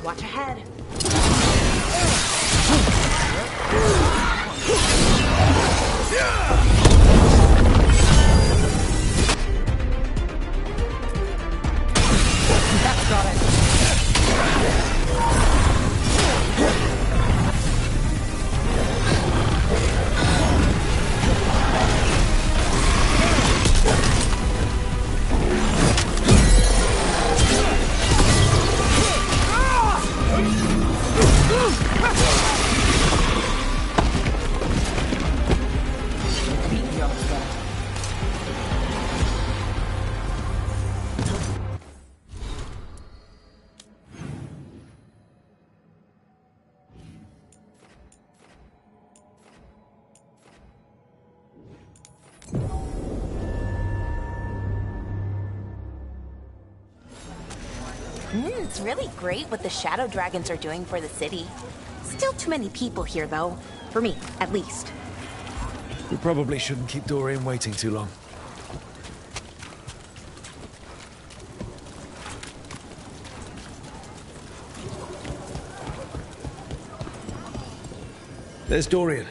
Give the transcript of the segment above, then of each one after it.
Watch ahead. That's got it. It's really great what the Shadow Dragons are doing for the city. Still too many people here, though. For me, at least. We probably shouldn't keep Dorian waiting too long. There's Dorian.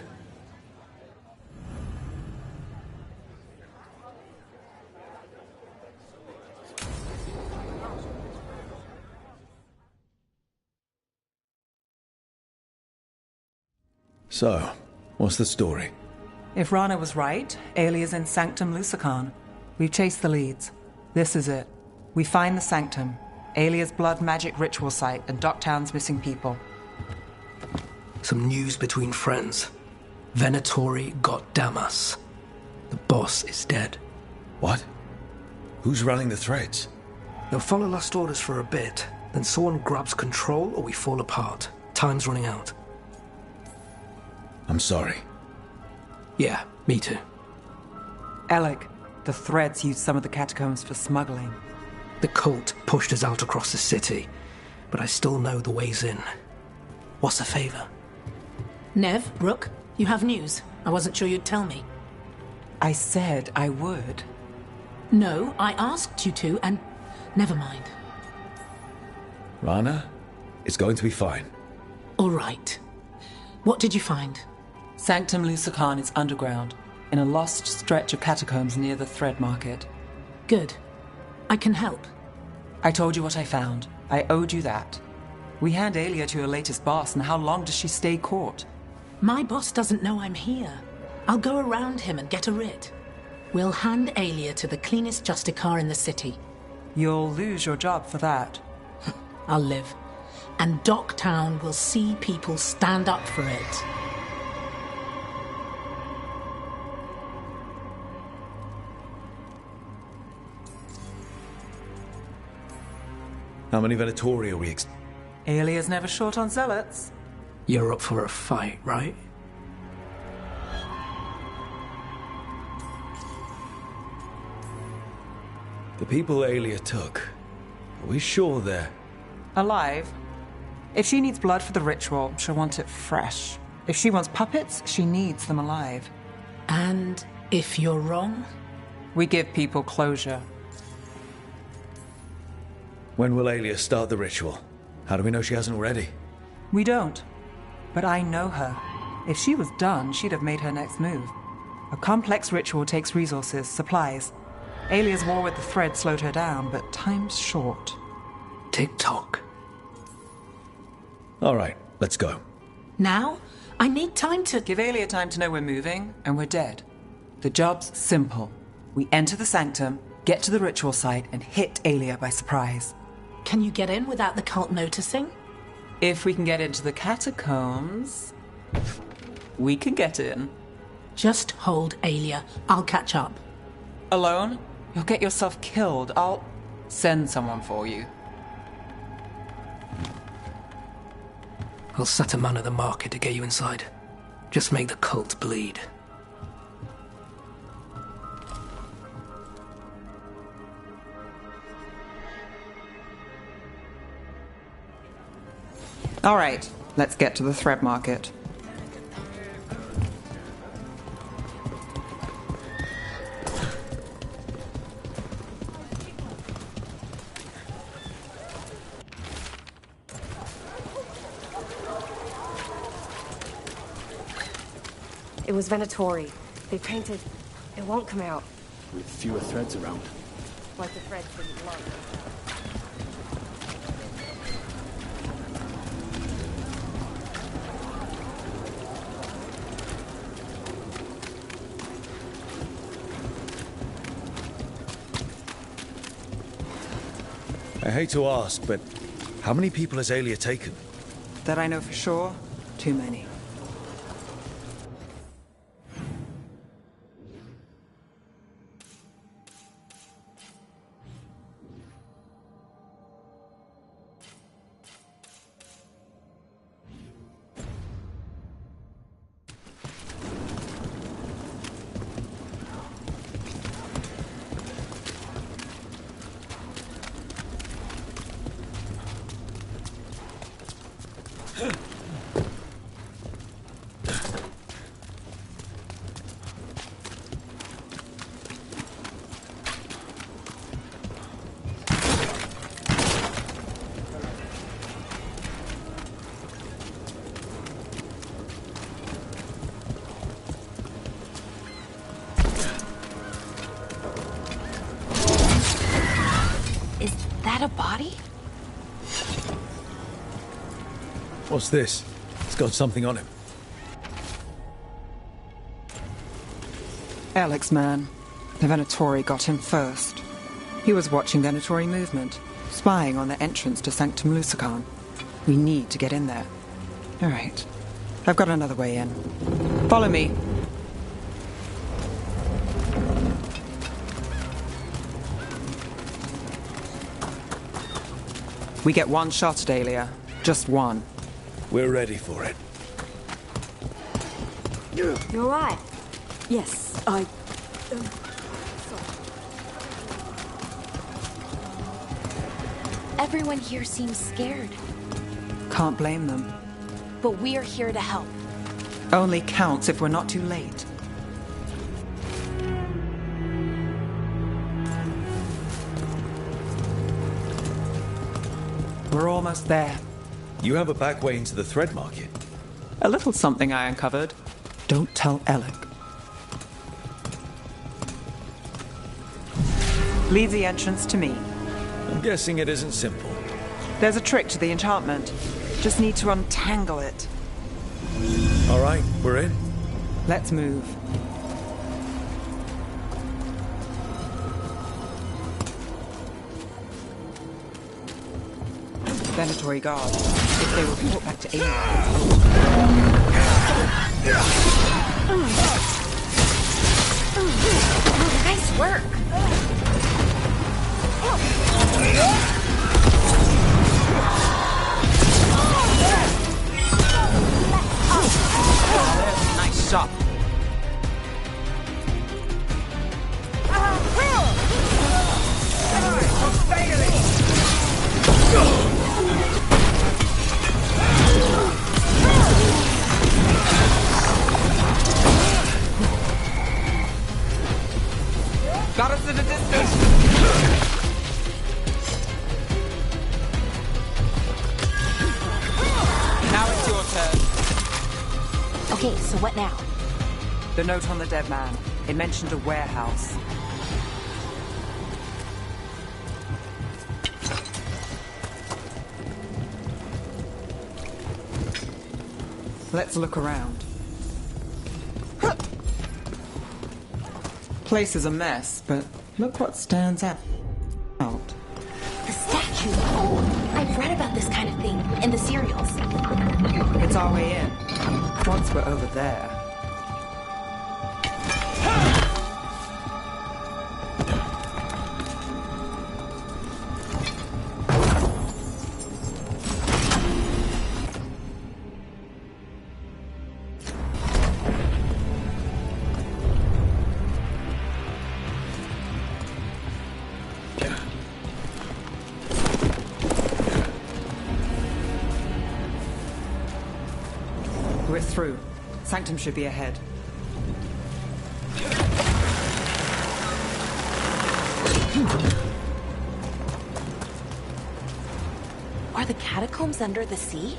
So, what's the story? If Rana was right, Alia's in Sanctum Lucican. We've chased the leads. This is it. We find the Sanctum, Alia's blood magic ritual site, and Docktown's missing people. Some news between friends. Venatori got Damas. The boss is dead. What? Who's running the threads? They'll follow last orders for a bit, then someone grabs control or we fall apart. Time's running out. I'm sorry. Yeah, me too. Alec, the threads used some of the catacombs for smuggling. The cult pushed us out across the city, but I still know the ways in. What's the favor? Nev, Rook, you have news. I wasn't sure you'd tell me. I said I would. No, I asked you to, and never mind. Rana, it's going to be fine. All right. What did you find? Sanctum Lucican is underground, in a lost stretch of catacombs near the Thread Market. Good. I can help. I told you what I found. I owed you that. We hand Alia to your latest boss, and how long does she stay caught? My boss doesn't know I'm here. I'll go around him and get a writ. We'll hand Alia to the cleanest Justicar in the city. You'll lose your job for that. I'll live. And Docktown will see people stand up for it. How many Venatori are we Alia's never short on zealots. You're up for a fight, right? The people Aelia took. Are we sure they're... Alive? If she needs blood for the ritual, she'll want it fresh. If she wants puppets, she needs them alive. And if you're wrong? We give people closure. When will Aelia start the ritual? How do we know she hasn't already? We don't. But I know her. If she was done, she'd have made her next move. A complex ritual takes resources, supplies. Aelia's war with the thread slowed her down, but time's short. Tick-tock. All right, let's go. Now? I need time to... Give Aelia time to know we're moving, and we're dead. The job's simple. We enter the sanctum, get to the ritual site, and hit Aelia by surprise. Can you get in without the cult noticing? If we can get into the catacombs, we can get in. Just hold Aelia. I'll catch up. Alone? You'll get yourself killed. I'll send someone for you. I'll set a man at the market to get you inside. Just make the cult bleed. All right, let's get to the thread market. It was Venatori. They painted... It won't come out. With fewer threads around. Like the threads didn't belong. I hate to ask, but how many people has Aelia taken? That I know for sure, too many. Is that a body? What's this? It's got something on him. Alec's man. The Venatori got him first. He was watching Venatori movement, spying on the entrance to Sanctum Lusican. We need to get in there. All right. I've got another way in. Follow me. We get one shot at Aelia. Just one. We're ready for it. You're right. Yes, I... Everyone here seems scared, Can't blame them. but we're here to help. Only counts if we're not too late. We're almost there. You have a back way into the thread market. A little something I uncovered. Don't tell Alec. Leave the entrance to me. I'm guessing it isn't simple. There's a trick to the enchantment. Just need to untangle it. All right, we're in. Let's move. Venatori guard. If they report back to Aelia. Nice work! Nice shot. Okay, so what now? The note on the dead man. It mentioned a warehouse. Let's look around. Place is a mess, but look what stands out. The statue! Oh, I've read about this kind of thing in the serials. It's our way in. Once we're over there. We're through. Sanctum should be ahead. Are the catacombs under the sea?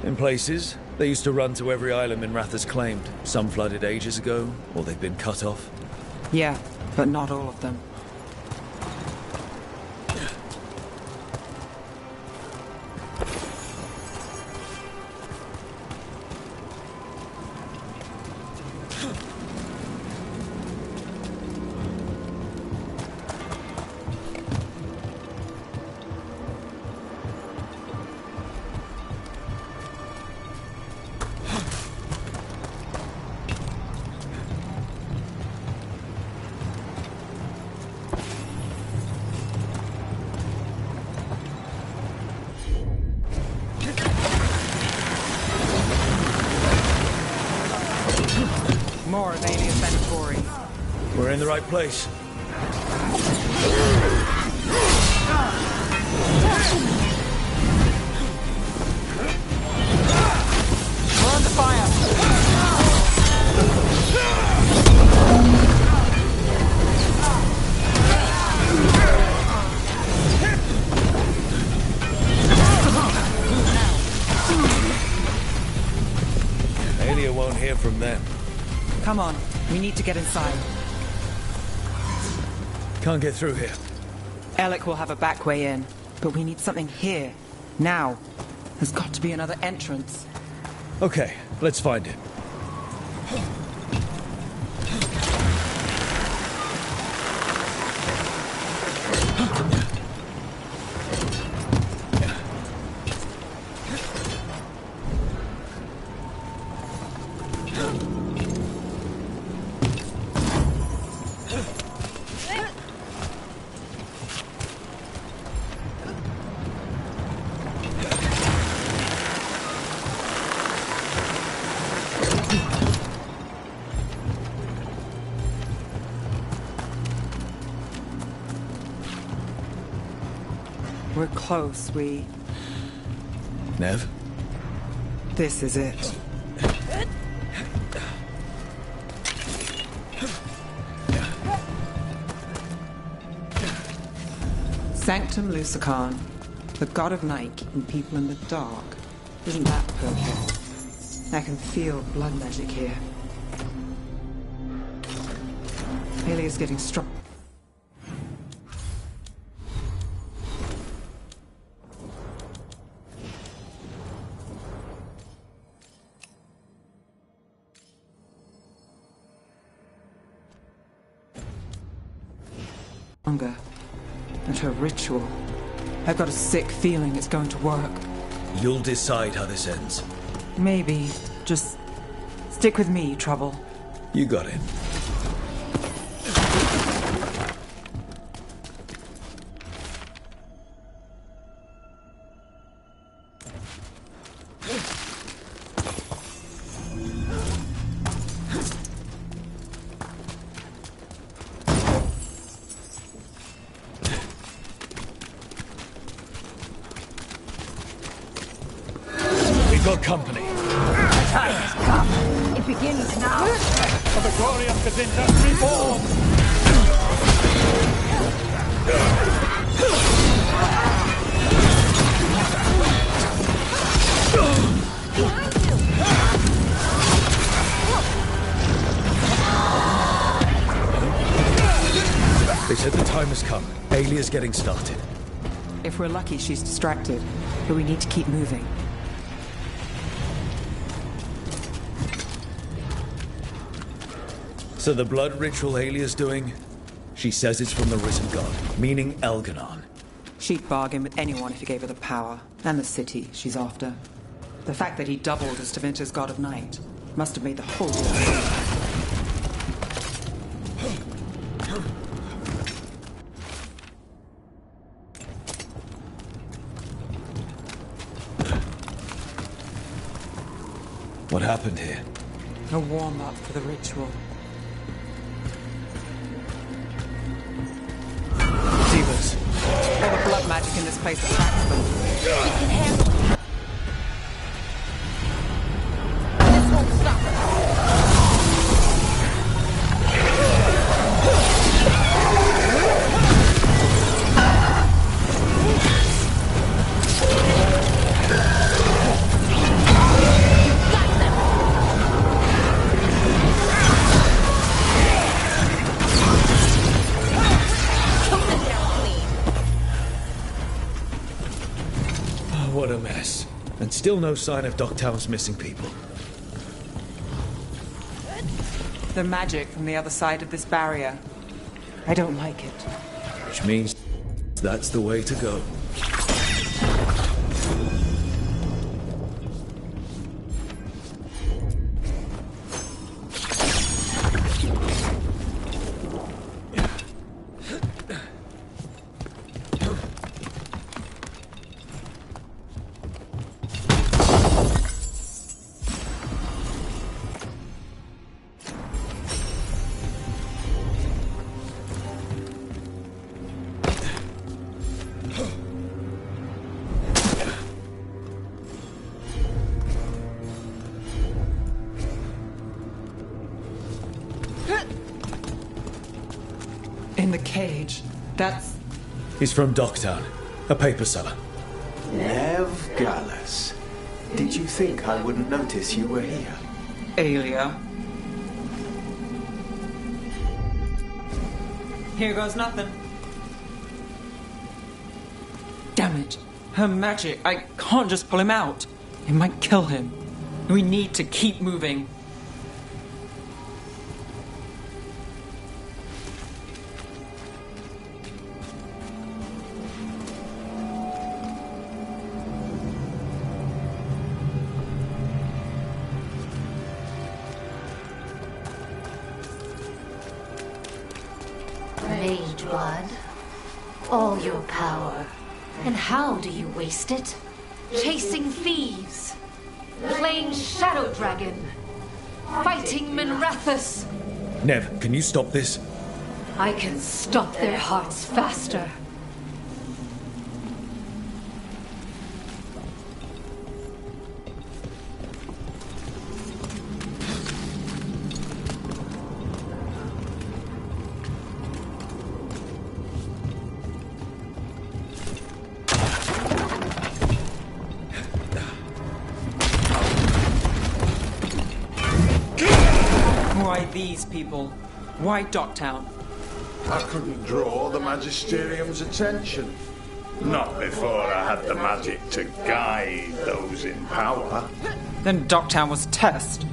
In places, they used to run to every island Minratha's claimed. Some flooded ages ago, or they've been cut off. Yeah, but not all of them. More of Alias Venatori. We're in the right place. We're under fire! Alia won't hear from them. Come on, we need to get inside. Can't get through here. Alec will have a back way in, but we need something here, now. There's got to be another entrance. Okay, let's find it. We're close, Nev? This is it. Sanctum Lucican, the god of night keeping people in the dark. Isn't that perfect? I can feel blood magic here. Alia's getting struck. And her ritual. I've got a sick feeling it's going to work. You'll decide how this ends. Maybe. Just stick with me, Trouble. You got it. Got company. The time has come. It begins now. For the glory of Kazinta, reborn! Alia's getting started. If we're lucky, she's distracted, but we need to keep moving. So the blood ritual Alia's doing, she says it's from the Risen God, meaning Elganon. She'd bargain with anyone if he gave her the power, and the city she's after. The fact that he doubled as Tevinter's God of Night must have made the whole world. What happened here? A warm-up for the ritual. Divas. All the blood magic in this place attracts them. We can handle it. This won't stop What a mess. And still no sign of Docktown's missing people. The magic from the other side of this barrier. I don't like it. Which means that's the way to go. In the cage. That's... He's from Docktown, a paper seller. Nev Gallus. Did you think I wouldn't notice you were here? Alia. Here goes nothing. Damn it. Her magic. I can't just pull him out. It might kill him. We need to keep moving. Mage blood, all your power. And how do you waste it? Chasing thieves, playing Shadow Dragon, fighting Minrathus. Nev, can you stop this? I can stop their hearts faster. Why these people? Why Docktown? I couldn't draw the Magisterium's attention. Not before I had the magic to guide those in power. Then Docktown was a test.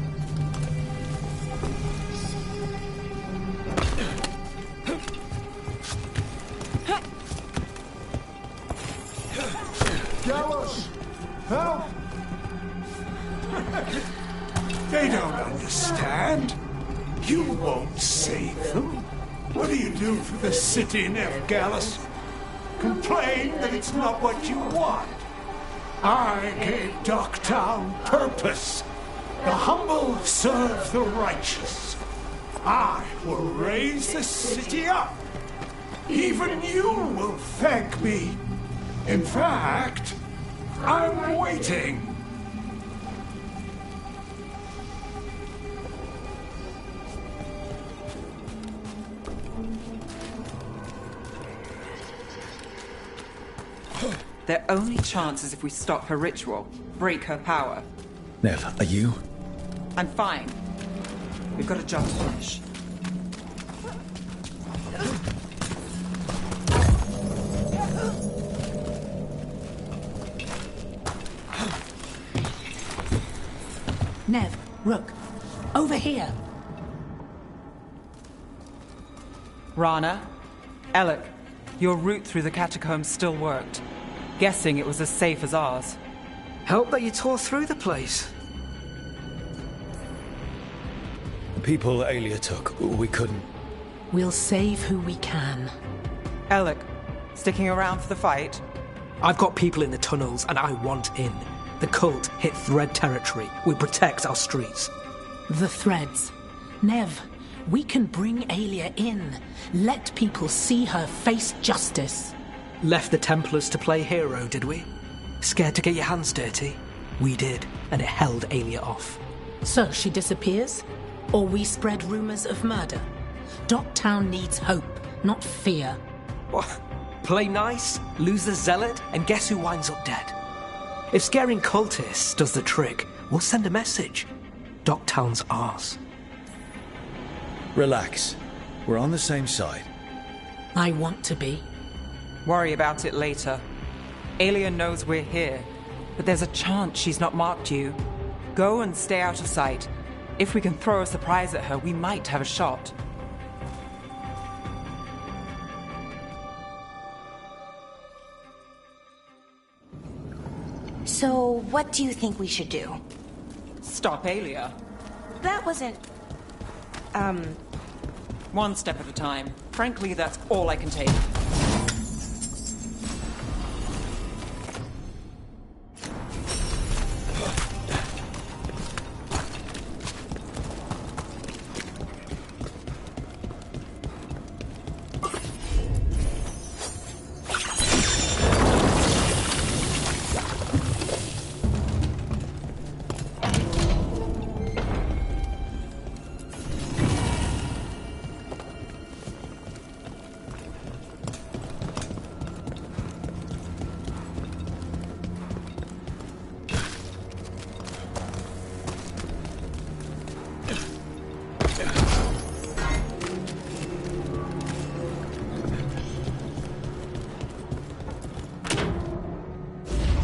Gallus! Help! They don't understand. You won't save them. What do you do for the city, Nev Gallus? Complain that it's not what you want. I gave Docktown purpose. The humble serve the righteous. I will raise the city up. Even you will thank me. In fact, I'm waiting. Their only chance is if we stop her ritual, break her power. Nev, are you? I'm fine. We've got a job to finish. Nev, Rook, over here. Rana, Alec, your route through the catacombs still worked. Guessing it was as safe as ours. Help that you tore through the place. The people Aelia took, we couldn't. We'll save who we can. Alec, sticking around for the fight? I've got people in the tunnels and I want in. The cult hit Thread territory. We protect our streets. The threads. Nev, we can bring Aelia in. Let people see her face justice. Left the Templars to play hero, did we? Scared to get your hands dirty? We did, and it held Aelia off. So she disappears? Or we spread rumors of murder? Docktown needs hope, not fear. What? Play nice, lose the zealot, and guess who winds up dead? If scaring cultists does the trick, we'll send a message. Docktown's ours. Relax. We're on the same side. I want to be. Worry about it later. Aelia knows we're here, but there's a chance she's not marked you. Go and stay out of sight. If we can throw a surprise at her, we might have a shot. So, what do you think we should do? Stop Aelia. That wasn't... One step at a time. Frankly, that's all I can take.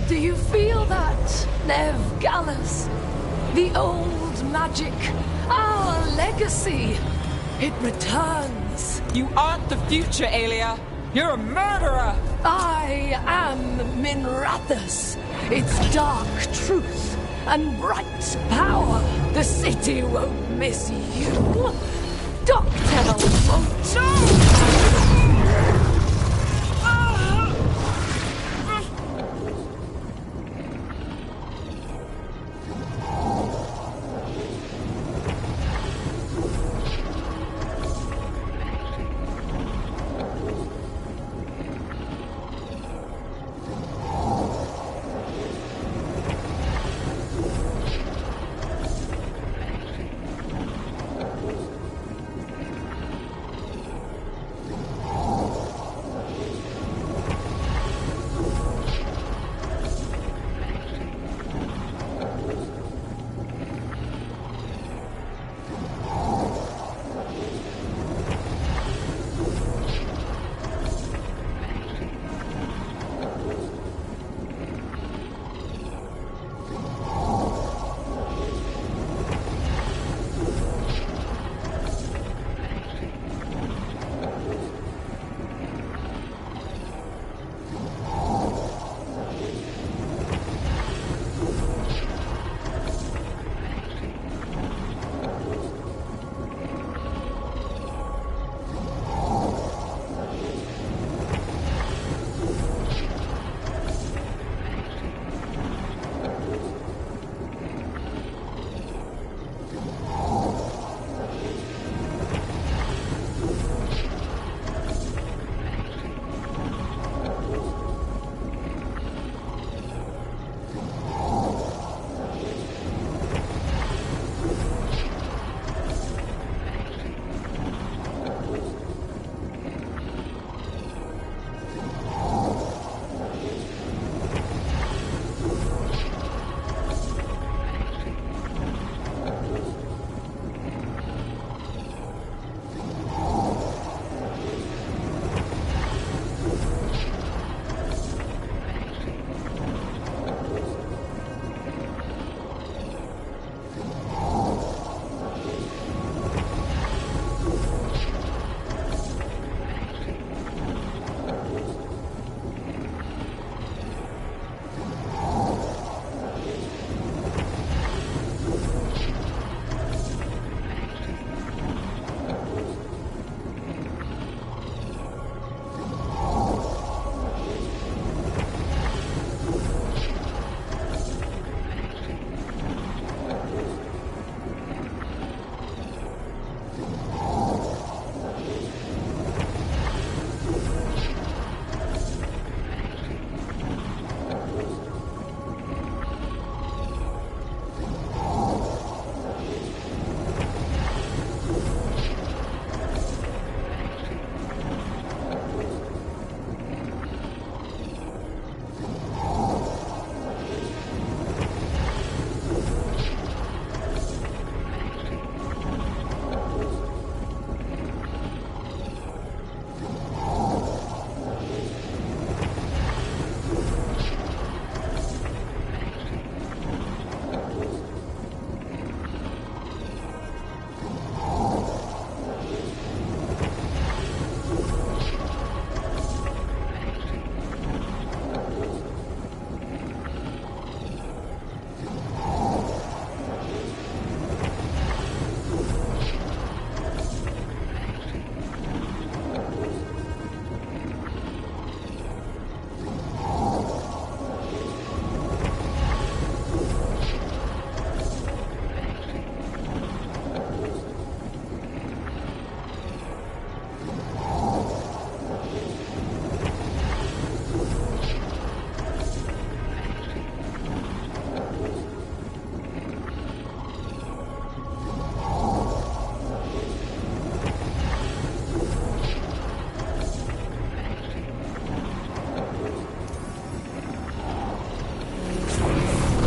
Do you feel that, Nev Gallus? The old magic, our legacy. It returns. You aren't the future, Aelia. You're a murderer. I am Minrathus. Its dark truth and bright power. The city won't miss you. Docktown won't. No!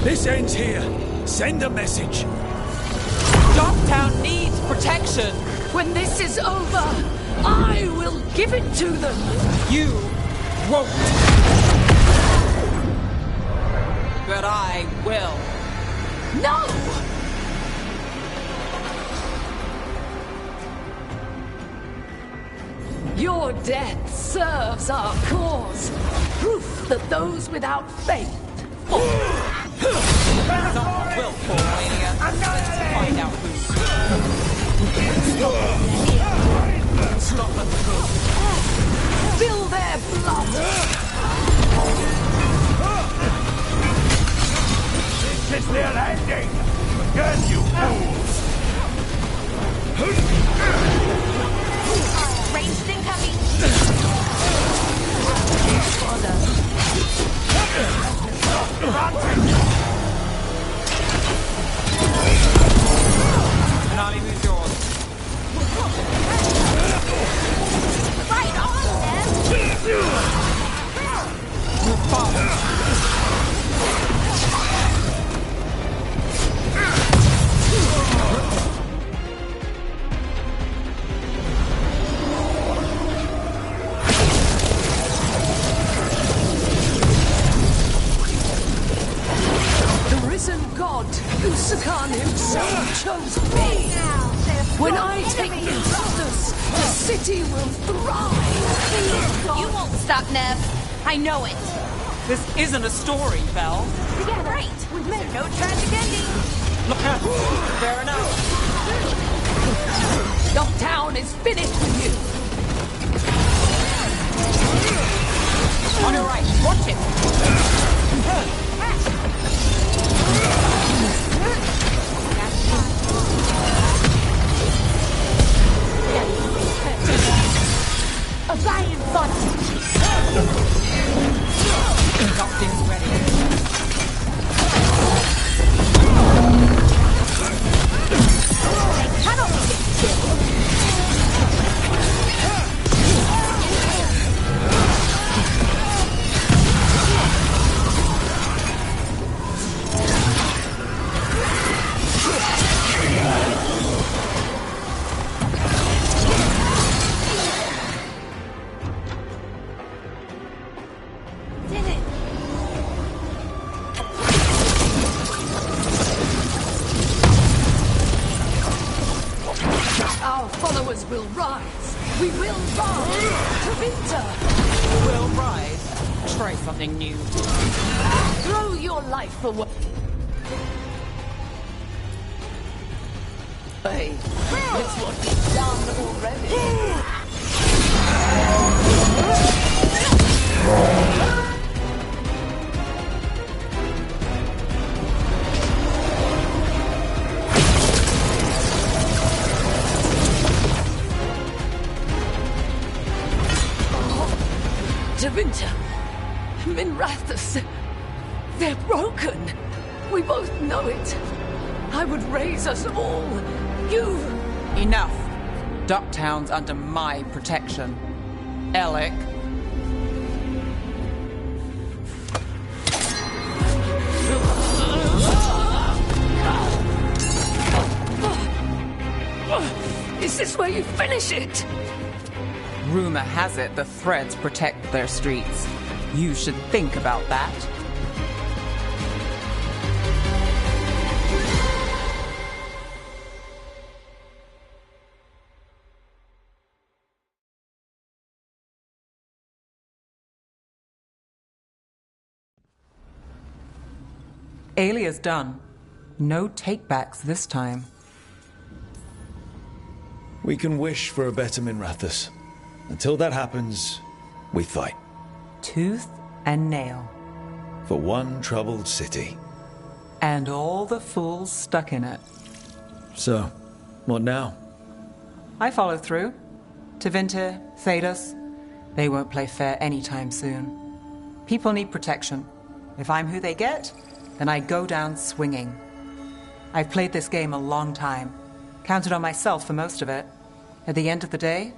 This ends here. Send a message. Dogtown needs protection. When this is over, I will give it to them. You won't. But I will. No! Your death serves our cause. Proof that those without faith fall. Someone will fall, Mania. Let's find out who. Stop them. Spill their blood. This is their ending! Again, you fools! Ranged incoming! Nami, who's yours? Right on, Ned! Move forward. Lucican himself chose me. When I take Minrathous, the city will thrive. You won't stop, Nev. I know it. This isn't a story, Vel. Yeah, right. We've made no tragic ending. Look out. Fair enough. Dogtown is finished with you. On your right. Watch him. A valiant fight. Captain's ready. Cannot be killed. Our followers will rise. We will rise to winter. Will rise. Try something new. Throw your life away. Hey, it's what we've done already. Javinta, Minrathous, they're broken. We both know it. I would raise us all. You... Enough. Ducktown's under my protection. Alec. Is this where you finish it? Rumor has it the Threads protect their streets. You should think about that. Alia's done. No takebacks this time. We can wish for a better Minrathous. Until that happens, we fight. Tooth and nail. For one troubled city. And all the fools stuck in it. So, what now? I follow through. Tevinter, Thedas, they won't play fair anytime soon. People need protection. If I'm who they get, then I go down swinging. I've played this game a long time. Counted on myself for most of it. At the end of the day,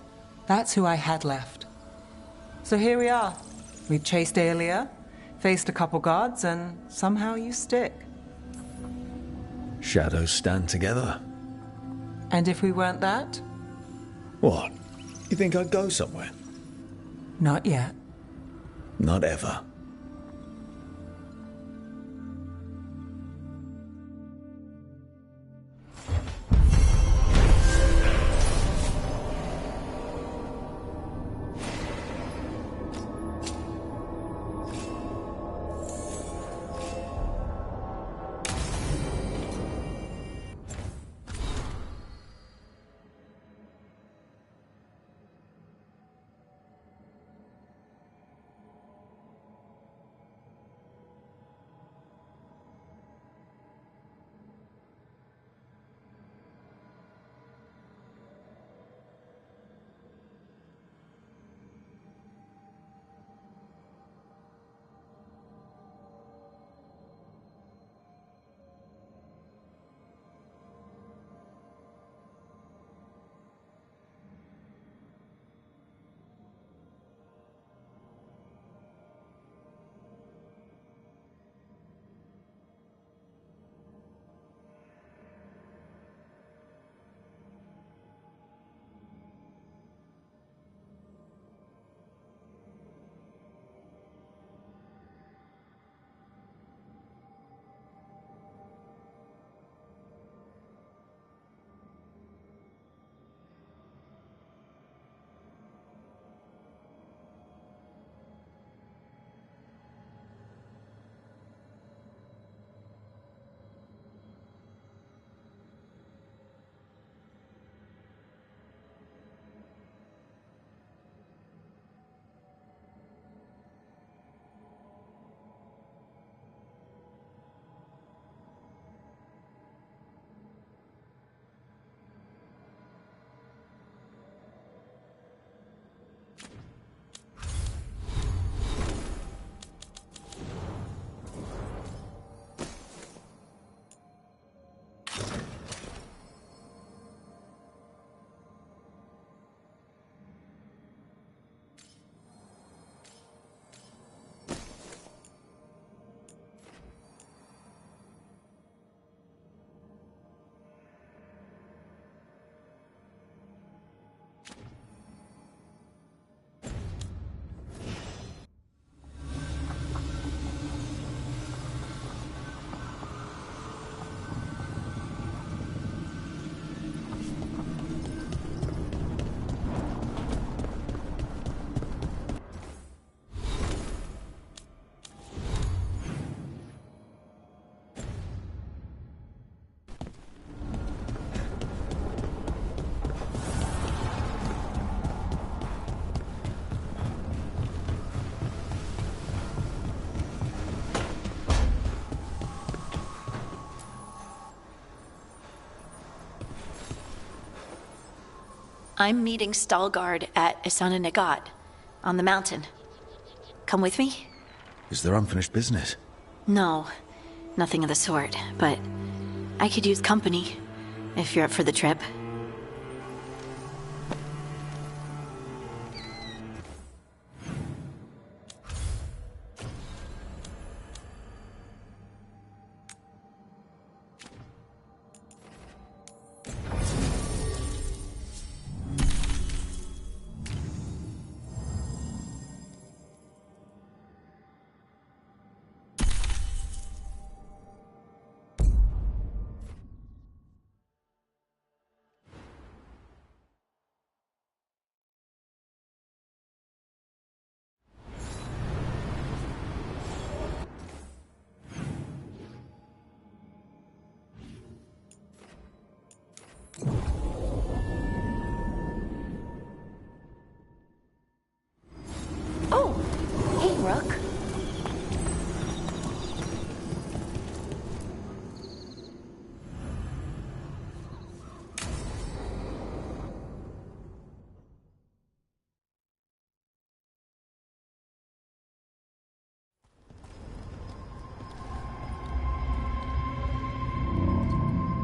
that's who I had left. So here we are. We've chased Aelia, faced a couple guards, and somehow you stick. Shadows stand together. And if we weren't that? What? You think I'd go somewhere? Not yet. Not ever. I'm meeting Veilguard at Isana Nagat, on the mountain. Come with me? Is there unfinished business? No, nothing of the sort, but I could use company, if you're up for the trip.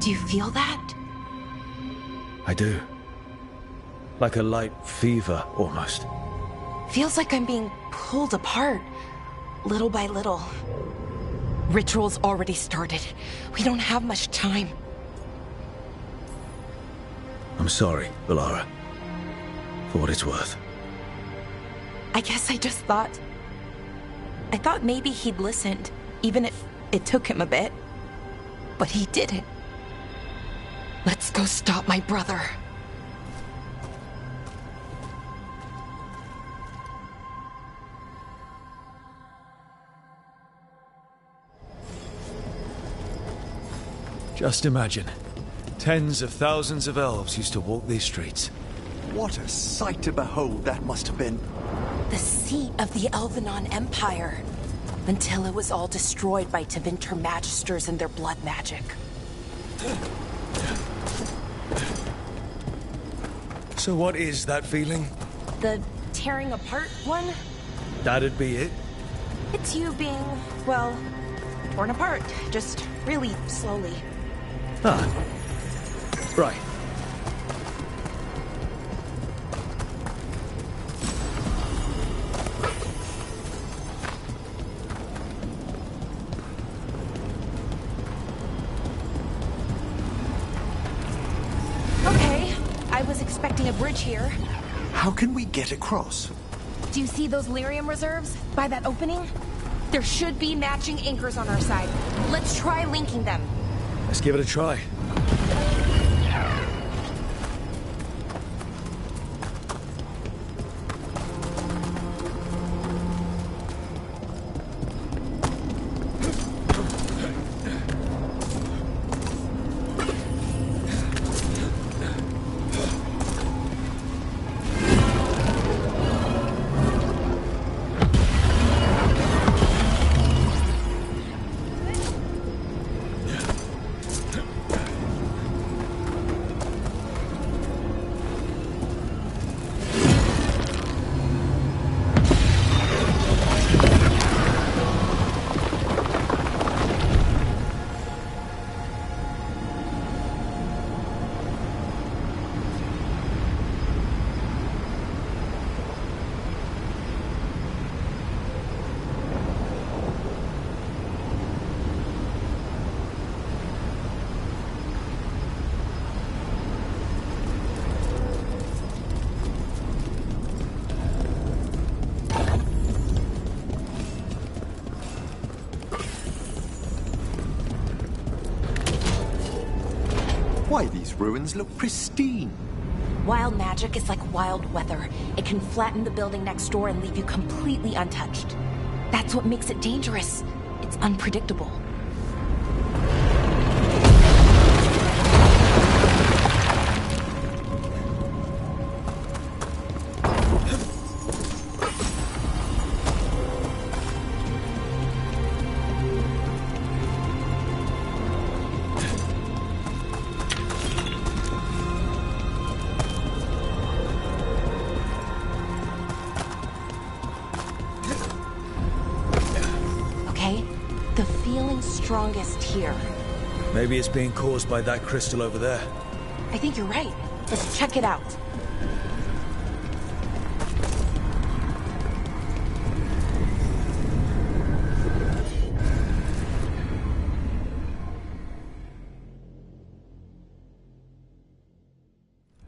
Do you feel that? I do. Like a light fever, almost. Feels like I'm being pulled apart, little by little. Ritual's already started. We don't have much time. I'm sorry, Valara. For what it's worth. I guess I just thought... I thought maybe he'd listened, even if it took him a bit. But he didn't. Let's go stop my brother. Just imagine. Tens of thousands of elves used to walk these streets. What a sight to behold that must have been. The seat of the Elvenon Empire. Until it was all destroyed by Tevinter Magisters and their blood magic. So what is that feeling? The tearing apart one? That'd be it? It's you being, well, torn apart. Just really slowly. Ah. Right. Okay, I was expecting a bridge here. How can we get across? Do you see those lyrium reserves by that opening? There should be matching anchors on our side. Let's try linking them. Let's give it a try. Why, these ruins look pristine. Wild magic is like wild weather. It can flatten the building next door and leave you completely untouched. That's what makes it dangerous. It's unpredictable. Strongest here. Maybe it's being caused by that crystal over there. I think you're right. Let's check it out.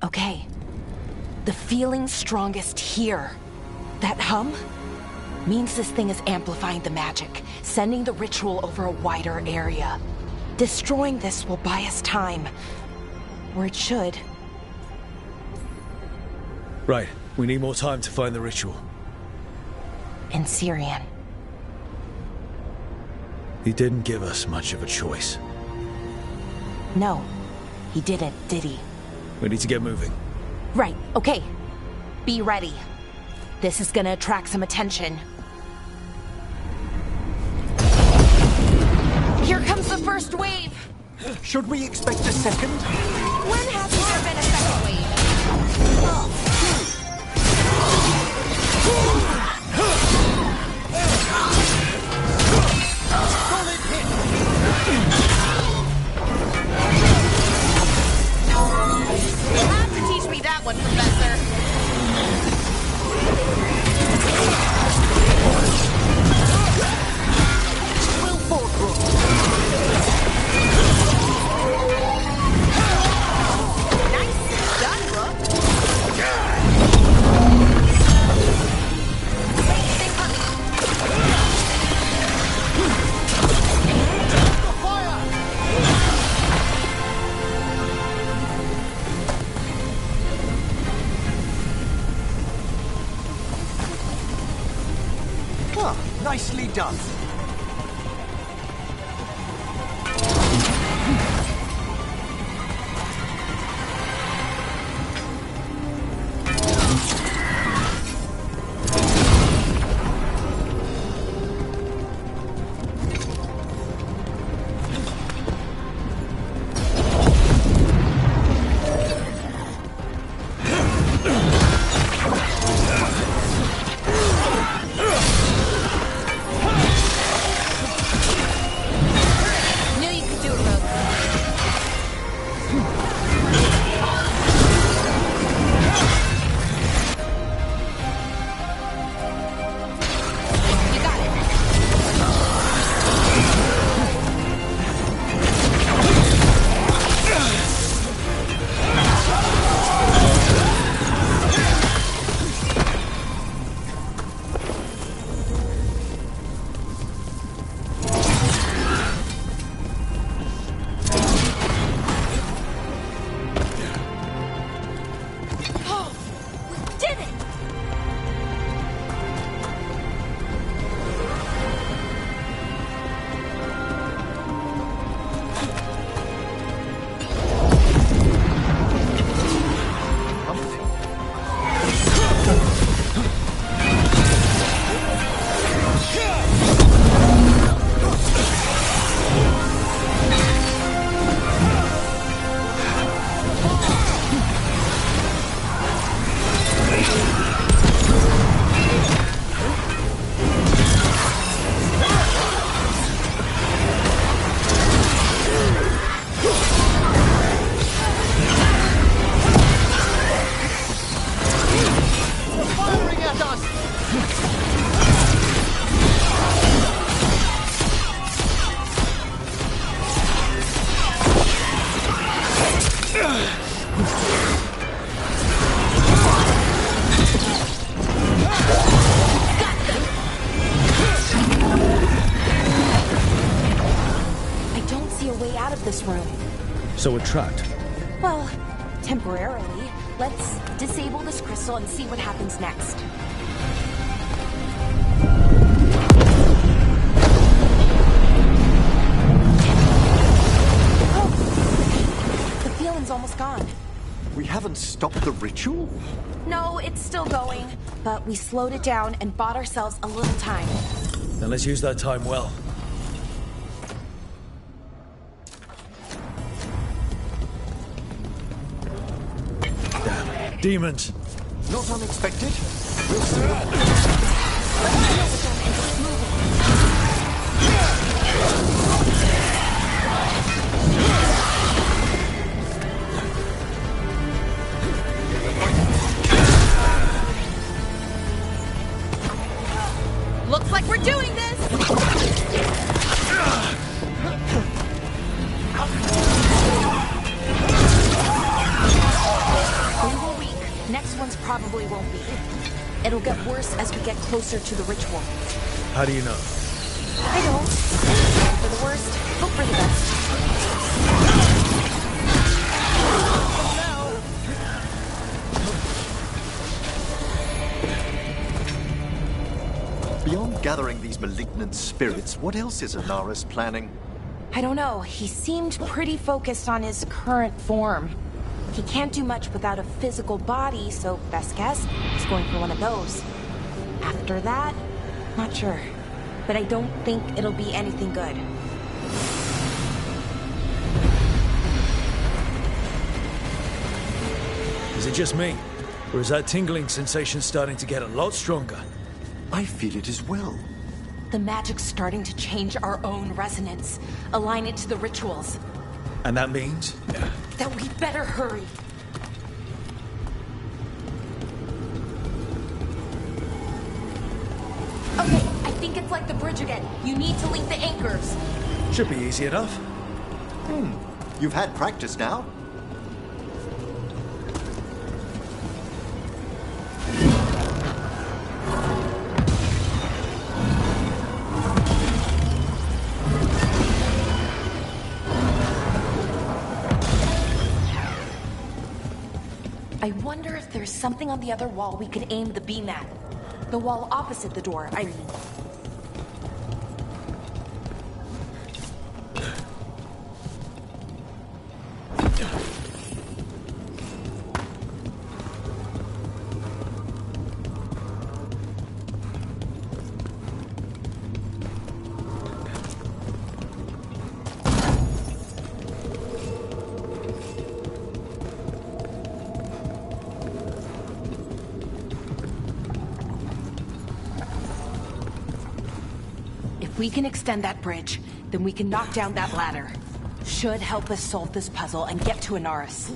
Okay. The feeling strongest here. That hum? Means this thing is amplifying the magic, sending the ritual over a wider area. Destroying this will buy us time. Or it should. Right. We need more time to find the ritual. In Syrian. He didn't give us much of a choice. No, he didn't, did he? We need to get moving. Right, okay. Be ready. This is gonna attract some attention. Here comes the first wave! Should we expect a second? When hasn't there been a second wave? Solid hit! You'll have to teach me that one, Professor. Will fall across this room. So we're trapped. Well, temporarily. Let's disable this crystal and see what happens next. Oh! The feeling's almost gone. We haven't stopped the ritual? No, it's still going, but we slowed it down and bought ourselves a little time. Then let's use that time well. Damn. Demons! Not unexpected. We'll see. Looks like we're doing this! We were weak. Next one's probably won't be. It'll get worse as we get closer to the ritual. How do you know? I don't. Plan for the worst, hope for the best. Beyond gathering these malignant spirits, what else is Anaris planning? I don't know. He seemed pretty focused on his current form. He can't do much without a physical body, so best guess, he's going for one of those. After that, not sure. But I don't think it'll be anything good. Is it just me? Or is that tingling sensation starting to get a lot stronger? I feel it as well. The magic's starting to change our own resonance, align it to the rituals. And that means? That we better hurry. Okay, I think it's like the bridge again. You need to link the anchors. Should be easy enough. You've had practice now. I wonder if there's something on the other wall we could aim the beam at. The wall opposite the door, I mean. If we can extend that bridge, then we can knock down that ladder. Should help us solve this puzzle and get to Anaris.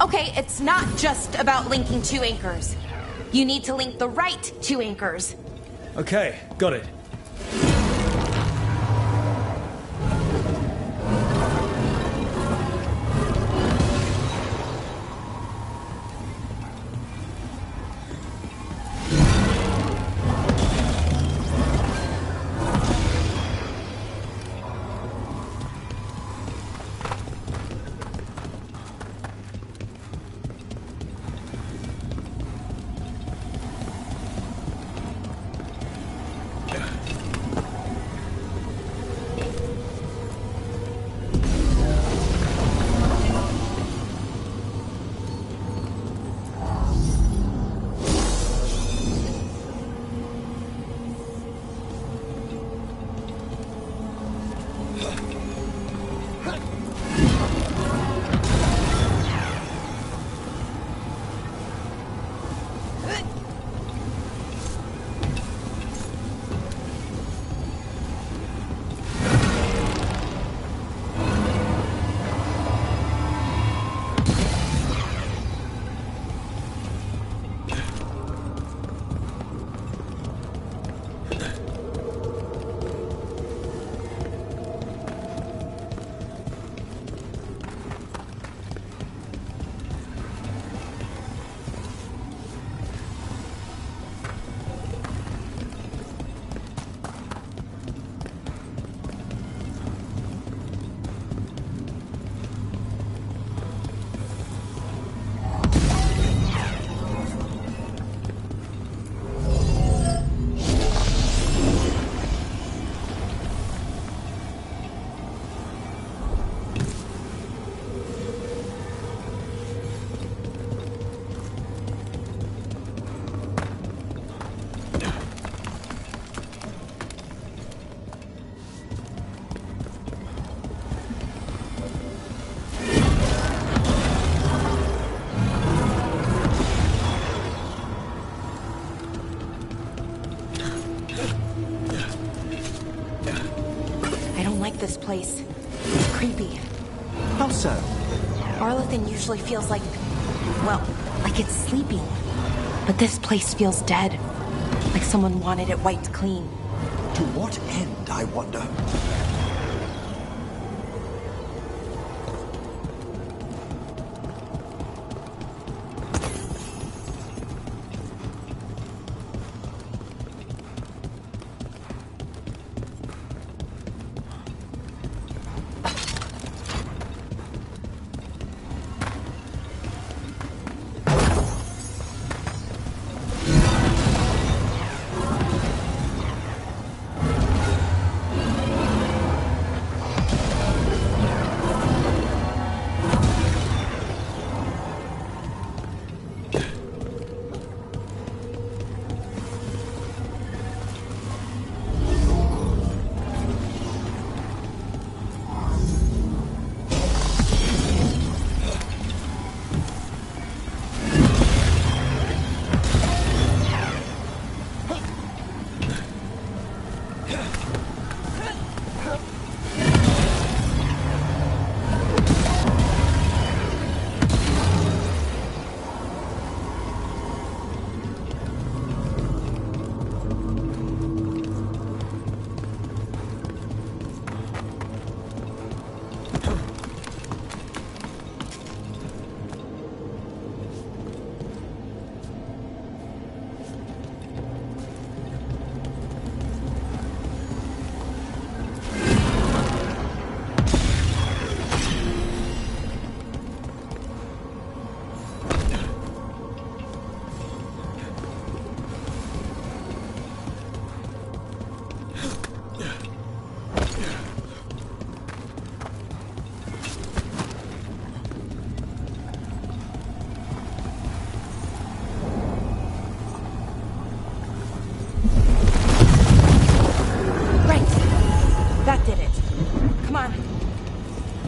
Okay, it's not just about linking two anchors. You need to link the right two anchors. Okay, got it. Creepy. How so? Arlathan usually feels like, well, like it's sleeping. But this place feels dead. Like someone wanted it wiped clean. To what end, I wonder?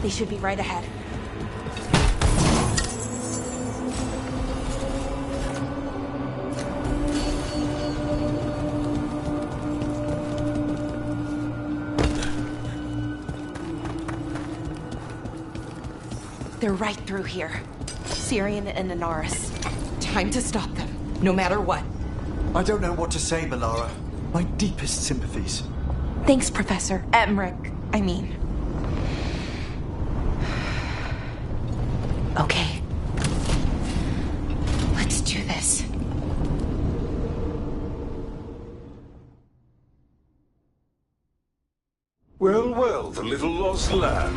They should be right ahead. They're right through here. Syrian and Inaris. Time to stop them, no matter what. I don't know what to say, Melara. My deepest sympathies. Thanks, Professor. Emmerich, I mean. Okay. Let's do this. Well, well, the little lost lamb.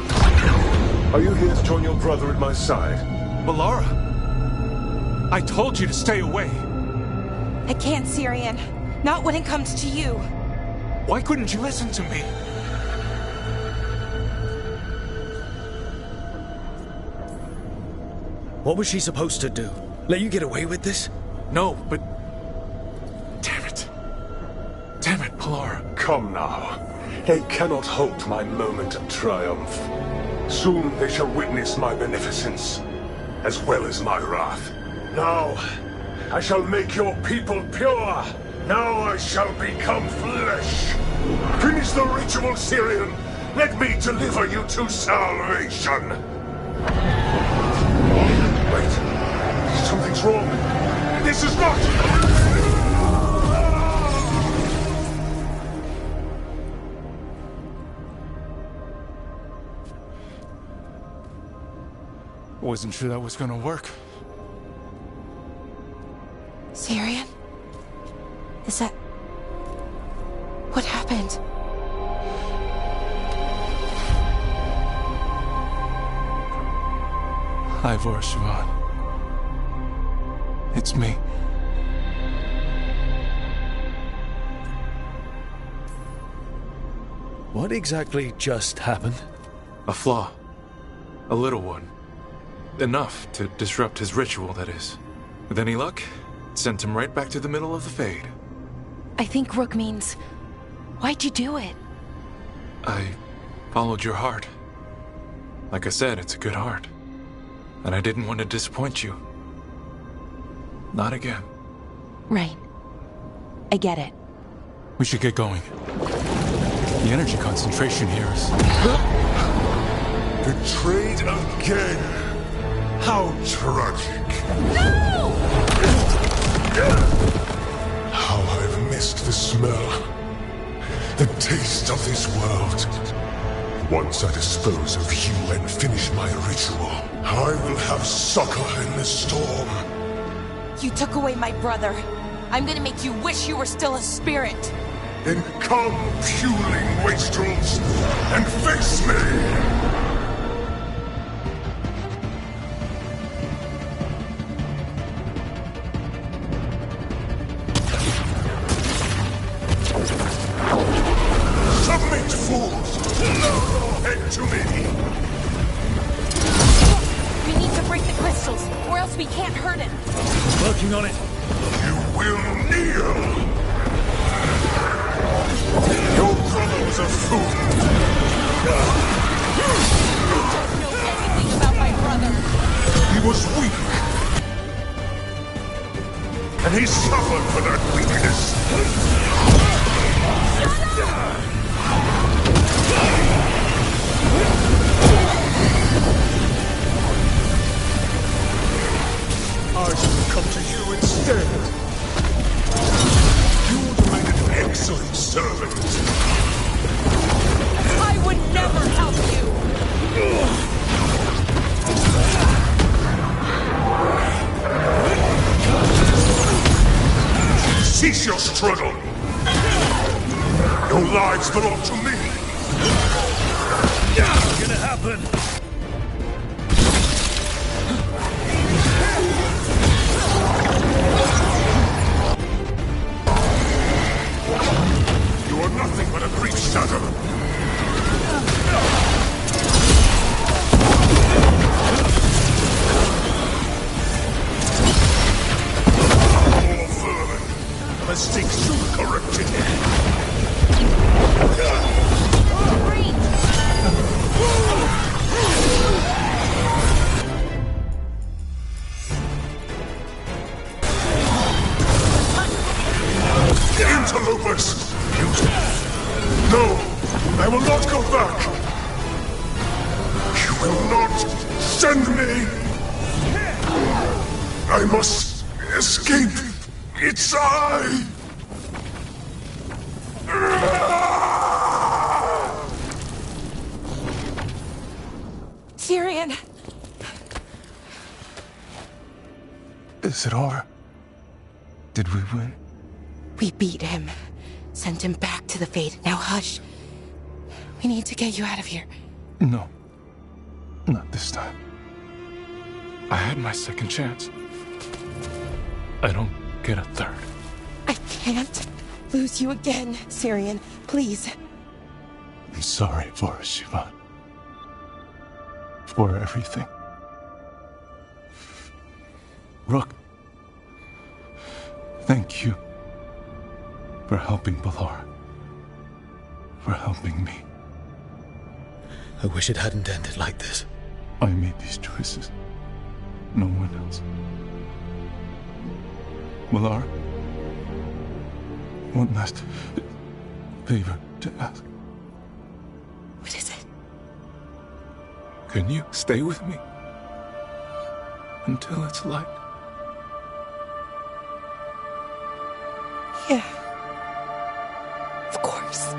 Are you here to join your brother at my side? Melara! I told you to stay away! I can't, Syrian. Not when it comes to you. Why couldn't you listen to me? What was she supposed to do? Let you get away with this? No, but... Damn it. Damn it, Melara. Come now. They cannot halt my moment of triumph. Soon they shall witness my beneficence, as well as my wrath. Now, I shall make your people pure. Now I shall become flesh. Finish the ritual, Syrian. Let me deliver you to salvation. Wait. Something's wrong. This is not... Wasn't sure that was gonna work. Syrian? Is that... What happened? Ivor Siobhan. It's me. What exactly just happened? A flaw. A little one. Enough to disrupt his ritual, that is. With any luck, it sent him right back to the middle of the Fade. I think Rook means... Why'd you do it? I followed your heart. Like I said, it's a good heart. And I didn't want to disappoint you. Not again. Right. I get it. We should get going. The energy concentration here is... Betrayed again. How tragic. No! How I've missed the smell. The taste of this world. Once I dispose of you and finish my ritual, I will have succor in the storm. You took away my brother. I'm gonna make you wish you were still a spirit. Then come, puling wastrels, and face me! Submit, fools! Lower your head to me! We need to break the crystals, or else we can't hurt him. Working on it. You will kneel! Your brother was a fool! You don't know anything about my brother. He was weak! And he suffered for that weakness! I shall come to you instead. You would have made an excellent servant. I would never help you. Cease your struggle. Your lives belong to me. What's gonna happen? You are nothing but a brief shadow. More vermin. A mistake soon corrected. Interlopers! No! I will not go back! You will not send me! I must escape! It's I! Syrian! Is it over? Did we win? We beat him. Sent him back to the Fade. Now hush. We need to get you out of here. No. Not this time. I had my second chance. I don't get a third. I can't lose you again, Syrian. Please. I'm sorry for us, Siobhan. For everything. Rook. Thank you. For helping Balar. For helping me. I wish it hadn't ended like this. I made these choices. No one else. Balar. One last favor to ask. What is it? Can you stay with me? Until it's light? Yeah. Of course.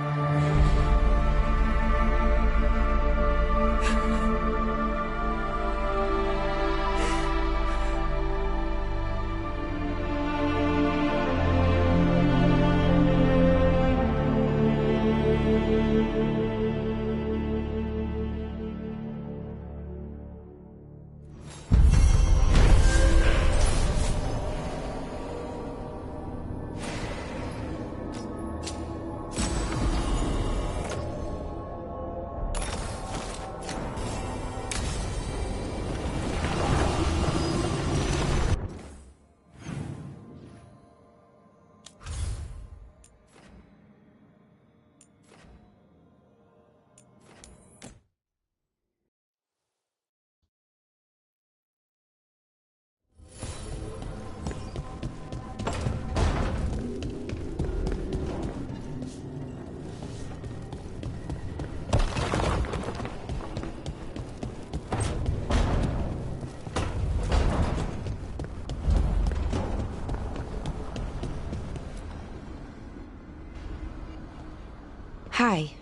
Hi.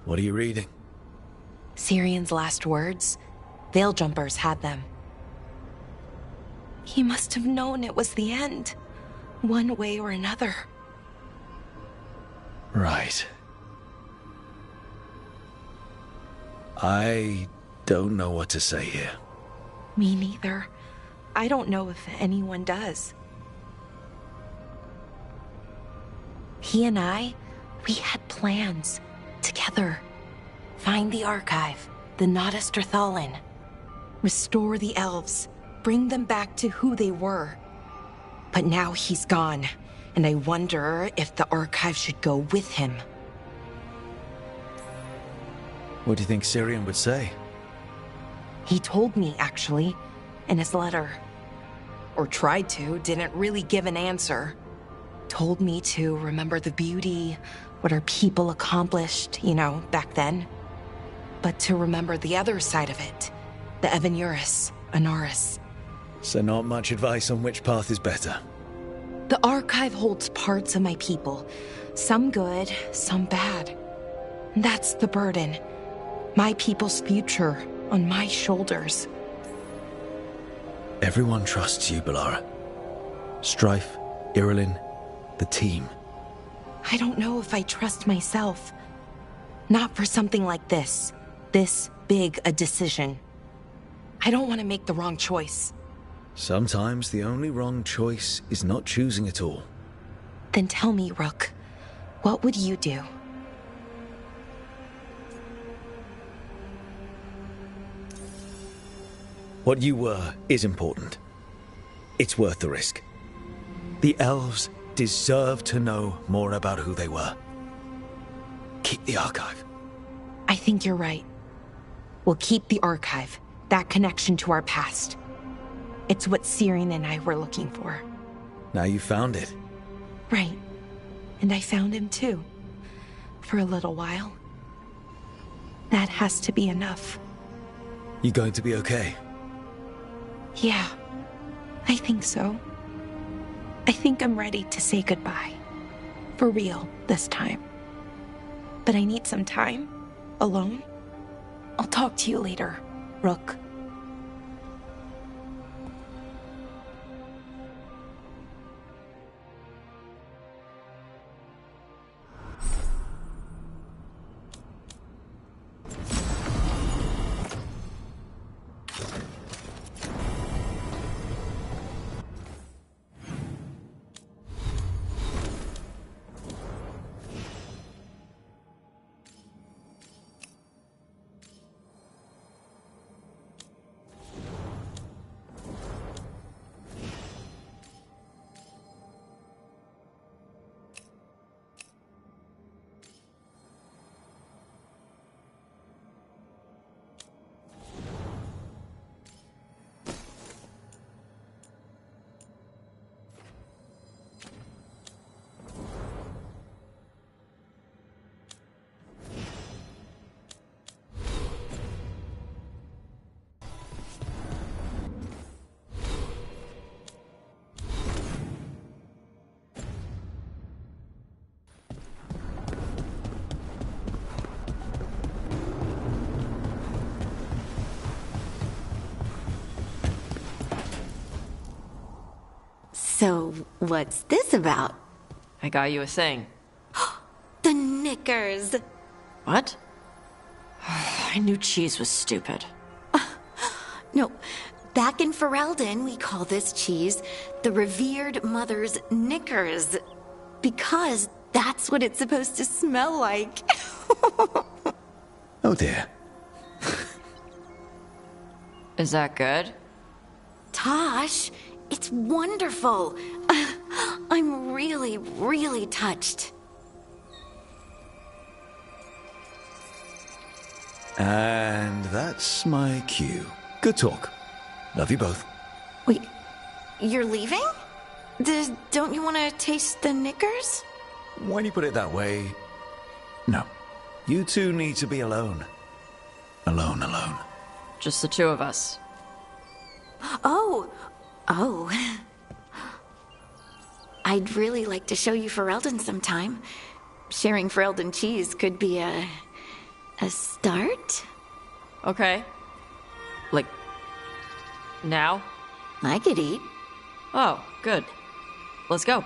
What are you reading? Syrion's last words. Veil Jumpers had them. He must have known it was the end, one way or another. Right. I don't know what to say here. Me neither. I don't know if anyone does. He and we had plans. Together. Find the archive, the Nodaster Thalin. Restore the elves. Bring them back to who they were. But now he's gone, and I wonder if the archive should go with him. What do you think Syrian would say? He told me, actually, in his letter. Or tried to, didn't really give an answer. Told me to remember the beauty, what our people accomplished, back then. But to remember the other side of it, the Evanuris, Anaris. So not much advice on which path is better. The archive holds parts of my people. Some good, some bad. That's the burden. My people's future on my shoulders. Everyone trusts you, Balara. Strife, Irilyn, the team. I don't know if I trust myself. Not for something like this. This big a decision. I don't want to make the wrong choice. Sometimes the only wrong choice is not choosing at all. Then tell me, Rook, what would you do? What you were is important. It's worth the risk. The elves deserve to know more about who they were. Keep the archive. I think you're right. We'll keep the archive, that connection to our past. It's what Syrian and I were looking for. Now you found it. Right. And I found him too. For a little while. That has to be enough. You going to be okay? Yeah, I think so. I think I'm ready to say goodbye. For real, this time. But I need some time. Alone. I'll talk to you later, Rook. So, what's this about? I got you a thing. The knickers! What? I knew cheese was stupid. No, back in Ferelden, we call this cheese the revered mother's knickers. Because that's what it's supposed to smell like. Oh dear. Is that good? Tosh, it's wonderful. I'm really, really touched. And that's my cue. Good talk. Love you both. Wait, you're leaving? Don't you want to taste the knickers? When you put it that way, no. You two need to be alone. Alone. Just the two of us. Oh. I'd really like to show you Ferelden sometime. sharing Ferelden cheese could be a start. Okay. Like, now? I could eat. Oh, good. Let's go.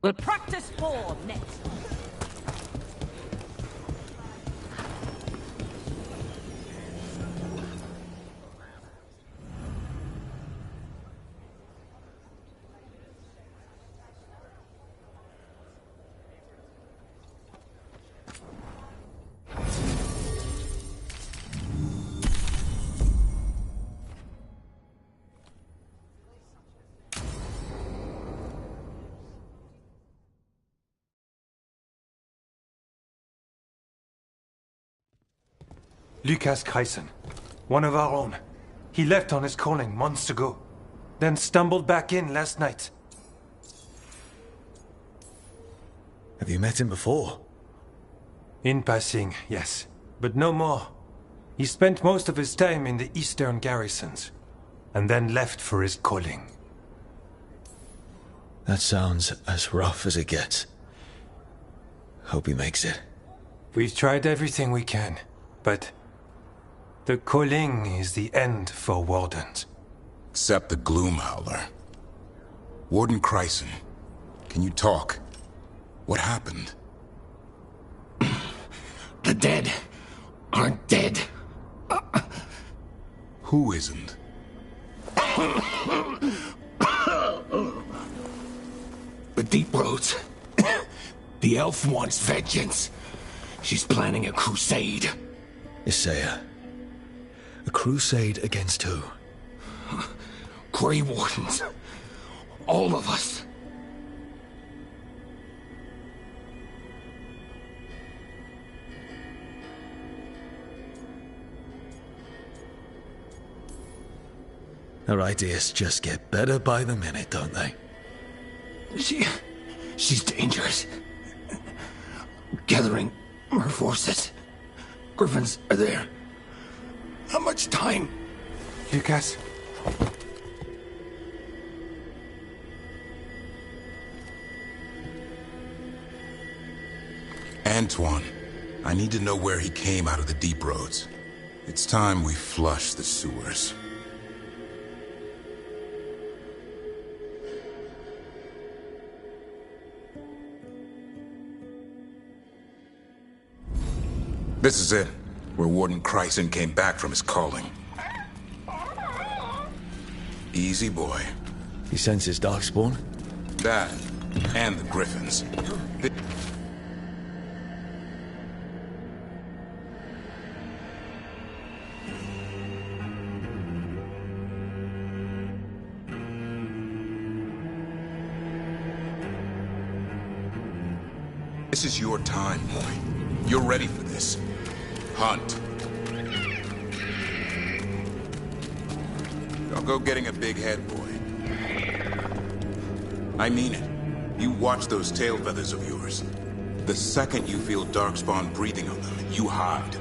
We'll practice more next. Lucas Kreisen, one of our own. He left on his calling months ago, then stumbled back in last night. Have you met him before? In passing, yes, but no more. He spent most of his time in the eastern garrisons, and then left for his calling. That sounds as rough as it gets. Hope he makes it. We've tried everything we can, but the calling is the end for wardens. Except the Gloom Howler. Warden Kreisen, can you talk? What happened? The dead aren't dead. Who isn't? The Deep Roads. The elf wants vengeance. She's planning a crusade. Isaiah. A crusade against who? Grey Wardens. All of us. Her ideas just get better by the minute, don't they? She's dangerous. Gathering her forces. Griffins are there. How much time? Lucas? Antoine, I need to know where he came out of the Deep Roads. It's time we flush the sewers. This is it, where Warden Chryson came back from his calling. Easy boy. He senses Darkspawn? That, and the Griffins. This is your time, boy. You're ready for this. Hunt. Don't go getting a big head, boy. I mean it. You watch those tail feathers of yours. The second you feel Darkspawn breathing on them, you hide.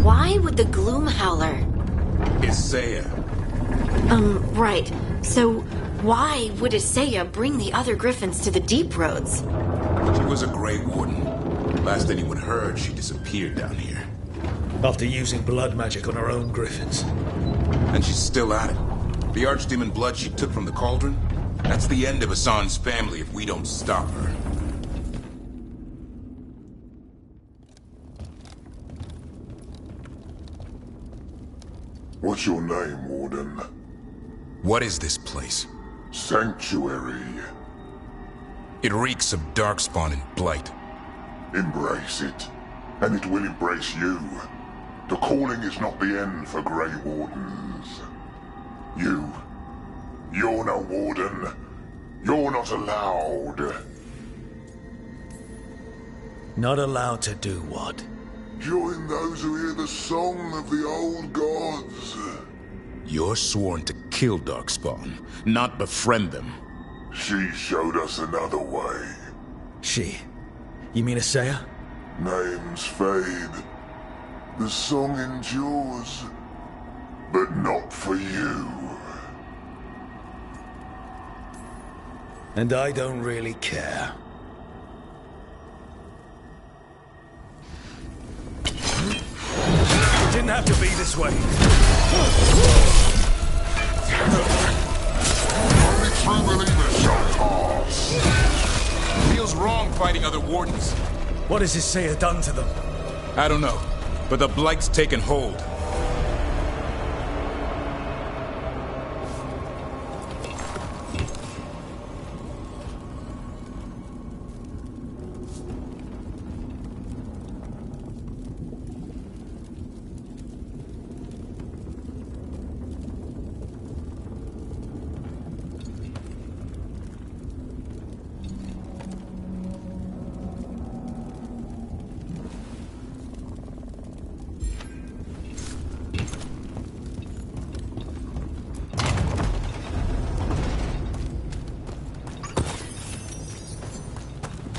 Why would the Gloom Howler... Isaiah. Right. So, why would Isaiah bring the other Griffins to the Deep Roads? She was a Grey Warden. Last anyone heard, she disappeared down here. After using blood magic on her own Griffins. And she's still at it. The Archdemon blood she took from the cauldron? That's the end of Hassan's family if we don't stop her. What's your name, Warden? What is this place? Sanctuary. It reeks of Darkspawn and Blight. Embrace it, and it will embrace you. The calling is not the end for Grey Wardens. You're no Warden. You're not allowed. Not allowed to do what? Join those who hear the song of the old gods. You're sworn to kill Darkspawn, not befriend them. She showed us another way. She? You mean Isaiah? Names fade. The song endures. But not for you. And I don't really care. It didn't have to be this way. Only true believers shall pass. Feels wrong fighting other Wardens. What has Isaiah done to them? I don't know, but the Blight's taken hold.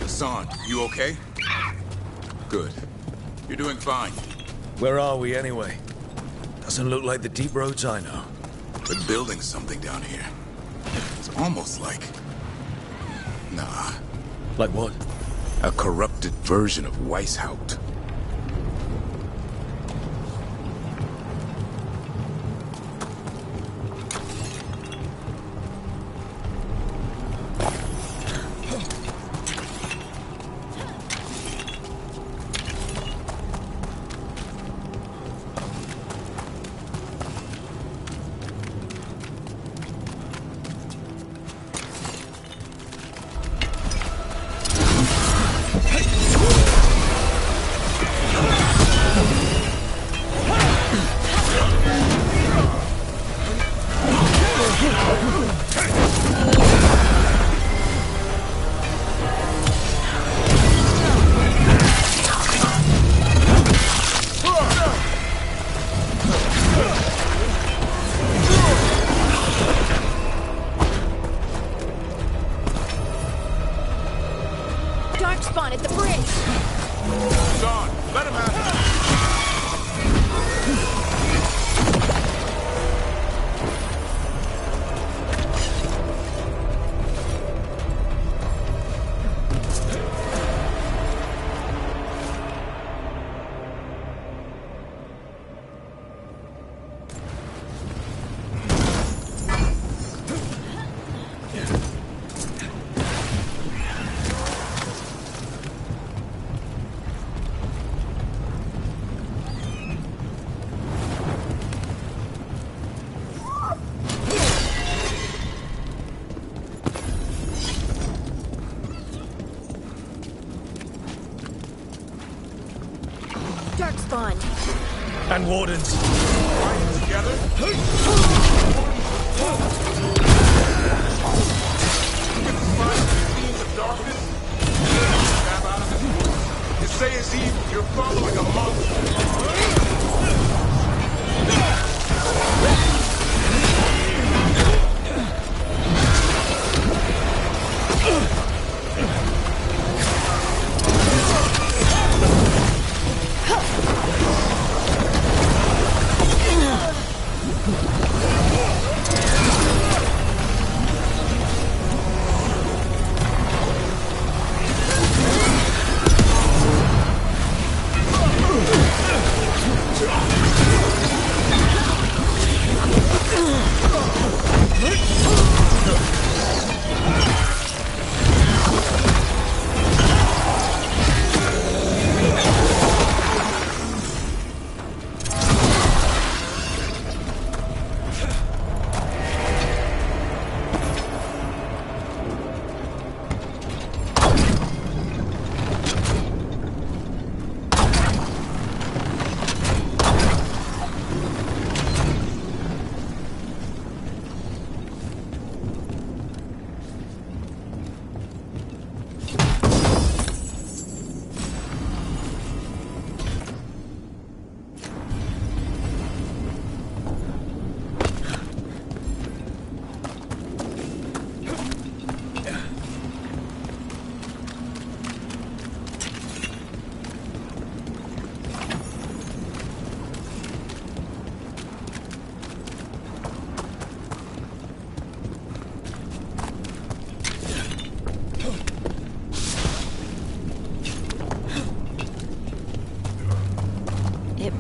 Hassan, you okay? Good. You're doing fine. Where are we anyway? Doesn't look like the deep roads I know. They're building something down here. It's almost like... Nah. Like what? A corrupted version of Weishaupt. Darkspawn at the bridge! Hassan, let him have it! spawn. And wardens. Fighting together? Of darkness? Snap out of this wood. You say it's evil. You're following a monster.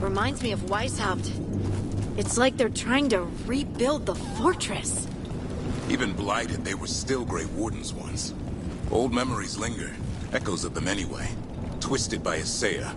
Reminds me of Weishaupt. It's like they're trying to rebuild the fortress. Even blighted, they were still Grey Wardens once. Old memories linger, echoes of them anyway. Twisted by Isaiah.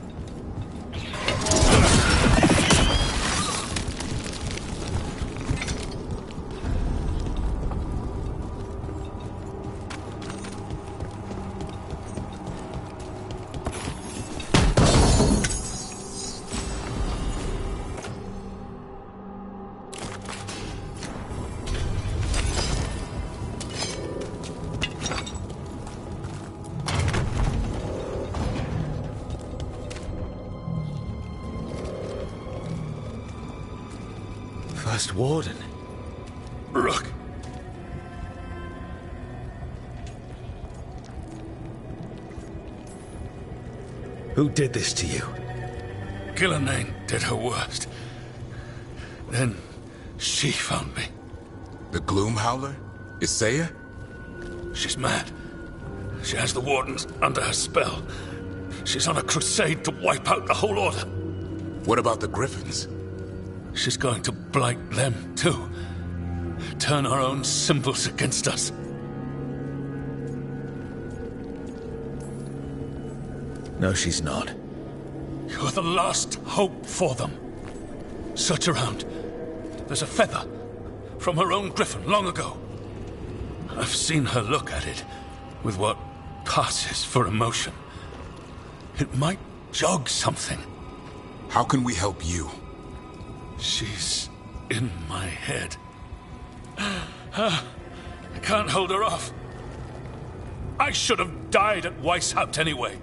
First Warden. Rook. Who did this to you? Killanane did her worst. Then she found me. The Gloom Howler? Isaiah? She's mad. She has the Wardens under her spell. She's on a crusade to wipe out the whole Order. What about the Griffins? She's going to blight them, too. Turn our own symbols against us. No, she's not. You're the last hope for them. Search around. There's a feather from her own griffin long ago. I've seen her look at it with what passes for emotion. It might jog something. How can we help you? She's in my head. I can't hold her off. I should have died at Weishaupt anyway.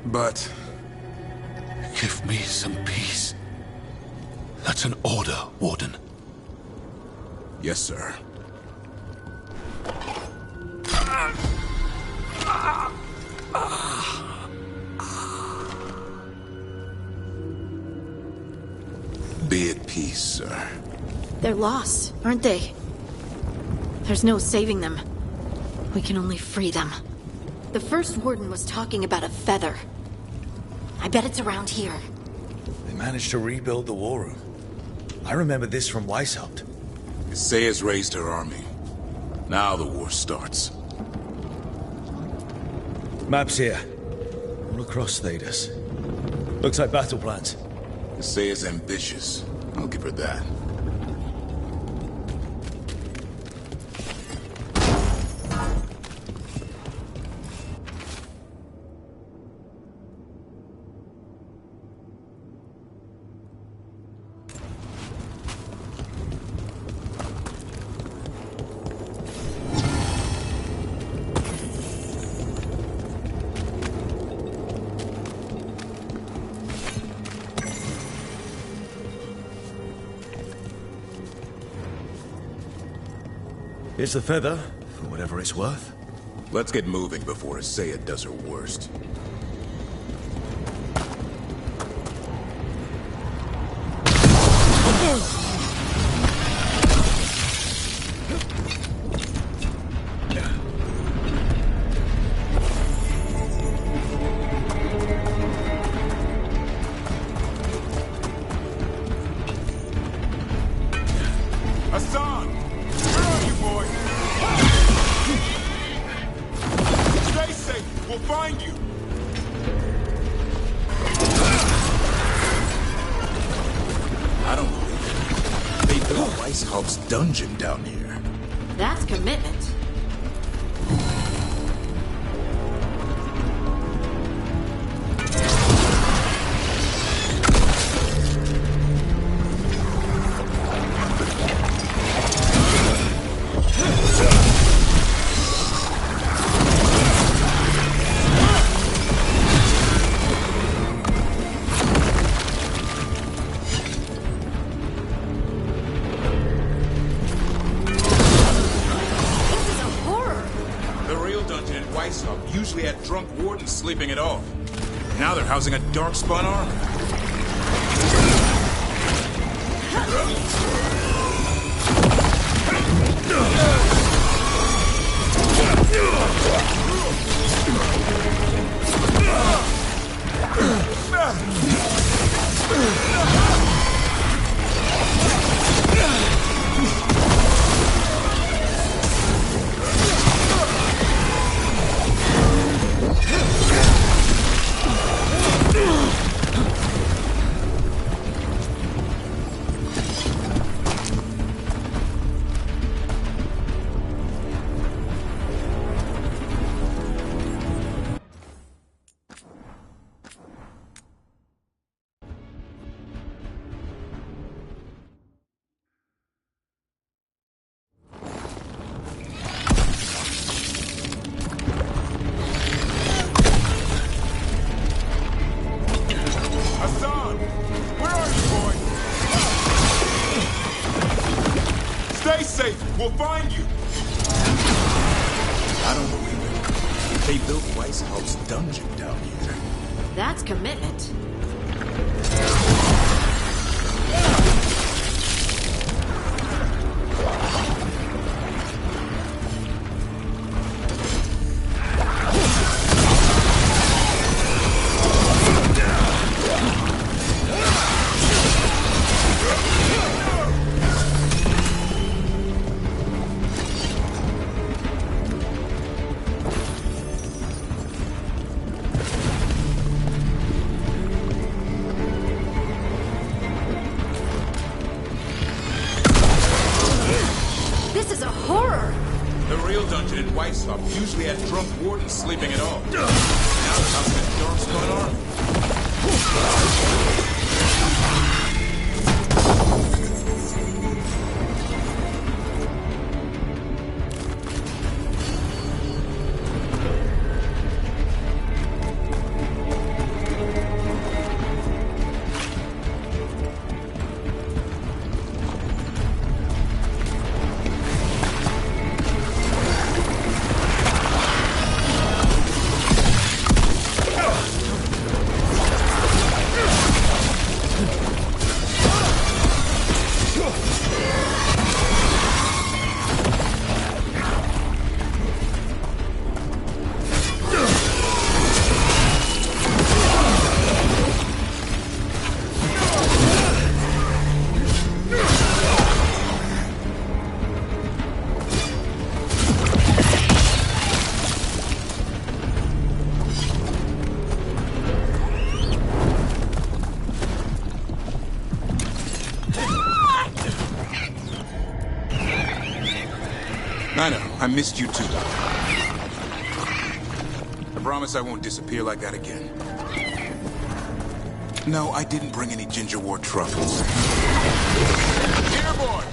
But... give me some peace. That's an order, Warden. Yes, sir. Be at peace, sir. They're lost, aren't they? There's no saving them. We can only free them. The First Warden was talking about a feather. I bet it's around here. They managed to rebuild the war room. I remember this from Weishaupt. Isaiah's raised her army. Now the war starts. Maps here. All across Thedas. Looks like battle plans. Isaiah's ambitious. I'll give her that. Here's the feather, for whatever it's worth. Let's get moving before Asaya does her worst. Dungeon down here. That's commitment. Usually had drunk wardens sleeping it off. Now they're housing a dark-spun army. We'll find you! I don't believe it. They built Weishaupt's dungeon down here. That's commitment. Usually had drunk wardens sleeping it off. Now they're housing a dark-spun army. I know. I missed you too. I promise I won't disappear like that again. No, I didn't bring any ginger wort truffles. Here, boy!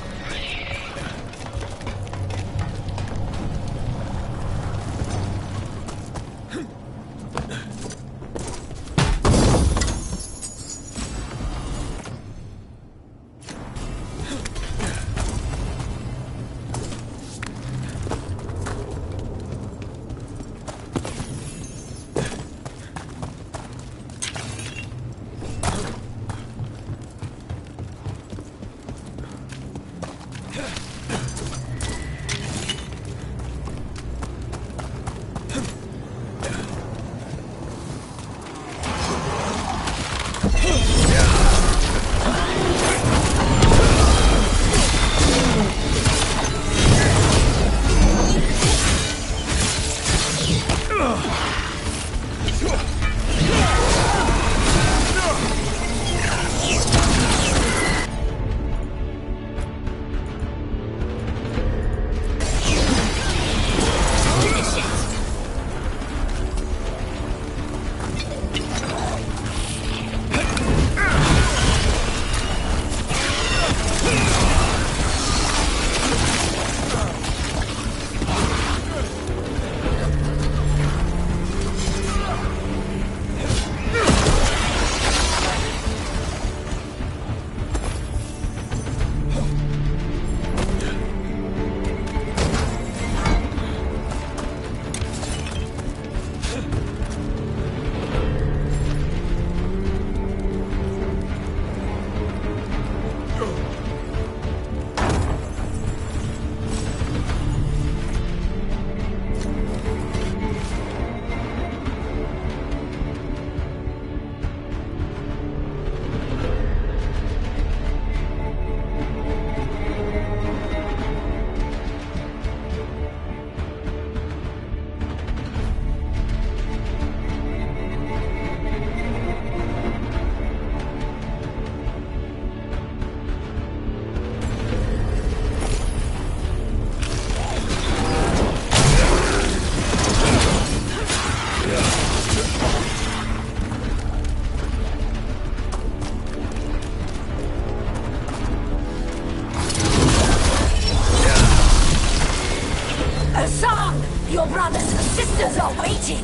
Your brothers and sisters are waiting.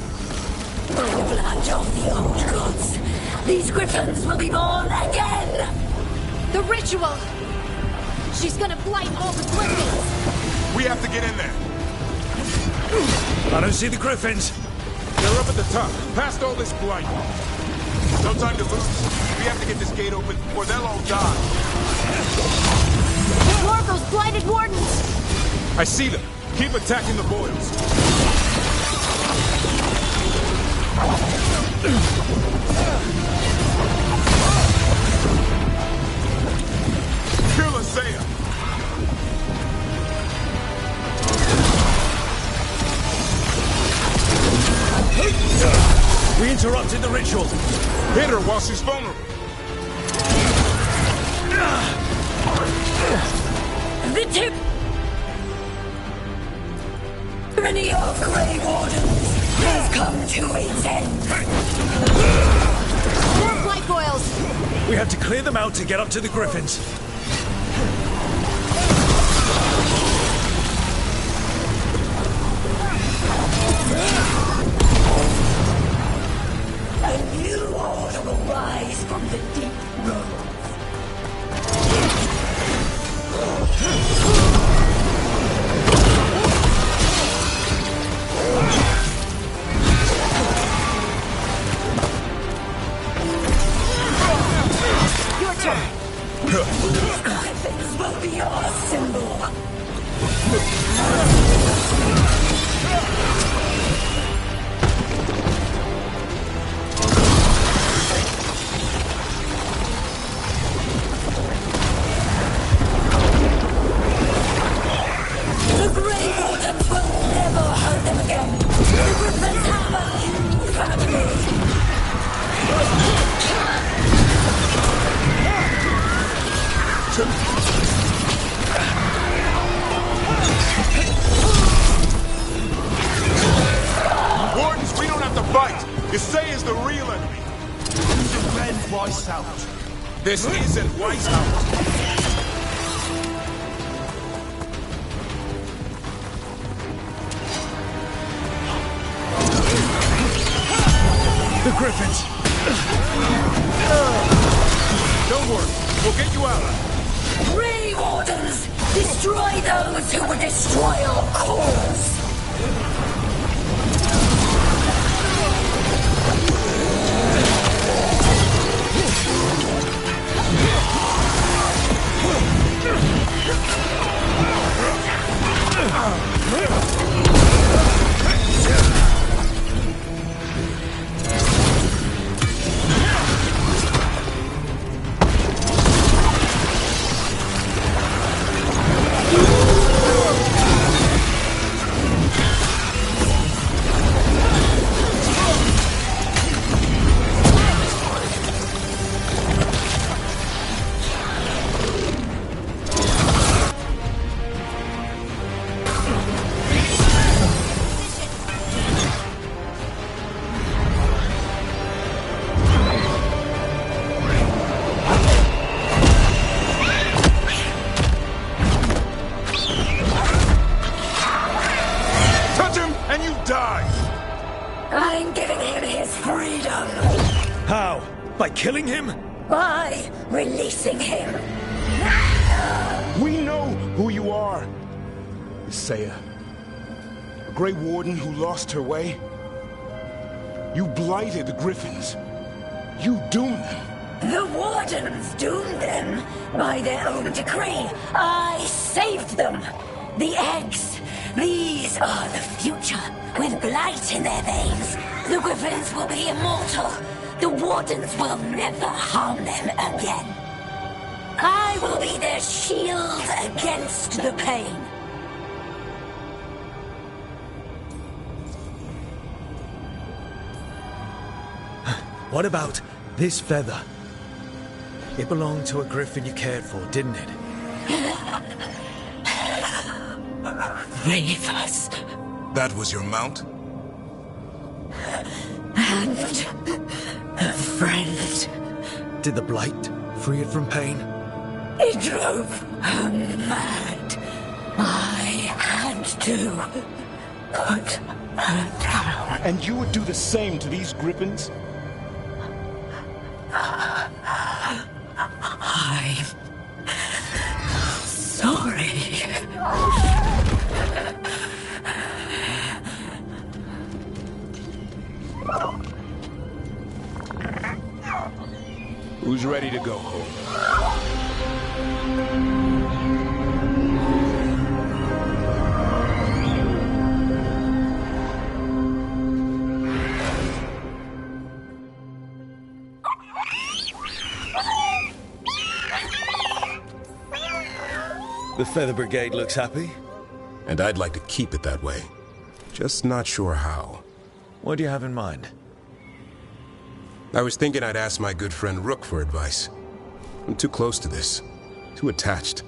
By the blood of the old gods, these griffins will be born again. The ritual! She's gonna blight all the griffins! We have to get in there. I don't see the griffins. They're up at the top, past all this blight. No time to lose. We have to get this gate open, or they'll all die. More of those blighted wardens! I see them. Keep attacking the boils. Kill Isaiah! We interrupted the ritual. Hit her while she's vulnerable. The tyranny of Grey Wardens has come to its end. More blight boils! We have to clear them out to get up to the griffins. A new order will rise from the deep roads. Your turn! These griffins will be our symbol. The Grey Wardens will never hurt them again. The griffins have a new family. Wardens, we don't have to fight. Isaiah's the real enemy. Red Weiss out. This isn't Weiss out. The griffins! Don't worry, we'll get you out. Grey Wardens, destroy those who would destroy our cause. die! I'm giving him his freedom. How? By killing him? By releasing him. We know who you are. Isaiah. A Grey Warden who lost her way. You blighted the Griffins. You doomed them. The Wardens doomed them by their own decree. I saved them. The eggs. These are the future. With blight in their veins, the Griffins will be immortal. The Wardens will never harm them again. I will be their shield against the pain. What about this feather? It belonged to a griffin you cared for, didn't it? Reavers. That was your mount? And a friend. Did the blight free it from pain? It drove her mad. I had to put her down. And you would do the same to these Griffins? I'm sorry. Who's ready to go home? The Feather Brigade looks happy. And I'd like to keep it that way. Just not sure how. What do you have in mind? I was thinking I'd ask my good friend Rook for advice. I'm too close to this. Too attached.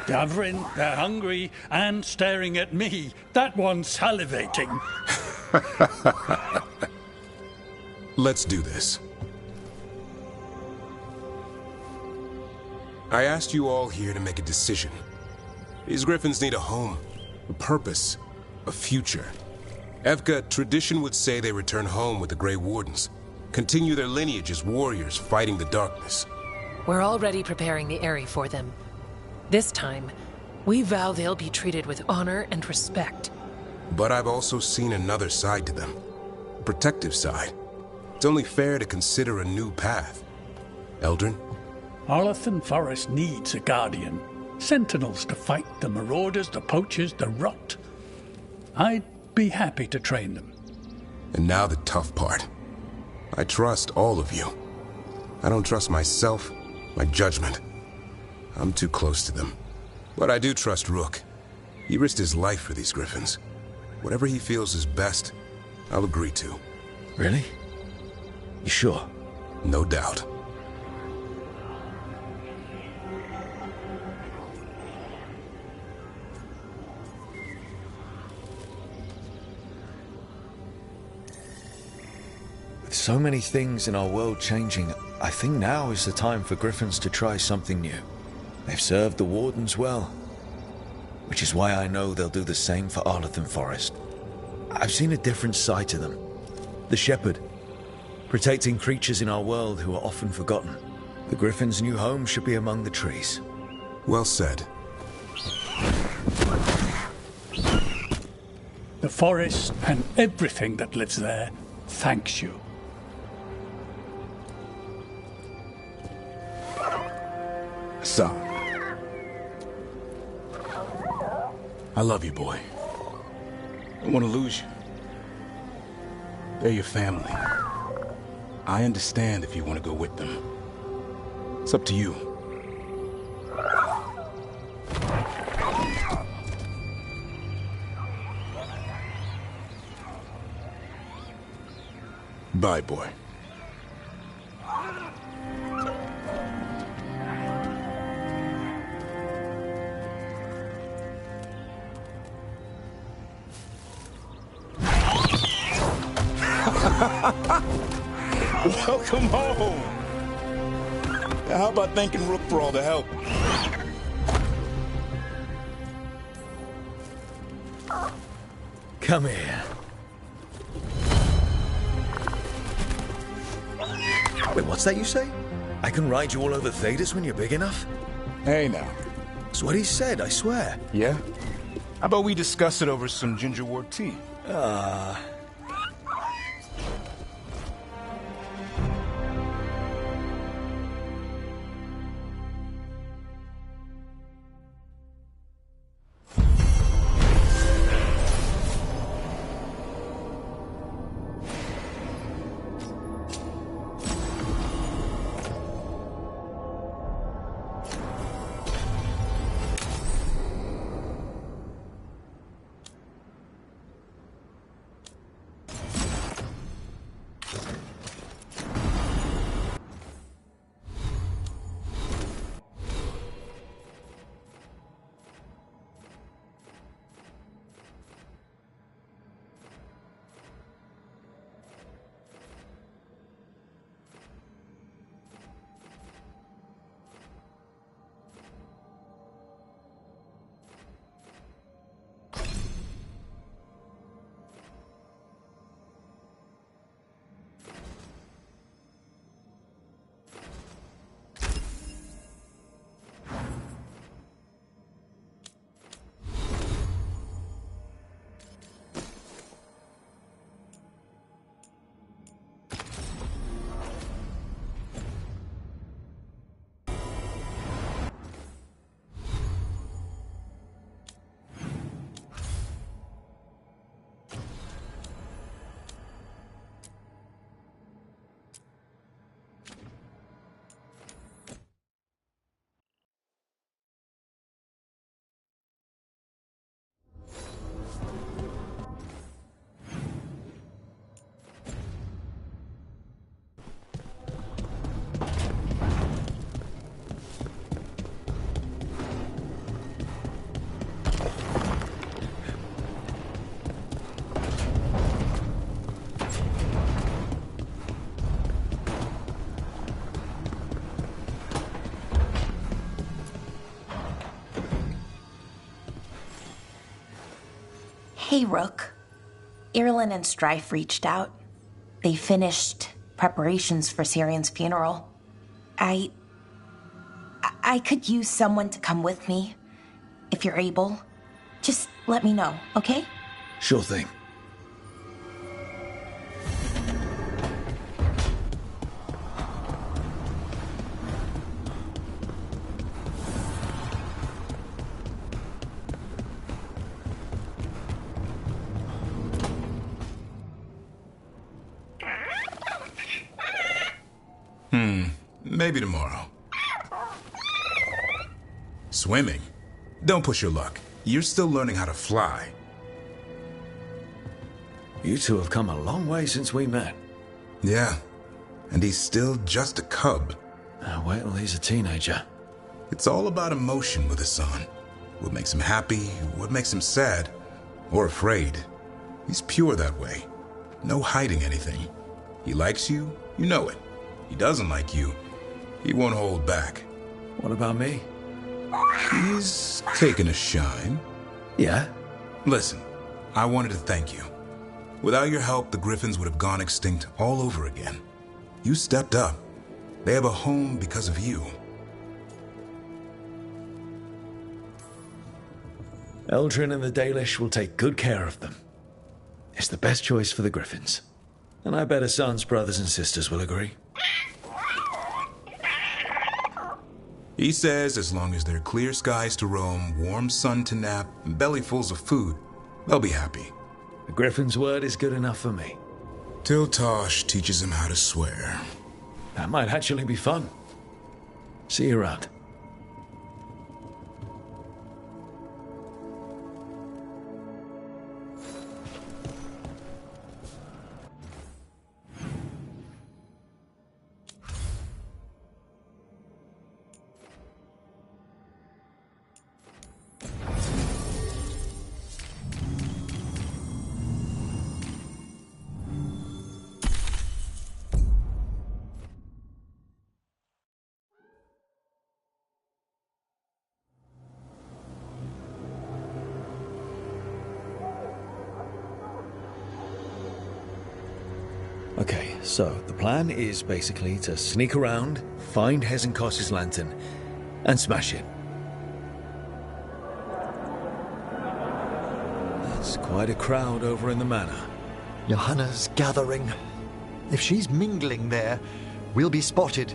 Davrin, they're hungry and staring at me. That one's salivating. Let's do this. I asked you all here to make a decision. These Griffins need a home, a purpose, a future. Evka, tradition would say they return home with the Grey Wardens, continue their lineage as warriors fighting the darkness. We're already preparing the Eyrie for them. This time, we vow they'll be treated with honor and respect. But I've also seen another side to them, a protective side. It's only fair to consider a new path. Eldrin? Arlathan Forest needs a guardian. Sentinels to fight the marauders, the poachers, the rot. I'd be happy to train them. And now the tough part. I trust all of you. I don't trust myself, my judgment. I'm too close to them. But I do trust Rook. He risked his life for these Griffins. Whatever he feels is best, I'll agree to. Really? You sure? No doubt. With so many things in our world changing, I think now is the time for Griffins to try something new. They've served the Wardens well, which is why I know they'll do the same for Arlathan Forest. I've seen a different side to them. The Shepherd, protecting creatures in our world who are often forgotten. The Griffin's new home should be among the trees. Well said. The forest and everything that lives there thanks you. Son. I love you, boy. I don't want to lose you. They're your family. I understand if you want to go with them. It's up to you. Bye, boy. Welcome home. How about thanking Rook for all the help? Come here. Wait, what's that you say? I can ride you all over Thedas when you're big enough? Hey now. That's what he said, I swear. Yeah? How about we discuss it over some gingerwort tea? Hey, Rook. Irulan and Strife reached out. They finished preparations for Syrion's funeral. I could use someone to come with me, if you're able. Just let me know, okay? Sure thing. Maybe tomorrow. Swimming? Don't push your luck. You're still learning how to fly. You two have come a long way since we met. Yeah, and he's still just a cub. Wait till he's a teenager. It's all about emotion with his son. What makes him happy, what makes him sad, or afraid. He's pure that way. No hiding anything. He likes you, you know it. He doesn't like you, he won't hold back. What about me? He's taken a shine. Yeah? Listen, I wanted to thank you. Without your help, the Griffins would have gone extinct all over again. You stepped up. They have a home because of you. Eldrin and the Dalish will take good care of them. It's the best choice for the Griffins. And I bet Hassan's brothers and sisters will agree. He says as long as there are clear skies to roam, warm sun to nap, and bellyfuls of food, they'll be happy. The Griffin's word is good enough for me. Till Tosh teaches him how to swear. That might actually be fun. See you around. Okay, so the plan is basically to sneak around, find Hezenkos's lantern, and smash it. That's quite a crowd over in the manor. Johanna's gathering. If she's mingling there, we'll be spotted.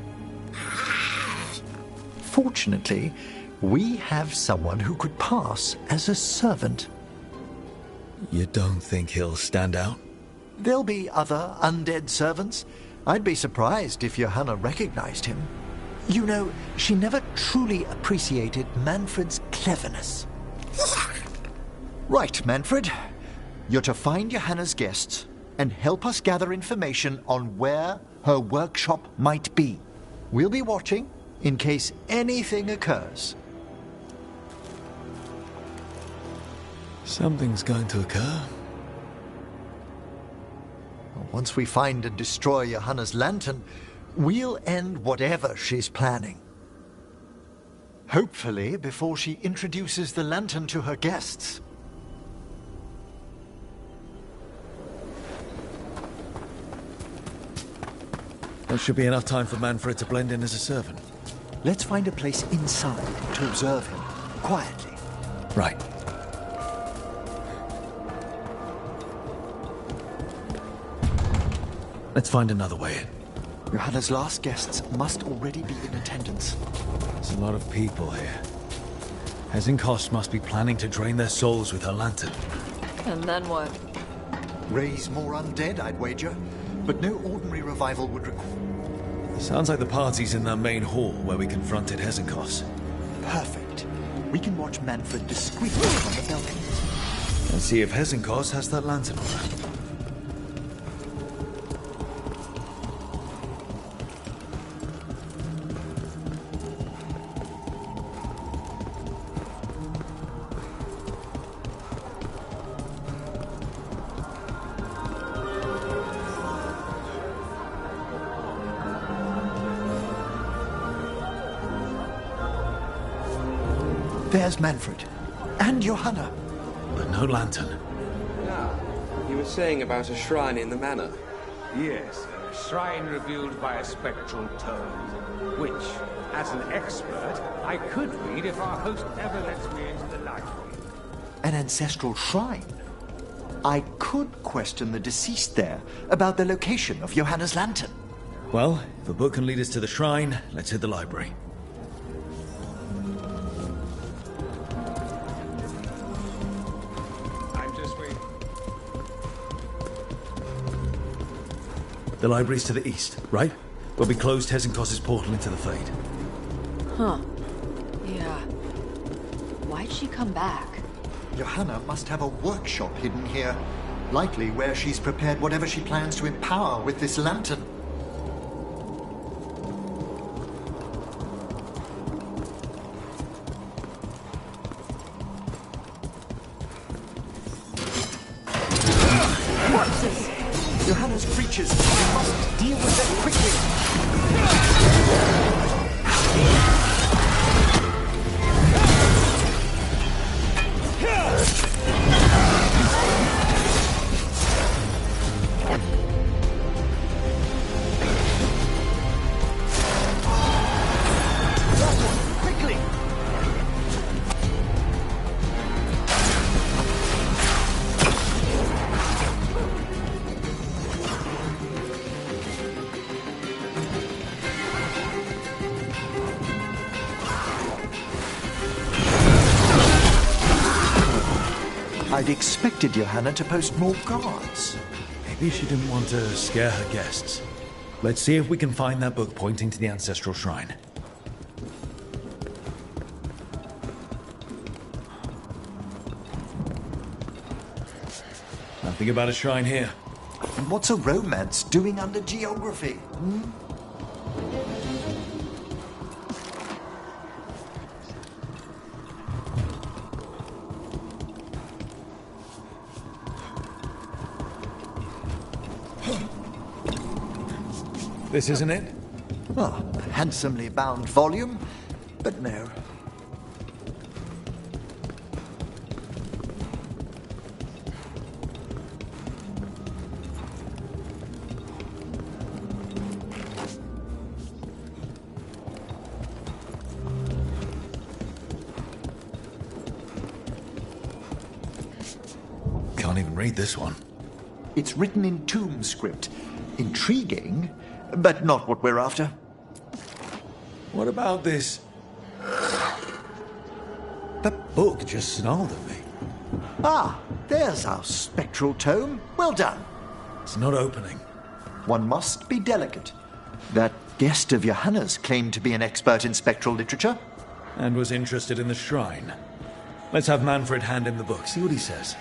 Fortunately, we have someone who could pass as a servant. You don't think he'll stand out? There'll be other undead servants. I'd be surprised if Johanna recognized him. You know, she never truly appreciated Manfred's cleverness. Right, Manfred. You're to find Johanna's guests and help us gather information on where her workshop might be. We'll be watching in case anything occurs. Something's going to occur. Once we find and destroy Johanna's lantern, we'll end whatever she's planning. Hopefully before she introduces the lantern to her guests. That should be enough time for Manfred to blend in as a servant. Let's find a place inside to observe him, quietly. Right. Let's find another way in. Johanna's last guests must already be in attendance. There's a lot of people here. Hezenkos must be planning to drain their souls with her lantern. And then what? Raise more undead, I'd wager. But no ordinary revival would require. Sounds like the party's in that main hall where we confronted Hezenkos. Perfect. We can watch Manfred discreetly from the balcony. And see if Hezenkos has that lantern on her. There's Manfred. And Johanna. But no lantern. Now, you were saying about a shrine in the manor. Yes, a shrine revealed by a spectral tome, which, as an expert, I could read if our host ever lets me into the library. An ancestral shrine? I could question the deceased there about the location of Johanna's lantern. Well, if a book can lead us to the shrine, let's hit the library. The library's to the east, right? Where we closed Hezenkos's portal into the Fade. Huh. Yeah. Why'd she come back? Johanna must have a workshop hidden here. Likely where she's prepared whatever she plans to empower with this lantern. What's this? Johanna's creatures. We must deal with them quickly. Quickly! I'd expected Johanna to post more guards. Maybe she didn't want to scare her guests. Let's see if we can find that book pointing to the ancestral shrine. Nothing about a shrine here. And what's a romance doing under geography? This isn't it? Well, a handsomely bound volume, but no. can't even read this one. It's written in tomb script. Intriguing, but not what we're after. What about this? That book just snarled at me. Ah, there's our spectral tome. Well done. It's not opening. One must be delicate. That guest of Johanna's claimed to be an expert in spectral literature. And was interested in the shrine. Let's have Manfred hand him the book, see what he says.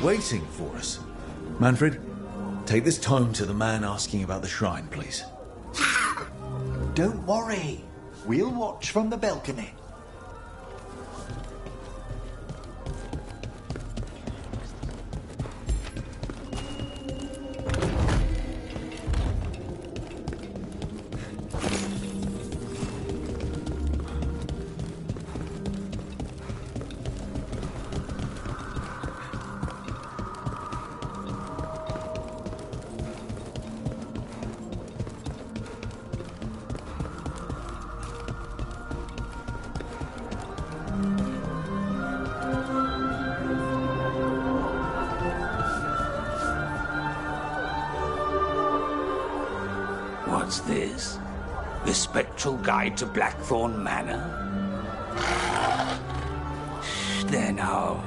Waiting for us. Manfred, take this tome to the man asking about the shrine, please. Don't worry. We'll watch from the balcony. What's this? The Spectral Guide to Blackthorn Manor? There now.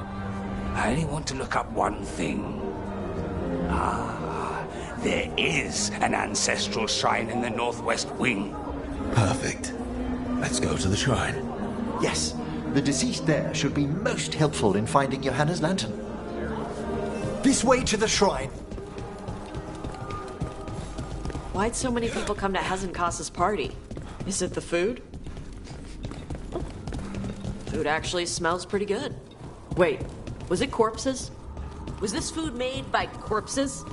I only want to look up one thing. Ah, there is an ancestral shrine in the northwest wing. Perfect. Let's go to the shrine. Yes, the deceased there should be most helpful in finding Johanna's lantern. This way to the shrine. Why'd so many people come to Hazenkas's party? Is it the food? Food actually smells pretty good. Wait, was it corpses? Was this food made by corpses?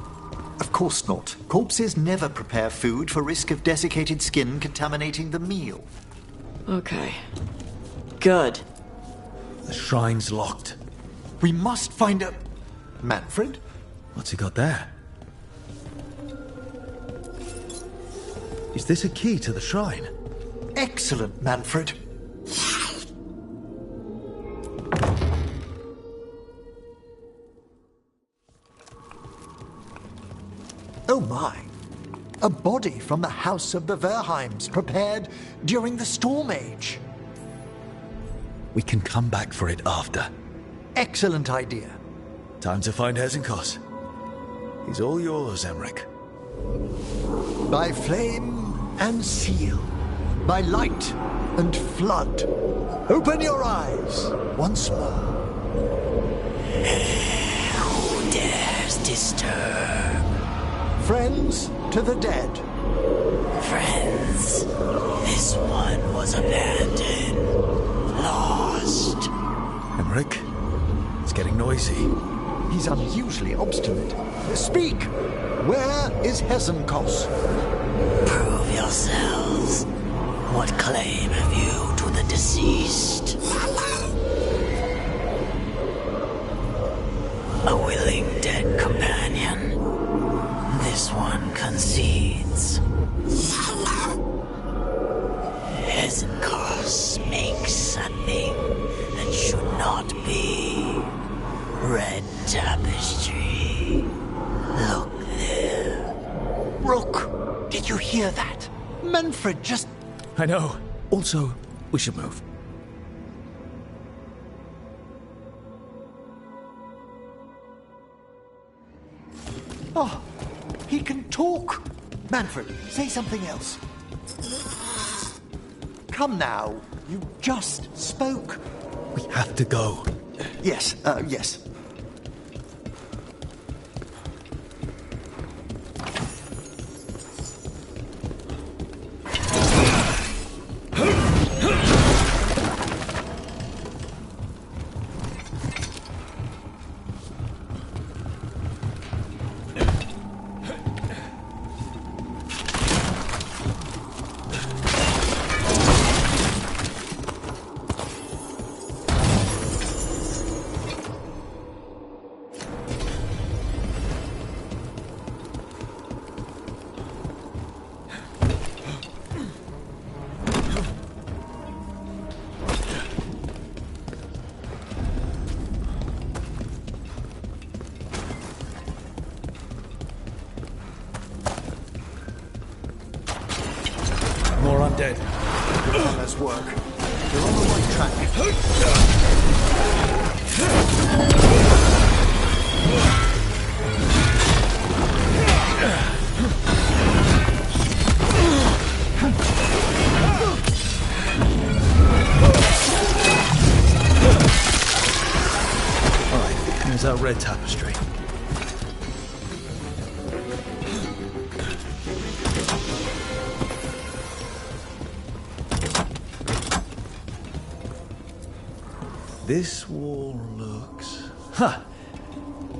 Of course not. Corpses never prepare food for risk of desiccated skin contaminating the meal. Okay. Good. The shrine's locked. We must find a... Manfred? What's he got there? Is this a key to the shrine? Excellent, Manfred. Oh my. A body from the house of the Verheims, prepared during the Storm Age. We can come back for it after. Excellent idea. Time to find Hazenkos. He's all yours, Emmerich. By flame and seal, by light and flood, open your eyes once more. Who dares disturb? Friends to the dead. Friends, this one was abandoned, lost. Emmerich, it's getting noisy. He's unusually obstinate. Speak! Where is Hazenkos? Prove yourselves. What claim have you to the deceased? A willing dead companion. This one concedes. Hazenkos makes a thing that should not be. hear that? Manfred just... I know. Also, we should move. Oh, he can talk. Manfred, say something else. Come now. You just spoke. We have to go. Yes, yes. More undead. Let's work. You're on the right track. All right, there's our red tapestry. This wall looks...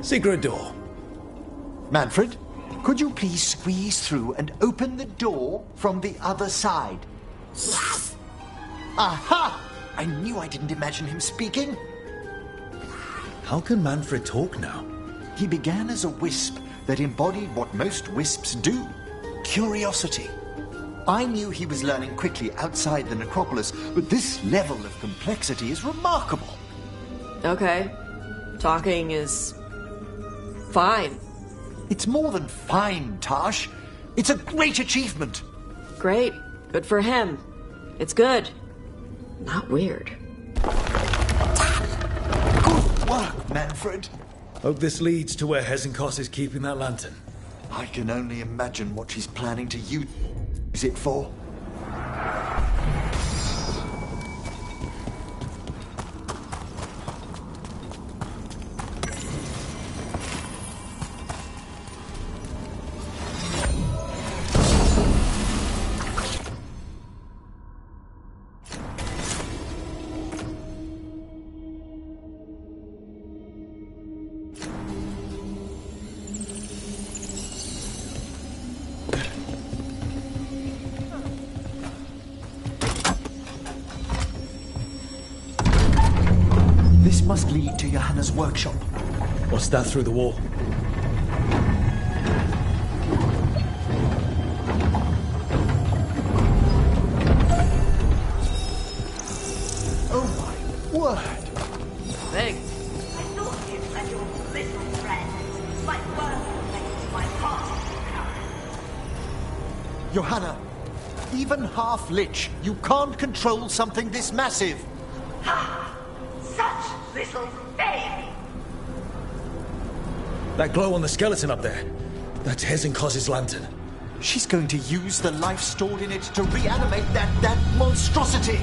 Secret door. Manfred, could you please squeeze through and open the door from the other side? Yes! Aha! I knew I didn't imagine him speaking. How can Manfred talk now? He began as a wisp that embodied what most wisps do. Curiosity. I knew he was learning quickly outside the necropolis, but this level of complexity is remarkable. Okay. Talking is... fine. It's more than fine, Tash. It's a great achievement. Great. Good for him. It's good. Not weird. Good work, Manfred. Hope this leads to where Hezenkos is keeping that lantern. I can only imagine what she's planning to use it for. This must lead to Johanna's workshop. What's that through the wall? Oh my word! Big. I thought you and your little friend might work against my party. Johanna, even half-lich, you can't control something this massive. Such little baby. That glow on the skeleton up there. That's Hezenkos' lantern. She's going to use the life stored in it to reanimate that monstrosity.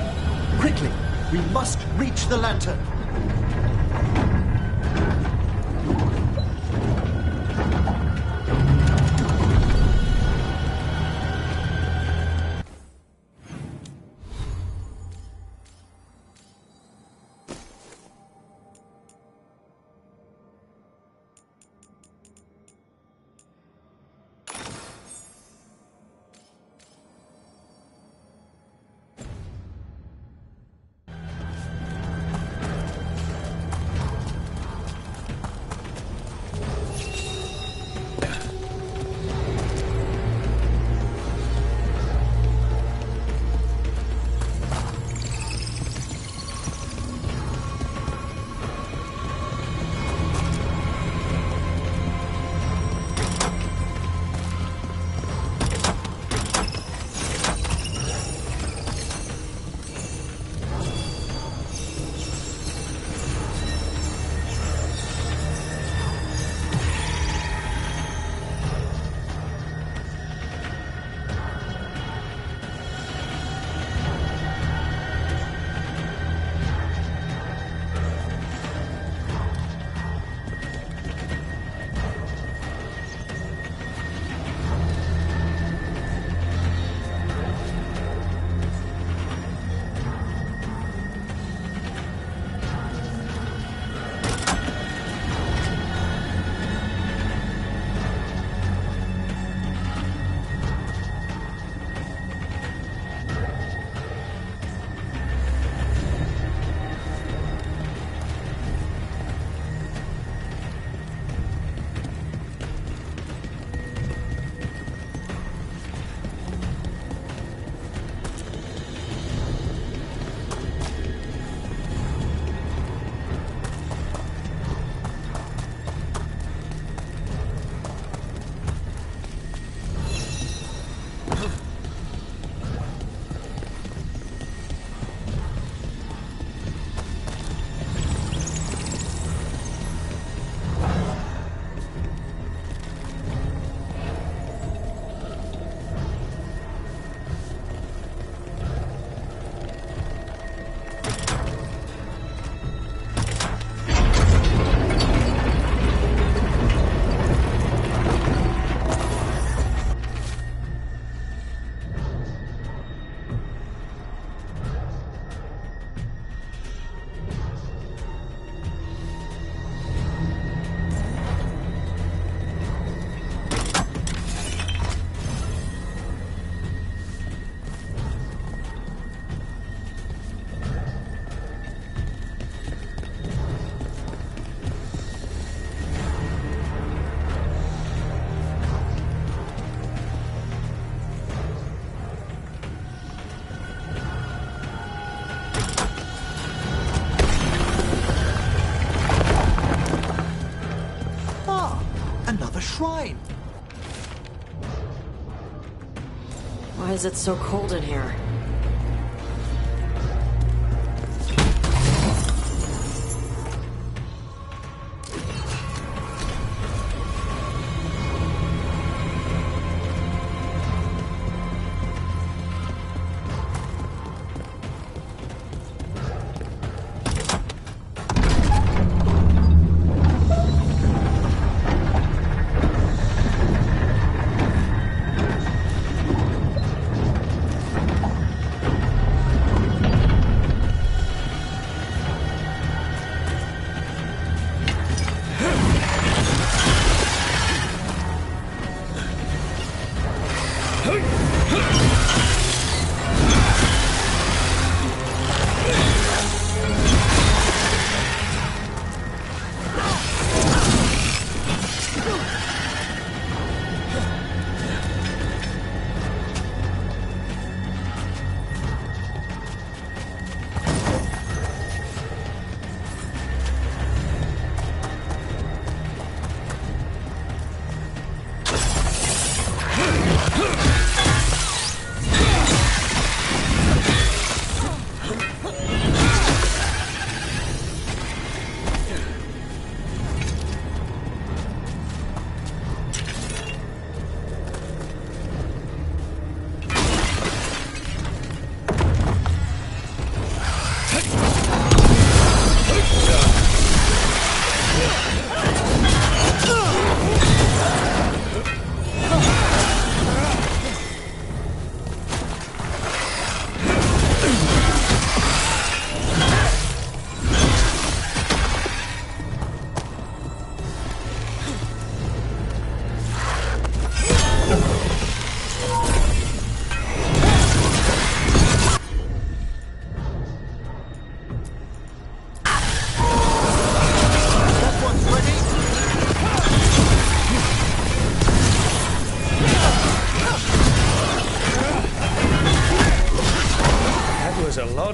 Quickly, we must reach the lantern. shrine. Why is it so cold in here?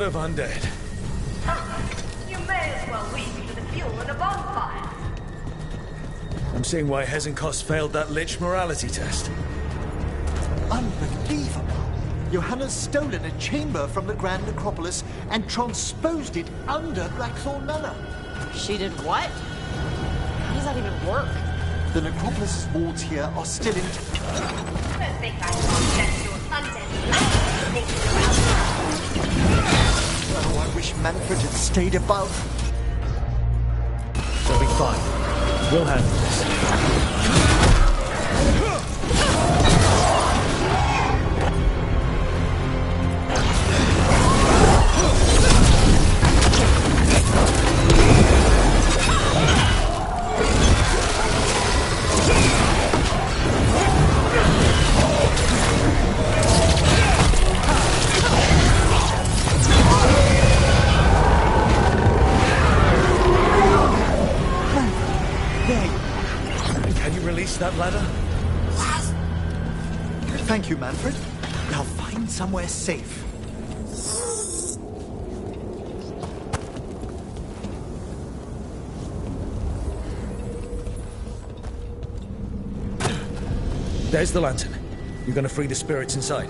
Of undead. You may as well leave me to the fuel in a bonfire. I'm seeing why Hezenkos failed that Lich morality test. Unbelievable. Johanna's stolen a chamber from the Grand Necropolis and transposed it under Blackthorn Manor. She did what? How does that even work? The Necropolis' walls here are still intact. Don't think I want your undead. Oh, I wish Manfred had stayed above. They'll be fine. We'll handle this. That ladder? Thank you, Manfred. Now find somewhere safe. There's the lantern. You're gonna free the spirits inside?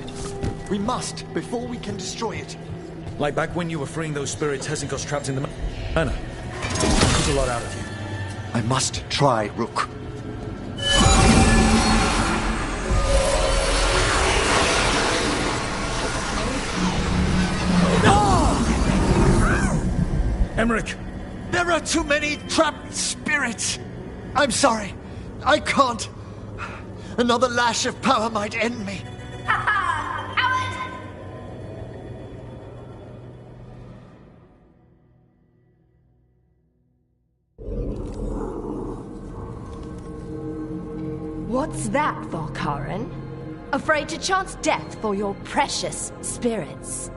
We must, before we can destroy it. Like back when you were freeing those spirits Hezenkos trapped in the manor. Took a lot out of you. I must try, Rook. Emmerich! There are too many trapped spirits! I'm sorry. I can't. Another lash of power might end me. What's that, Volkaren? Afraid to chance death for your precious spirits?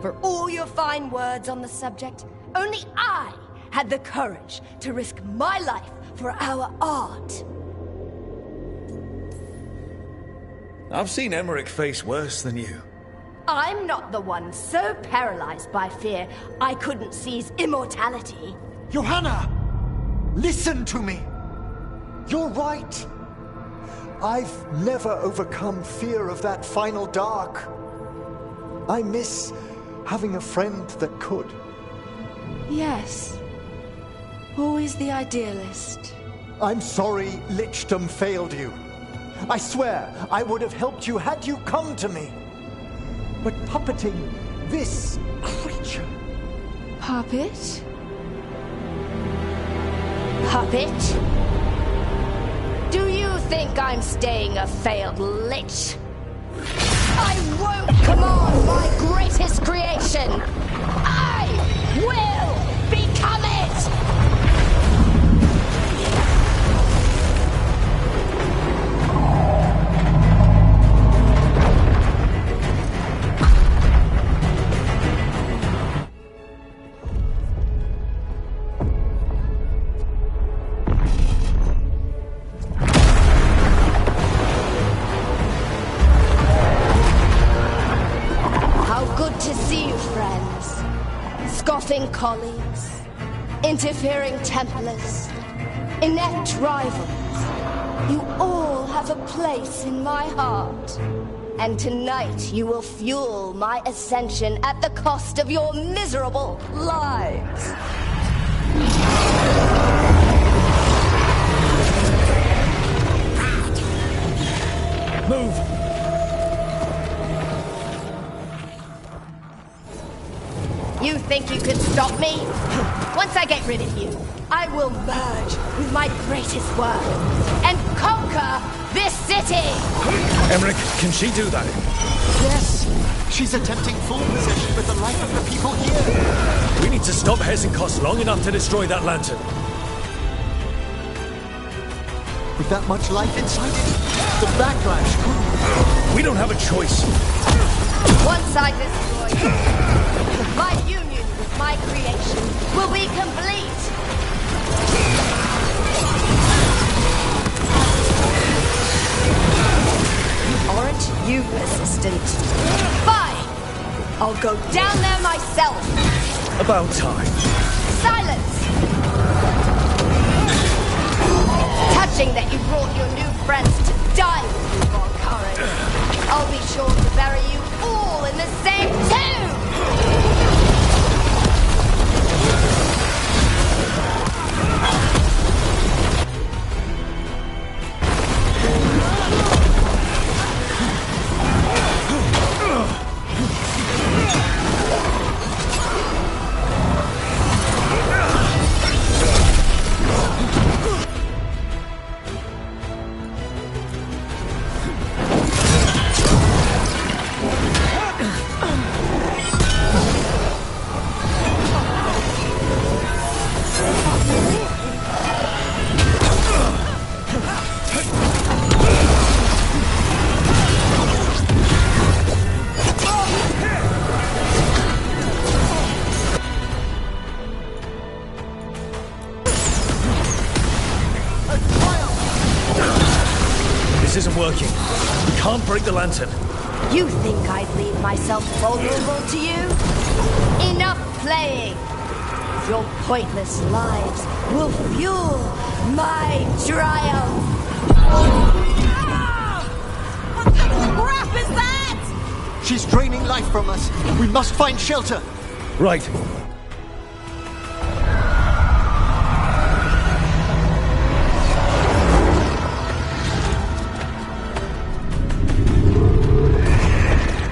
For all your fine words on the subject, only I had the courage to risk my life for our art. I've seen Emmerich face worse than you. I'm not the one so paralyzed by fear I couldn't seize immortality. Johanna! Listen to me! You're right. I've never overcome fear of that final dark. I miss having a friend that could. Yes. Always the idealist. I'm sorry Lichdom failed you. I swear I would have helped you had you come to me. But puppeting this creature... Puppet? Puppet? Do you think I'm staying a failed lich? I won't command my greatest creation! I will become it! Colleagues, interfering Templars, inept rivals, you all have a place in my heart. And tonight you will fuel my ascension at the cost of your miserable lives. Move! You think you can stop me? Once I get rid of you, I will merge with my greatest work and conquer this city! Emmerich, can she do that? Yes! She's attempting full possession with the life of the people here! We need to stop Hezenkos long enough to destroy that lantern. With that much life inside it, the backlash could... We don't have a choice. Once I destroy you, my union with my creation will be complete. Aren't you persistent? Fine! I'll go down there myself. About time. Silence! Touching that you brought your new friends to die with you, Veilguard. I'll be sure to bury you all in the same tomb! Isn't working. We can't break the lantern. You think I'd leave myself vulnerable to you? Enough playing! Your pointless lives will fuel my triumph! What the crap is that? She's draining life from us. We must find shelter. Right.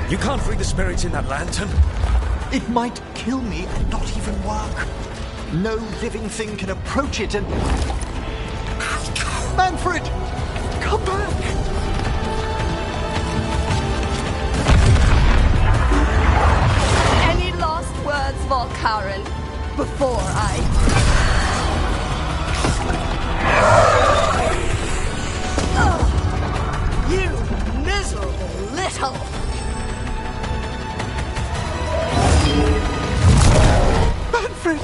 You can't free the spirits in that lantern. It might kill me and not even work. No living thing can approach it and... Manfred! Come back! Any last words, Veilguard, before I... You miserable little... Manfred!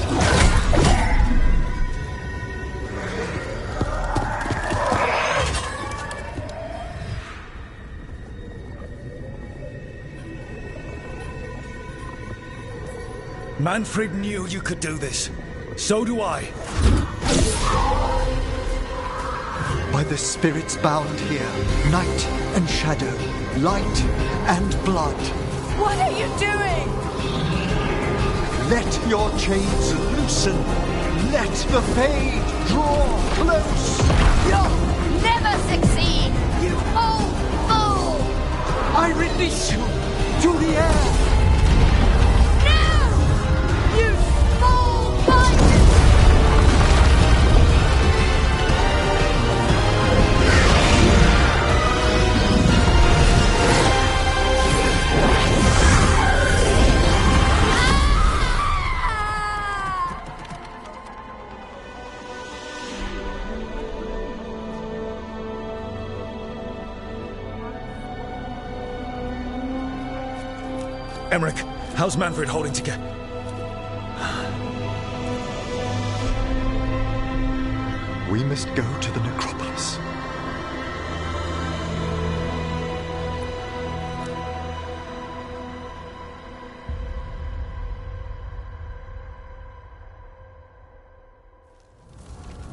Manfred knew you could do this. So do I. By the the spirits bound here, night and shadow, light and blood. What are you doing? Let your chains loosen. Let the fade draw close. You'll never succeed, you old fool! I release you to the air. No! You small bite! Emmerich, how's Manfred holding together? We must go to the necropolis.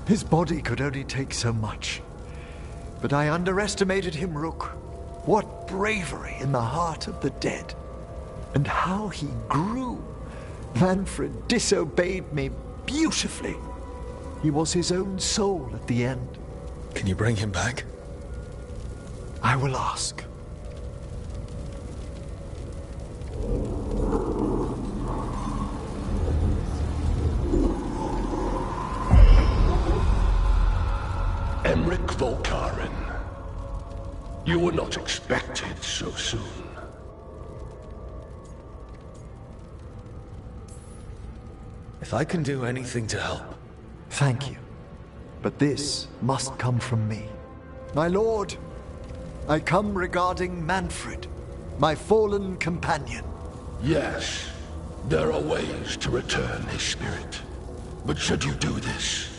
His body could only take so much. But I underestimated him, Rook. What bravery in the heart of the dead. And how he grew. Manfred disobeyed me beautifully. He was his own soul at the end. Can you bring him back? I will ask. Emmerich Volkaren. You were not expected so soon. If I can do anything to help. Thank you. But this must come from me. My lord, I come regarding Manfred, my fallen companion. Yes, there are ways to return his spirit. But should you do this,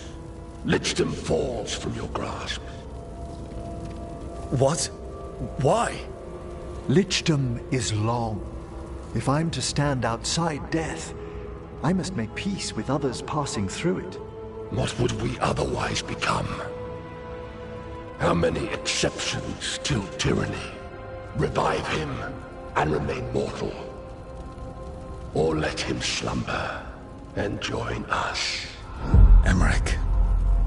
Lichdom falls from your grasp. What? Why? Lichdom is long. If I'm to stand outside death, I must make peace with others passing through it. What would we otherwise become? How many exceptions to tyranny? Revive him and remain mortal. Or let him slumber and join us. Emmerich.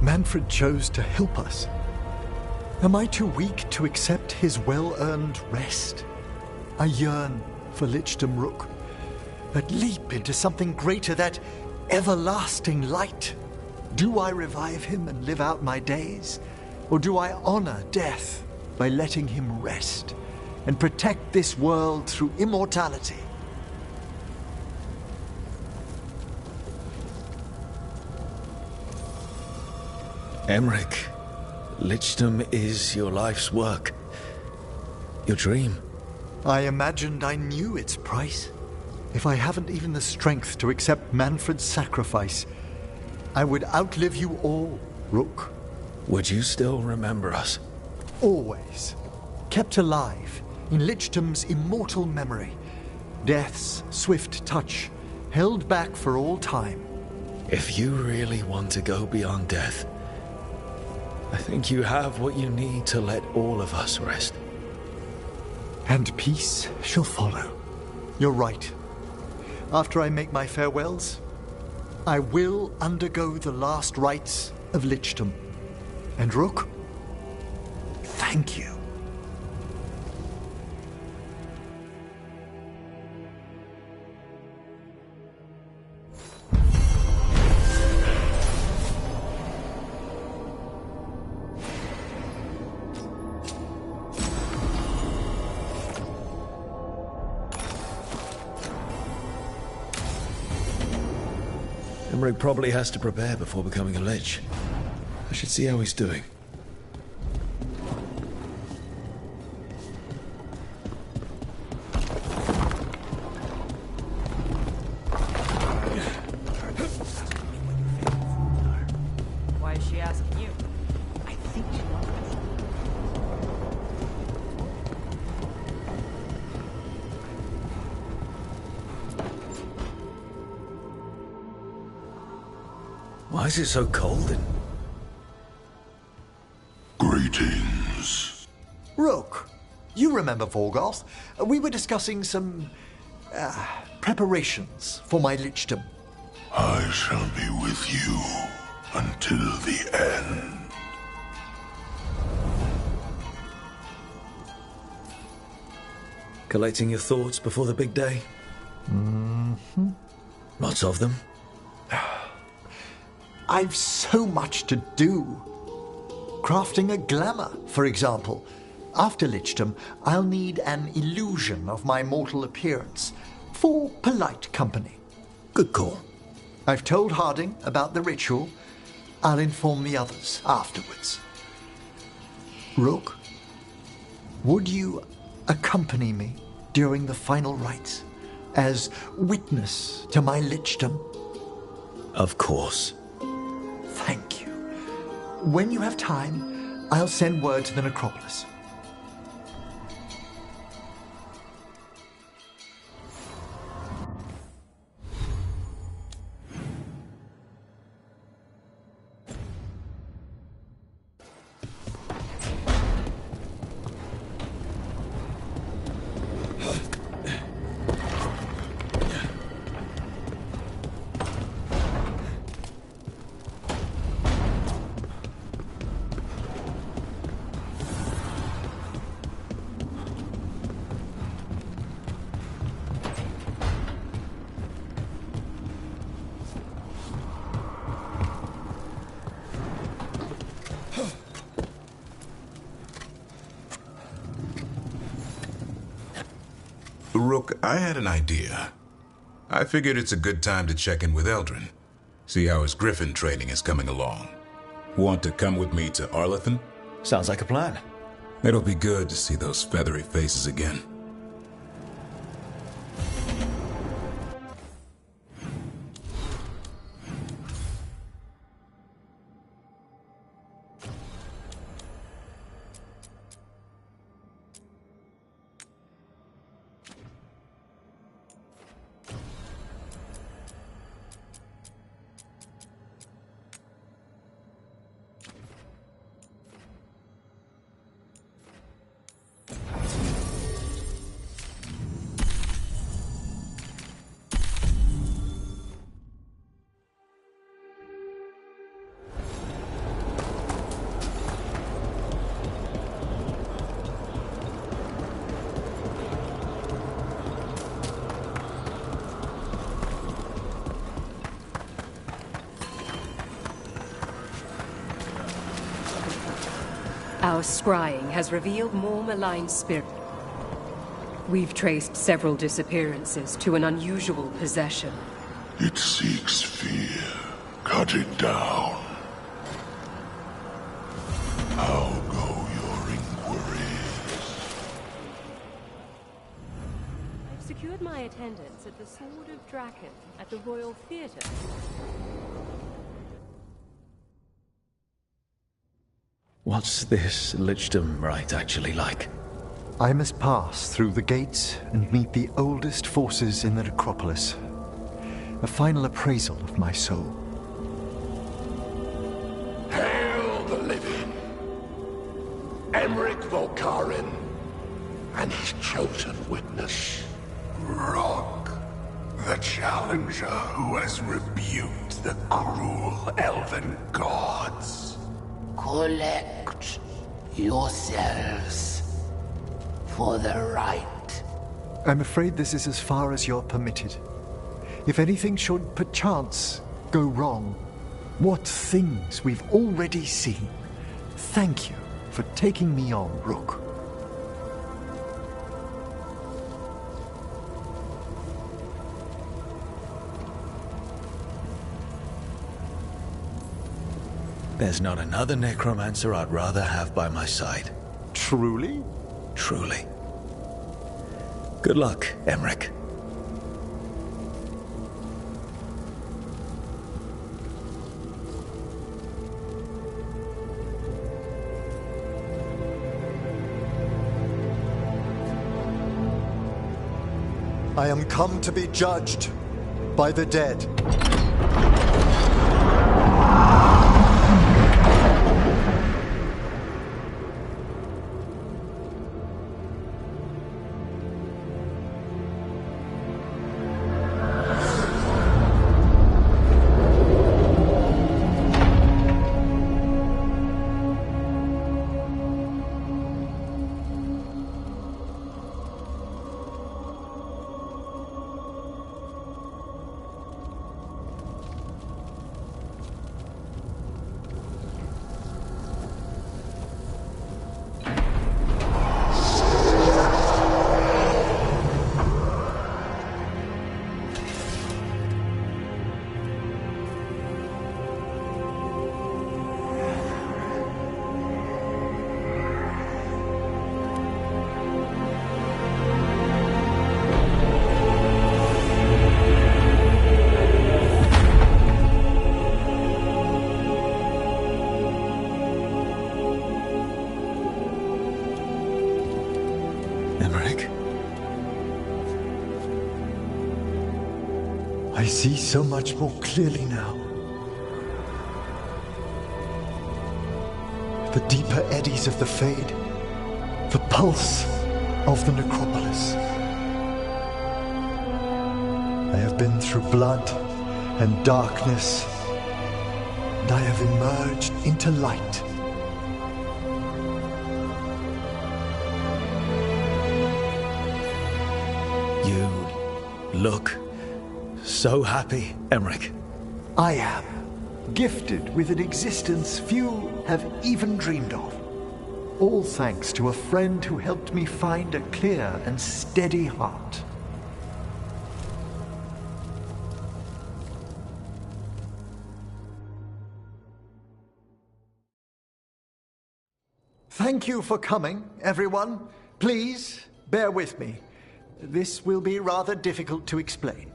Manfred chose to help us. Am I too weak to accept his well-earned rest? I yearn for Lichdom, Rook. That leap into something greater, that everlasting light. Do I revive him and live out my days? Or do I honor death by letting him rest and protect this world through immortality? Emmerich, Lichdom is your life's work. Your dream. I imagined I knew its price. If I haven't even the strength to accept Manfred's sacrifice, I would outlive you all, Rook. Would you still remember us? Always. Kept alive in Lichdom's immortal memory. Death's swift touch, held back for all time. If you really want to go beyond death, I think you have what you need to let all of us rest. And peace shall follow. You're right. After I make my farewells, I will undergo the last rites of Lichdom. And Rook, thank you. Emmerich probably has to prepare before becoming a Lich. I should see how he's doing. Why is she asking you? I think she wants me. Why is it so cold in... Great Greetings. Rook, you remember Veilguard? We were discussing some preparations for my lichdom. I shall be with you until the end. Collating your thoughts before the big day? Mm-hmm. Lots of them? I've so much to do. Crafting a glamour, for example. After lichdom, I'll need an illusion of my mortal appearance for polite company. Good call. I've told Harding about the ritual. I'll inform the others afterwards. Rook, would you accompany me during the final rites as witness to my lichdom? Of course. Thank you. When you have time, I'll send word to the necropolis. Rook, I had an idea. I figured it's a good time to check in with Eldrin. See how his griffin training is coming along. Want to come with me to Arlathan? Sounds like a plan. It'll be good to see those feathery faces again. Our scrying has revealed more malign spirit. We've traced several disappearances to an unusual possession. It seeks fear. Cut it down. How go your inquiries? I've secured my attendance at the Sword of Draken at the Royal Theatre. What's this lichdom rite actually like? I must pass through the gates and meet the oldest forces in the necropolis. A final appraisal of my soul. Hail the living! Emmerich Volkaren and his chosen witness, Rock, the challenger who has rebuked the cruel elven gods. Collect yourselves for the right. I'm afraid this is as far as you're permitted. If anything should perchance go wrong, what things we've already seen. Thank you for taking me on, Rook. There's not another necromancer I'd rather have by my side. Truly? Truly. Good luck, Emmerich. I am come to be judged by the dead. see so much more clearly now. The deeper eddies of the Fade, the pulse of the necropolis. I have been through blood and darkness, and I have emerged into light. You look so happy, Emmerich. I am gifted with an existence few have even dreamed of. All thanks to a friend who helped me find a clear and steady heart. Thank you for coming, everyone. Please, bear with me. This will be rather difficult to explain.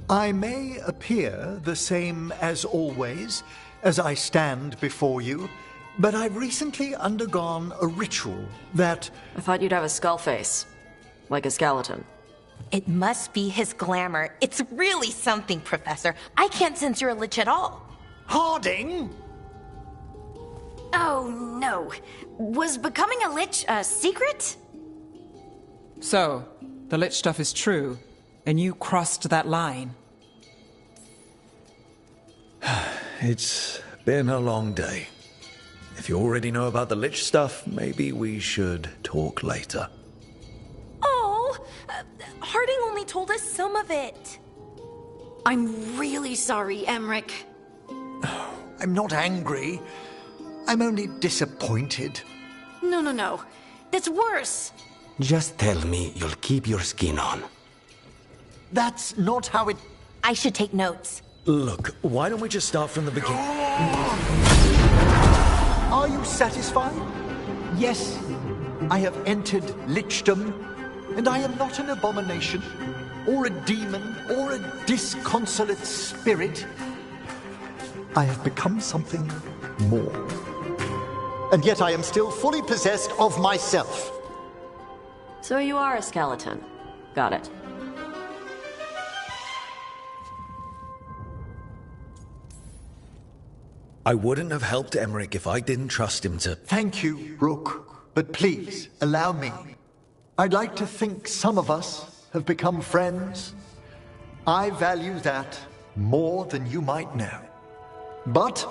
I may appear the same as always, as I stand before you, but I've recently undergone a ritual that... I thought you'd have a skull face. Like a skeleton. It must be his glamour. It's really something, Professor. I can't sense you're a lich at all. Harding! Oh, no. Was becoming a lich a secret? So, the lich stuff is true, and you crossed that line. It's been a long day. If you already know about the lich stuff, maybe we should talk later. Oh, Harding only told us some of it. I'm really sorry, Emmerich. I'm not angry. I'm only disappointed. No. That's worse. Just tell me you'll keep your skin on. That's not how it... I should take notes. Look, why don't we just start from the beginning? Are you satisfied? Yes, I have entered lichdom, and I am not an abomination, or a demon, or a disconsolate spirit. I have become something more. And yet I am still fully possessed of myself. So you are a skeleton. Got it. I wouldn't have helped Emmerich if I didn't trust him to... Thank you, Rook. But please, allow me. I'd like to think some of us have become friends. I value that more than you might know. But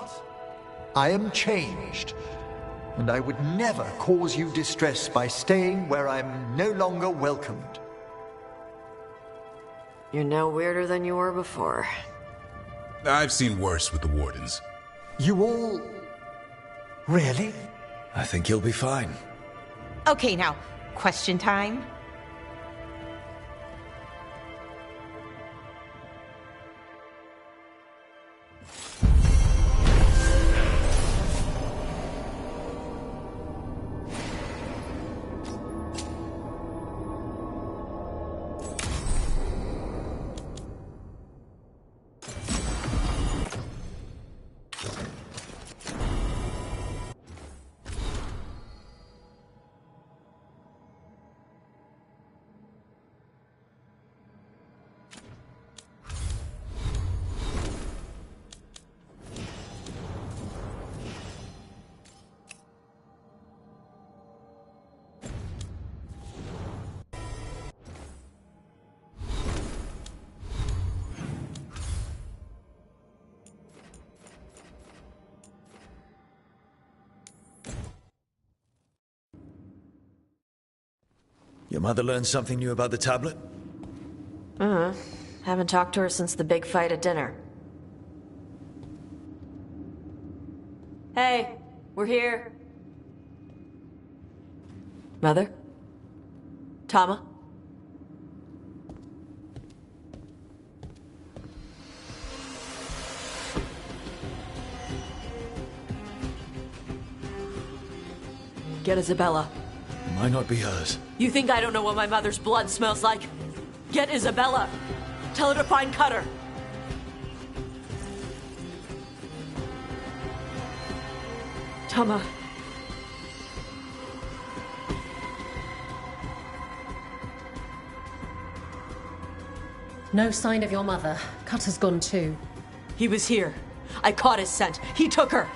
I am changed, and I would never cause you distress by staying where I'm no longer welcomed. You're no weirder than you were before. I've seen worse with the Wardens. You all... Really? I think you'll be fine. Okay, now, question time. Your mother learned something new about the tablet? Haven't talked to her since the big fight at dinner. Hey, we're here. Mother? Tama? Get Isabella. Might not be hers. You think I don't know what my mother's blood smells like? Get Isabella. Tell her to find Cutter. Tama. No sign of your mother. Cutter's gone too. He was here. I caught his scent. He took her.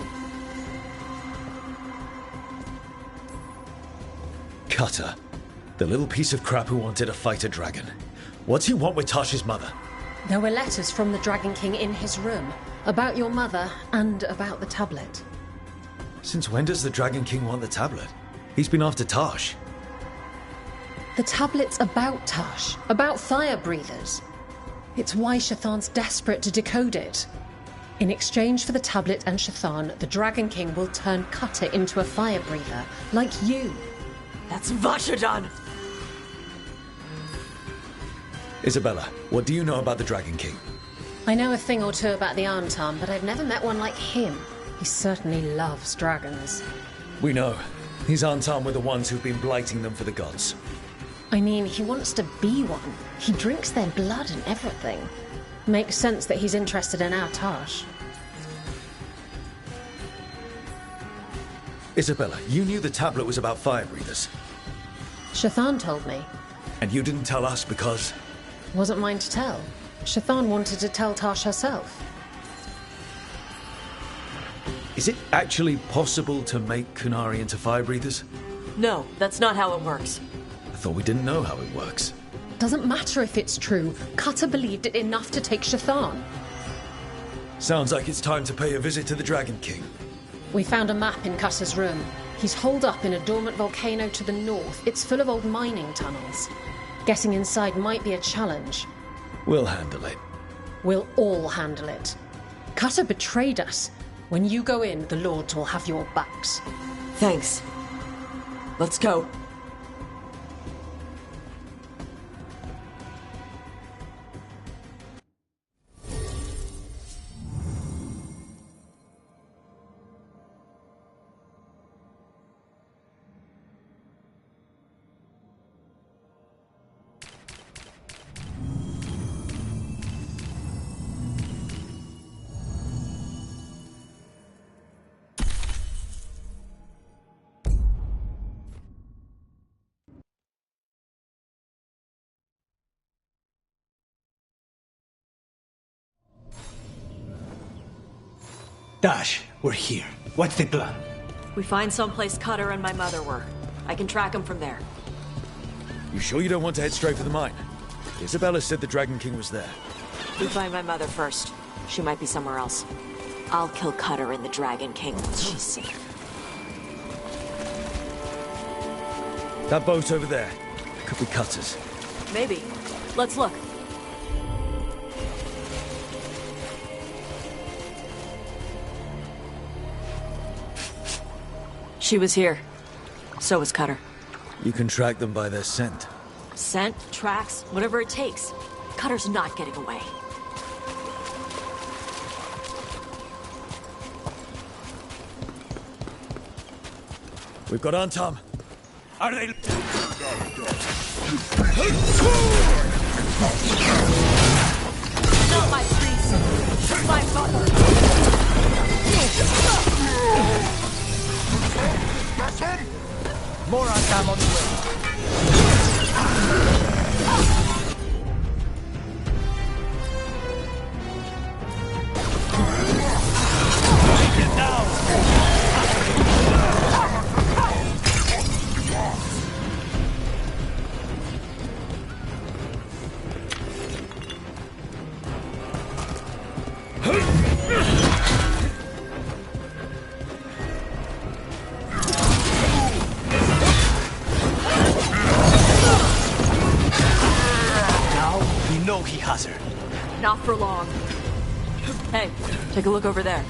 Cutter. The little piece of crap who wanted to fight a dragon. What's he want with Tasha's mother? There were letters from the Dragon King in his room about your mother and about the tablet. Since when does the Dragon King want the tablet? He's been after Tash. The tablet's about Tash, about fire breathers. It's why Shathan's desperate to decode it. In exchange for the tablet and Shathan, the Dragon King will turn Cutter into a fire breather, like you. That's Vashadan! Isabella, what do you know about the Dragon King? I know a thing or two about the Arntam, but I've never met one like him. He certainly loves dragons. We know. These Arntam were the ones who've been blighting them for the gods. I mean, he wants to be one. He drinks their blood and everything. Makes sense that he's interested in our Tash. Isabella, you knew the tablet was about fire breathers. Shathan told me. And you didn't tell us because... Wasn't mine to tell. Shathan wanted to tell Tash herself. Is it actually possible to make Kunari into fire breathers? No, that's not how it works. I thought we didn't know how it works. Doesn't matter if it's true. Cutter believed it enough to take Shathan. Sounds like it's time to pay a visit to the Dragon King. We found a map in Cutter's room. He's holed up in a dormant volcano to the north. It's full of old mining tunnels. Getting inside might be a challenge. We'll handle it. We'll all handle it. Cutter betrayed us. When you go in, the Lords will have your backs. Thanks. Let's go. Dash, we're here. What's the plan? We find someplace Cutter and my mother were. I can track them from there. You sure you don't want to head straight for the mine? Isabella said the Dragon King was there. We find my mother first. She might be somewhere else. I'll kill Cutter and the Dragon King once she's safe. That boat over there. Could be Cutter's. Maybe. Let's look. She was here. So was Cutter. You can track them by their scent. Scent, tracks, whatever it takes. Cutter's not getting away. We've got Arntam. Are they... Not my priest. My mother. More Arntam on the way. Get down! He has her. Not for long. Hey, take a look over there.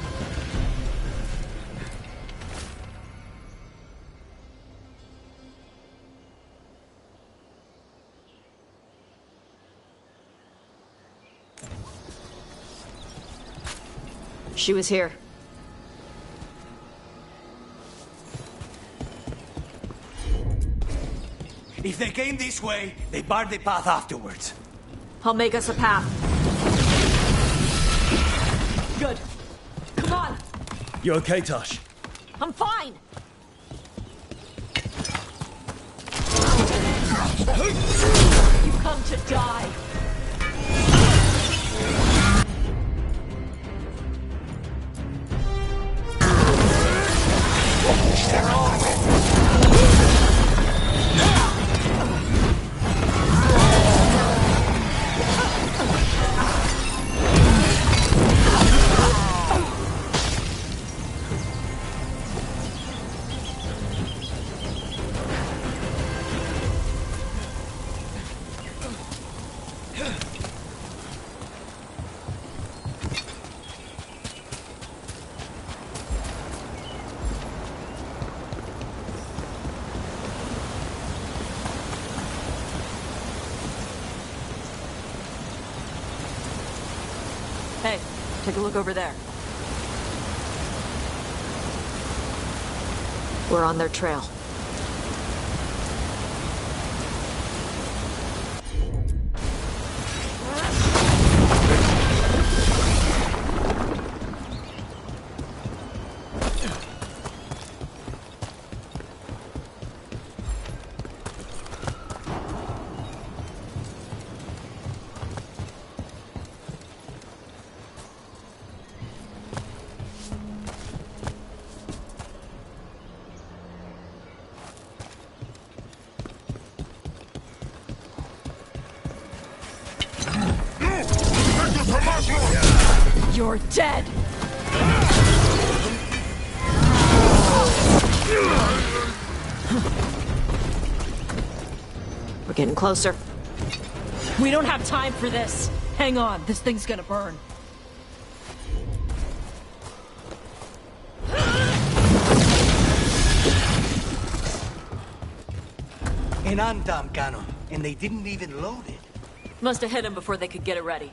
She was here. If they came this way, they barred the path afterwards. I'll make us a path. Good. Come on. You okay, Tash? I'm fine. You come to die. take a look over there. We're on their trail. You're dead! We're getting closer. We don't have time for this. Hang on, this thing's gonna burn. An Antam cannon, and they didn't even load it. Must have hit him before they could get it ready.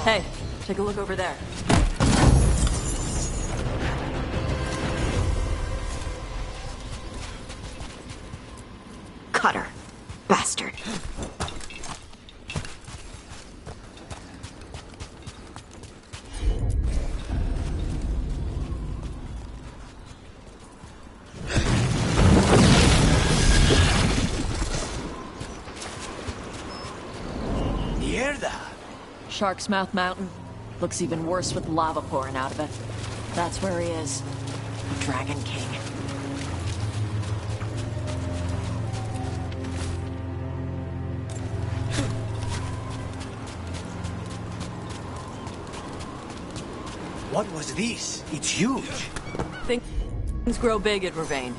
Hey, take a look over there. Cutter. Bastard. Shark's Mouth Mountain. Looks even worse with lava pouring out of it. That's where he is. The Dragon King. What was this? It's huge. Things grow big at Ravane.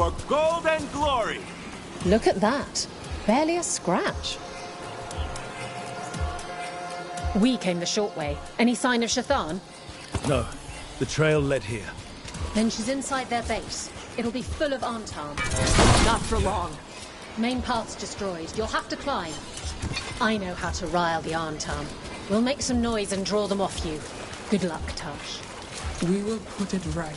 For gold and glory! Look at that. Barely a scratch. We came the short way. Any sign of Shathan? No. The trail led here. Then she's inside their base. It'll be full of Antam. Not for long. Main path's destroyed. You'll have to climb. I know how to rile the Antam. We'll make some noise and draw them off you. Good luck, Tash. We will put it right.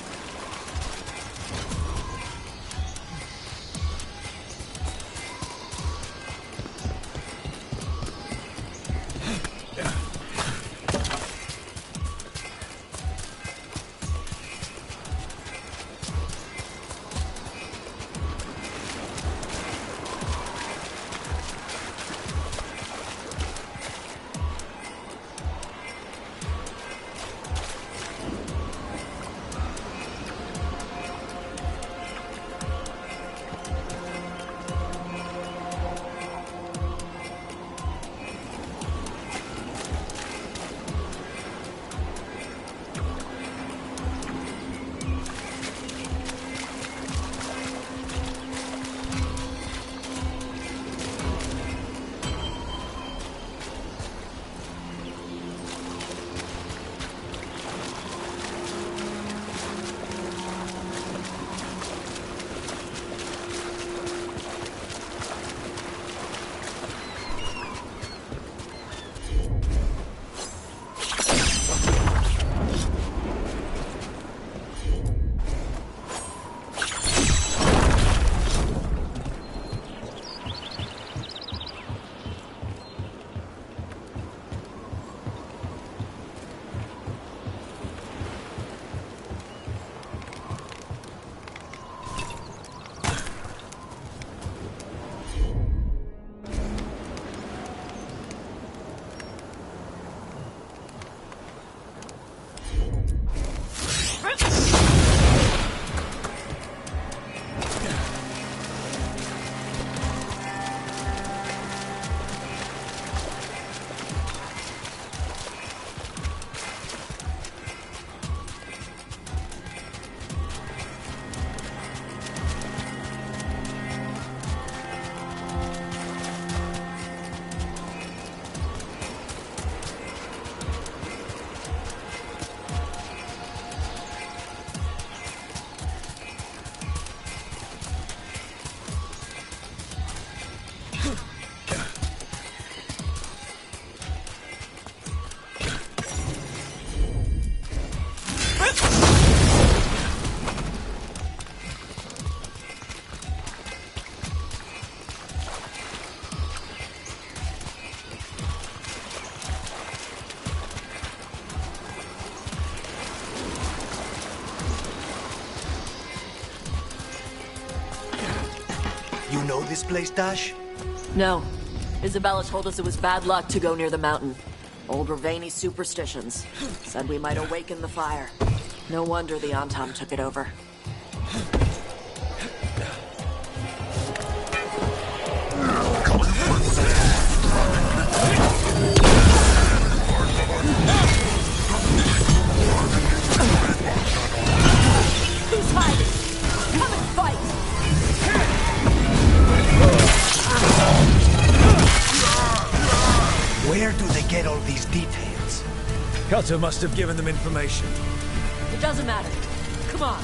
You know this place, Dash? No. Isabella told us it was bad luck to go near the mountain. Old Ravani superstitions. Said we might awaken the fire. No wonder the Antam took it over. Who's hiding? Come and fight! Where do they get all these details? Cutter must have given them information. It doesn't matter. Come on.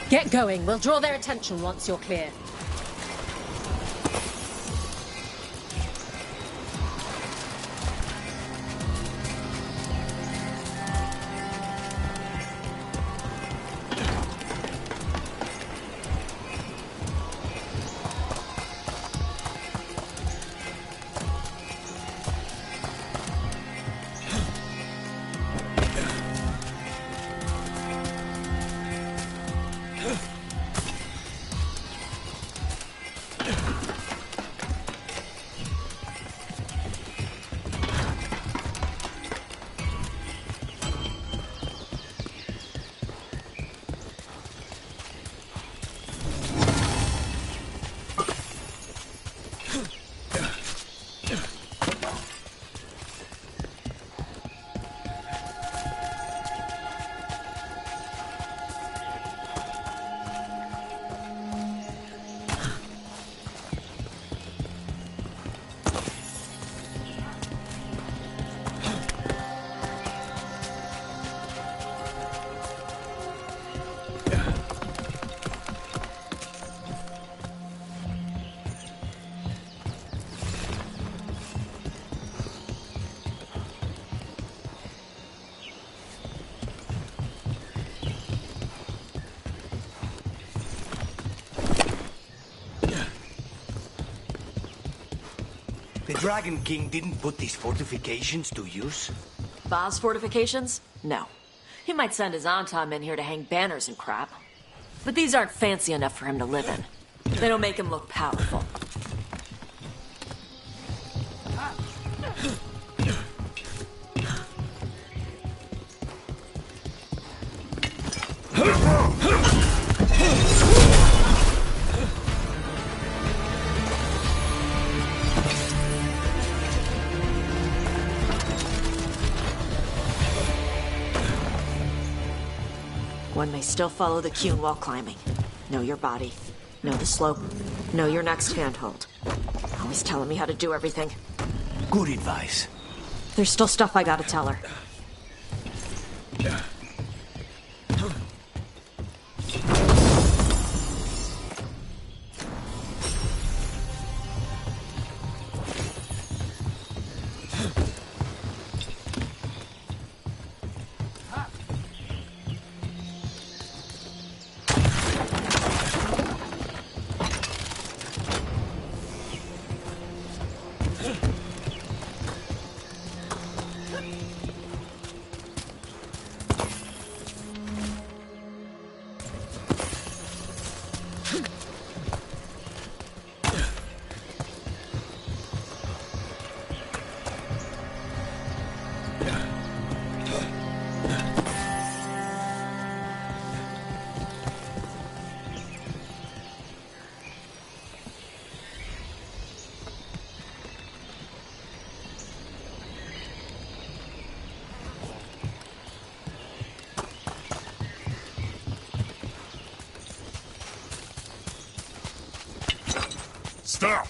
Get going. We'll draw their attention once you're clear. The Dragon King didn't put these fortifications to use? Va's fortifications? No. He might send his Antam in here to hang banners and crap. But these aren't fancy enough for him to live in. They don't make him look powerful. One may still follow the Cune while climbing. Know your body. Know the slope. Know your next handhold. Always telling me how to do everything. Good advice. There's still stuff I gotta tell her. Stop!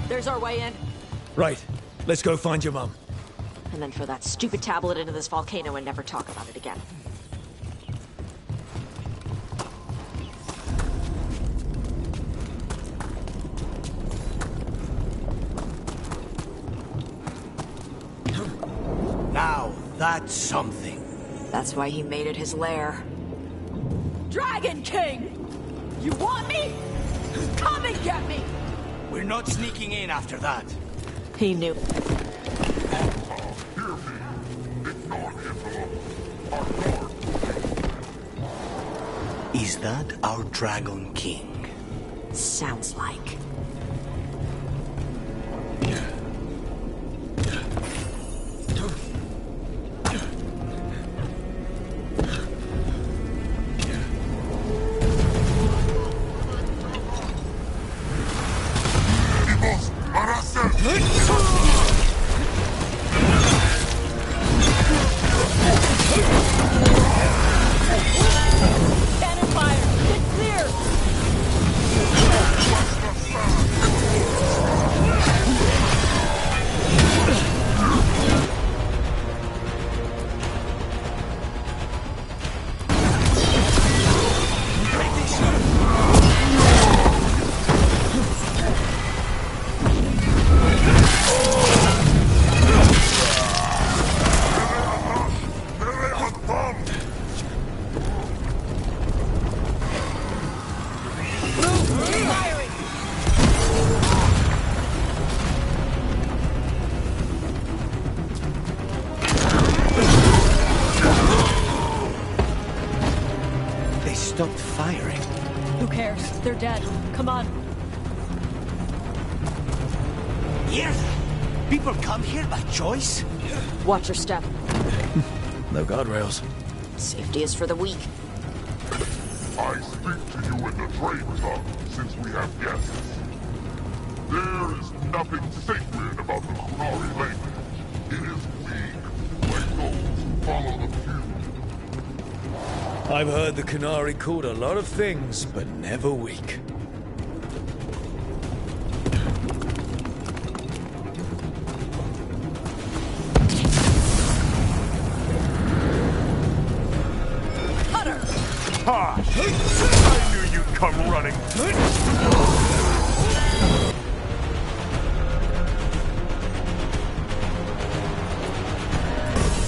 There's our way in. Right. Let's go find your mum. And then throw that stupid tablet into this volcano and never talk about it again. Now, that's something. That's why he made it his lair. Dragon King! You want me? Come and get me! We're not sneaking in after that. He knew. Is that our Dragon King? Sounds like. Cannon fire! Get clear! They stopped firing. Who cares? They're dead. Come on. Yes! People come here by choice? Watch your step. No guardrails. Safety is for the weak. I speak to you in the trade tongue, since we have guests. There is nothing sacred about the Kunari language. It is weak, like those who follow the few. I've heard the Canary called a lot of things, but never weak. Ha! I knew you'd come running.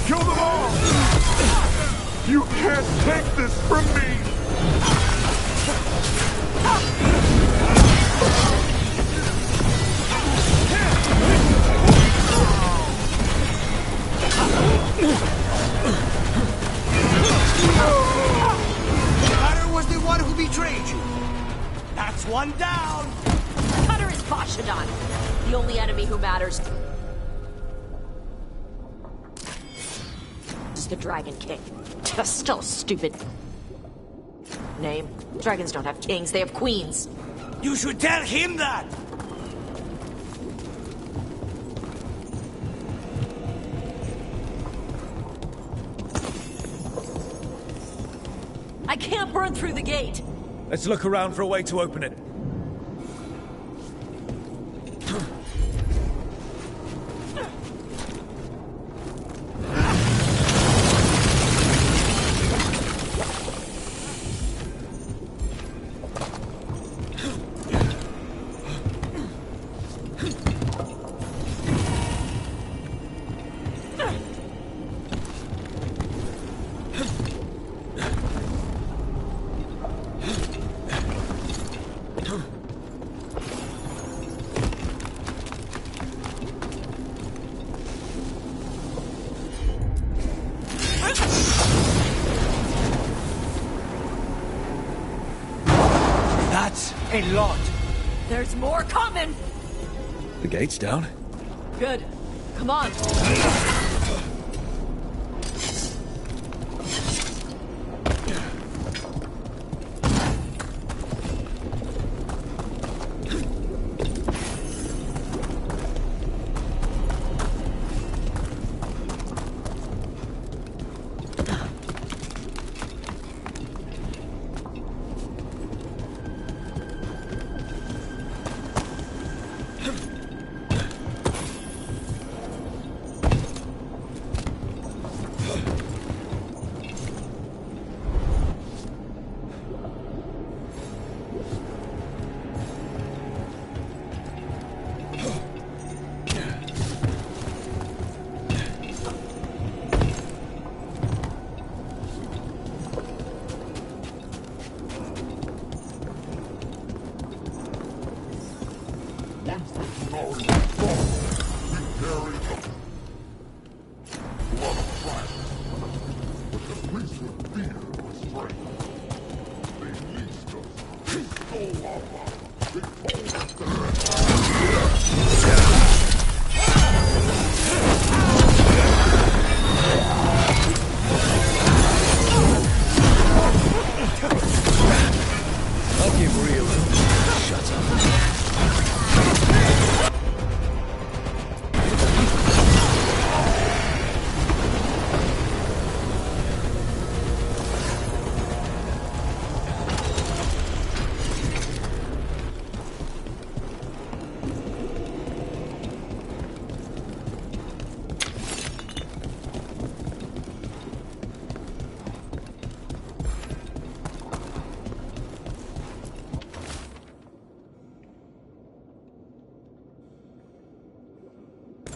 Kill them all! You can't take this from me! Was the one who betrayed you. That's one down. Cutter is Bashadon, the only enemy who matters. This is the Dragon King. Still stupid. Name? Dragons don't have kings, they have queens. You should tell him that. I can't burn through the gate. Let's look around for a way to open it. That's a lot. There's more coming. The gate's down. Good. Come on.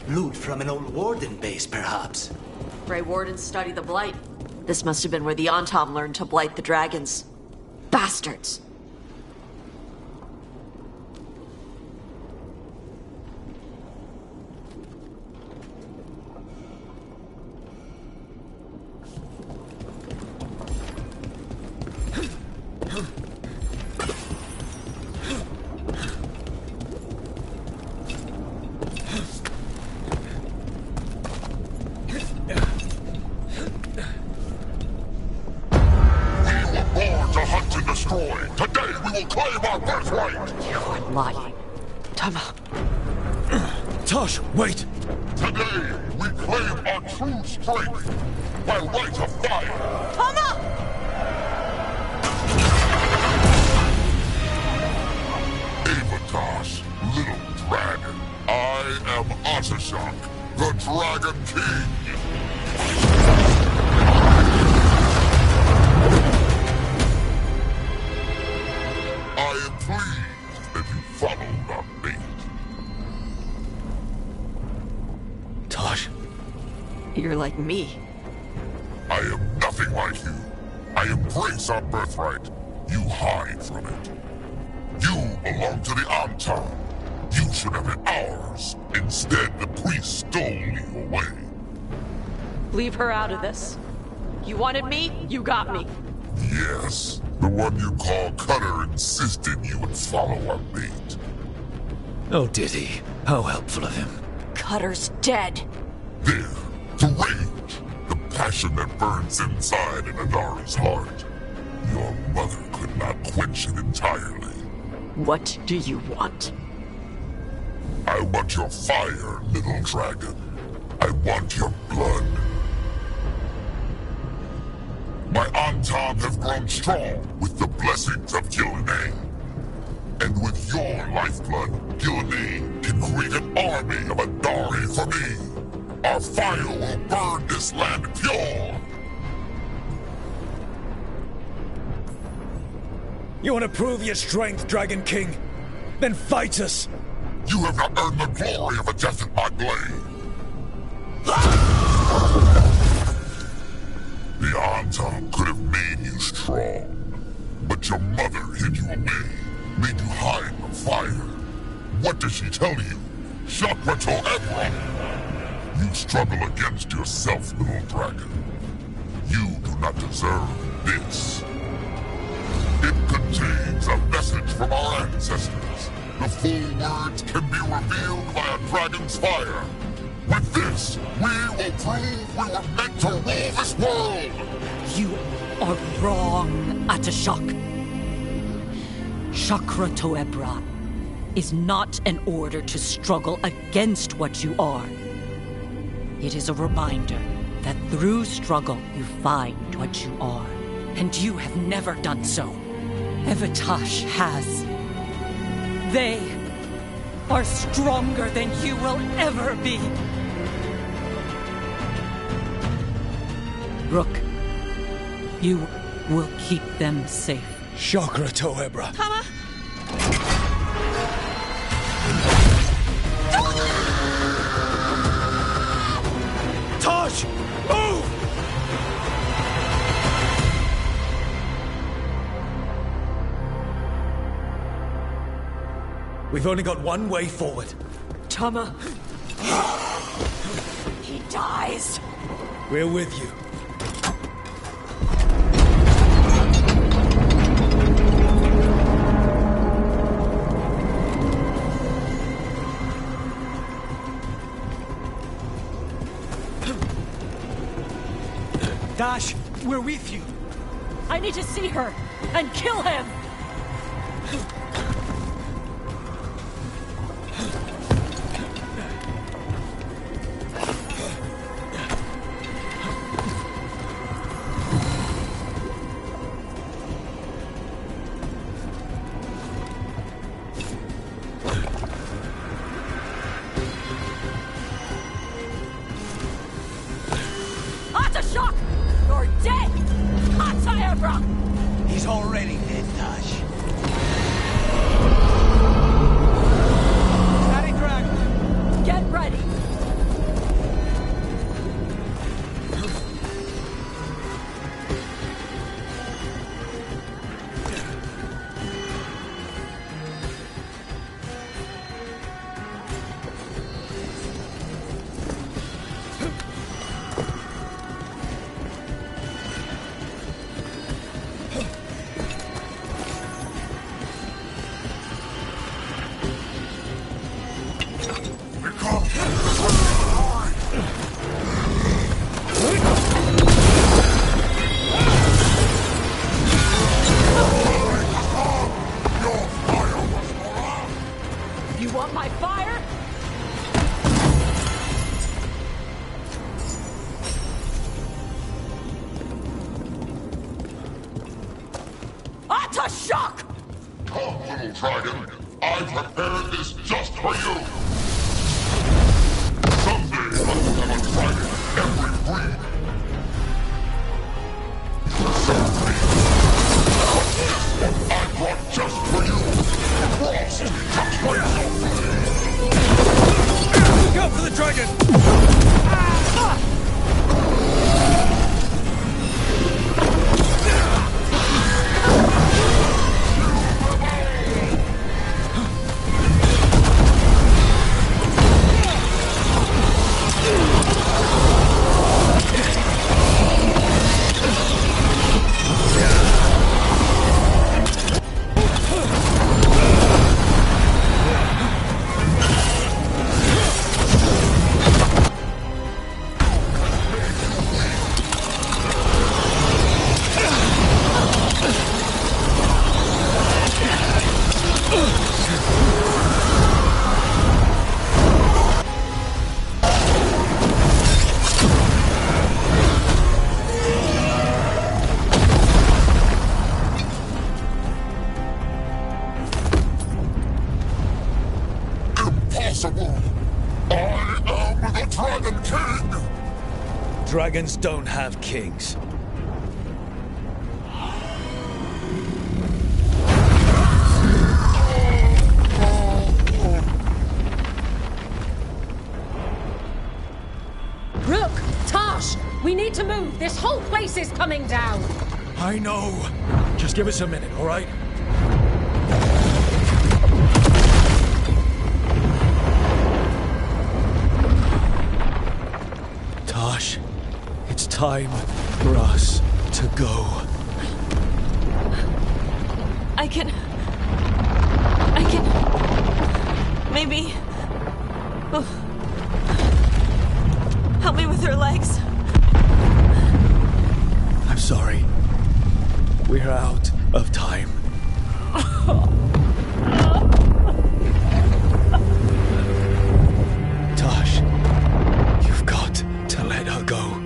Loot from an old warden base, perhaps. Grey Wardens study the Blight. This must have been where the Antom learned to blight the dragons. Bastards! Tosh, wait! Today, we claim our true strength by right of fire. Tama! You're like me. I am nothing like you. I embrace our birthright. You hide from it. You belong to the Antar. You should have been ours. Instead, the priest stole you away. Leave her out of this. You wanted me, you got me. Yes, the one you call Cutter insisted you would follow our bait. Oh, did he? How helpful of him. Cutter's dead. There, the rage, the passion that burns inside in Adari's heart. Your mother could not quench it entirely. What do you want? I want your fire, little dragon. I want your blood. My Antam have grown strong with the blessings of Gilnean. And with your lifeblood, Gilnean can create an army of Adari for me. Our fire will burn this land pure. You want to prove your strength, Dragon King? Then fight us! You have not earned the glory of a death at my blade. The Antam could have made you strong, but your mother hid you away, made you hide the fire. What did she tell you? Shakrato Ebra! You struggle against yourself, little dragon. You do not deserve this. It contains a message from our ancestors. The full words can be revealed by a dragon's fire. With this, we will prove we were meant to rule this world! You are wrong, Atashak. Chakra Toebra is not an order to struggle against what you are. It is a reminder that through struggle you find what you are. And you have never done so. Evatash has. They are stronger than you will ever be. Rook, you will keep them safe. Chakra Toebra. Tama! Tosh! Move! We've only got one way forward. Tama. He dies. We're with you. Dash, we're with you. I need to see her and kill him! Atashak! You're dead! Ataebra! He's already dead, Dash. Static Dragon! Get ready! You want my fire? Atashak! Come, little dragon. I prepared this just for you. Someday must have a dragon in every breed. Someday. But this one I brought just for you. Frost, touch my soul. Go for the dragon! Dragons don't have kings. Rook! Tash! We need to move! This whole place is coming down! I know. Just give us a minute, all right? Tash, it's time for us to go. I can... Maybe... Oh. Help me with her legs. I'm sorry. We're out of time. Tash, you've got to let her go.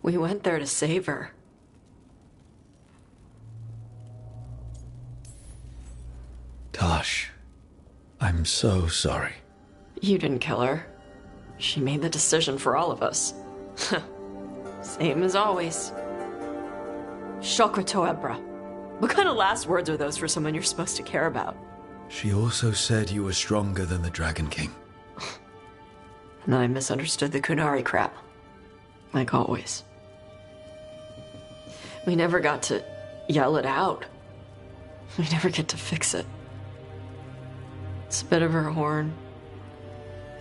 We went there to save her. Tash, I'm so sorry. You didn't kill her. She made the decision for all of us. Same as always. Shokra Toebra. What kind of last words are those for someone you're supposed to care about? She also said you were stronger than the Dragon King. And I misunderstood the Kunari crap. Like always. We never got to yell it out. We never get to fix it. It's a bit of her horn.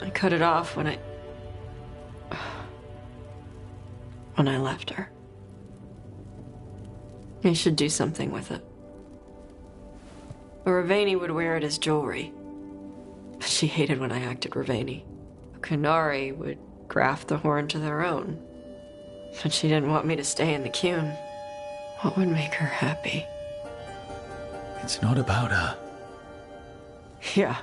I cut it off when I left her. I should do something with it. Ravani would wear it as jewelry. But she hated when I acted Ravani. Kunari would graft the horn to their own. But she didn't want me to stay in the Qun. What would make her happy? It's not about her. Yeah.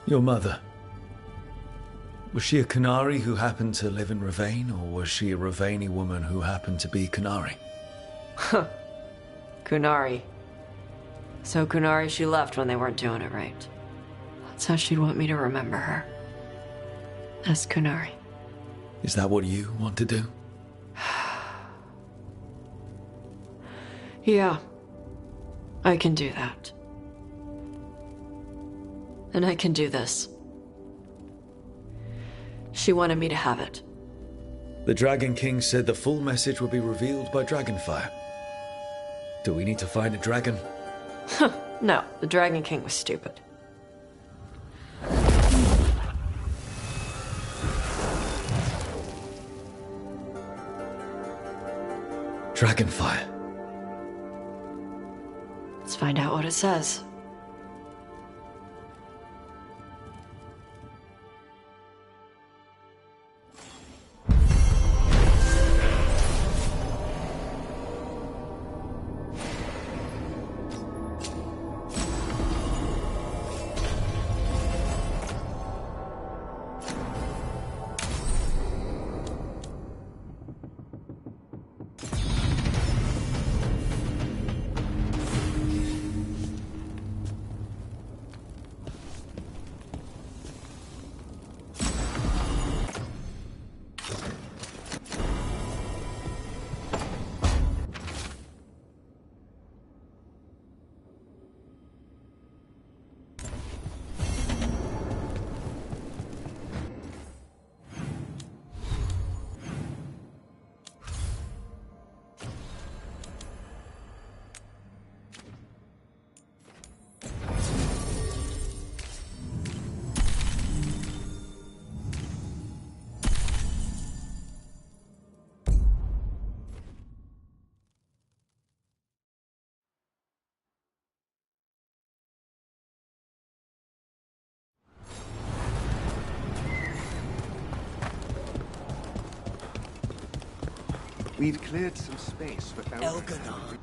Your mother. Was she a Kunari who happened to live in Ravane, or was she a Ravani woman who happened to be Kunari? Huh. Kunari. So Kunari she left when they weren't doing it right. That's how she'd want me to remember her. As Kunari. Is that what you want to do? Yeah. I can do that. And I can do this. She wanted me to have it. The Dragon King said the full message would be revealed by Dragonfire. Do we need to find a dragon? No, the Dragon King was stupid. Dragonfire. Let's find out what it says. We've cleared some space for Elganon.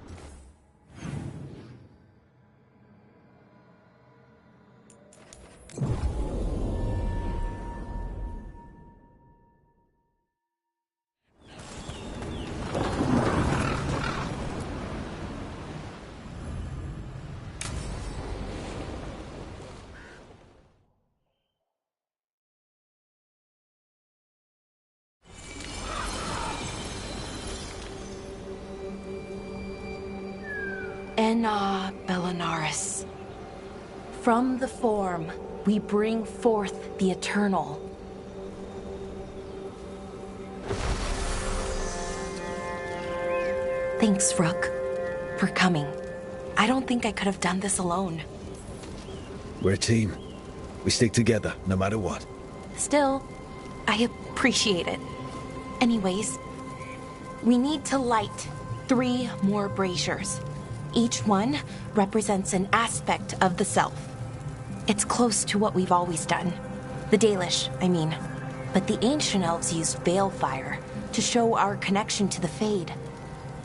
Enna Bellinaris. From the form, we bring forth the eternal. Thanks, Rook, for coming. I don't think I could have done this alone. We're a team. We stick together, no matter what. Still, I appreciate it. Anyways, we need to light 3 more braziers. Each one represents an aspect of the self. It's close to what we've always done. The Dalish, I mean. But the ancient elves used Veilfire to show our connection to the Fade.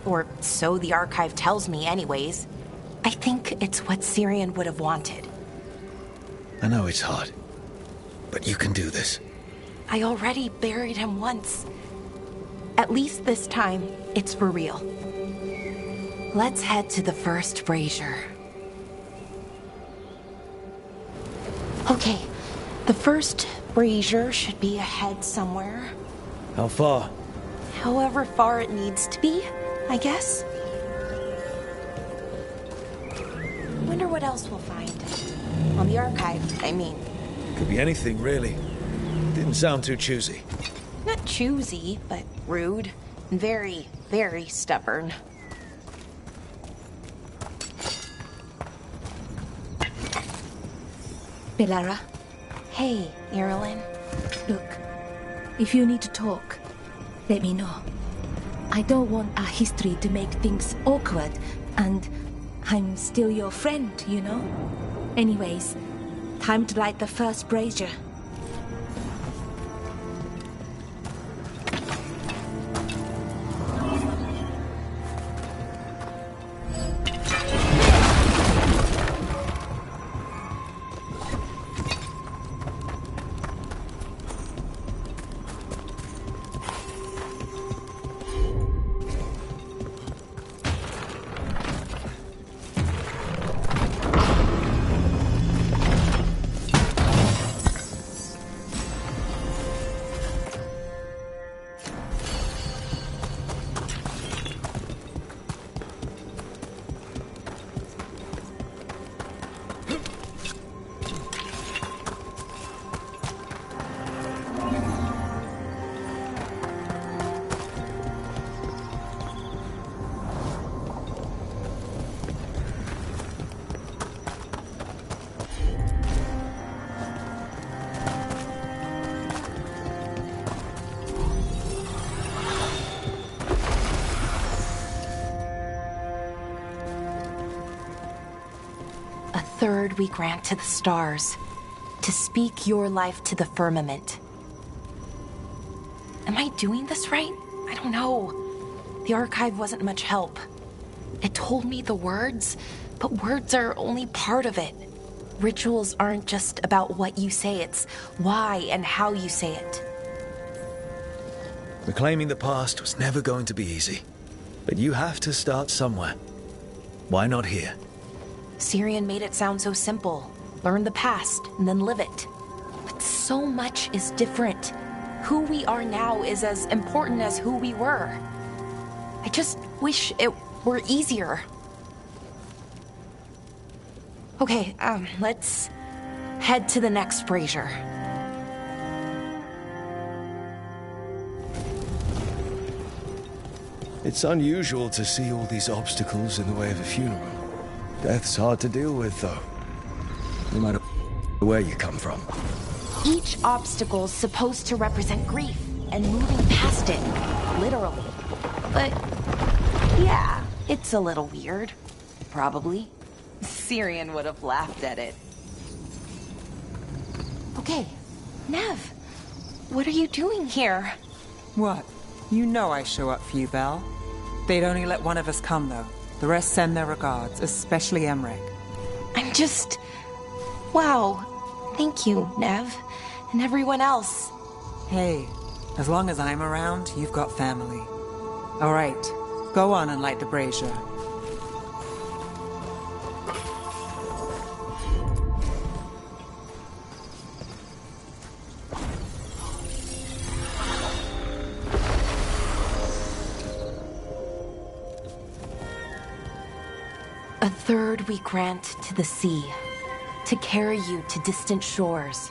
Or so the archive tells me anyways. I think it's what Syrian would have wanted. I know it's hard, but you can do this. I already buried him once. At least this time, it's for real. Let's head to the first brazier. Okay, the first brazier should be ahead somewhere. How far? However far it needs to be, I guess. Wonder what else we'll find. On the archive, I mean. Could be anything, really. Didn't sound too choosy. Not choosy, but rude. And very, very stubborn. Belara. Hey, Irulan. Look, if you need to talk, let me know. I don't want our history to make things awkward, and I'm still your friend, you know? Anyways, time to light the first brazier. Third we grant to the stars, to speak your life to the firmament. Am I doing this right? I don't know. The archive wasn't much help. It told me the words, but words are only part of it. Rituals aren't just about what you say, it's why and how you say it. Reclaiming the past was never going to be easy, but you have to start somewhere. Why not here? Syrian made it sound so simple. Learn the past and then live it. But so much is different. Who we are now is as important as who we were. I just wish it were easier. Okay, let's head to the next brazier. It's unusual to see all these obstacles in the way of a funeral. Death's hard to deal with, though, no matter where you come from. Each obstacle's supposed to represent grief and moving past it, literally. But, yeah, it's a little weird. Probably. Syrian would have laughed at it. Okay, Nev, what are you doing here? What? You know I show up for you, Belle. They'd only let one of us come, though. The rest send their regards, especially Emmerich. I'm just... Wow. Thank you, Nev. And everyone else. Hey, as long as I'm around, you've got family. All right, go on and light the brazier. A third we grant to the sea, to carry you to distant shores.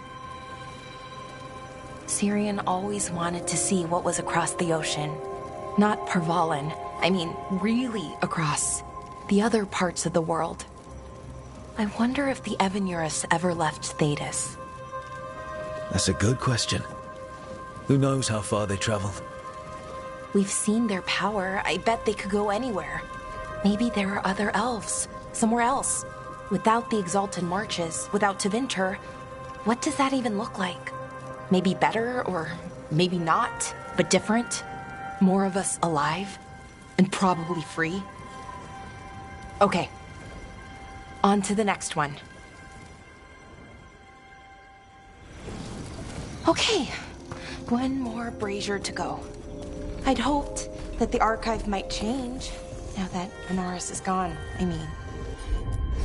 Syrian always wanted to see what was across the ocean. Not Parvalan, I mean really across. The other parts of the world. I wonder if the Evanurus ever left Thedas. That's a good question. Who knows how far they traveled? We've seen their power. I bet they could go anywhere. Maybe there are other elves, somewhere else. Without the Exalted Marches, without Tevinter, what does that even look like? Maybe better, or maybe not, but different? More of us alive? And probably free? Okay. On to the next one. Okay. One more brazier to go. I'd hoped that the archive might change. Now that Honoris is gone, I mean.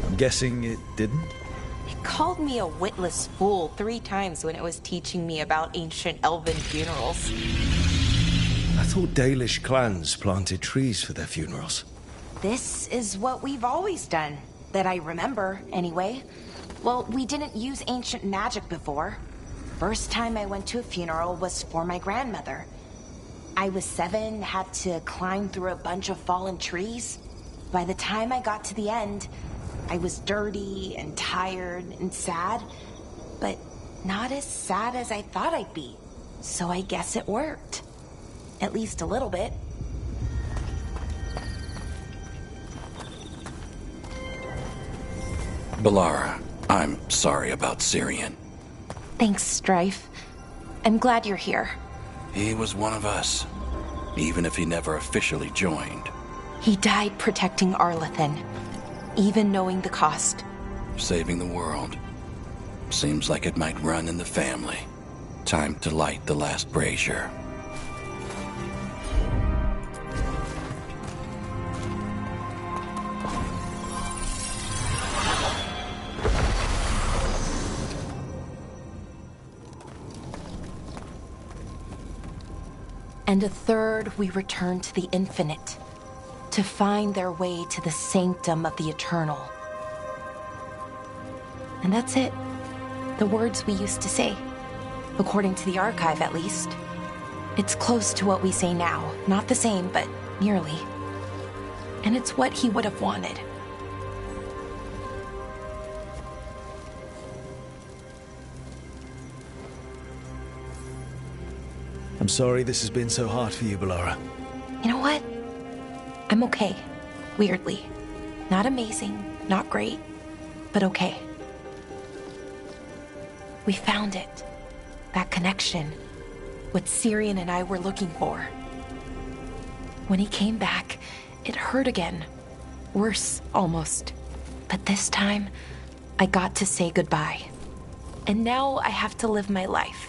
I'm guessing it didn't? It called me a witless fool 3 times when it was teaching me about ancient elven funerals. I thought Dalish clans planted trees for their funerals. This is what we've always done. That I remember, anyway. Well, we didn't use ancient magic before. First time I went to a funeral was for my grandmother. I was 7, had to climb through a bunch of fallen trees. By the time I got to the end, I was dirty and tired and sad, but not as sad as I thought I'd be. So I guess it worked. At least a little bit. Balara, I'm sorry about Syrian. Thanks, Strife. I'm glad you're here. He was one of us, even if he never officially joined. He died protecting Arlathan, even knowing the cost. Saving the world. Seems like it might run in the family. Time to light the last brazier. And a third we return to the infinite, to find their way to the sanctum of the eternal. And that's it. The words we used to say. According to the archive, at least. It's close to what we say now. Not the same, but nearly. And it's what he would have wanted. I'm sorry this has been so hard for you, Balara. You know what? I'm okay. Weirdly. Not amazing, not great, but okay. We found it. That connection. What Syrian and I were looking for. When he came back, it hurt again. Worse, almost. But this time, I got to say goodbye. And now I have to live my life.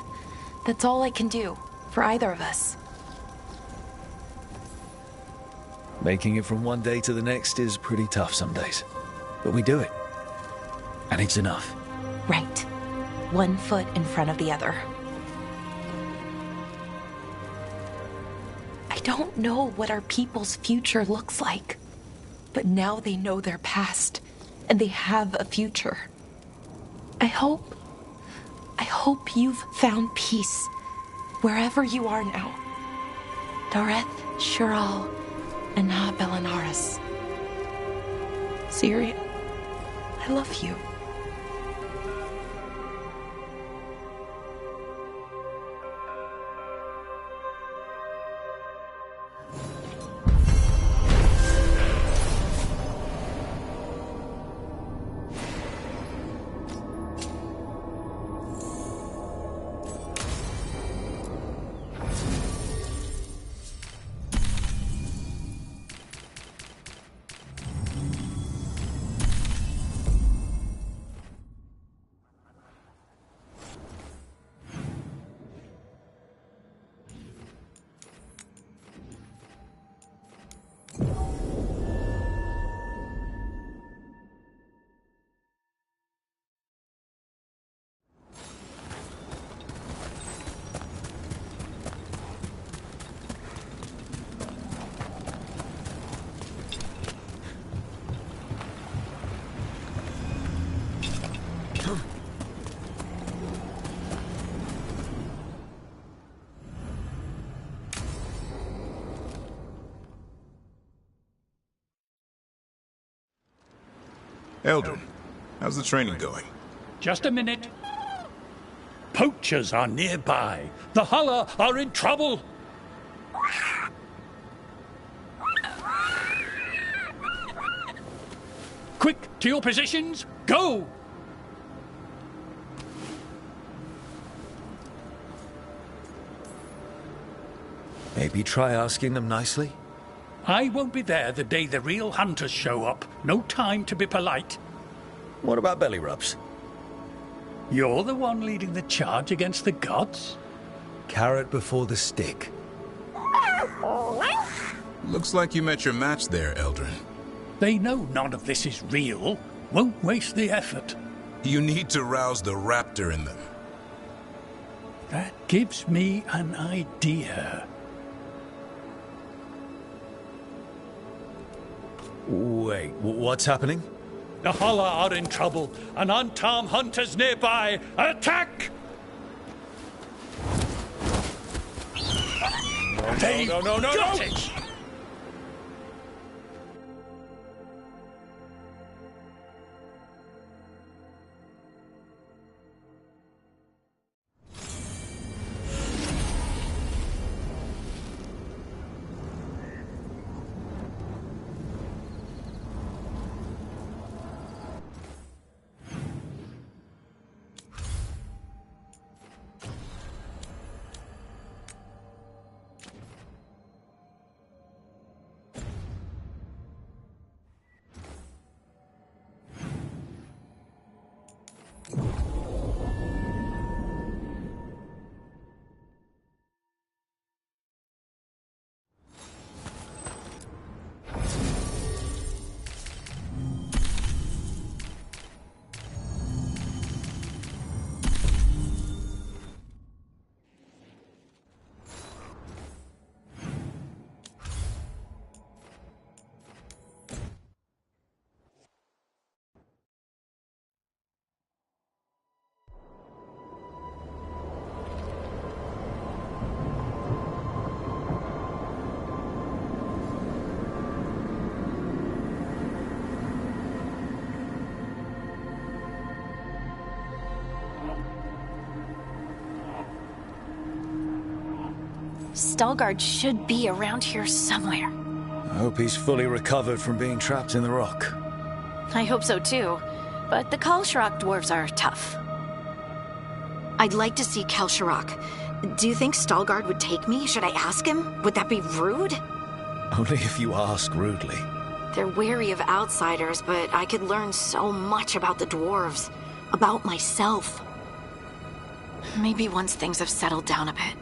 That's all I can do, for either of us. Making it from one day to the next is pretty tough some days. But we do it. And it's enough. Right. One foot in front of the other. I don't know what our people's future looks like. But now they know their past. And they have a future. I hope you've found peace. Wherever you are now. Dareth, Shural, and Ha Belanaris. Syrian, I love you. Eldrin, how's the training going? Just a minute. Poachers are nearby. The Hulla are in trouble. Quick, to your positions. Go! Maybe try asking them nicely? I won't be there the day the real hunters show up. No time to be polite. What about belly rubs? You're the one leading the charge against the gods? Carrot before the stick. Looks like you met your match there, Eldrin. They know none of this is real. Won't waste the effort. You need to rouse the raptor in them. That gives me an idea. Wait, what's happening? The Hulla are in trouble, and unarmed hunters nearby. Attack! They've got it! Veilguard should be around here somewhere. I hope he's fully recovered from being trapped in the rock. I hope so too, but the Kalsharok dwarves are tough. I'd like to see Kalsharok. Do you think Veilguard would take me? Should I ask him? Would that be rude? Only if you ask rudely. They're wary of outsiders, but I could learn so much about the dwarves. About myself. Maybe once things have settled down a bit.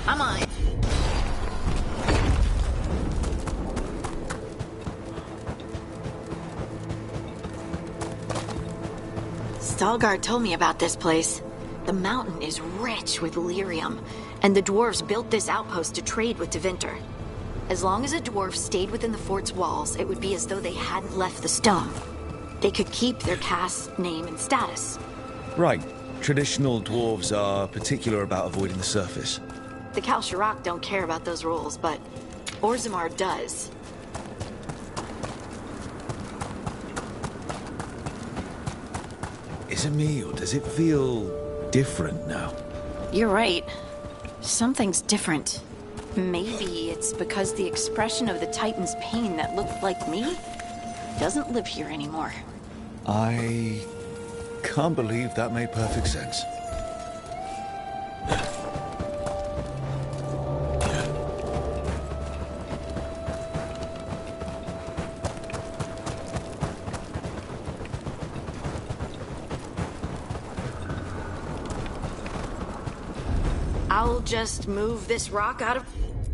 Come on. Veilguard told me about this place. The mountain is rich with lyrium, and the dwarves built this outpost to trade with Tevinter. As long as a dwarf stayed within the fort's walls, it would be as though they hadn't left the stone. They could keep their caste, name, and status. Right. Traditional dwarves are particular about avoiding the surface. The Kalsharok don't care about those rules, but Orzammar does. Is it me, or does it feel different now? You're right. Something's different. Maybe it's because the expression of the Titan's pain that looked like me doesn't live here anymore. I can't believe that made perfect sense. I'll just move this rock out of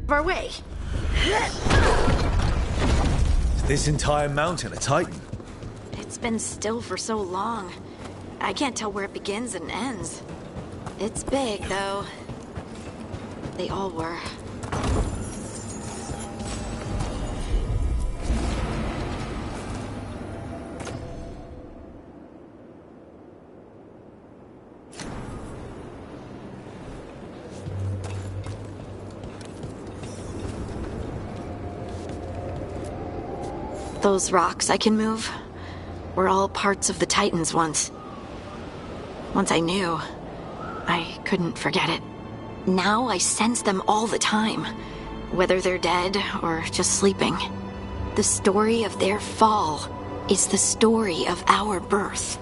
our way. Is this entire mountain a Titan? It's been still for so long. I can't tell where it begins and ends. It's big, though. They all were. Those rocks I can move were all parts of the Titans once. Once I knew, I couldn't forget it. Now I sense them all the time, whether they're dead or just sleeping. The story of their fall is the story of our birth.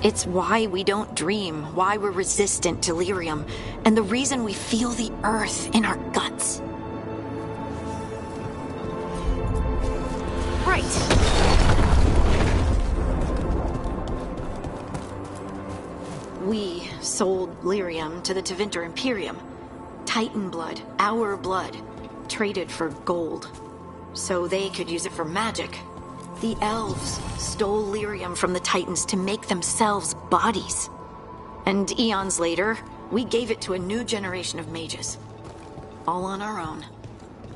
It's why we don't dream, why we're resistant to lyrium, and the reason we feel the earth in our guts. Right. We sold lyrium to the Tevinter Imperium. Titan blood, our blood, traded for gold. So they could use it for magic. The elves stole lyrium from the Titans to make themselves bodies. And eons later, we gave it to a new generation of mages. All on our own.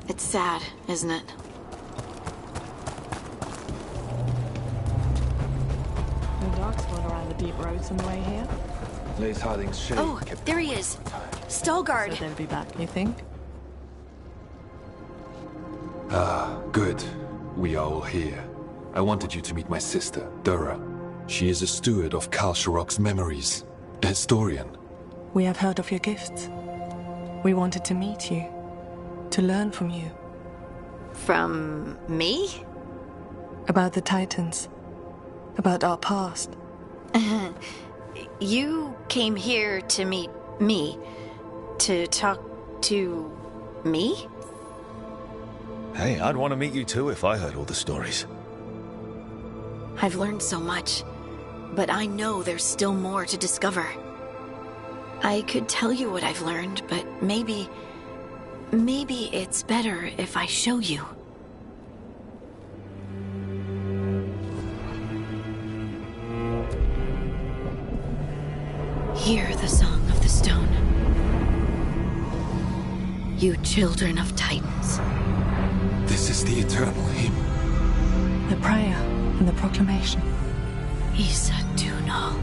It's sad, isn't it? The dogs float around the deep roads on the way here. Lace Harding's shade. Oh, there he is. Stalgard. So they'll be back, you think? Ah, good. We are all here. I wanted you to meet my sister, Dura. She is a steward of Khal Sharok's memories. A historian. We have heard of your gifts. We wanted to meet you. To learn from you. From me? About the Titans. About our past. You came here to meet me. To talk to me? Hey, I'd want to meet you too if I heard all the stories. I've learned so much, but I know there's still more to discover. I could tell you what I've learned, but maybe it's better if I show you. Hear the song of the stone. You children of Titans. This is the eternal hymn. The prayer and the proclamation. Isa Dunal.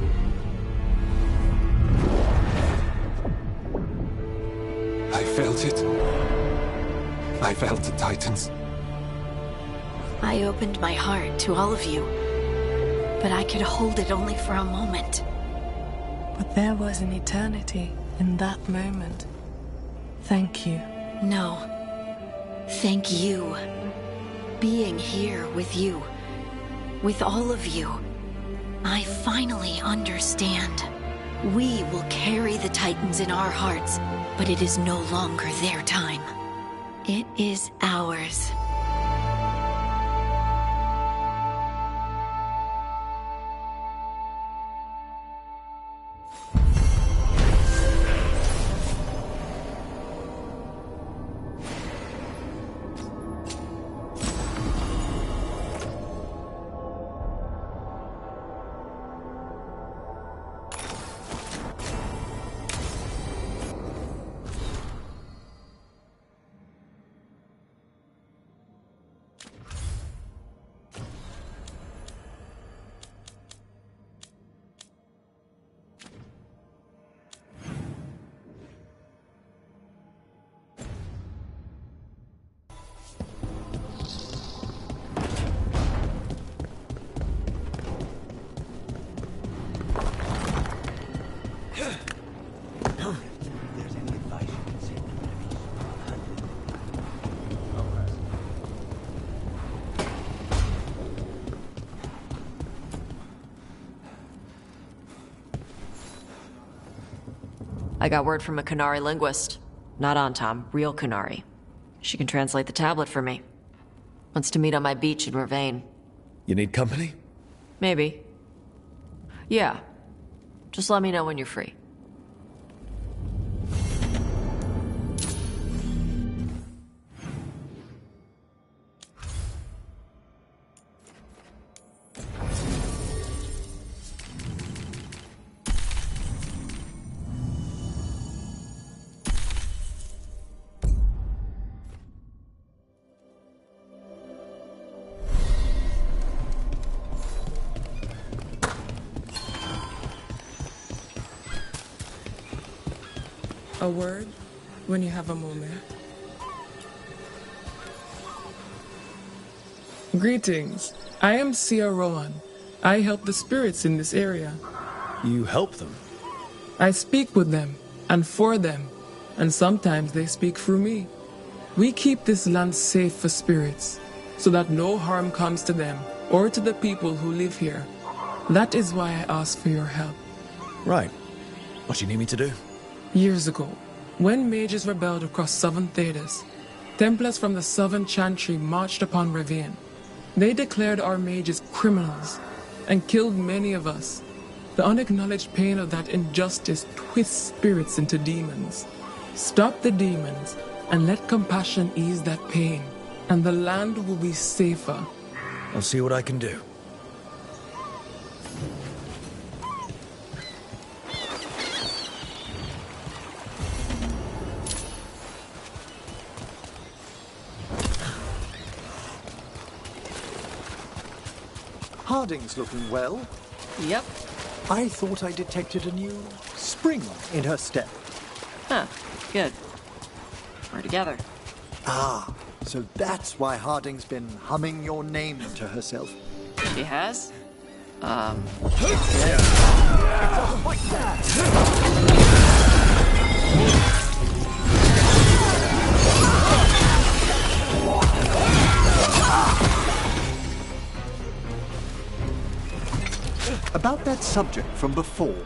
I felt it. I felt the Titans. I opened my heart to all of you, but I could hold it only for a moment. But there was an eternity in that moment. Thank you. No. Thank you. Being here with you. With all of you. I finally understand. We will carry the Titans in our hearts, but it is no longer their time. It is ours. I got word from a Qunari linguist. Not Antam, real Qunari. She can translate the tablet for me. Wants to meet on my beach in Ravane. You need company? Maybe. Yeah. Just let me know when you're free. A word when you have a moment. Greetings. I am Sia Rohan. I help the spirits in this area. You help them? I speak with them, and for them, and sometimes they speak through me. We keep this land safe for spirits, so that no harm comes to them or to the people who live here. That is why I ask for your help. Right. What do you need me to do? Years ago, when mages rebelled across southern Thedas, Templars from the southern Chantry marched upon Ravine. They declared our mages criminals and killed many of us. The unacknowledged pain of that injustice twists spirits into demons. Stop the demons and let compassion ease that pain, and the land will be safer. I'll see what I can do. Harding's looking well. Yep. I thought I detected a new spring in her step. Huh. Good. We're together. Ah, so that's why Harding's been humming your name to herself. She has? About that subject from before.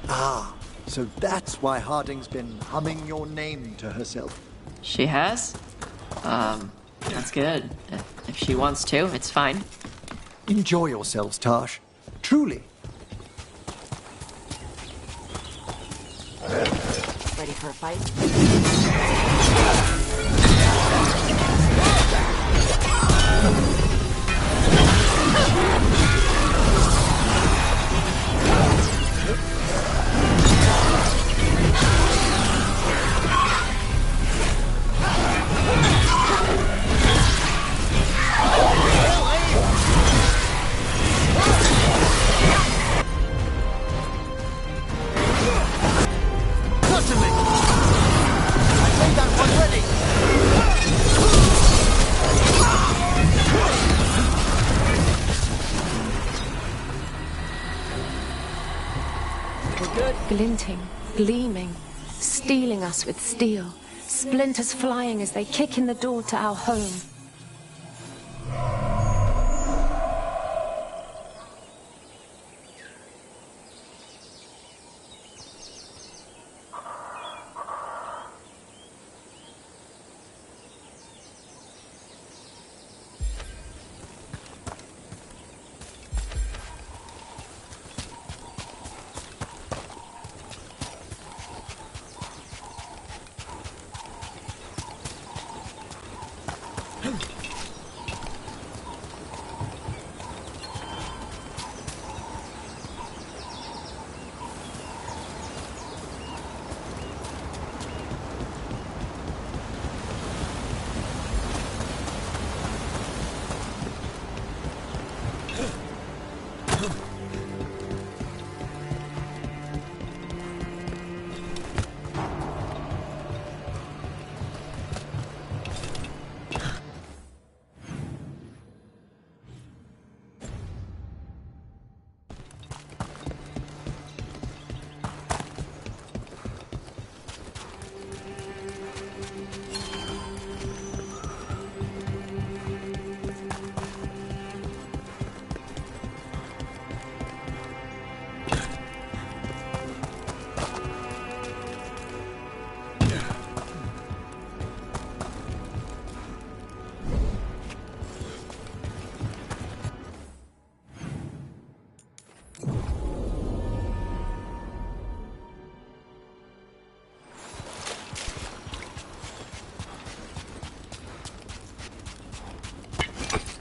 Ah, so that's why Harding's been humming your name to herself. She has? That's good. If she wants to, it's fine. Enjoy yourselves, Tash. Truly. Ready for a fight? Glinting, gleaming, stealing us with steel, splinters flying as they kick in the door to our home.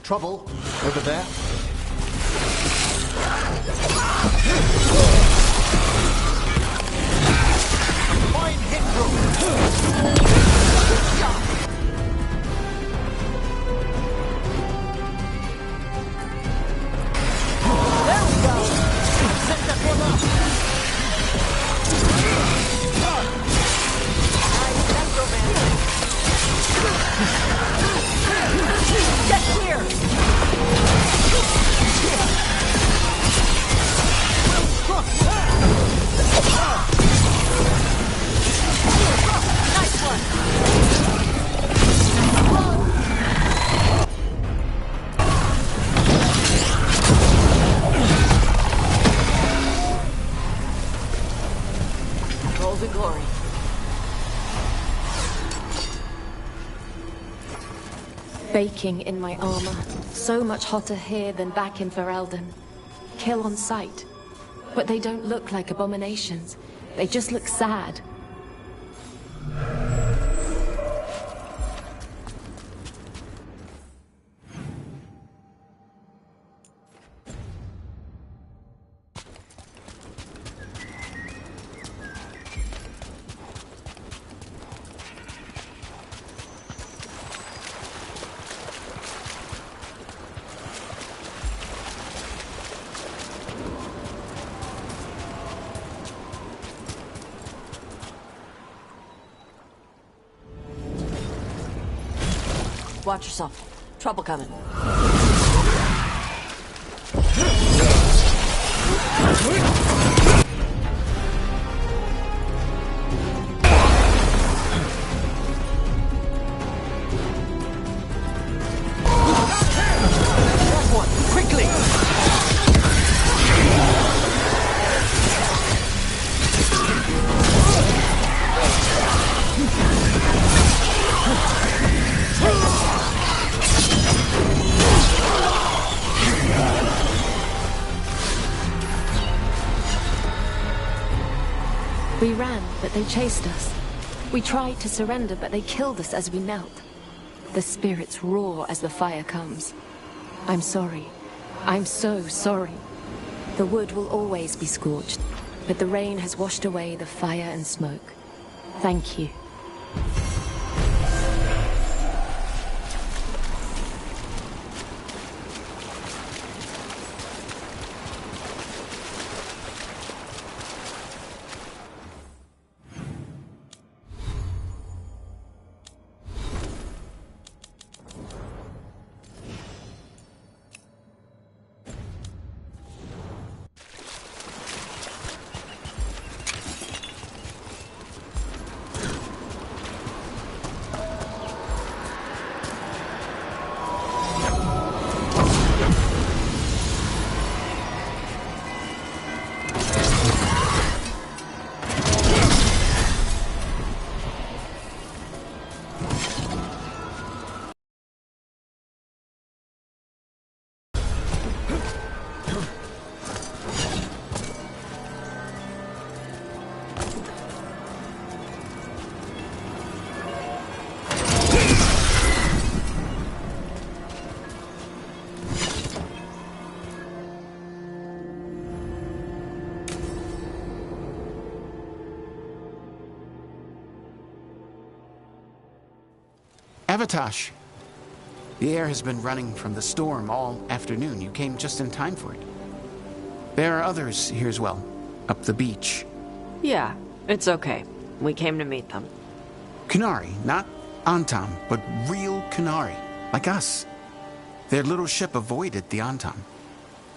Trouble over there. Fine hit through. Good shot. There we go. Set that one up. Nice necromancer. Get clear. Baking in my armor. So much hotter here than back in Ferelden. Kill on sight. But they don't look like abominations. They just look sad. Watch yourself. Trouble coming. That's one! Quickly! We ran, but they chased us. We tried to surrender, but they killed us as we knelt. The spirits roar as the fire comes. I'm sorry. I'm so sorry. The wood will always be scorched, but the rain has washed away the fire and smoke. Thank you. Avatash! The air has been running from the storm all afternoon. You came just in time for it. There are others here as well, up the beach. Yeah, it's okay. We came to meet them. Kunari, not Antam, but real Kunari, like us. Their little ship avoided the Antam.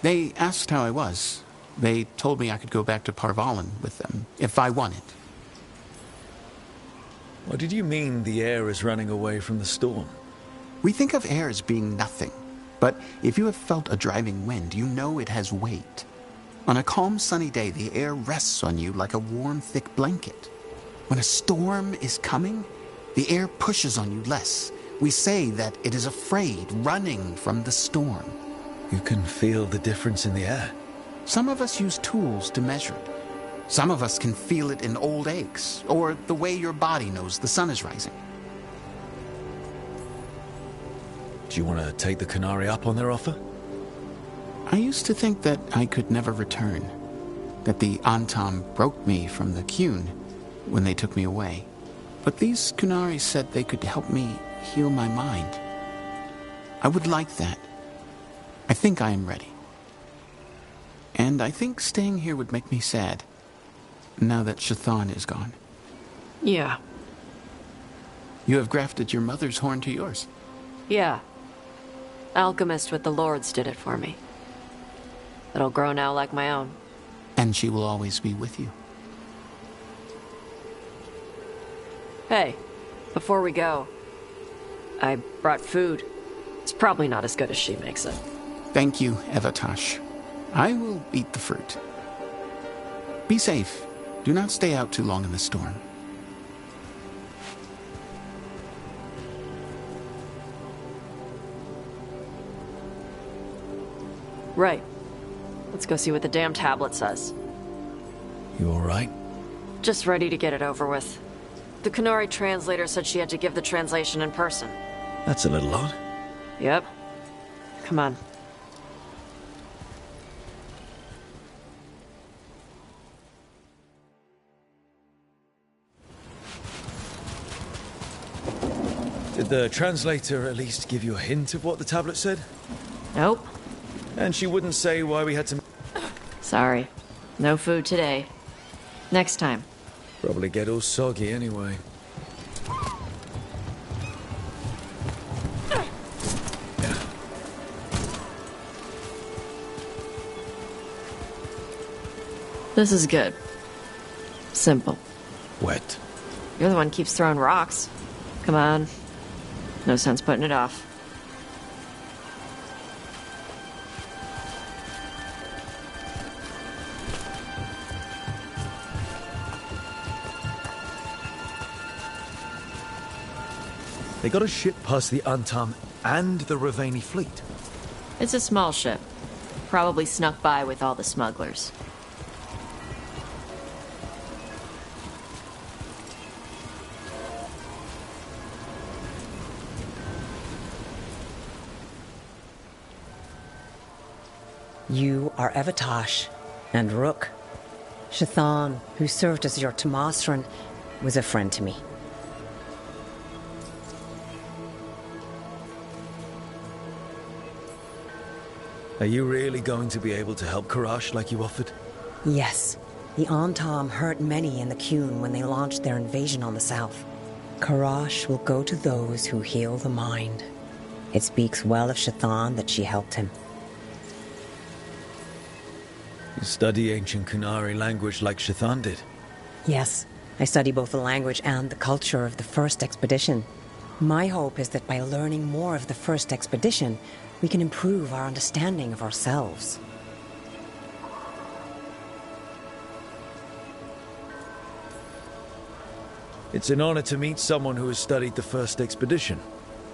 They asked how I was. They told me I could go back to Parvalan with them, if I wanted. What did you mean the air is running away from the storm? We think of air as being nothing, but if you have felt a driving wind, you know it has weight. On a calm, sunny day, the air rests on you like a warm, thick blanket. When a storm is coming, the air pushes on you less. We say that it is afraid, running from the storm. You can feel the difference in the air. Some of us use tools to measure it. Some of us can feel it in old aches, or the way your body knows the sun is rising. Do you want to take the Kunari up on their offer? I used to think that I could never return, that the Antam broke me from the Qun when they took me away. But these Kunari said they could help me heal my mind. I would like that. I think I am ready. And I think staying here would make me sad, now that Shathan is gone. Yeah. You have grafted your mother's horn to yours. Yeah. Alchemist with the Lords did it for me. It'll grow now like my own. And she will always be with you. Hey, before we go, I brought food. It's probably not as good as she makes it. Thank you, Avatash. I will eat the fruit. Be safe. Do not stay out too long in the storm. Right. Let's go see what the damn tablet says. You alright? Just ready to get it over with. The Qunari translator said she had to give the translation in person. That's a little odd. Yep. Come on. Did the translator at least give you a hint of what the tablet said? Nope. And she wouldn't say why we had to... Sorry. No food today. Next time. Probably get all soggy anyway. This is good. Simple. Wet. You're the one who keeps throwing rocks. Come on. No sense putting it off. They got a ship past the Antam and the Ravani fleet. It's a small ship. Probably snuck by with all the smugglers. You are Evatash, and Rook. Shathan, who served as your Tomasran, was a friend to me. Are you really going to be able to help Karash like you offered? Yes. The Antam hurt many in the Qun when they launched their invasion on the south. Karash will go to those who heal the mind. It speaks well of Shathan that she helped him. You study ancient Qunari language like Shathan did? Yes. I study both the language and the culture of the first expedition. My hope is that by learning more of the first expedition, we can improve our understanding of ourselves. It's an honor to meet someone who has studied the first expedition.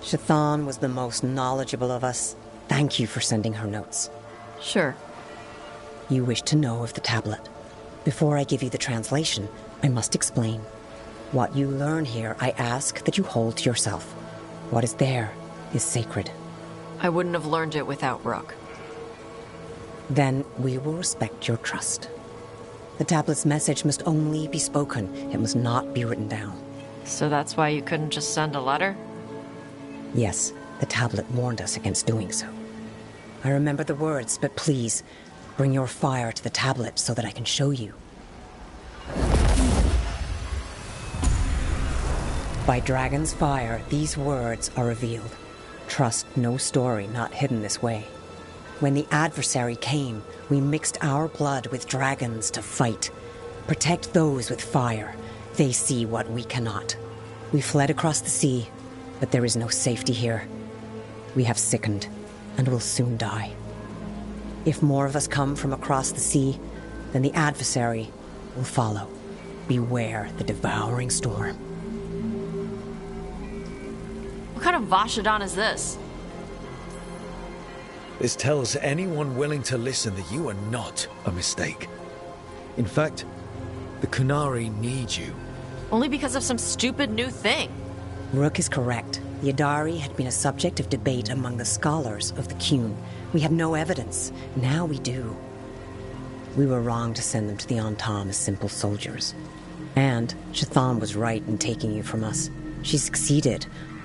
Shathan was the most knowledgeable of us. Thank you for sending her notes. Sure. You wish to know of the tablet. Before I give you the translation, I must explain. What you learn here, I ask that you hold to yourself. What is there is sacred. I wouldn't have learned it without Rook. Then we will respect your trust. The tablet's message must only be spoken. It must not be written down. So that's why you couldn't just send a letter? Yes, the tablet warned us against doing so. I remember the words, but please, bring your fire to the tablet so that I can show you. By Dragon's fire, these words are revealed. Trust no story not hidden this way. When the adversary came, we mixed our blood with dragons to fight. Protect those with fire. They see what we cannot. We fled across the sea, but there is no safety here. We have sickened, and will soon die. If more of us come from across the sea, then the adversary will follow. Beware the devouring storm. What kind of Vashadan is this? This tells anyone willing to listen that you are not a mistake. In fact, the Qunari need you. Only because of some stupid new thing. Rook is correct. The Adari had been a subject of debate among the scholars of the Qun. We had no evidence. Now we do. We were wrong to send them to the Antam as simple soldiers. And Shathan was right in taking you from us. She succeeded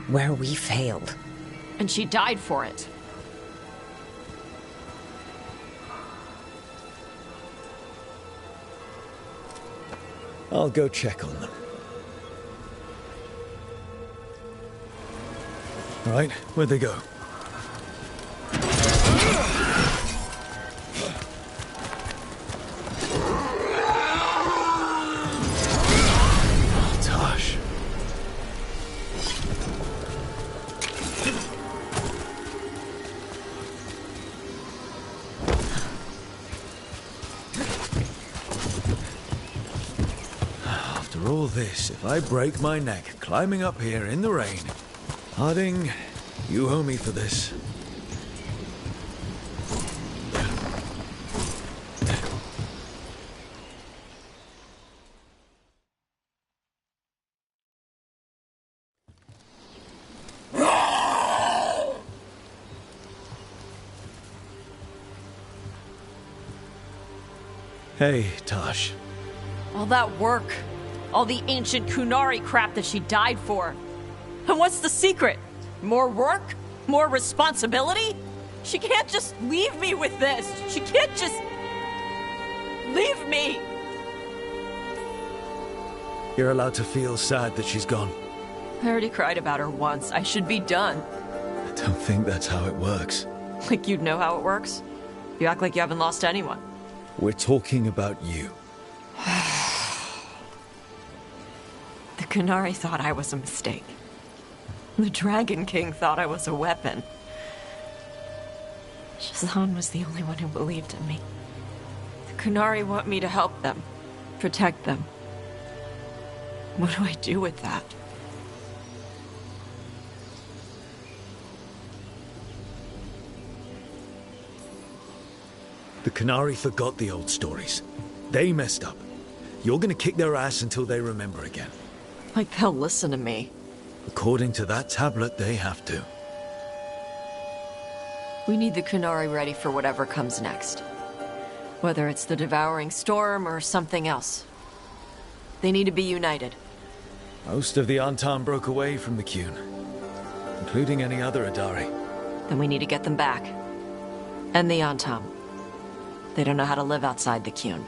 where we failed. And she died for it. I'll go check on them. All right, where'd they go? Tosh. After all this, if I break my neck climbing up here in the rain, Harding, you owe me for this. Hey, Tosh. All that work, all the ancient Kunari crap that she died for. And what's the secret? More work? More responsibility? She can't just leave me with this. She can't just leave me. You're allowed to feel sad that she's gone. I already cried about her once. I should be done. I don't think that's how it works. Like you'd know how it works? You act like you haven't lost anyone. We're talking about you. The Kunari thought I was a mistake. The Dragon King thought I was a weapon. Shazan was the only one who believed in me. The Kunari want me to help them, protect them. What do I do with that? The Kunari forgot the old stories. They messed up. You're gonna kick their ass until they remember again. Like they'll listen to me. According to that tablet, they have to. We need the Kunari ready for whatever comes next. Whether it's the Devouring Storm or something else. They need to be united. Most of the Antam broke away from the Qun, including any other Adari. Then we need to get them back. And the Antam. They don't know how to live outside the Qun.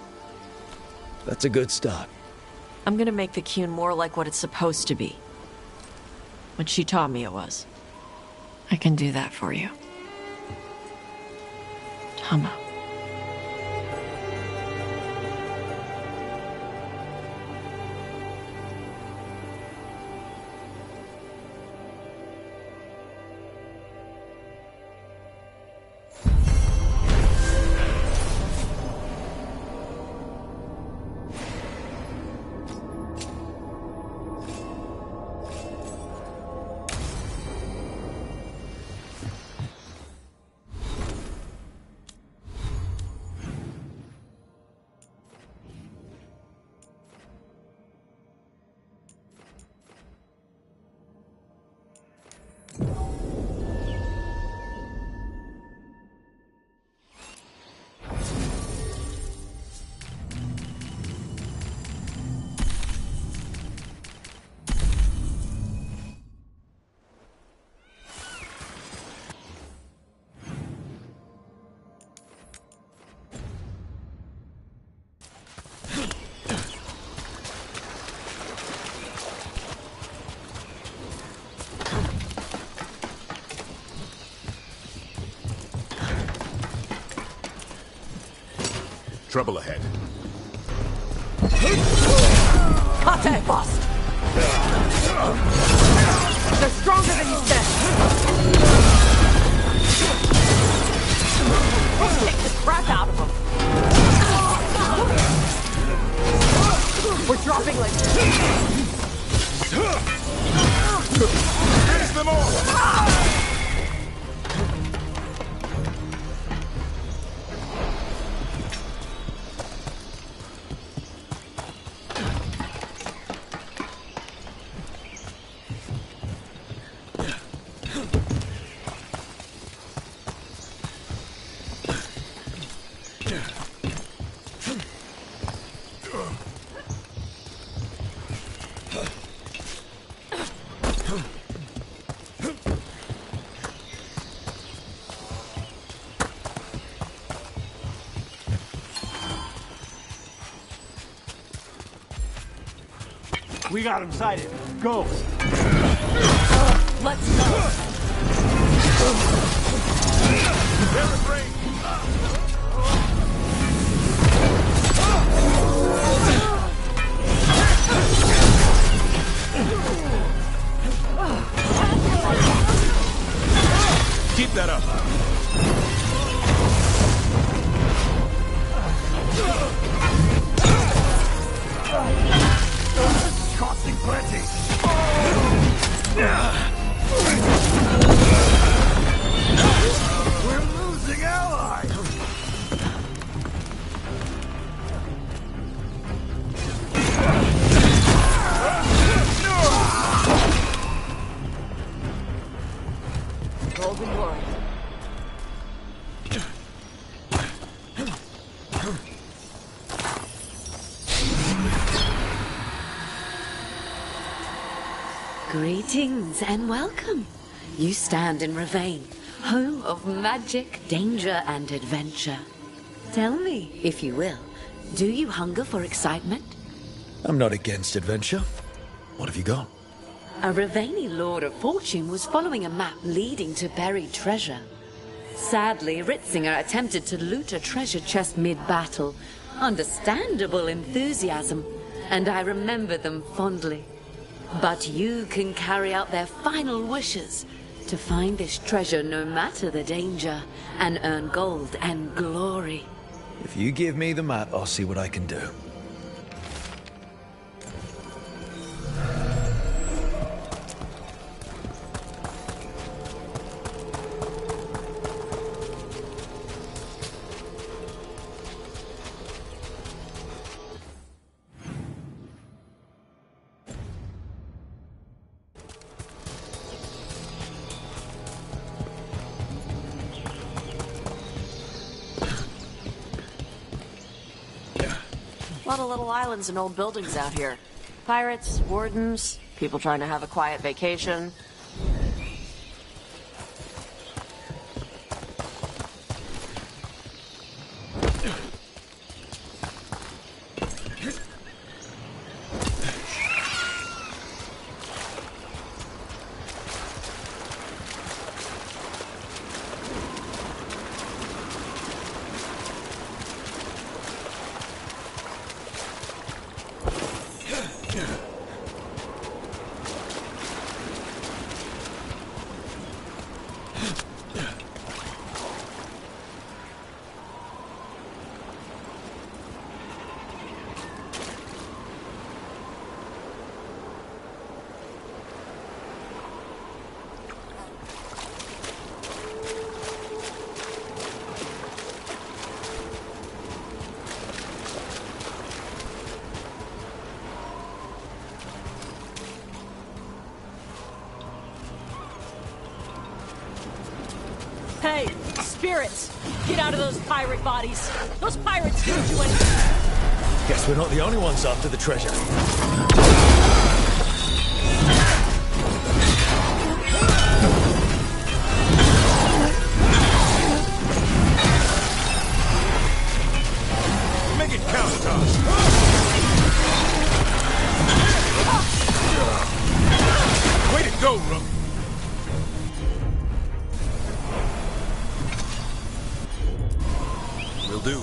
That's a good start. I'm gonna make the Qun more like what it's supposed to be. What she taught me it was. I can do that for you. Tama. Trouble ahead. Contact lost! They're stronger than you said! Let's take the crap out of them! We're dropping like... Finish them all! We got him sighted. Go! Let's go! They're in range! Keep that up. Costing plenty. We're losing allies. Golden Glory. Greetings and welcome. You stand in Ravane, home of magic, danger, and adventure. Tell me, if you will, do you hunger for excitement? I'm not against adventure. What have you got? A Ravani Lord of Fortune was following a map leading to buried treasure. Sadly, Ritzinger attempted to loot a treasure chest mid-battle. Understandable enthusiasm, and I remember them fondly. But you can carry out their final wishes to find this treasure no matter the danger, and earn gold and glory. If you give me the map, I'll see what I can do. A lot of little islands and old buildings out here. Pirates, wardens, people trying to have a quiet vacation. Hey, spirits! Get out of those pirate bodies! Those pirates didn't do anything! Guess we're not the only ones after the treasure. Make it count, Tom. Way to go, Rook. Will do.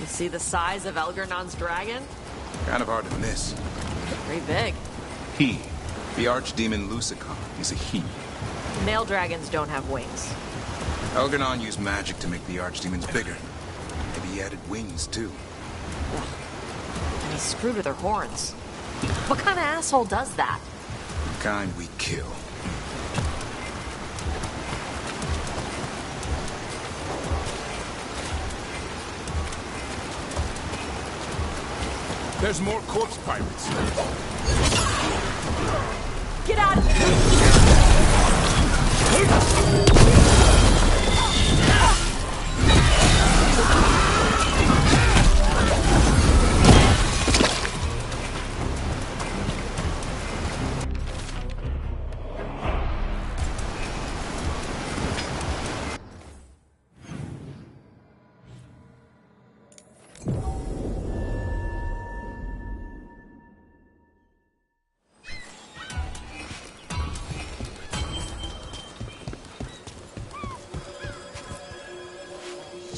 You see the size of Elgernon's dragon? Kind of hard to miss. Pretty big. He, the archdemon Lusicon, is a he. Male dragons don't have wings. Elgernon used magic to make the archdemons bigger. Maybe he added wings, too. And he screwed with her horns. What kind of asshole does that? The kind we kill. There's more corpse pirates. Get out of there!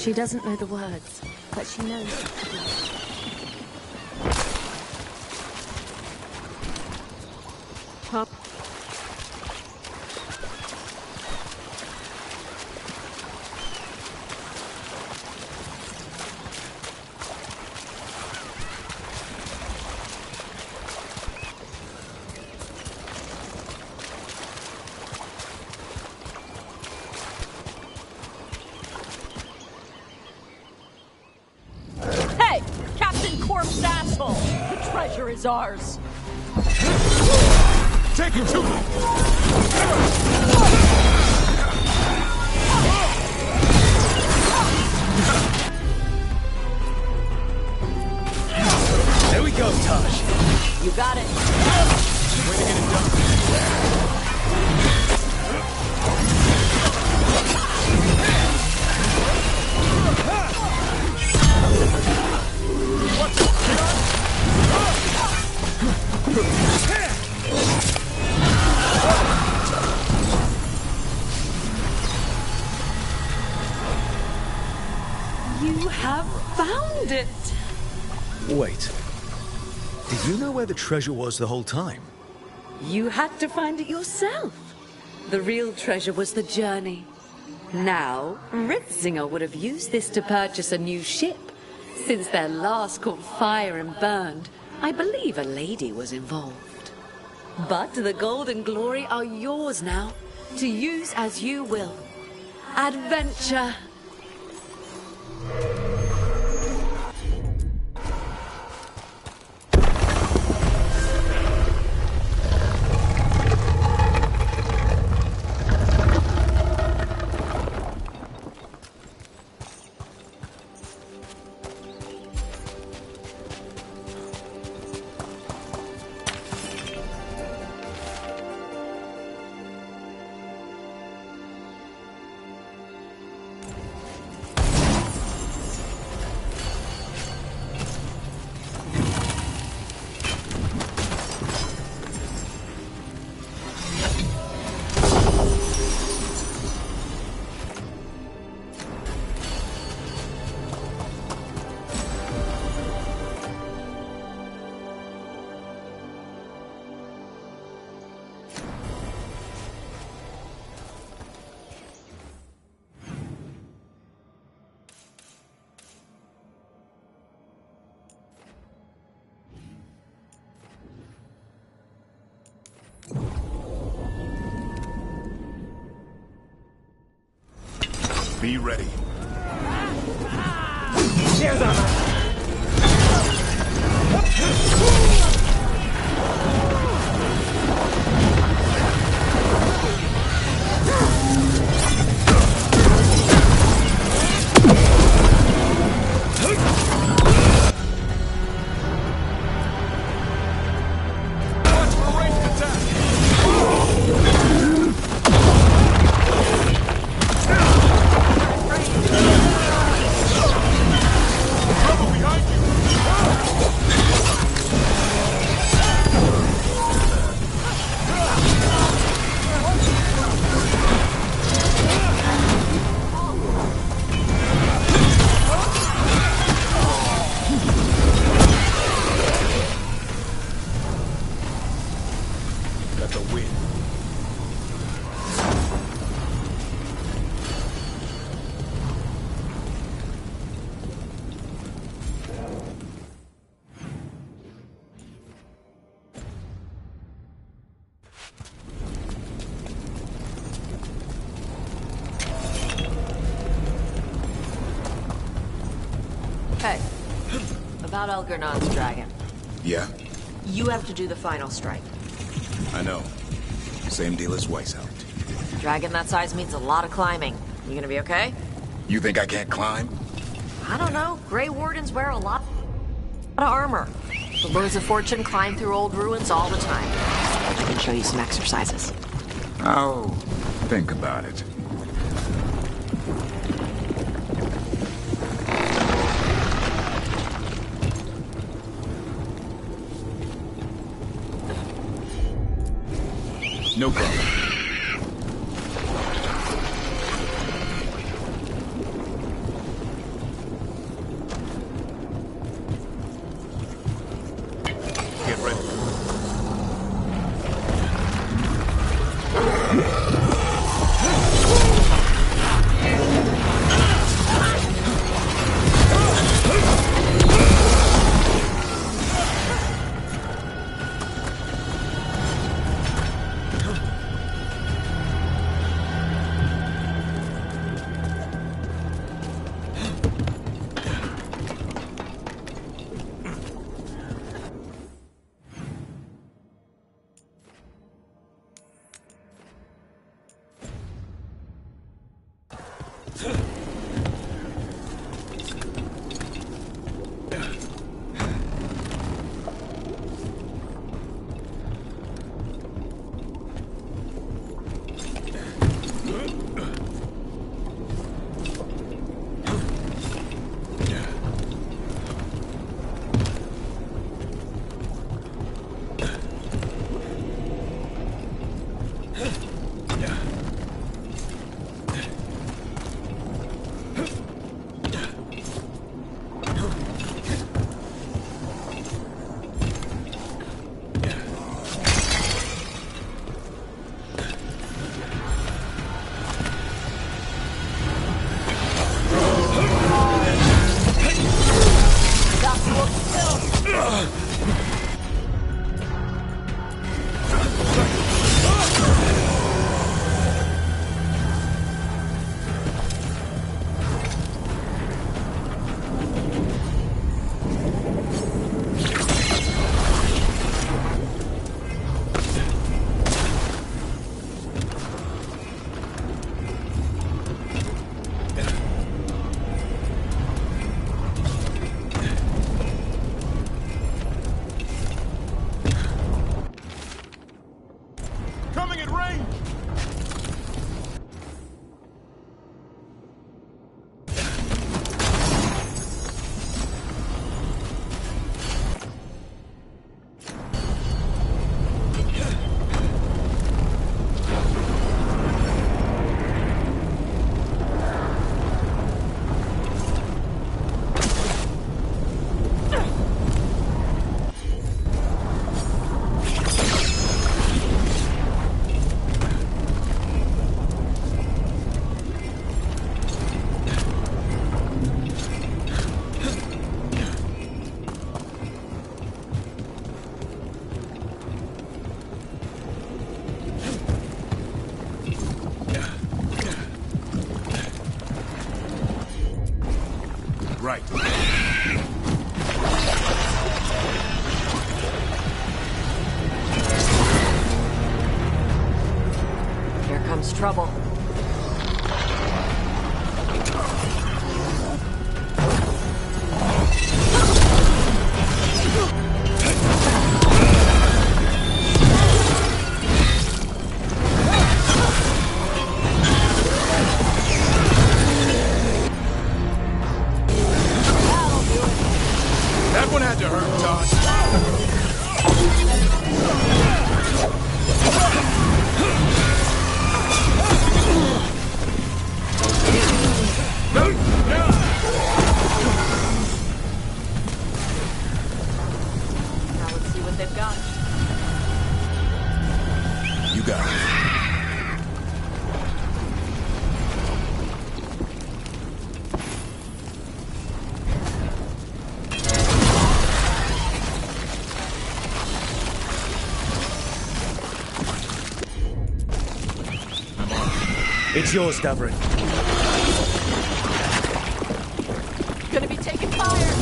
She doesn't know the words, but she knows. Pop. Hey! Captain Corpse asshole! The treasure is ours! Take him to me! There we go, Tosh. You got it. Way to get it done. You have found it! Wait. Did you know where the treasure was the whole time? You had to find it yourself. The real treasure was the journey. Now, Ritzinger would have used this to purchase a new ship. Since their last caught fire and burned, I believe a lady was involved. But the gold and glory are yours now, to use as you will. Adventure! Be ready. There's a... Hey, about Elgernon's dragon. Yeah, You have to do the final strike. I know. Same deal as Weishaupt. Dragon that size means a lot of climbing. You gonna be okay? You think I can't climb? I don't know. Grey Wardens wear a lot of armor. The Lords of Fortune climb through old ruins all the time. I can show you some exercises. I'll think about it. No problem. Right. Here comes trouble. That one had to hurt, Todd. Now let's see what they've got. You got it. It's yours, Davrin. Gonna be taking fire!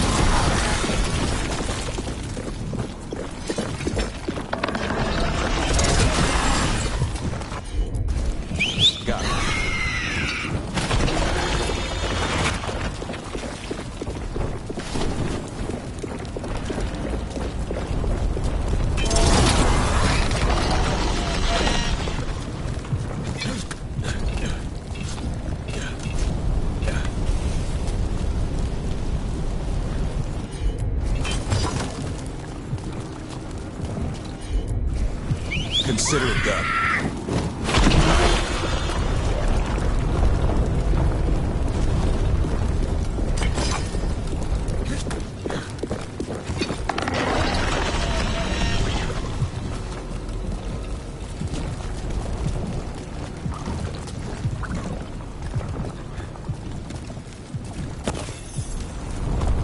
Got it. Consider it done.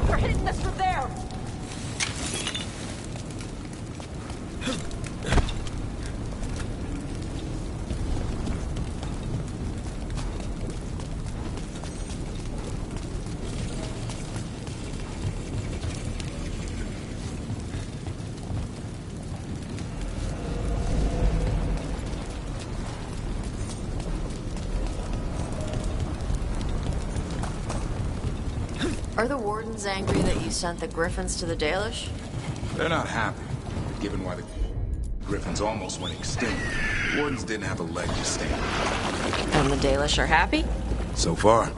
They're hitting us from there! Are the Wardens angry that you sent the Griffins to the Dalish? They're not happy, given why the Griffins almost went extinct. The Wardens didn't have a leg to stand on. And the Dalish are happy? So far,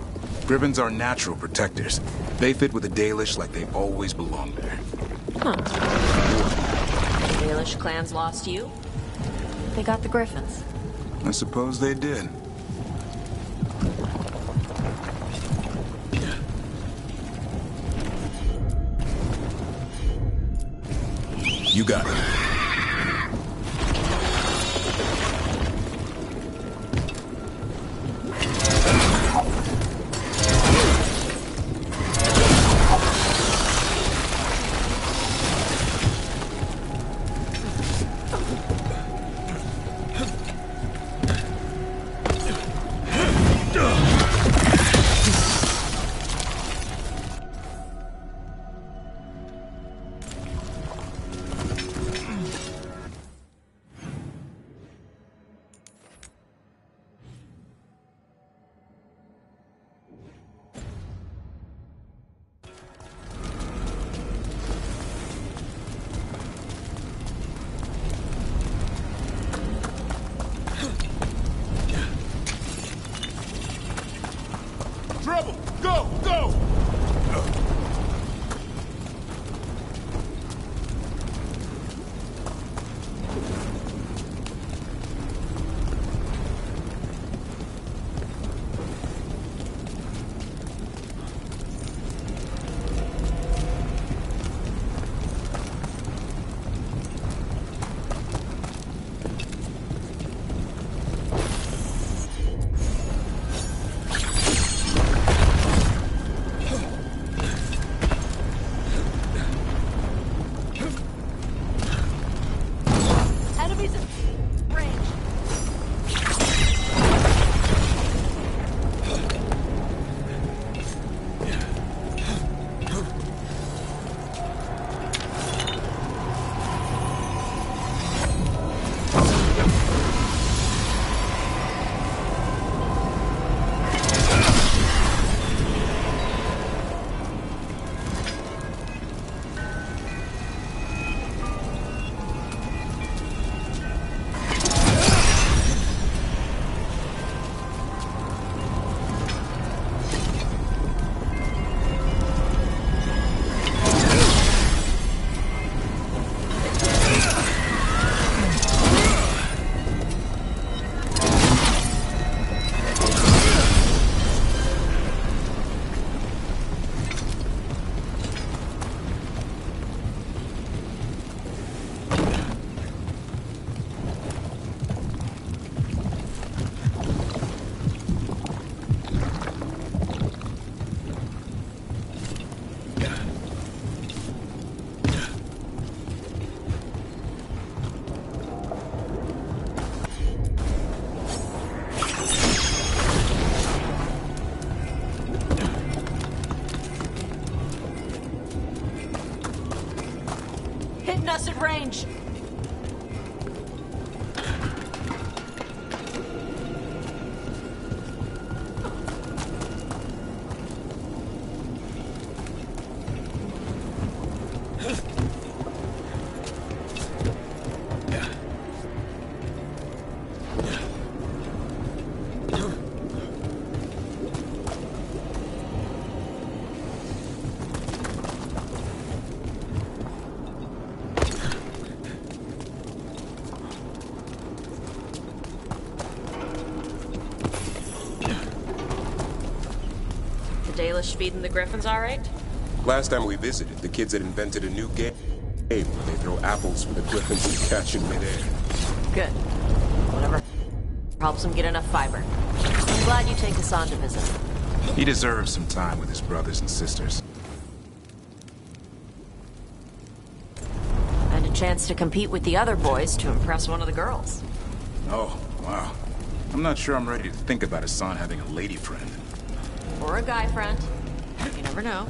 Griffins are natural protectors. They fit with the Dalish like they always belong there. Huh. The Dalish clans lost you? They got the Griffins. I suppose they did. You got it. Trouble! Go! Go! contested range. Dalish feeding the griffins all right? Last time we visited, the kids had invented a new game where they throw apples for the griffins to catch in midair. Good. Whatever helps him get enough fiber. I'm glad you take us on to visit. He deserves some time with his brothers and sisters. And a chance to compete with the other boys to impress one of the girls. Oh, wow. I'm not sure I'm ready to think about Hassan having a lady friend. Or a guy friend. You never know.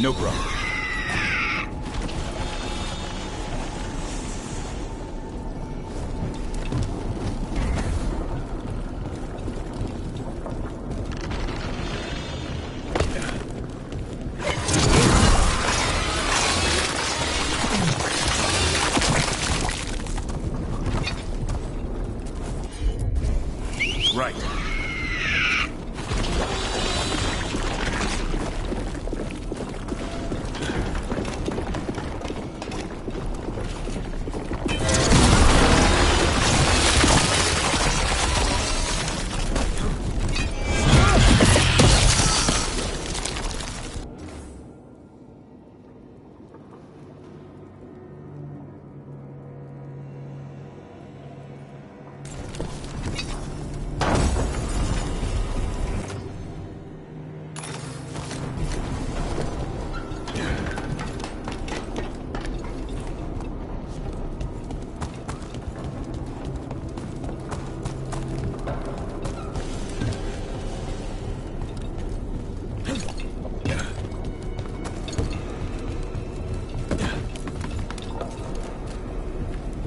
No problem. Right.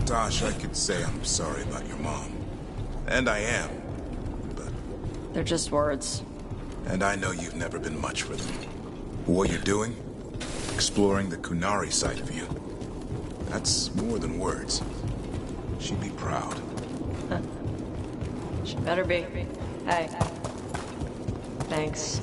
Gosh, I could say I'm sorry about your mom. And I am. But... They're just words. And I know you've never been much for them. What you're doing? Exploring the Kunari side of you. That's more than words. She'd be proud. She better be. Hey. Thanks.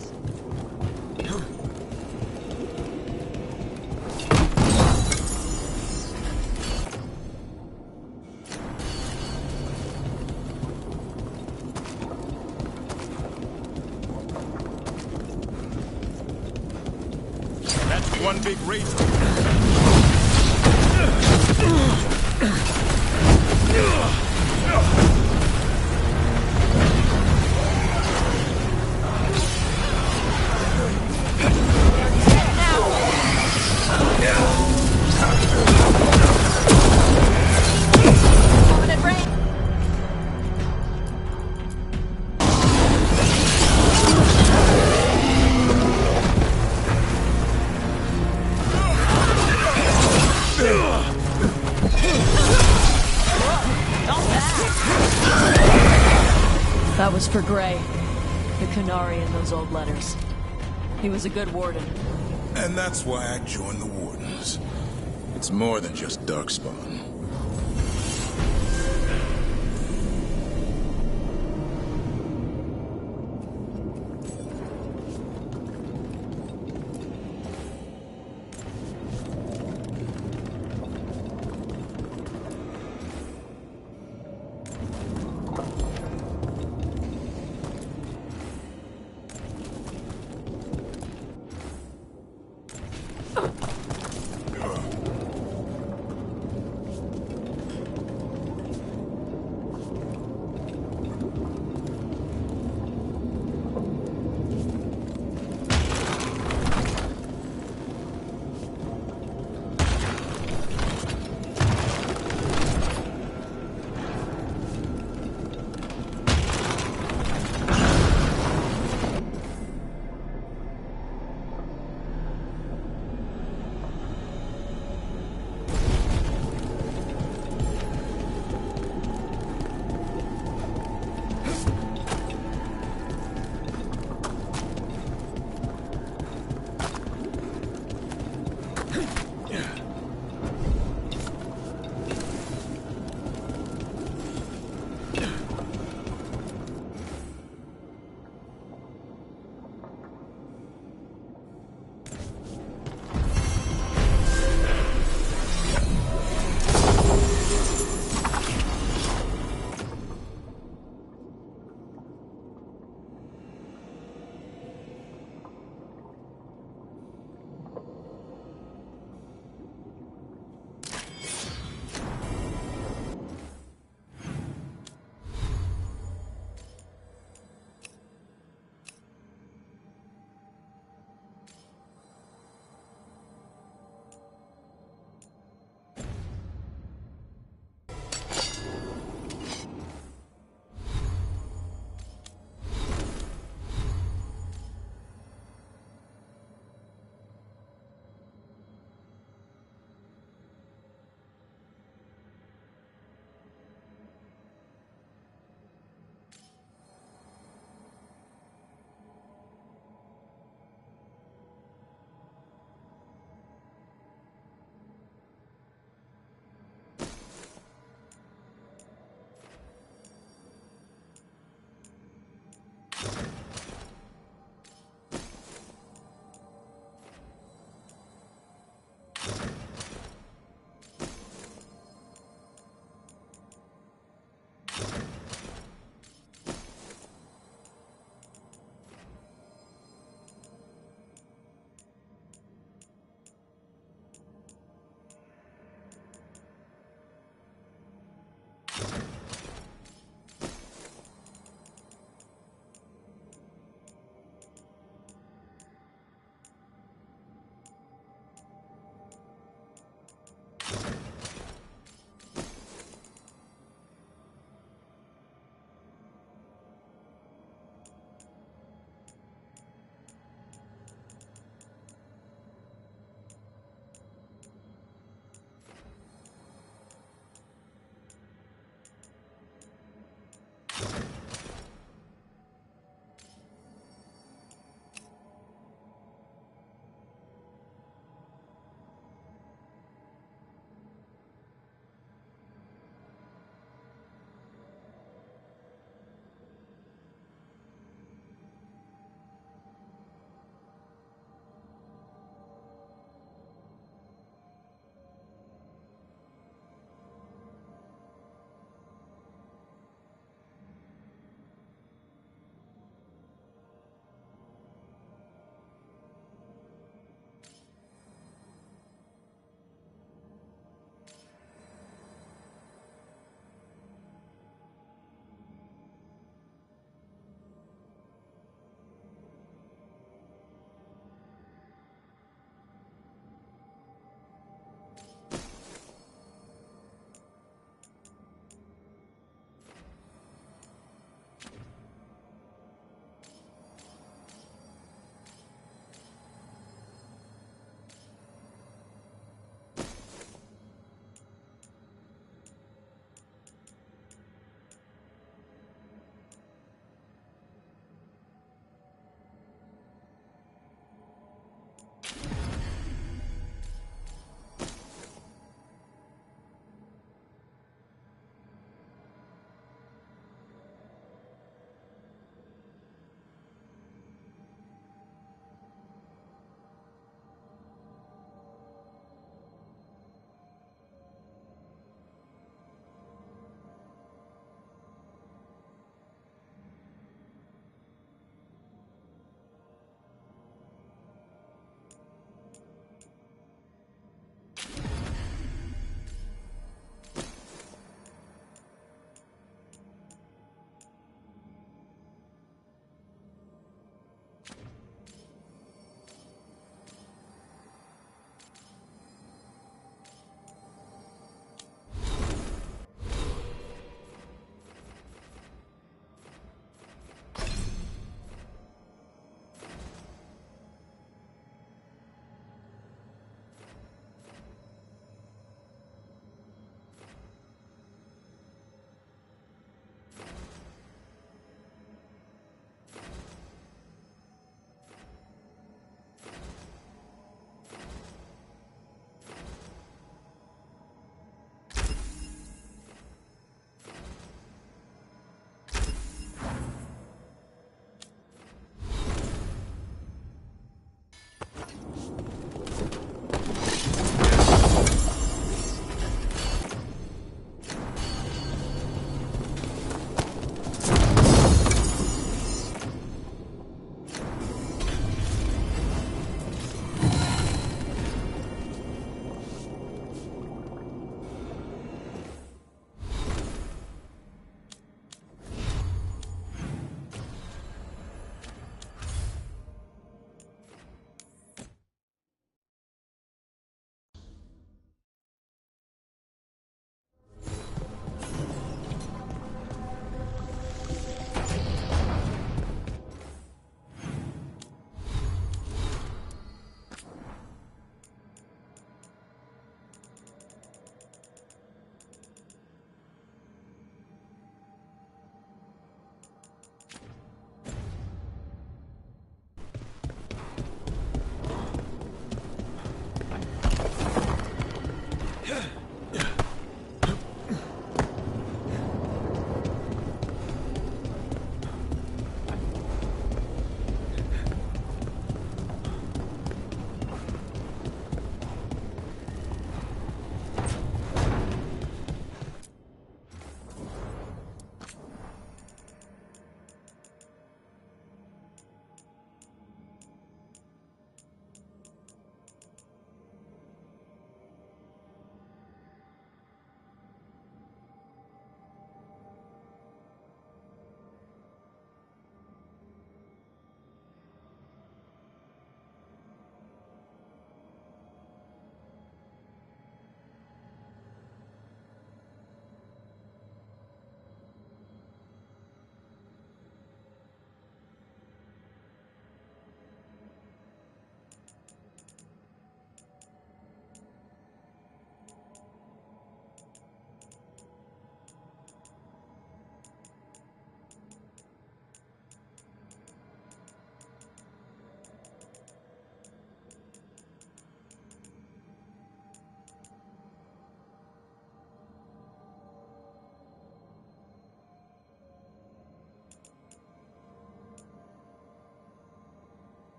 That's one big race. That was for Gray, the Canary in those old letters. He was a good warden. And that's why I joined the Wardens. It's more than just Darkspawn.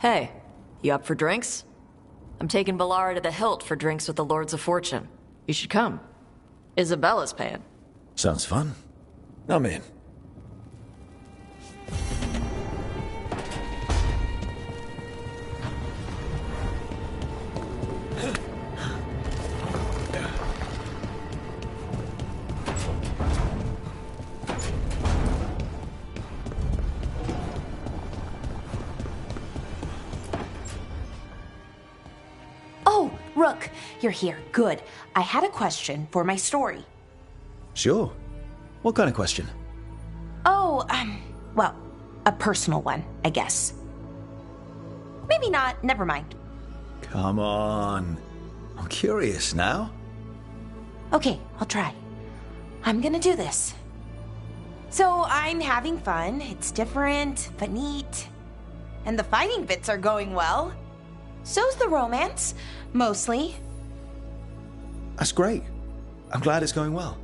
Hey, you up for drinks? I'm taking Valara to the Hilt for drinks with the Lords of Fortune. You should come. Isabella's paying. Sounds fun. I'm in. Rook, you're here. Good. I had a question for my story. Sure. What kind of question? Oh, well, a personal one, I guess. Maybe not. Never mind. Come on. I'm curious now. Okay, I'll try. I'm gonna do this. So I'm having fun. It's different, but neat. And the fighting bits are going well. So's the romance. Mostly. That's great. I'm glad it's going well.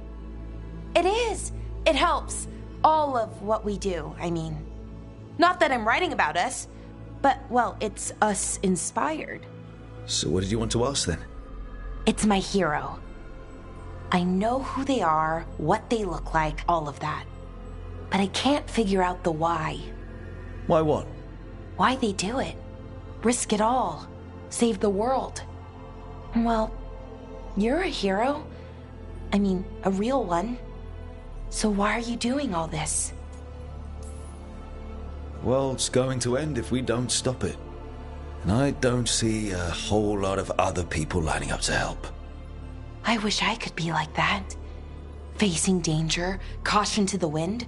It is. It helps. All of what we do, I mean. Not that I'm writing about us, but, well, it's us inspired. So what did you want to ask then? It's my hero. I know who they are, what they look like, all of that. But I can't figure out the why. Why what? Why they do it. Risk it all. Save the world. Well, you're a hero. I mean, a real one. So why are you doing all this? The world's going to end if we don't stop it. And I don't see a whole lot of other people lining up to help. I wish I could be like that. Facing danger, caution to the wind.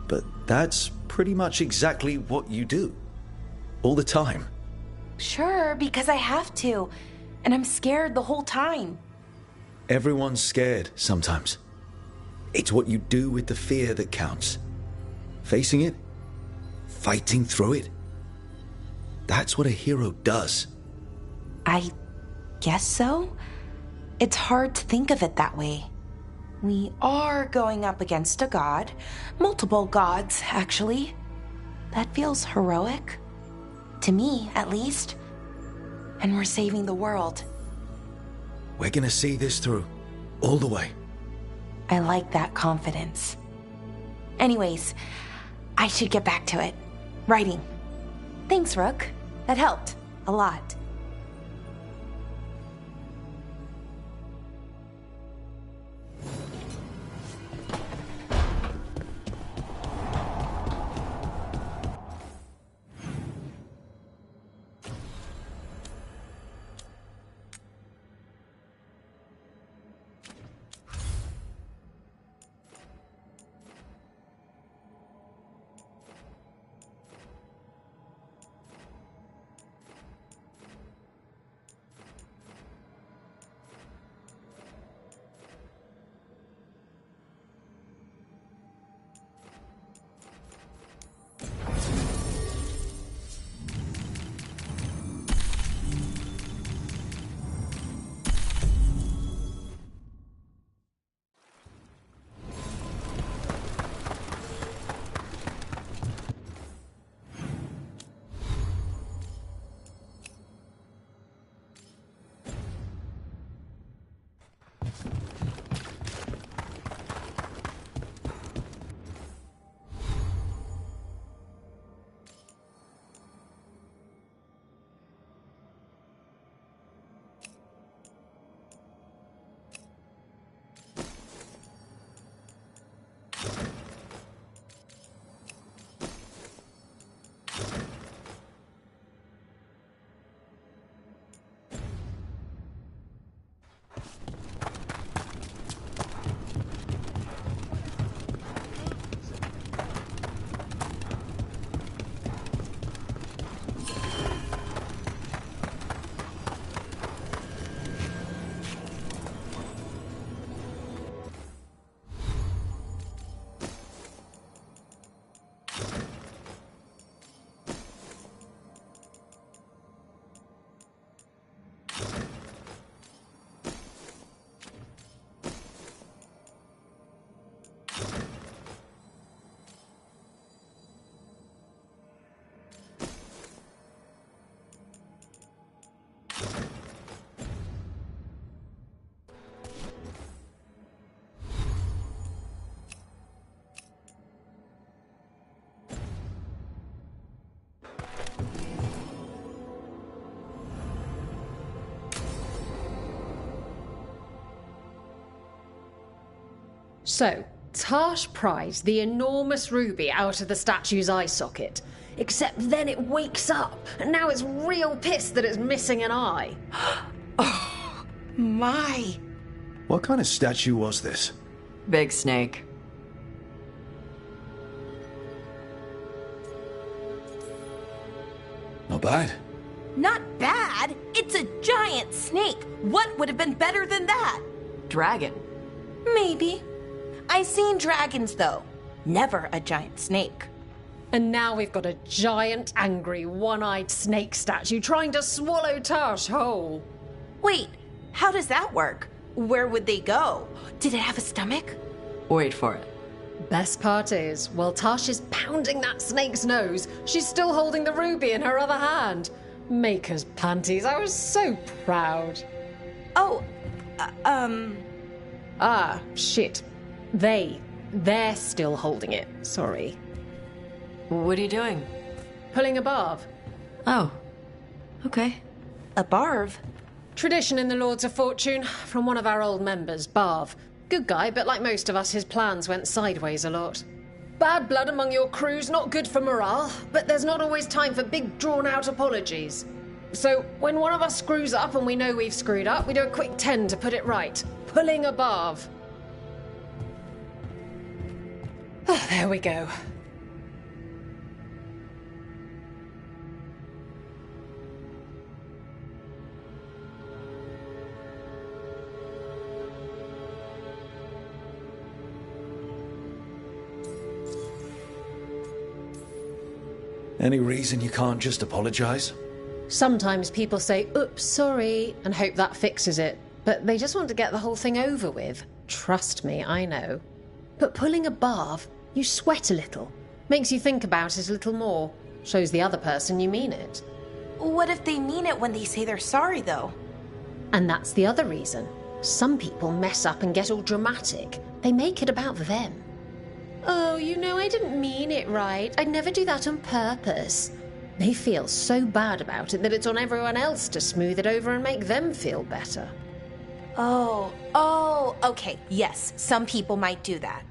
But that's pretty much exactly what you do. All the time. Sure, because I have to. And I'm scared the whole time. Everyone's scared sometimes. It's what you do with the fear that counts. Facing it, fighting through it. That's what a hero does. I guess so. It's hard to think of it that way. We are going up against a god. Multiple gods, actually. That feels heroic. To me, at least. And we're saving the world. We're gonna see this through. All the way. I like that confidence. Anyways, I should get back to it. Writing. Thanks, Rook. That helped. A lot. So, Tash pries the enormous ruby out of the statue's eye socket. Except then it wakes up, and now it's real pissed that it's missing an eye. Oh, my. What kind of statue was this? Big snake. Not bad. Not bad. It's a giant snake. What would have been better than that? Dragon. Maybe. I've seen dragons, though. Never a giant snake. And now we've got a giant, angry, one-eyed snake statue trying to swallow Tash whole. Wait, how does that work? Where would they go? Did it have a stomach? Wait for it. Best part is, while Tash is pounding that snake's nose, she's still holding the ruby in her other hand. Maker's panties, I was so proud. Oh, Ah, shit. They're still holding it, sorry. What are you doing? Pulling a barb. Oh. Okay. A barb? Tradition in the Lords of Fortune, from one of our old members, Barv. Good guy, but like most of us, his plans went sideways a lot. Bad blood among your crew's not good for morale, but there's not always time for big, drawn-out apologies. So, when one of us screws up and we know we've screwed up, we do a quick 10 to put it right. Pulling a Barv. Oh, there we go. Any reason you can't just apologize? Sometimes people say, oops, sorry, and hope that fixes it. But they just want to get the whole thing over with. Trust me, I know. But pulling a barb, you sweat a little. Makes you think about it a little more. Shows the other person you mean it. What if they mean it when they say they're sorry, though? And that's the other reason. Some people mess up and get all dramatic. They make it about them. Oh, you know, I didn't mean it right. I'd never do that on purpose. They feel so bad about it that it's on everyone else to smooth it over and make them feel better. Oh, okay. Yes, some people might do that.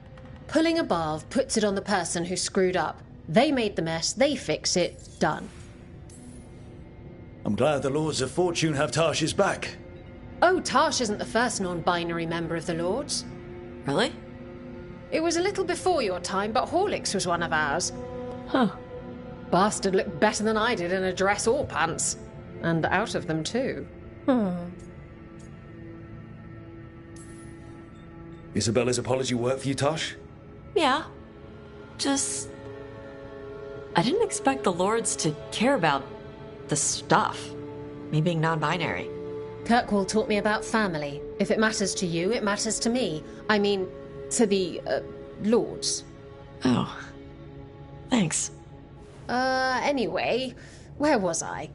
Pulling a barb puts it on the person who screwed up. They made the mess, they fix it, done. I'm glad the Lords of Fortune have Tash's back. Oh, Tash isn't the first non-binary member of the Lords. Really? It was a little before your time, but Horlicks was one of ours. Huh. Bastard looked better than I did in a dress or pants. And out of them, too. Isabella's apology work for you, Tosh? Yeah. Just... I didn't expect the Lords to care about the stuff. Me being non-binary. Kirkwall taught me about family. If it matters to you, it matters to me. I mean, to the, Lords. Oh. Thanks. Anyway, where was I?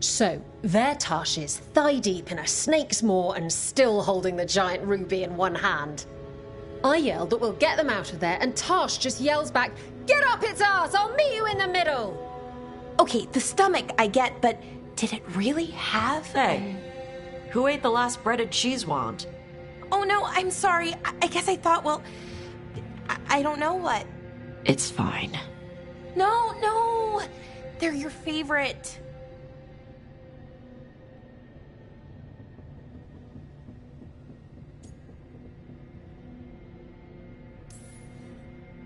So, there Tash is, thigh-deep in a snake's maw and still holding the giant ruby in one hand. I yell that we'll get them out of there, and Tash just yells back, "Get up its ass! I'll meet you in the middle!" Okay, the stomach I get, but did it really have... Hey, who ate the last breaded cheese wand? Oh no, I'm sorry. I guess I thought, well... I don't know what... It's fine. No! They're your favorite.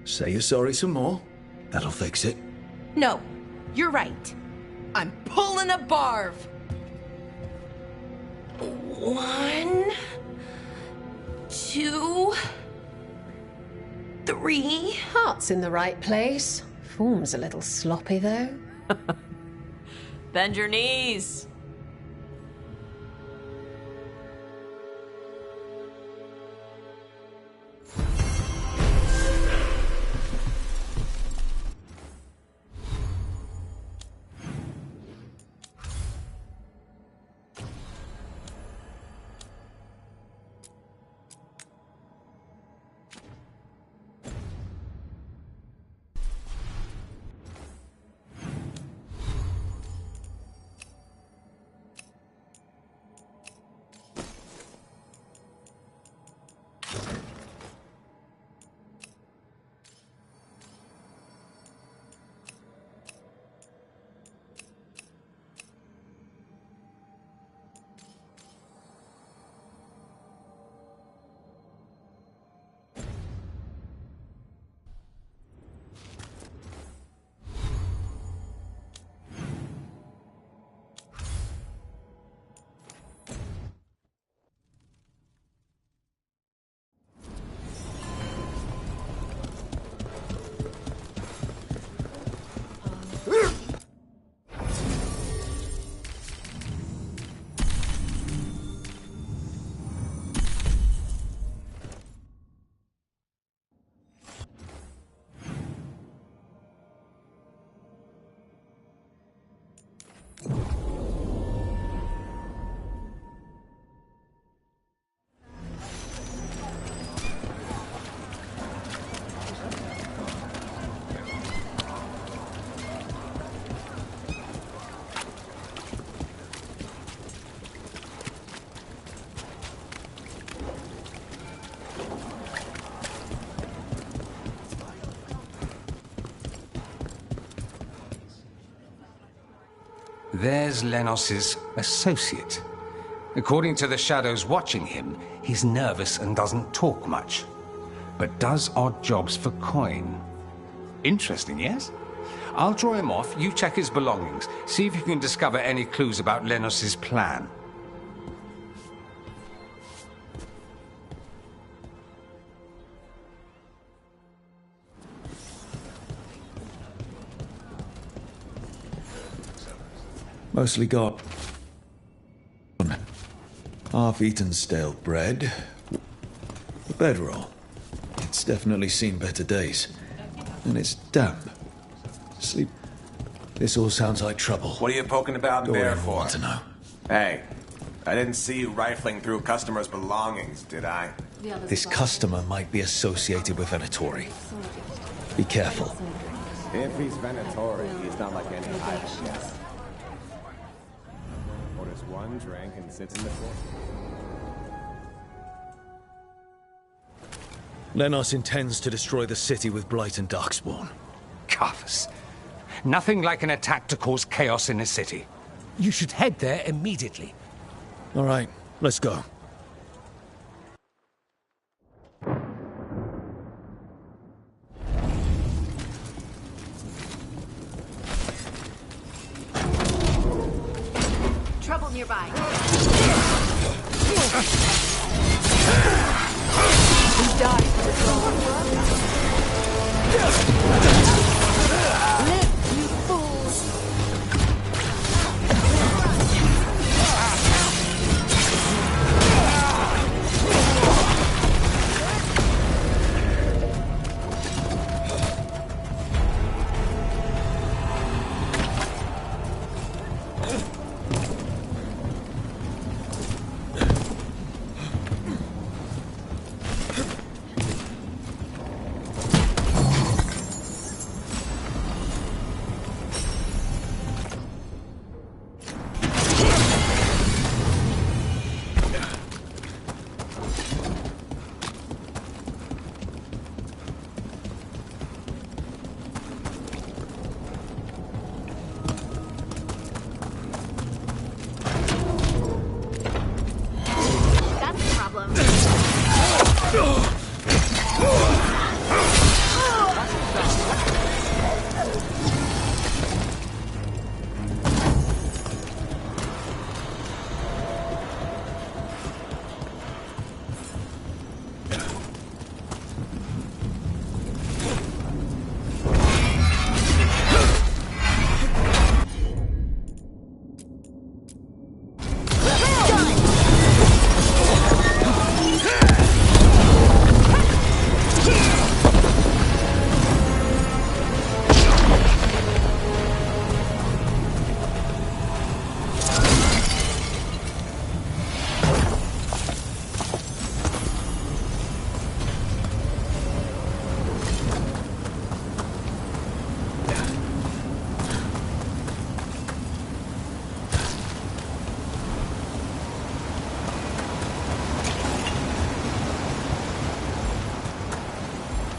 Say you're sorry some more. That'll fix it. No, you're right. I'm pulling a barb. 1, 2, 3. Heart's in the right place. Form's a little sloppy, though. Bend your knees. There's Lenos's associate. According to the shadows watching him, he's nervous and doesn't talk much, but does odd jobs for coin. Interesting, yes? I'll draw him off, you check his belongings, see if you can discover any clues about Lenos's plan. Mostly got half-eaten stale bread, a bedroll. It's definitely seen better days, and it's damp. Sleep. This all sounds like trouble. What are you poking about in there for? Want to know? Hey, I didn't see you rifling through customers' belongings, did I? This customer might be associated with Venatori. Be careful. If he's Venatori, he's not like any idle guest. Orders one drink and sits in the corner. Lenos intends to destroy the city with Blight and Darkspawn. Carthus. Nothing like an attack to cause chaos in a city. You should head there immediately. All right, let's go. Trouble nearby. Who died for this role? Live, you fools!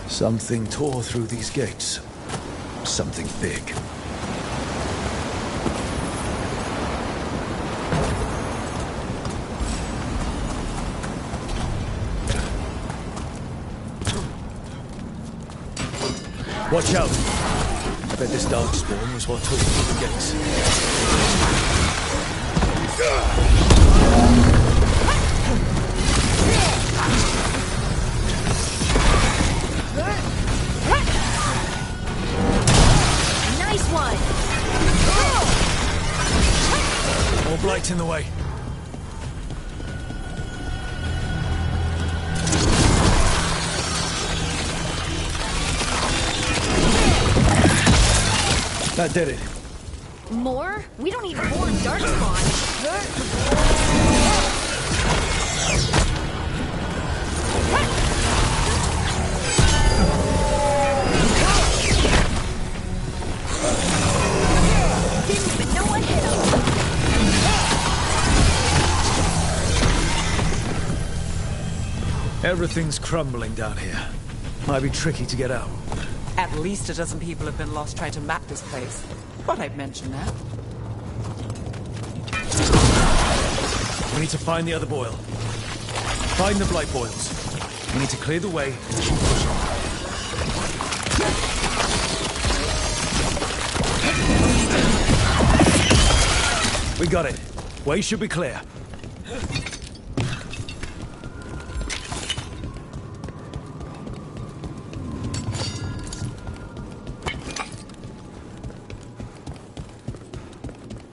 Something tore through these gates. Something big. Watch out! I bet this Darkspawn was what tore through the gates. Nice one! More blight in the way. That did it. More? We don't need more Darkspawn. Didn't even know what hit him. Everything's crumbling down here. Might be tricky to get out. At least a dozen people have been lost trying to map this place. Thought I'd mention that. We need to find the other boil. Find the blight boils. We need to clear the way and keep pushing. We got it. Way should be clear.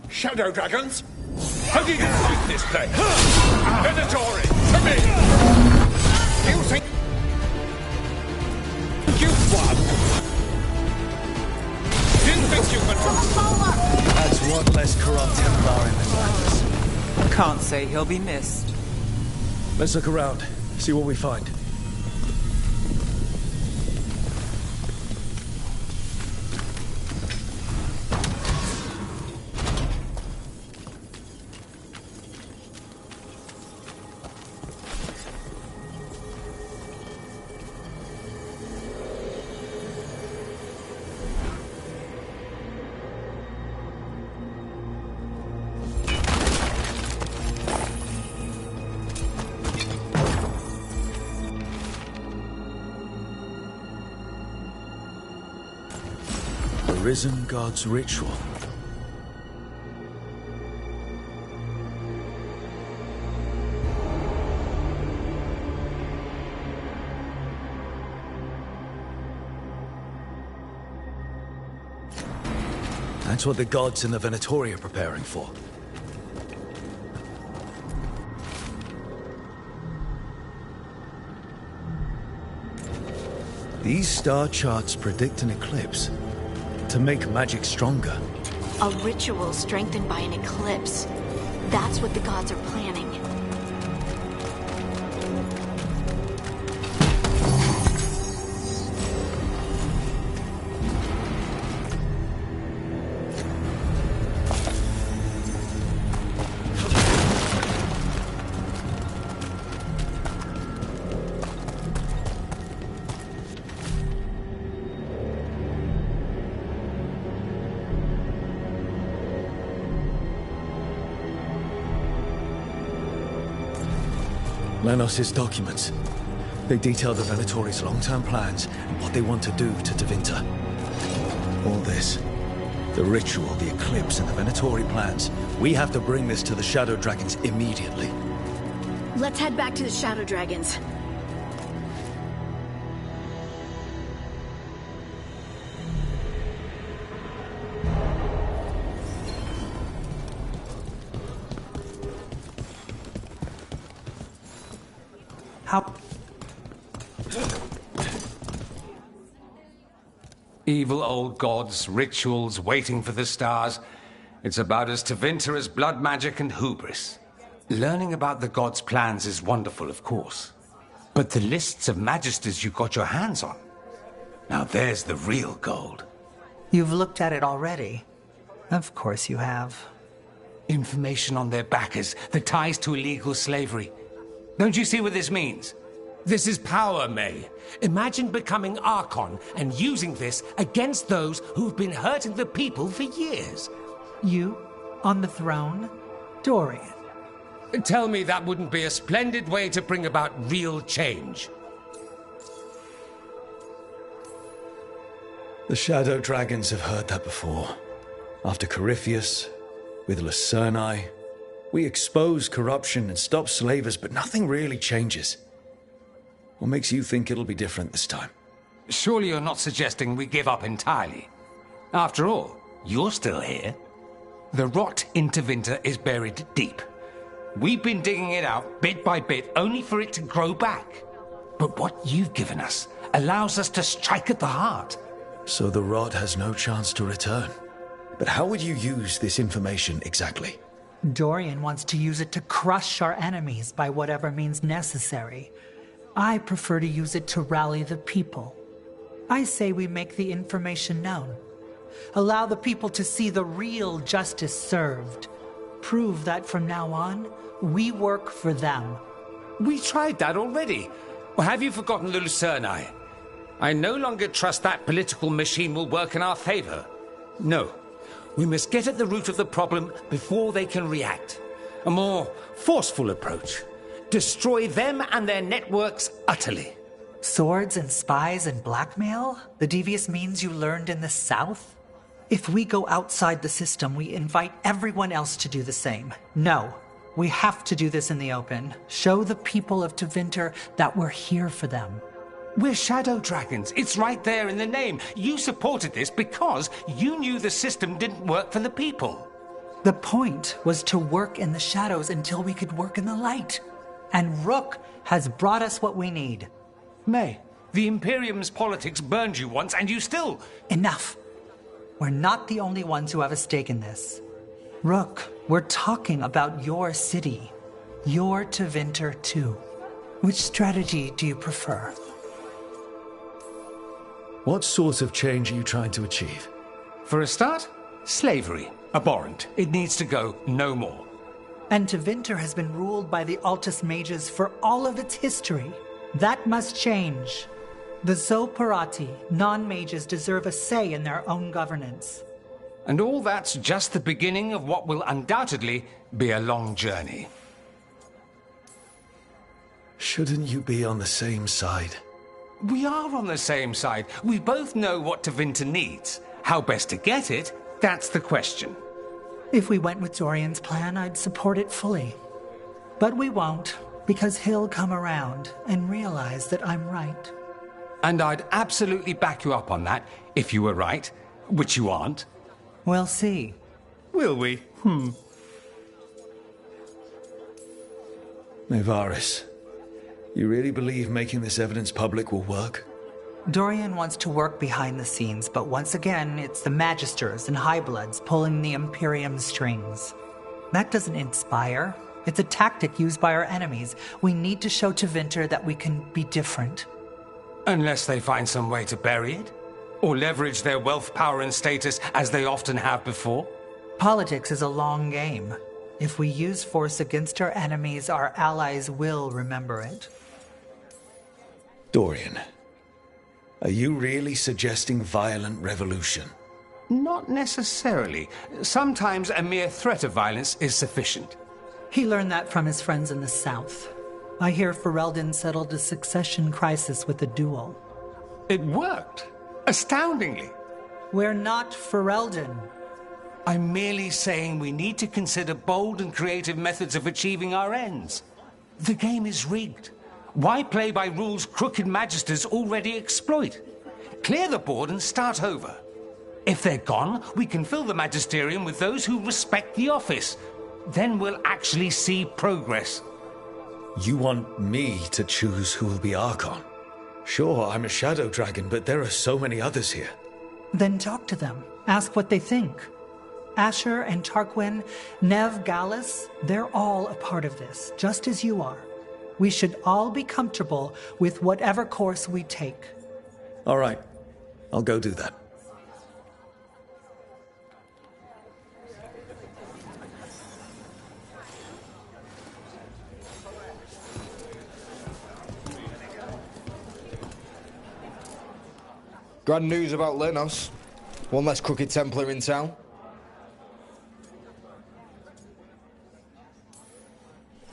Shadow dragons? How do you fight this place? Venatori, to me! You think you've won? Didn't think you could... That's one less corrupt Templar in the ranks. Can't say he'll be missed. Let's look around, see what we find. Risen God's ritual. That's what the gods in the Venatori are preparing for. These star charts predict an eclipse. To make magic stronger. A ritual strengthened by an eclipse. That's what the gods are planning. Lenos's documents. They detail the Venatori's long-term plans and what they want to do to Tevinter. All this, the ritual, the eclipse, and the Venatori plans, we have to bring this to the Shadow Dragons immediately. Let's head back to the Shadow Dragons. How? Evil old gods, rituals, waiting for the stars. It's about as Tevinter as blood magic and hubris. Learning about the gods' plans is wonderful, of course. But the lists of magisters you got your hands on, now there's the real gold. You've looked at it already. Of course you have. Information on their backers, the ties to illegal slavery. Don't you see what this means? This is power, May. Imagine becoming Archon and using this against those who've been hurting the people for years. You? On the throne? Dorian. Tell me that wouldn't be a splendid way to bring about real change. The Shadow Dragons have heard that before. After Corypheus, with Lucerni, we expose corruption and stop slavers, but nothing really changes. What makes you think it'll be different this time? Surely you're not suggesting we give up entirely. After all, you're still here. The rot in Tevinter is buried deep. We've been digging it out bit by bit, only for it to grow back. But what you've given us allows us to strike at the heart. So the rot has no chance to return. But how would you use this information exactly? Dorian wants to use it to crush our enemies by whatever means necessary. I prefer to use it to rally the people. I say we make the information known. Allow the people to see the real justice served. Prove that from now on, we work for them. We tried that already. Or have you forgotten the Lucerni? I no longer trust that political machine will work in our favor. No. We must get at the root of the problem before they can react. A more forceful approach. Destroy them and their networks utterly. Swords and spies and blackmail? The devious means you learned in the South? If we go outside the system, we invite everyone else to do the same. No, we have to do this in the open. Show the people of Tevinter that we're here for them. We're shadow dragons. It's right there in the name. You supported this because you knew the system didn't work for the people. The point was to work in the shadows until we could work in the light. And Rook has brought us what we need. May, the Imperium's politics burned you once and you still... Enough. We're not the only ones who have a stake in this. Rook, we're talking about your city. Your Tevinter too. Which strategy do you prefer? What sort of change are you trying to achieve? For a start, slavery. Abhorrent. It needs to go no more. And Tevinter has been ruled by the Altus Mages for all of its history. That must change. The Zoparati, non-mages, deserve a say in their own governance. And all that's just the beginning of what will undoubtedly be a long journey. Shouldn't you be on the same side? We are on the same side. We both know what Tevinter needs. How best to get it, that's the question. If we went with Dorian's plan, I'd support it fully. But we won't, because he'll come around and realize that I'm right. And I'd absolutely back you up on that, if you were right, which you aren't. We'll see. Will we? Nevaris, you really believe making this evidence public will work? Dorian wants to work behind the scenes, but once again, it's the Magisters and Highbloods pulling the Imperium's strings. That doesn't inspire. It's a tactic used by our enemies. We need to show Tevinter that we can be different. Unless they find some way to bury it? Or leverage their wealth, power, and status as they often have before? Politics is a long game. If we use force against our enemies, our allies will remember it. Dorian, are you really suggesting violent revolution? Not necessarily. Sometimes a mere threat of violence is sufficient. He learned that from his friends in the South. I hear Ferelden settled a succession crisis with a duel. It worked. Astoundingly. We're not Ferelden. I'm merely saying we need to consider bold and creative methods of achieving our ends. The game is rigged. Why play by rules crooked magisters already exploit? Clear the board and start over. If they're gone, we can fill the magisterium with those who respect the office. Then we'll actually see progress. You want me to choose who will be Archon? Sure, I'm a shadow dragon, but there are so many others here. Then talk to them. Ask what they think. Asher and Tarquin, Nev, Gallus, they're all a part of this, just as you are. We should all be comfortable with whatever course we take. All right. I'll go do that. Grand news about Lenos. One less crooked Templar in town.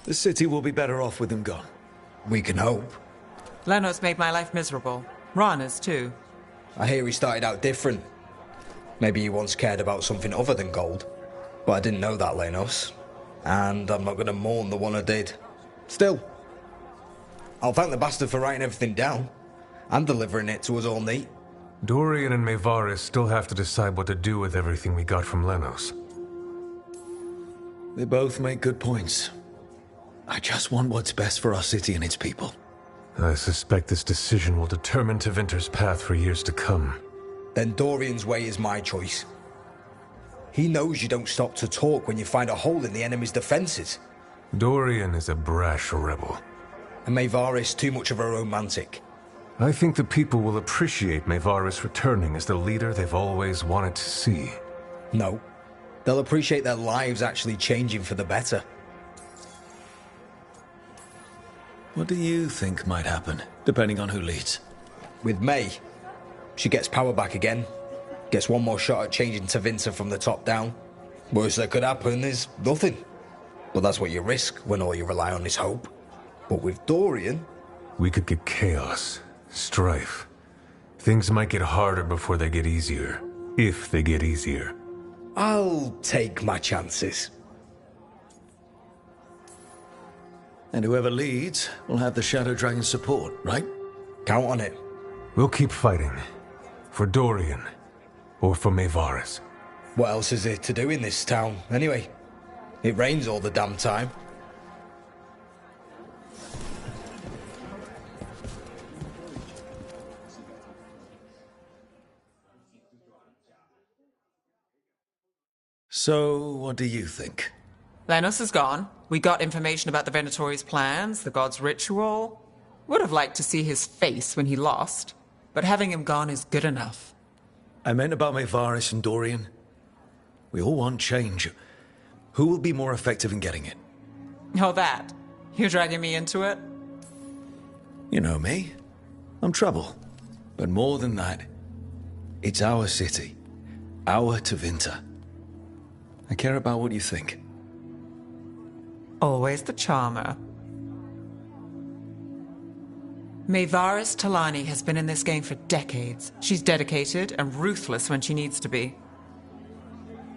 The city will be better off with them gone. We can hope. Lenos made my life miserable. Rana's too. I hear he started out different. Maybe he once cared about something other than gold. But I didn't know that, Lenos. And I'm not going to mourn the one I did. Still, I'll thank the bastard for writing everything down. And delivering it to us all neat. Dorian and Maevaris still have to decide what to do with everything we got from Lenos. They both make good points. I just want what's best for our city and its people. I suspect this decision will determine Tevinter's path for years to come. Then Dorian's way is my choice. He knows you don't stop to talk when you find a hole in the enemy's defenses. Dorian is a brash rebel. And Maevaris too much of a romantic. I think the people will appreciate Maevaris returning as the leader they've always wanted to see. No. They'll appreciate their lives actually changing for the better. What do you think might happen, depending on who leads? With May, she gets power back again. Gets one more shot at changing Tevinter from the top down. Worst that could happen is nothing. But that's what you risk when all you rely on is hope. But with Dorian... We could get chaos, strife. Things might get harder before they get easier. If they get easier. I'll take my chances. And whoever leads will have the Shadow Dragon's support, right? Count on it. We'll keep fighting. For Dorian. Or for Maevaris. What else is there to do in this town, anyway? It rains all the damn time. So, what do you think? Lenos is gone. We got information about the Venatori's plans, the god's ritual. Would have liked to see his face when he lost, but having him gone is good enough. I meant about Maevaris and Dorian. We all want change. Who will be more effective in getting it? Oh, that. You're dragging me into it? You know me. I'm trouble. But more than that, it's our city. Our Tevinter. I care about what you think. Always the charmer. Maevaris Talani has been in this game for decades. She's dedicated and ruthless when she needs to be.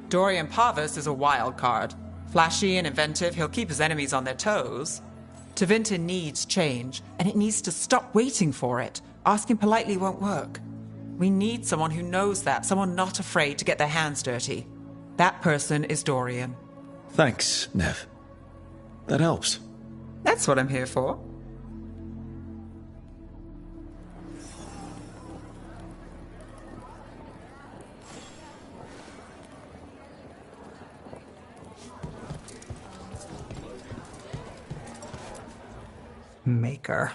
Dorian Parvis is a wild card. Flashy and inventive, he'll keep his enemies on their toes. Tevinter needs change, and it needs to stop waiting for it. Asking politely won't work. We need someone who knows that, someone not afraid to get their hands dirty. That person is Dorian. Thanks, Nev. That helps. That's what I'm here for. Maker.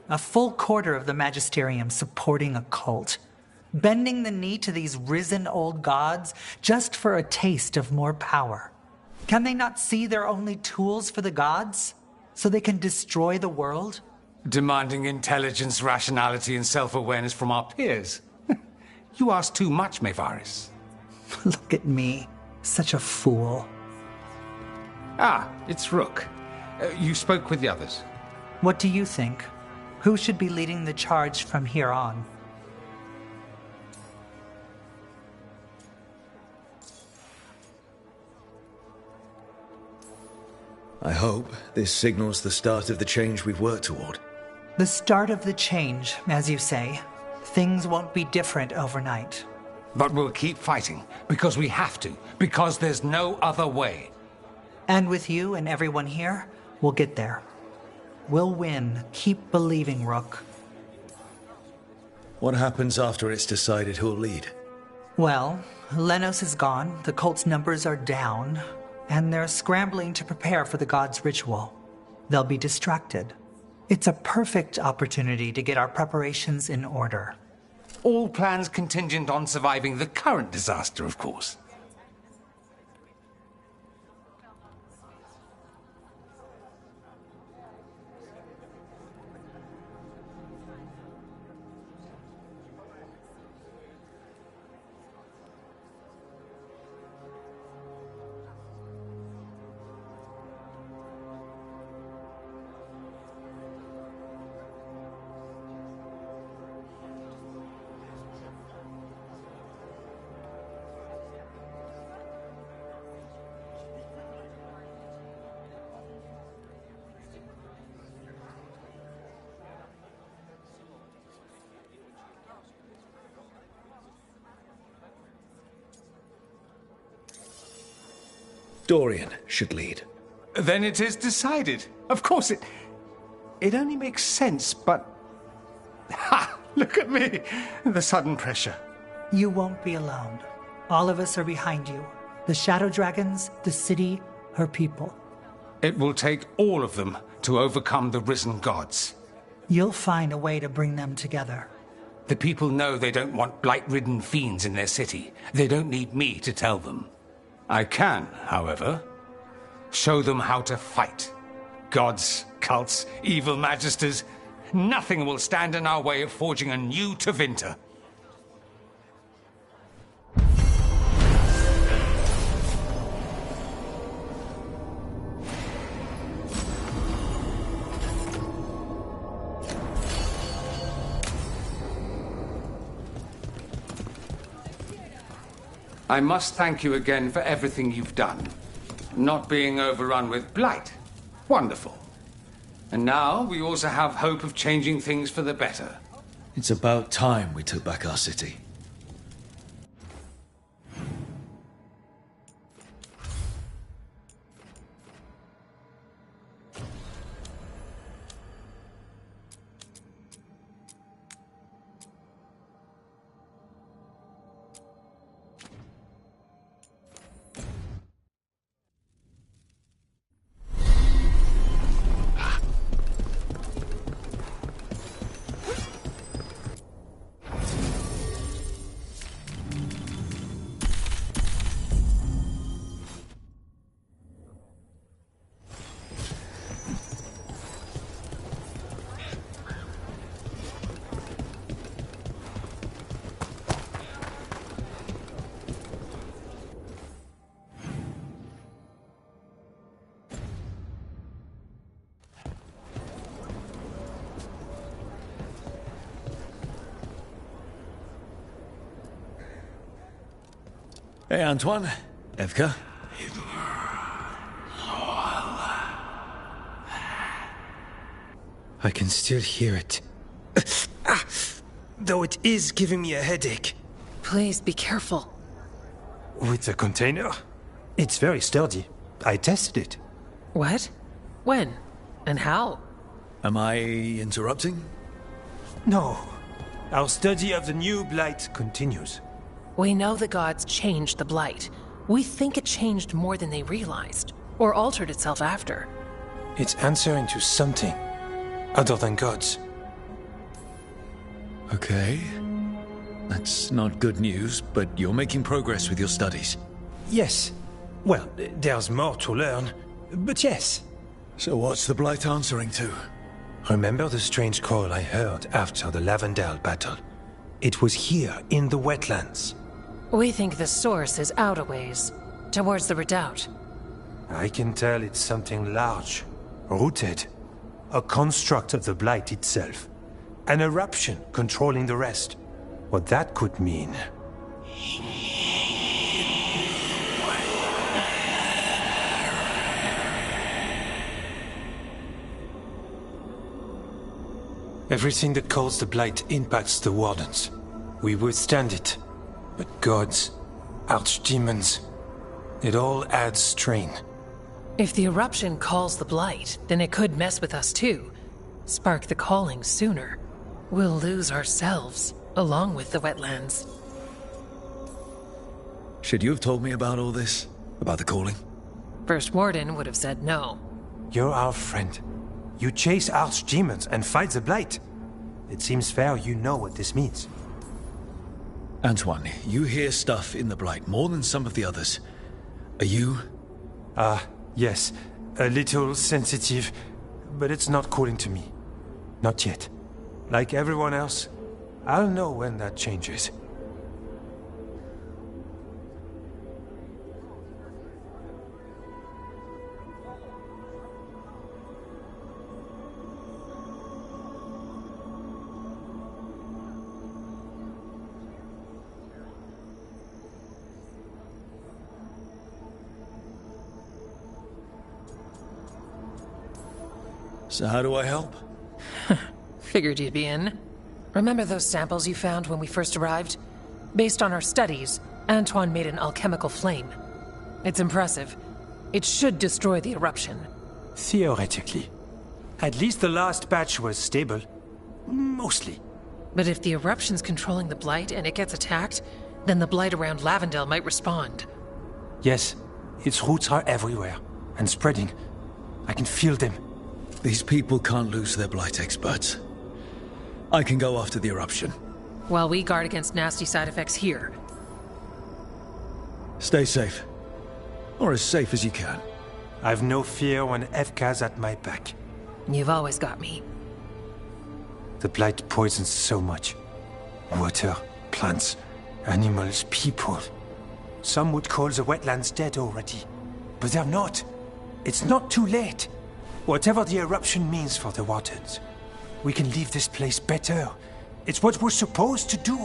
A full quarter of the Magisterium supporting a cult. Bending the knee to these risen old gods just for a taste of more power. Can they not see they're only tools for the gods? So they can destroy the world? Demanding intelligence, rationality, and self-awareness from our peers. You ask too much, Maevaris. Look at me. Such a fool. Ah, it's Rook. You spoke with the others. What do you think? Who should be leading the charge from here on? I hope this signals the start of the change we've worked toward. The start of the change, as you say. Things won't be different overnight. But we'll keep fighting, because we have to, because there's no other way. And with you and everyone here, we'll get there. We'll win. Keep believing, Rook. What happens after it's decided who'll lead? Well, Lenos is gone, the cult's numbers are down, and they're scrambling to prepare for the god's ritual. They'll be distracted. It's a perfect opportunity to get our preparations in order. All plans contingent on surviving the current disaster, of course. Dorian should lead. Then it is decided. Of course, it only makes sense, but... Ha! Look at me! The sudden pressure. You won't be alone. All of us are behind you. The Shadow Dragons, the city, her people. It will take all of them to overcome the risen gods. You'll find a way to bring them together. The people know they don't want blight-ridden fiends in their city. They don't need me to tell them. I can, however, show them how to fight. Gods, cults, evil magisters, nothing will stand in our way of forging a new Tevinter. I must thank you again for everything you've done. Not being overrun with blight. Wonderful. And now we also have hope of changing things for the better. It's about time we took back our city. Hey, Antoine. Evka. I can still hear it. Though it is giving me a headache. Please be careful. With the container? It's very sturdy. I tested it. What? When? And how? Am I interrupting? No. Our study of the new blight continues. We know the gods changed the blight. We think it changed more than they realized, or altered itself after. It's answering to something other than gods. Okay. That's not good news, but you're making progress with your studies. Yes. Well, there's more to learn, but yes. So what's the blight answering to? Remember the strange call I heard after the Lavendale battle? It was here, in the wetlands. We think the source is out a ways, towards the redoubt. I can tell it's something large, rooted. A construct of the blight itself. An eruption controlling the rest. What that could mean. Everything that calls the blight impacts the Wardens. We withstand it. But gods, archdemons, it all adds strain. If the eruption calls the blight, then it could mess with us too. Spark the calling sooner. We'll lose ourselves, along with the wetlands. Should you have told me about all this? About the calling? First Warden would have said no. You're our friend. You chase archdemons and fight the blight. It seems fair you know what this means. Antoine, you hear stuff in the blight more than some of the others. Are you? Yes. A little sensitive, but it's not calling to me. Not yet. Like everyone else, I'll know when that changes. So how do I help? Figured you'd be in. Remember those samples you found when we first arrived? Based on our studies, Antoine made an alchemical flame. It's impressive. It should destroy the eruption. Theoretically. At least the last batch was stable. Mostly. But if the eruption's controlling the blight and it gets attacked, then the blight around Lavendale might respond. Yes. Its roots are everywhere. And spreading. I can feel them. These people can't lose their blight experts. I can go after the eruption. While we guard against nasty side effects here. Stay safe. Or as safe as you can. I've no fear when Evka's at my back. You've always got me. The blight poisons so much. Water, plants, animals, people. Some would call the wetlands dead already. But they're not. It's not too late. Whatever the eruption means for the Wardens, we can leave this place better. It's what we're supposed to do.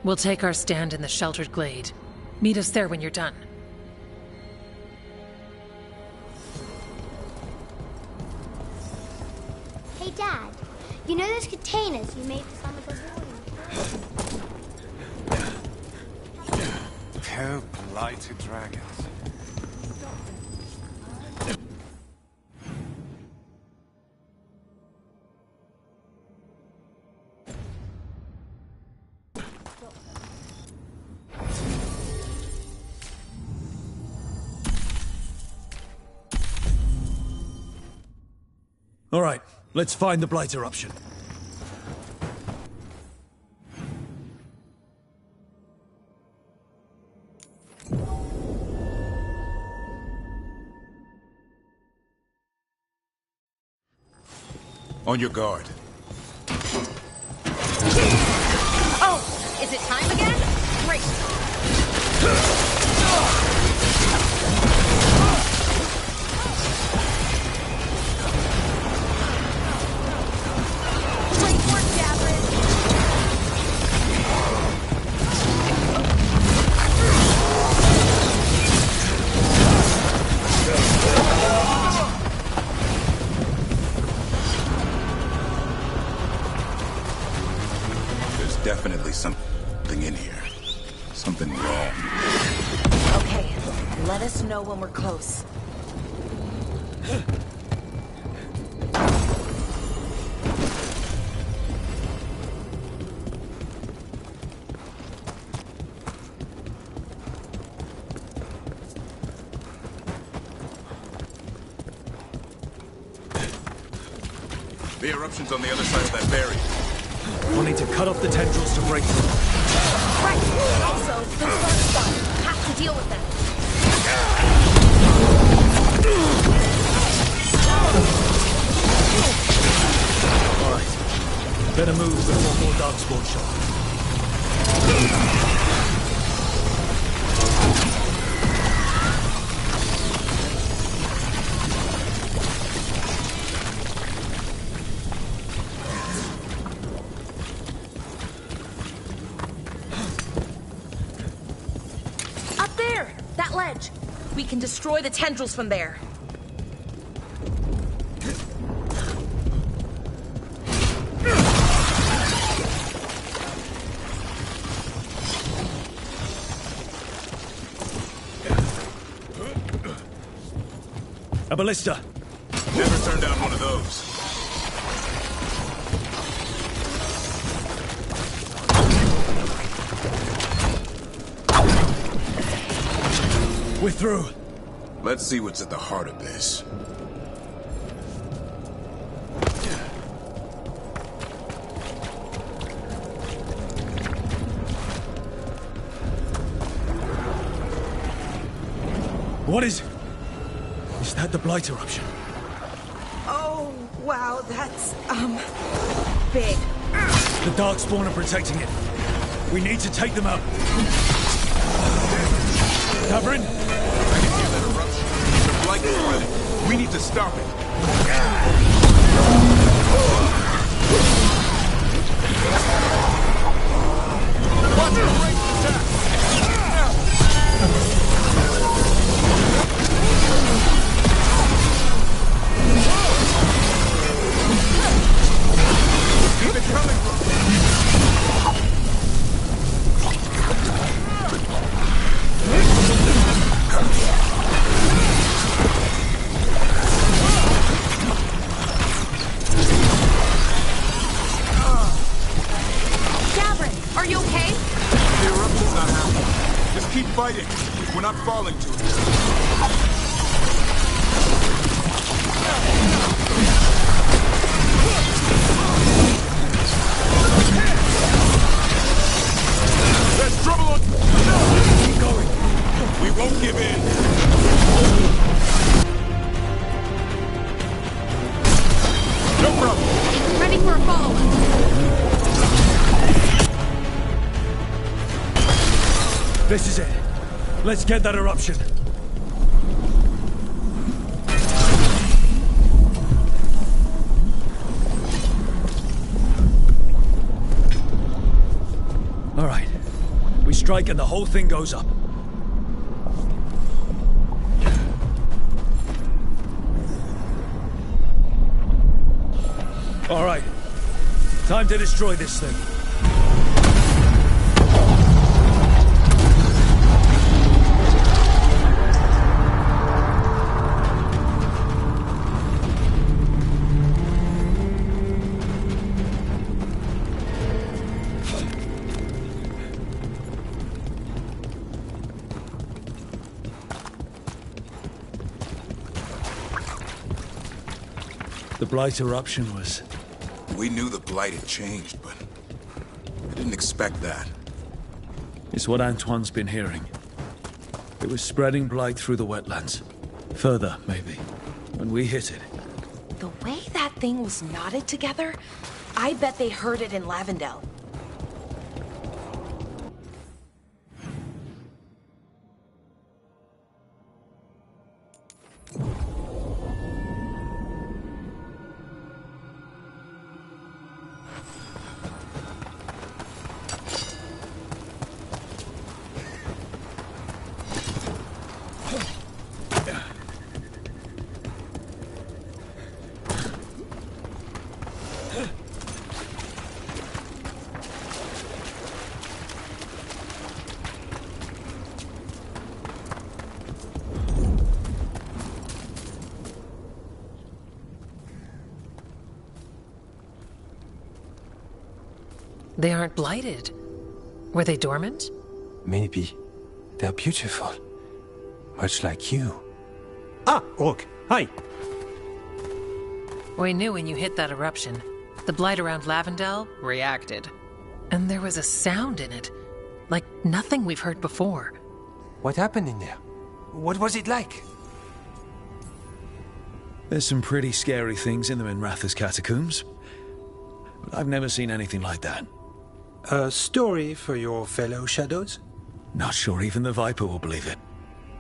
We'll take our stand in the sheltered glade. Meet us there when you're done. Hey, Dad. You know those containers you made for some of the warriors? Oh, blighted dragons. All right, let's find the Blight eruption. On your guard. Oh, is it time again? Great. Great work, Gavin. There's definitely something in here. Something wrong. Okay, let us know when we're close. The eruption's on the other side of that barrier. We'll need to cut off the tendrils to break through. Right, also, those dark stuff. Have to deal with them. All right. Better move before more darkspawn show up. Up there! That ledge! We can destroy the tendrils from there. A ballista. Never turned down one of those. We're through. Let's see what's at the heart of this. What is it? Is that the Blight eruption? Oh, wow, that's, big. The Darkspawn are protecting it. We need to take them out. Tavern? I can hear that eruption. The blight is spreading. We need to stop it. Watch the ranged attack! Keep it coming from. Gavin, are you okay? The eruption's not happening. Just keep fighting. We're not falling to it. There's trouble on... Keep going. We won't give in. No problem. Ready for a follow-up. This is it. Let's get that eruption. All right. We strike and the whole thing goes up. All right. Time to destroy this thing. The Blight eruption was... We knew the Blight had changed, but I didn't expect that. It's what Antoine's been hearing. It was spreading Blight through the wetlands. Further, maybe. When we hit it. The way that thing was knotted together, I bet they heard it in Lavendel. They aren't blighted. Were they dormant? Maybe. They're beautiful. Much like you. Ah, Rook. Hi. We knew when you hit that eruption. The blight around Lavendel reacted. And there was a sound in it. Like nothing we've heard before. What happened in there? What was it like? There's some pretty scary things in the Minratha's catacombs. But I've never seen anything like that. A story for your fellow shadows? Not sure even the Viper will believe it.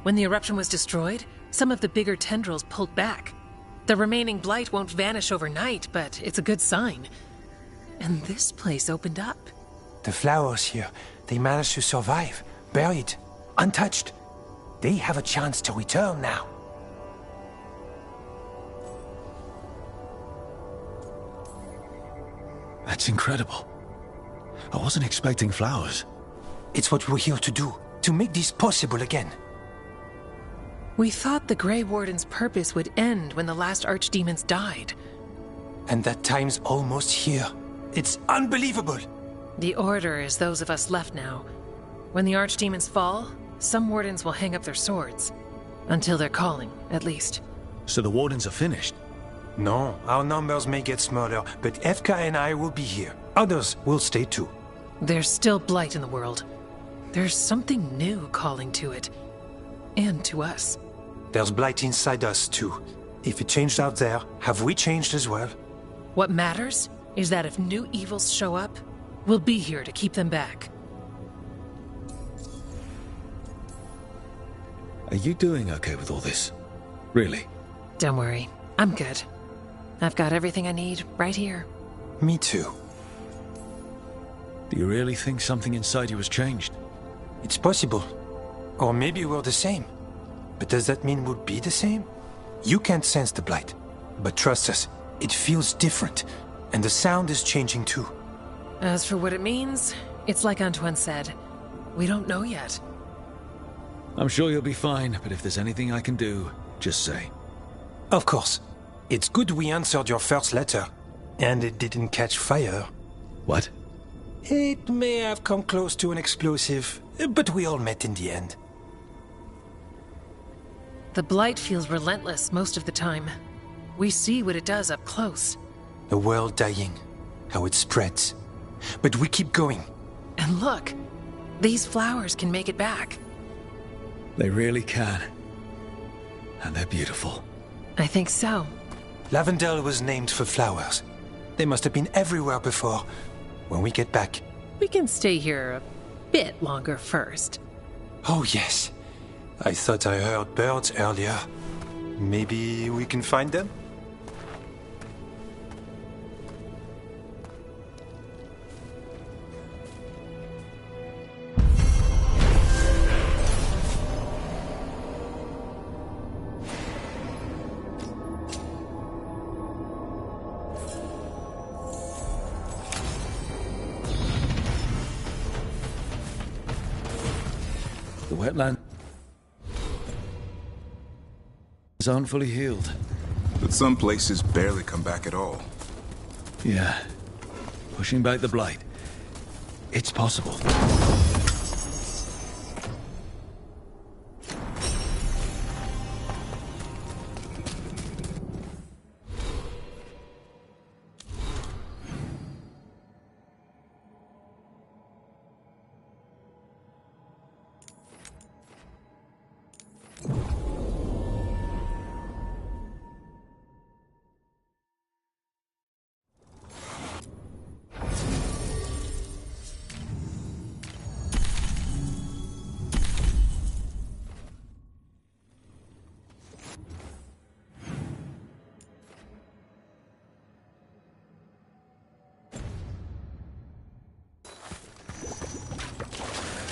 When the eruption was destroyed, some of the bigger tendrils pulled back. The remaining blight won't vanish overnight, but it's a good sign. And this place opened up. The flowers here, they managed to survive, buried, untouched. They have a chance to return now. That's incredible. I wasn't expecting flowers. It's what we're here to do, to make this possible again. We thought the Grey Warden's purpose would end when the last archdemons died. And that time's almost here. It's unbelievable. The Order is those of us left now. When the archdemons fall, some wardens will hang up their swords. Until they're calling, at least. So the Wardens are finished? No, our numbers may get smaller, but FK and I will be here. Others will stay too. There's still blight in the world. There's something new calling to it. And to us. There's blight inside us too. If it changed out there, have we changed as well? What matters is that if new evils show up, we'll be here to keep them back. Are you doing okay with all this? Really? Don't worry, I'm good. I've got everything I need right here. Me too. Do you really think something inside you has changed? It's possible. Or maybe we're the same. But does that mean we'll be the same? You can't sense the blight. But trust us, it feels different. And the sound is changing too. As for what it means, it's like Antoine said. We don't know yet. I'm sure you'll be fine, but if there's anything I can do, just say. Of course. It's good we answered your first letter. And it didn't catch fire. What? It may have come close to an explosive, but we all met in the end. The blight feels relentless most of the time. We see what it does up close. A world dying, how it spreads. But we keep going. And look, these flowers can make it back. They really can. And they're beautiful. I think so. Lavendel was named for flowers. They must have been everywhere before. When we get back... We can stay here a bit longer first. Oh, yes. I thought I heard birds earlier. Maybe we can find them? The wetland aren't fully healed. But some places barely come back at all. Yeah. Pushing back the blight. It's possible.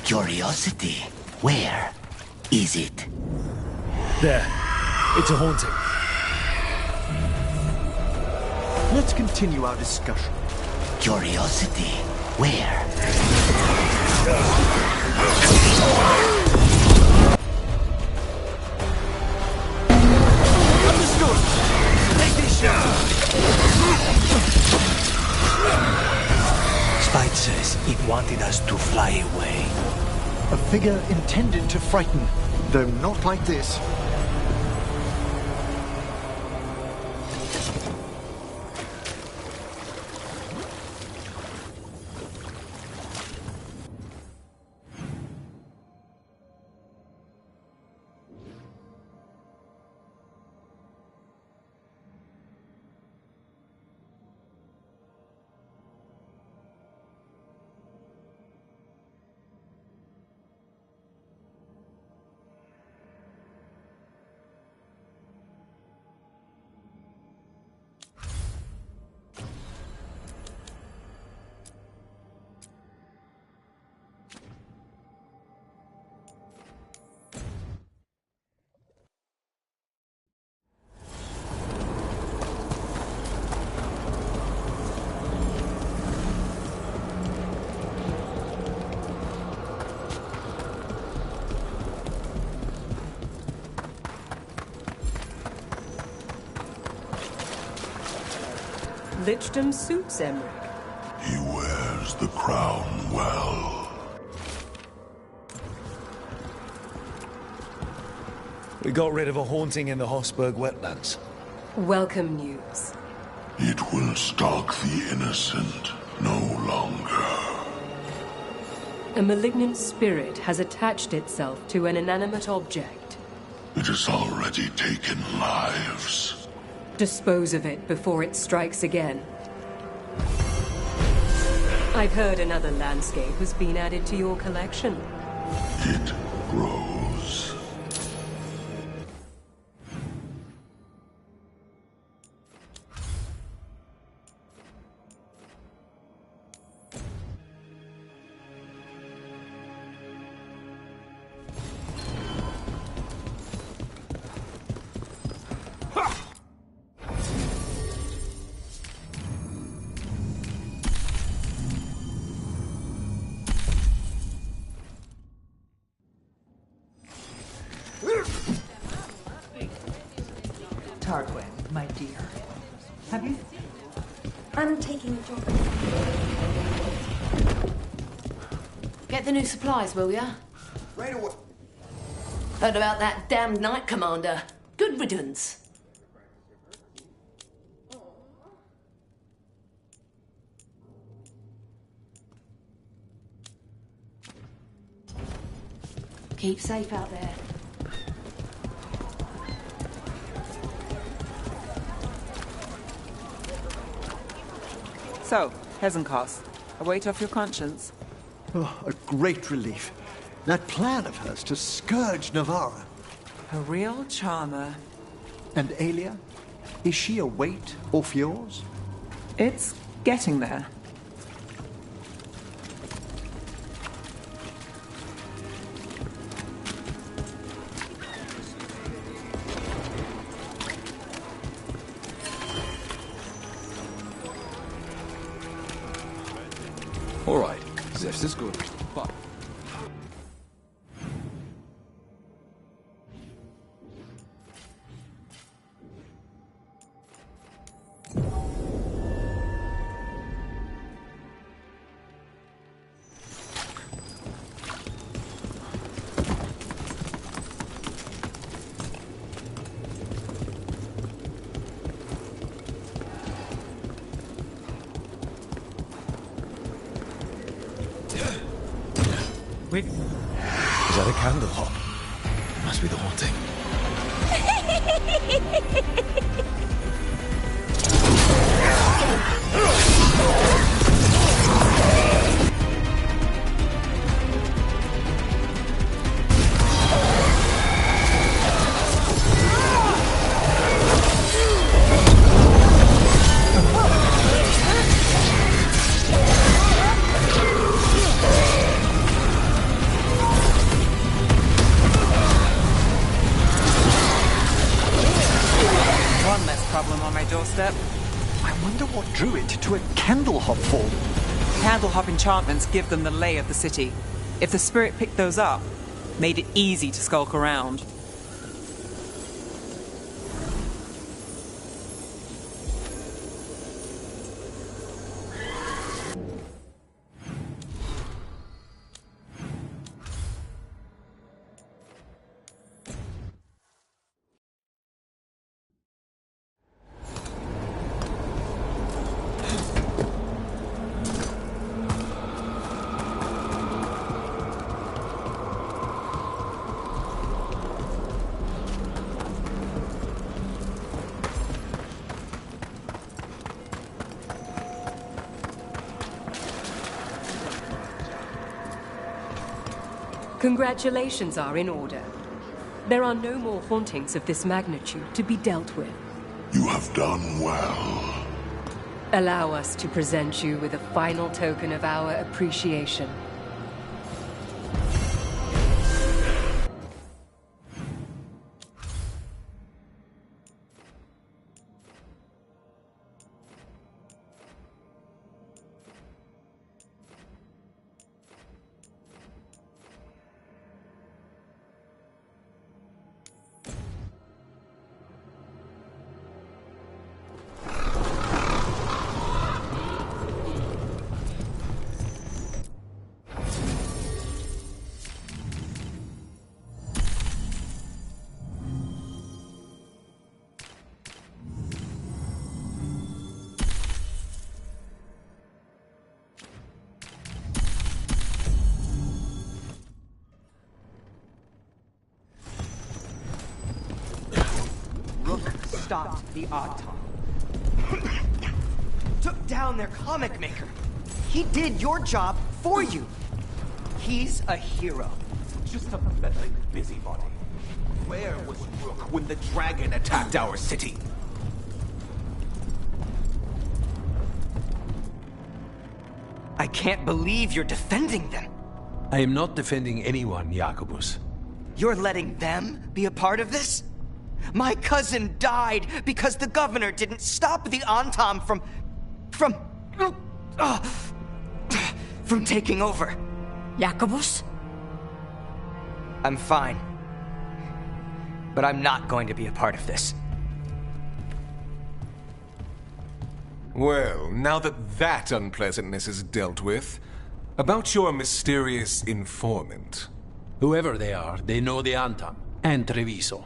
Curiosity. Where is it? There. It's a haunting. Let's continue our discussion. Curiosity. Where? Understood. Take this shot. Spite says it wanted us to fly away. A figure intended to frighten, though not like this. Lichdom suits Emmerich. He wears the crown well. We got rid of a haunting in the Hossberg wetlands. Welcome news. It will stalk the innocent no longer. A malignant spirit has attached itself to an inanimate object. It has already taken lives. Dispose of it before it strikes again. I've heard another landscape has been added to your collection. It grows. Tarquin, my dear. Have you... I'm taking a jog. Get the new supplies, will ya? Right away. Heard about that damned Knight Commander. Good riddance. Keep safe out there. So, Hezenkos, a weight off your conscience? Oh, a great relief. That plan of hers to scourge Navarra. A real charmer. And Aelia? Is she a weight off yours? It's getting there. All right, this is good. But Is that a candle hop? Must be the haunting. One less problem on my doorstep. I wonder what drew it to a candle hop form. Candle hop enchantments give them the lay of the city. If the spirit picked those up, made it easy to skulk around. Congratulations are in order. There are no more hauntings of this magnitude to be dealt with. You have done well. Allow us to present you with a final token of our appreciation. Stopped the Autumn. Took down their comic maker. He did your job for you. He's a hero. Just a pathetic busybody. Where was Rook when the dragon attacked our city? I can't believe you're defending them. I am not defending anyone, Jacobus. You're letting them be a part of this? My cousin died because the governor didn't stop the Antam from taking over. Jacobus? I'm fine. But I'm not going to be a part of this. Well, now that unpleasantness is dealt with, about your mysterious informant. Whoever they are, they know the Antam and Treviso.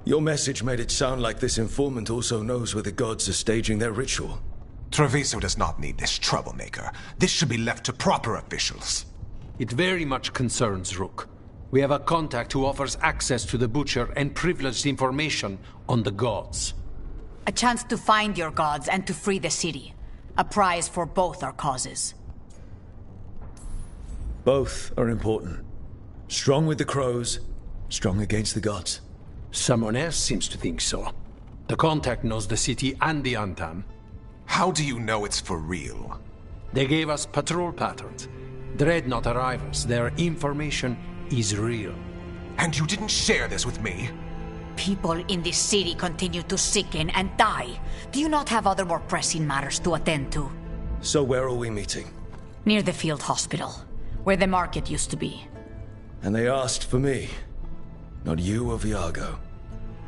Your message made it sound like this informant also knows where the gods are staging their ritual. Treviso does not need this troublemaker. This should be left to proper officials. It very much concerns Rook. We have a contact who offers access to the Butcher and privileged information on the gods. A chance to find your gods and to free the city. A prize for both our causes. Both are important. Strong with the crows, strong against the gods. Someone else seems to think so. The contact knows the city and the Antam. How do you know it's for real? They gave us patrol patterns. Dreadnought arrivals. Their information is real. And you didn't share this with me? People in this city continue to sicken and die. Do you not have other more pressing matters to attend to? So where are we meeting? Near the field hospital, where the market used to be. And they asked for me. Not you or Viago.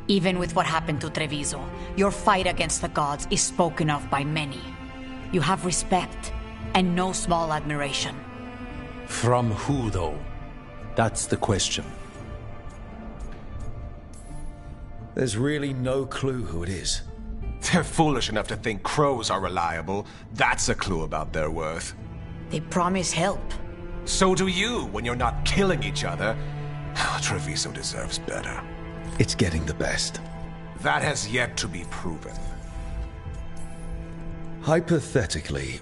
Even with what happened to Treviso, your fight against the gods is spoken of by many. You have respect, and no small admiration. From who, though? That's the question. There's really no clue who it is. They're foolish enough to think crows are reliable. That's a clue about their worth. They promise help. So do you when you're not killing each other. Treviso deserves better. It's getting the best. That has yet to be proven. Hypothetically,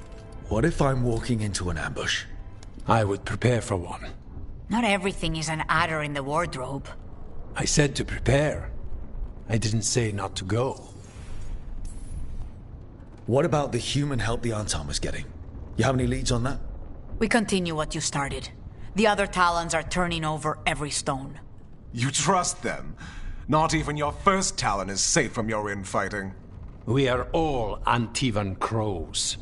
what if I'm walking into an ambush? I would prepare for one. Not everything is an adder in the wardrobe. I said to prepare. I didn't say not to go. What about the human help the Anton was getting? You have any leads on that? We continue what you started. The other Talons are turning over every stone. You trust them? Not even your first Talon is safe from your infighting. We are all Antivan crows.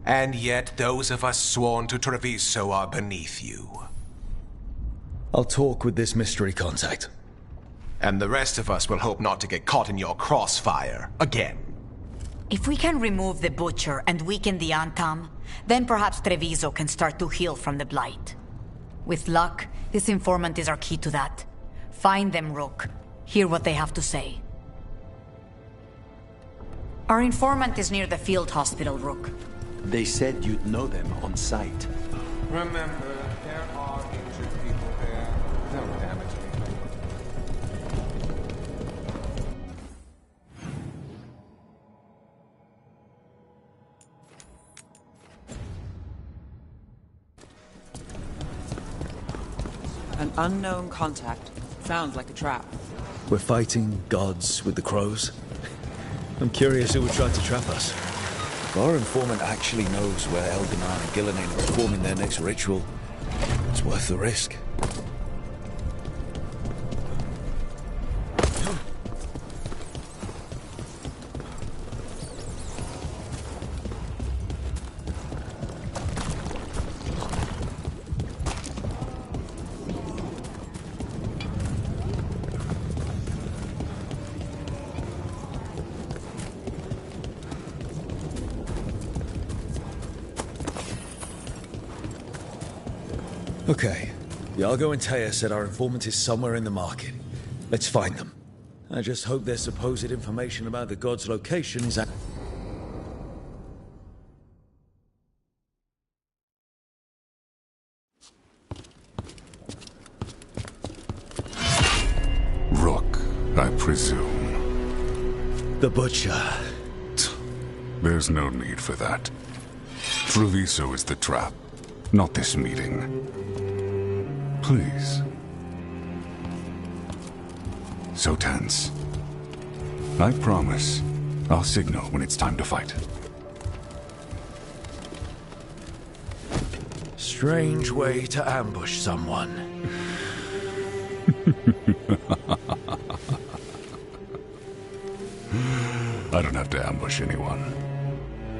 And yet those of us sworn to Treviso are beneath you. I'll talk with this mystery contact. And the rest of us will hope not to get caught in your crossfire again. If we can remove the Butcher and weaken the Antam, then perhaps Treviso can start to heal from the Blight. With luck, this informant is our key to that. Find them, Rook. Hear what they have to say. Our informant is near the field hospital, Rook. They said you'd know them on sight. Remember, there are injured people there. No damage anything. An unknown contact. Sounds like a trap. We're fighting gods with the crows. I'm curious who would try to trap us. If our informant actually knows where Elganar and Gillinan are performing their next ritual, it's worth the risk. Okay. Iago and Taya said our informant is somewhere in the market. Let's find them. I just hope their supposed information about the god's location is Rook, I presume. The Butcher. There's no need for that. Treviso is the trap, not this meeting. Please. So tense. I promise, I'll signal when it's time to fight. Strange way to ambush someone. I don't have to ambush anyone.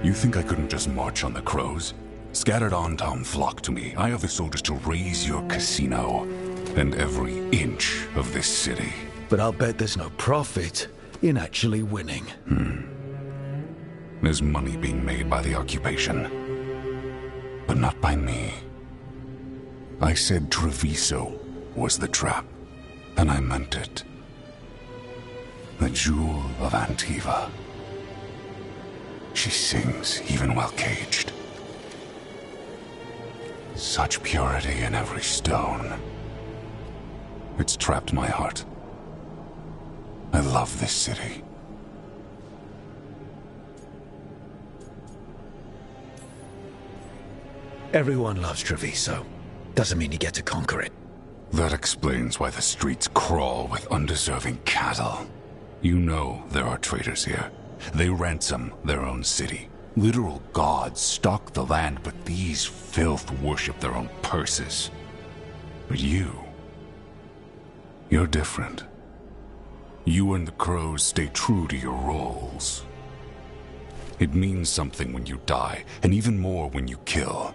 You think I couldn't just march on the crows? Scattered on town flock to me. I have the soldiers to raise your casino and every inch of this city. But I'll bet there's no profit in actually winning. There's money being made by the occupation, but not by me. I said Treviso was the trap, and I meant it. The Jewel of Antiva. She sings even while caged. Such purity in every stone. It's trapped my heart. I love this city. Everyone loves Treviso. Doesn't mean you get to conquer it. That explains why the streets crawl with undeserving cattle. You know there are traitors here. They ransom their own city. Literal gods stalk the land, but these filth worship their own purses. But you're different. You and the crows stay true to your roles. It means something when you die, and even more when you kill.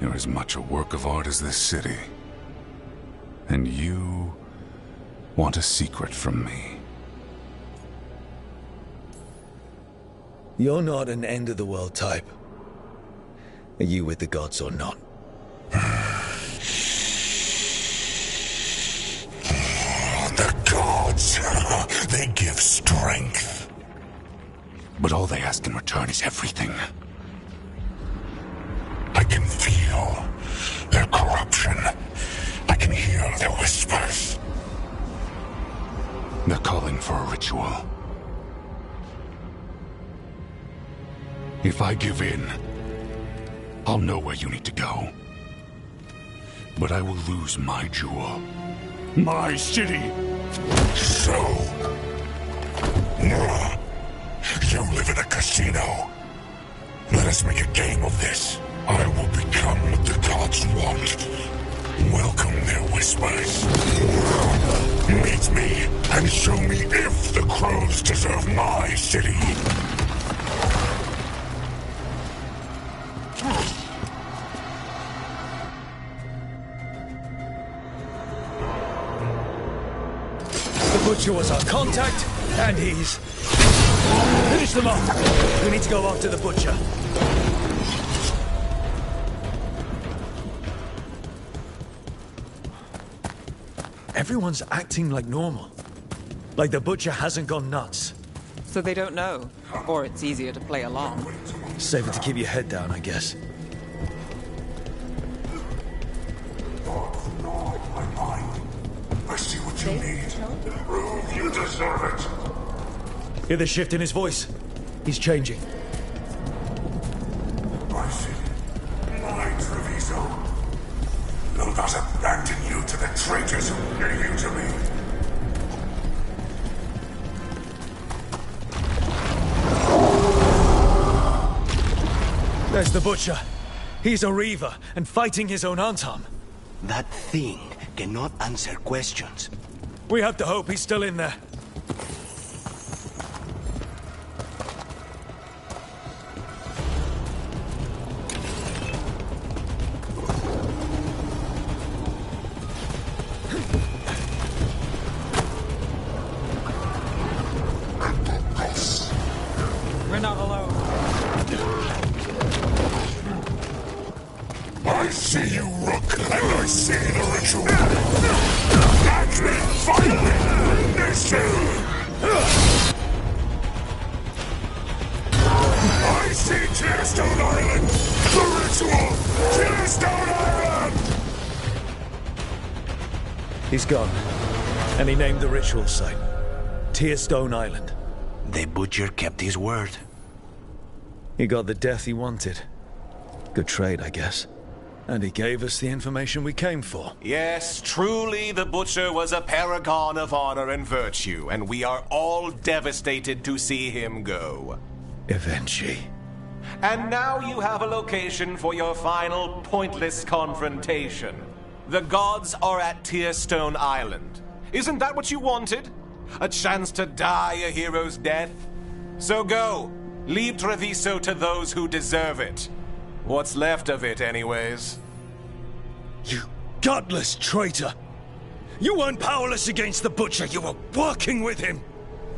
You're as much a work of art as this city. And you want a secret from me. You're not an end-of-the-world type. Are you with the gods or not? The gods, they give strength. But all they ask in return is everything. I can feel their They're calling for a ritual. If I give in, I'll know where you need to go. But I will lose my jewel. My city! So... you live in a casino. Let us make a game of this. I will become what the gods want. Welcome their whispers. Meet me and show me if the crows deserve my city. The Butcher was our contact, and he's... Finish them off! We need to go after the Butcher. Everyone's acting like normal. Like the Butcher hasn't gone nuts. So they don't know. Or it's easier to play along. Safer to keep your head down, I guess. I see what you need. Prove you deserve it. Hear the shift in his voice? He's changing. I see. My Treviso. They'll not abandon you to the traitors who gave you to me. There's the Butcher. He's a Reaver and fighting his own Antam. That thing cannot answer questions. We have to hope he's still in there. We're not alone. I see you, Rook, and I see the ritual. Catch me, find me, listen! I see Tearstone Island! The ritual! Tearstone Island! He's gone. And he named the ritual site. Tearstone Island. The Butcher kept his word. He got the death he wanted. Good trade, I guess. And he gave us the information we came for. Yes, truly the Butcher was a paragon of honor and virtue, and we are all devastated to see him go. Eventually. And now you have a location for your final pointless confrontation. The gods are at Tearstone Island. Isn't that what you wanted? A chance to die a hero's death? So go. Leave Treviso to those who deserve it. What's left of it, anyways. You godless traitor! You weren't powerless against the Butcher, you were working with him!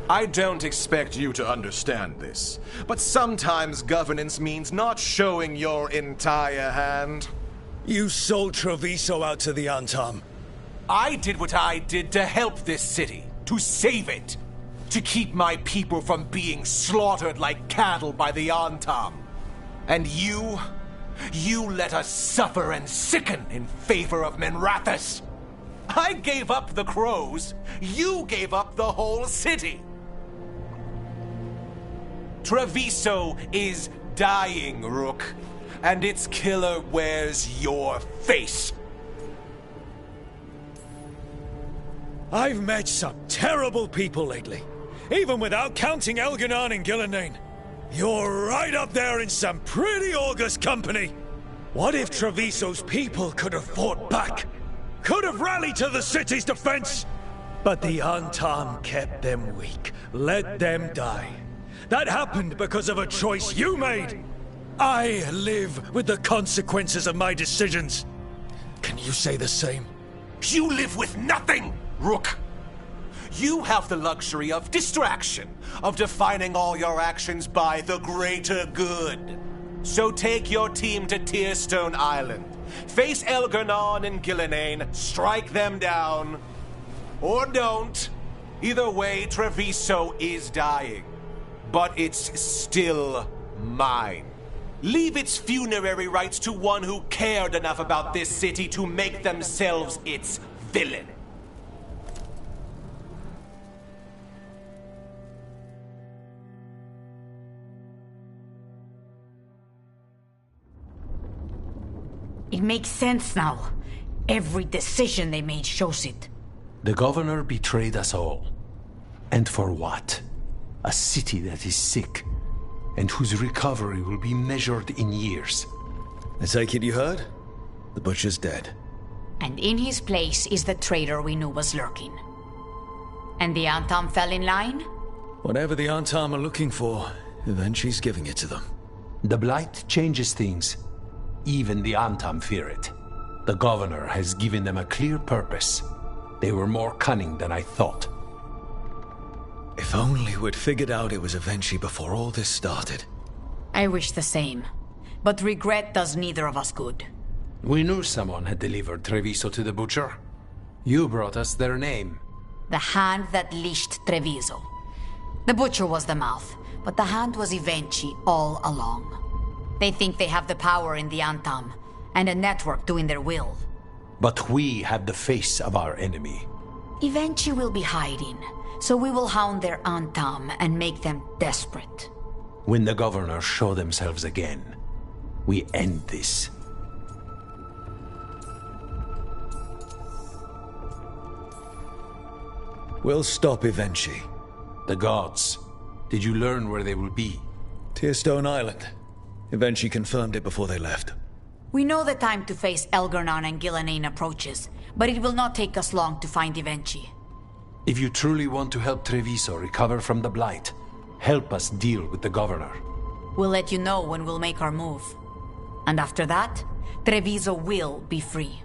I don't expect you to understand this, but sometimes governance means not showing your entire hand. You sold Treviso out to the Antam. I did what I did to help this city, to save it, to keep my people from being slaughtered like cattle by the Antam. And you let us suffer and sicken in favor of Minrathous. I gave up the crows, you gave up the whole city. Treviso is dying, Rook, and its killer wears your face. I've met some terrible people lately, even without counting Elganon and Gillenane. You're right up there in some pretty august company. What if Treviso's people could have fought back? Could have rallied to the city's defense? But the Antam kept them weak, let them die. That happened because of a choice you made. I live with the consequences of my decisions. Can you say the same? You live with nothing, Rook. You have the luxury of distraction, of defining all your actions by the greater good. So take your team to Tearstone Island. Face Elganon and Gillenane, strike them down. Or don't. Either way, Treviso is dying. But it's still mine. Leave its funerary rites to one who cared enough about this city to make themselves its villain. makes sense now. Every decision they made shows it. The governor betrayed us all. And for what? A city that is sick, and whose recovery will be measured in years. I take it you heard? The butcher's dead. And in his place is the traitor we knew was lurking. And the Antam fell in line? Whatever the Antam are looking for, Eventually's giving it to them. The Blight changes things. Even the Antam fear it. The governor has given them a clear purpose. They were more cunning than I thought. If only we'd figured out it was Eventually before all this started. I wish the same. But regret does neither of us good. We knew someone had delivered Treviso to the butcher. You brought us their name. The hand that leashed Treviso. The butcher was the mouth, but the hand was Evenchi all along. They think they have the power in the Antam, and a network doing their will. But we have the face of our enemy. Evenchi will be hiding, so we will hound their Antam and make them desperate. When the governors show themselves again, we end this. We'll stop Evenchi. The gods. Did you learn where they will be? Tearstone Island. Evenchi confirmed it before they left. We know the time to face Elgar'nan and Gillenane approaches, but it will not take us long to find Evenchi. If you truly want to help Treviso recover from the Blight, help us deal with the governor. We'll let you know when we'll make our move. And after that, Treviso will be free.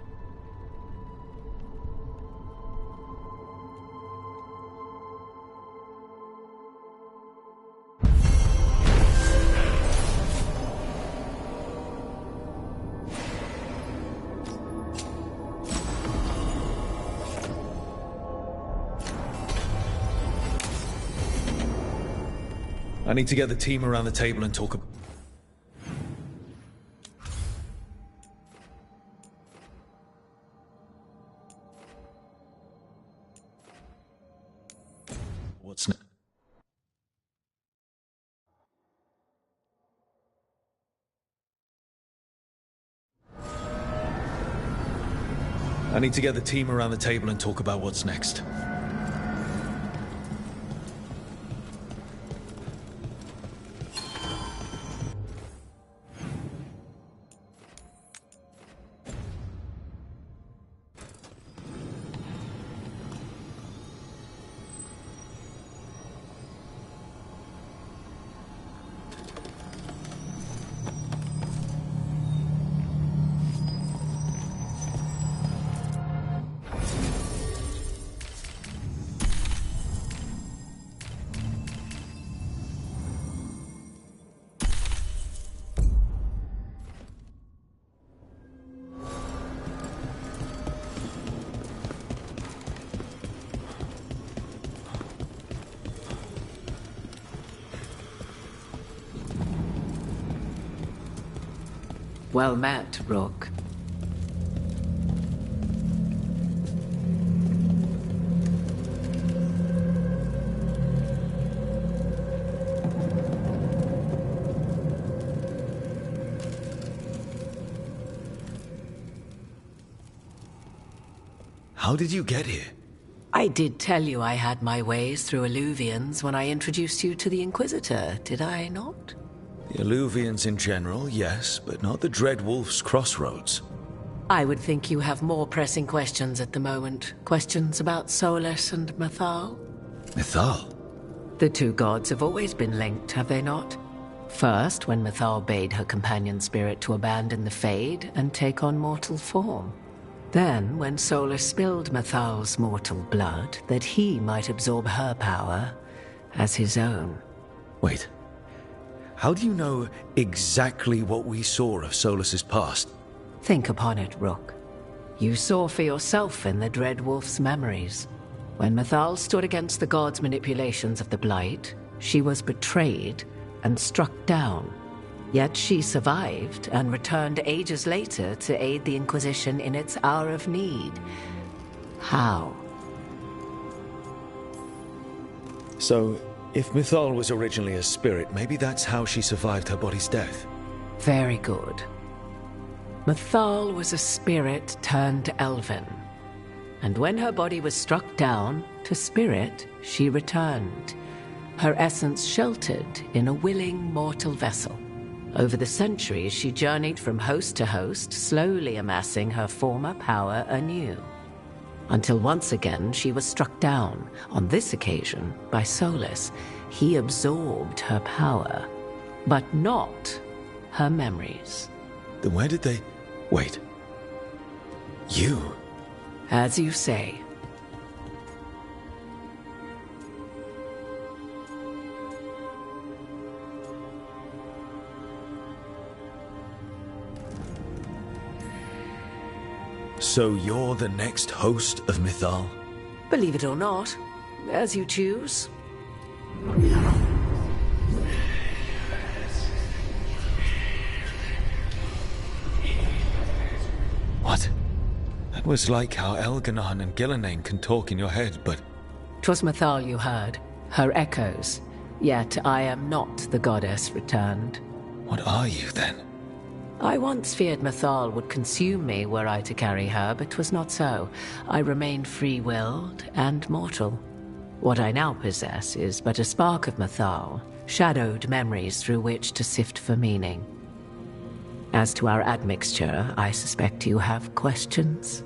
I need to get the team around the table and talk. What's next? I need to get the team around the table and talk about what's next. Well met, Rook. How did you get here? I did tell you I had my ways through Alluvians when I introduced you to the Inquisitor, did I not? The Alluvians in general, yes, but not the Dread Wolf's crossroads. I would think you have more pressing questions at the moment. Questions about Solus and Mythal? Mythal? The two gods have always been linked, have they not? First, when Mythal bade her companion spirit to abandon the Fade and take on mortal form. Then, when Solus spilled Mythal's mortal blood, that he might absorb her power as his own. Wait. How do you know exactly what we saw of Solus's past? Think upon it, Rook. You saw for yourself in the Dread Wolf's memories. When Mythal stood against the gods' manipulations of the Blight, she was betrayed and struck down. Yet she survived and returned ages later to aid the Inquisition in its hour of need. How? So, if Mythal was originally a spirit, maybe that's how she survived her body's death. Very good. Mythal was a spirit turned elven, and when her body was struck down, to spirit she returned, her essence sheltered in a willing mortal vessel. Over the centuries, she journeyed from host to host, slowly amassing her former power anew. Until once again she was struck down, on this occasion by Solus. He absorbed her power, but not her memories. Then where did they... Wait. You? As you say. So you're the next host of Mythal? Believe it or not, as you choose. What? That was like how Elganon and Gillenane can talk in your head, but... 'Twas Mythal you heard, her echoes. Yet I am not the goddess returned. What are you, then? I once feared Mythal would consume me were I to carry her, but 'twas not so. I remained free-willed and mortal. What I now possess is but a spark of Mythal, shadowed memories through which to sift for meaning. As to our admixture, I suspect you have questions.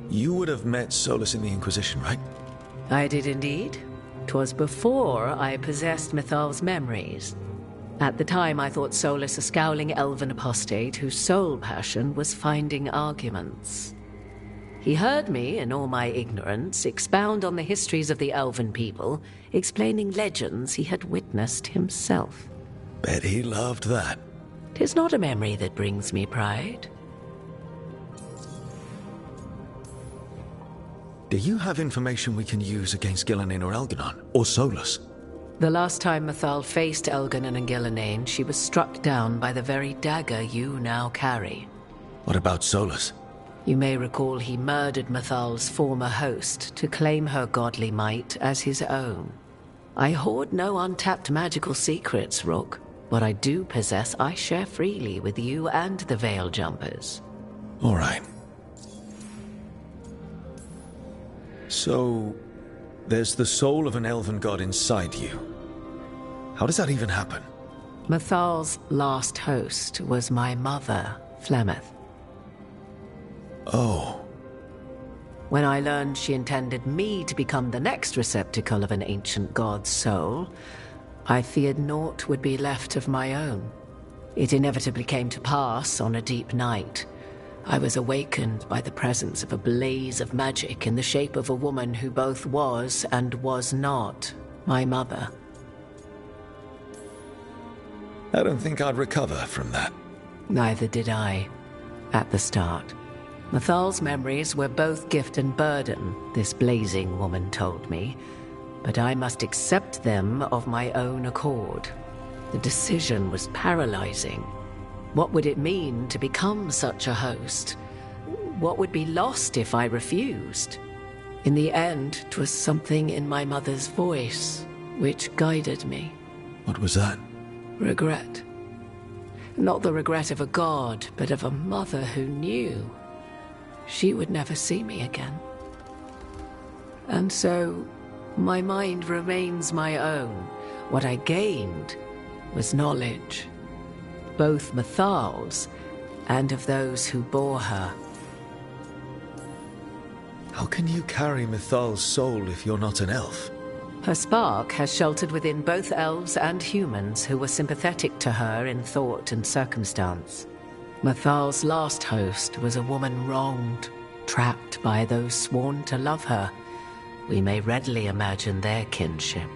You would have met Solus in the Inquisition, right? I did indeed. 'Twas before I possessed Mythal's memories. At the time, I thought Solus a scowling elven apostate whose sole passion was finding arguments. He heard me, in all my ignorance, expound on the histories of the elven people, explaining legends he had witnessed himself. Bet he loved that. 'Tis not a memory that brings me pride. Do you have information we can use against Gillenane or Elganon? Or Solus? The last time Mythal faced Elganon and Gillenane, she was struck down by the very dagger you now carry. What about Solus? You may recall he murdered Mythal's former host to claim her godly might as his own. I hoard no untapped magical secrets, Rook. What I do possess, I share freely with you and the Veil Jumpers. All right. So, there's the soul of an elven god inside you. How does that even happen? Mythal's last host was my mother, Flemeth. Oh. When I learned she intended me to become the next receptacle of an ancient god's soul, I feared naught would be left of my own. It inevitably came to pass on a deep night. I was awakened by the presence of a blaze of magic in the shape of a woman who both was and was not my mother. I don't think I'd recover from that. Neither did I, at the start. Mythal's memories were both gift and burden, this blazing woman told me, but I must accept them of my own accord. The decision was paralyzing. What would it mean to become such a host? What would be lost if I refused? In the end, 'twas something in my mother's voice which guided me. What was that? Regret. Not the regret of a god, but of a mother who knew she would never see me again. And so, my mind remains my own. What I gained was knowledge, both Mythal's and of those who bore her. How can you carry Mythal's soul if you're not an elf? Her spark has sheltered within both elves and humans who were sympathetic to her in thought and circumstance. Mythal's last host was a woman wronged, trapped by those sworn to love her. We may readily imagine their kinship.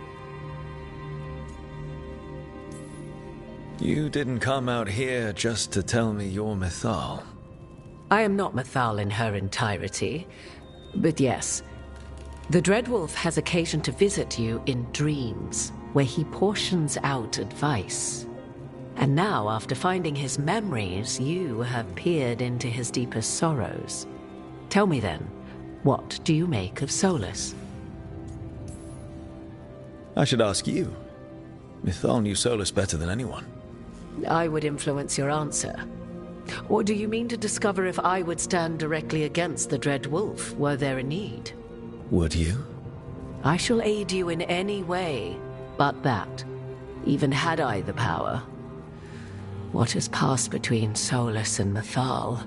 You didn't come out here just to tell me you're Mythal. I am not Mythal in her entirety, but yes, the Dreadwolf has occasion to visit you in dreams, where he portions out advice. And now, after finding his memories, you have peered into his deepest sorrows. Tell me then, what do you make of Solus? I should ask you. Mythal knew Solus better than anyone. I would influence your answer. Or do you mean to discover if I would stand directly against the Dread Wolf were there a need? Would you? I shall aid you in any way but that, even had I the power. What has passed between Solus and Mythal?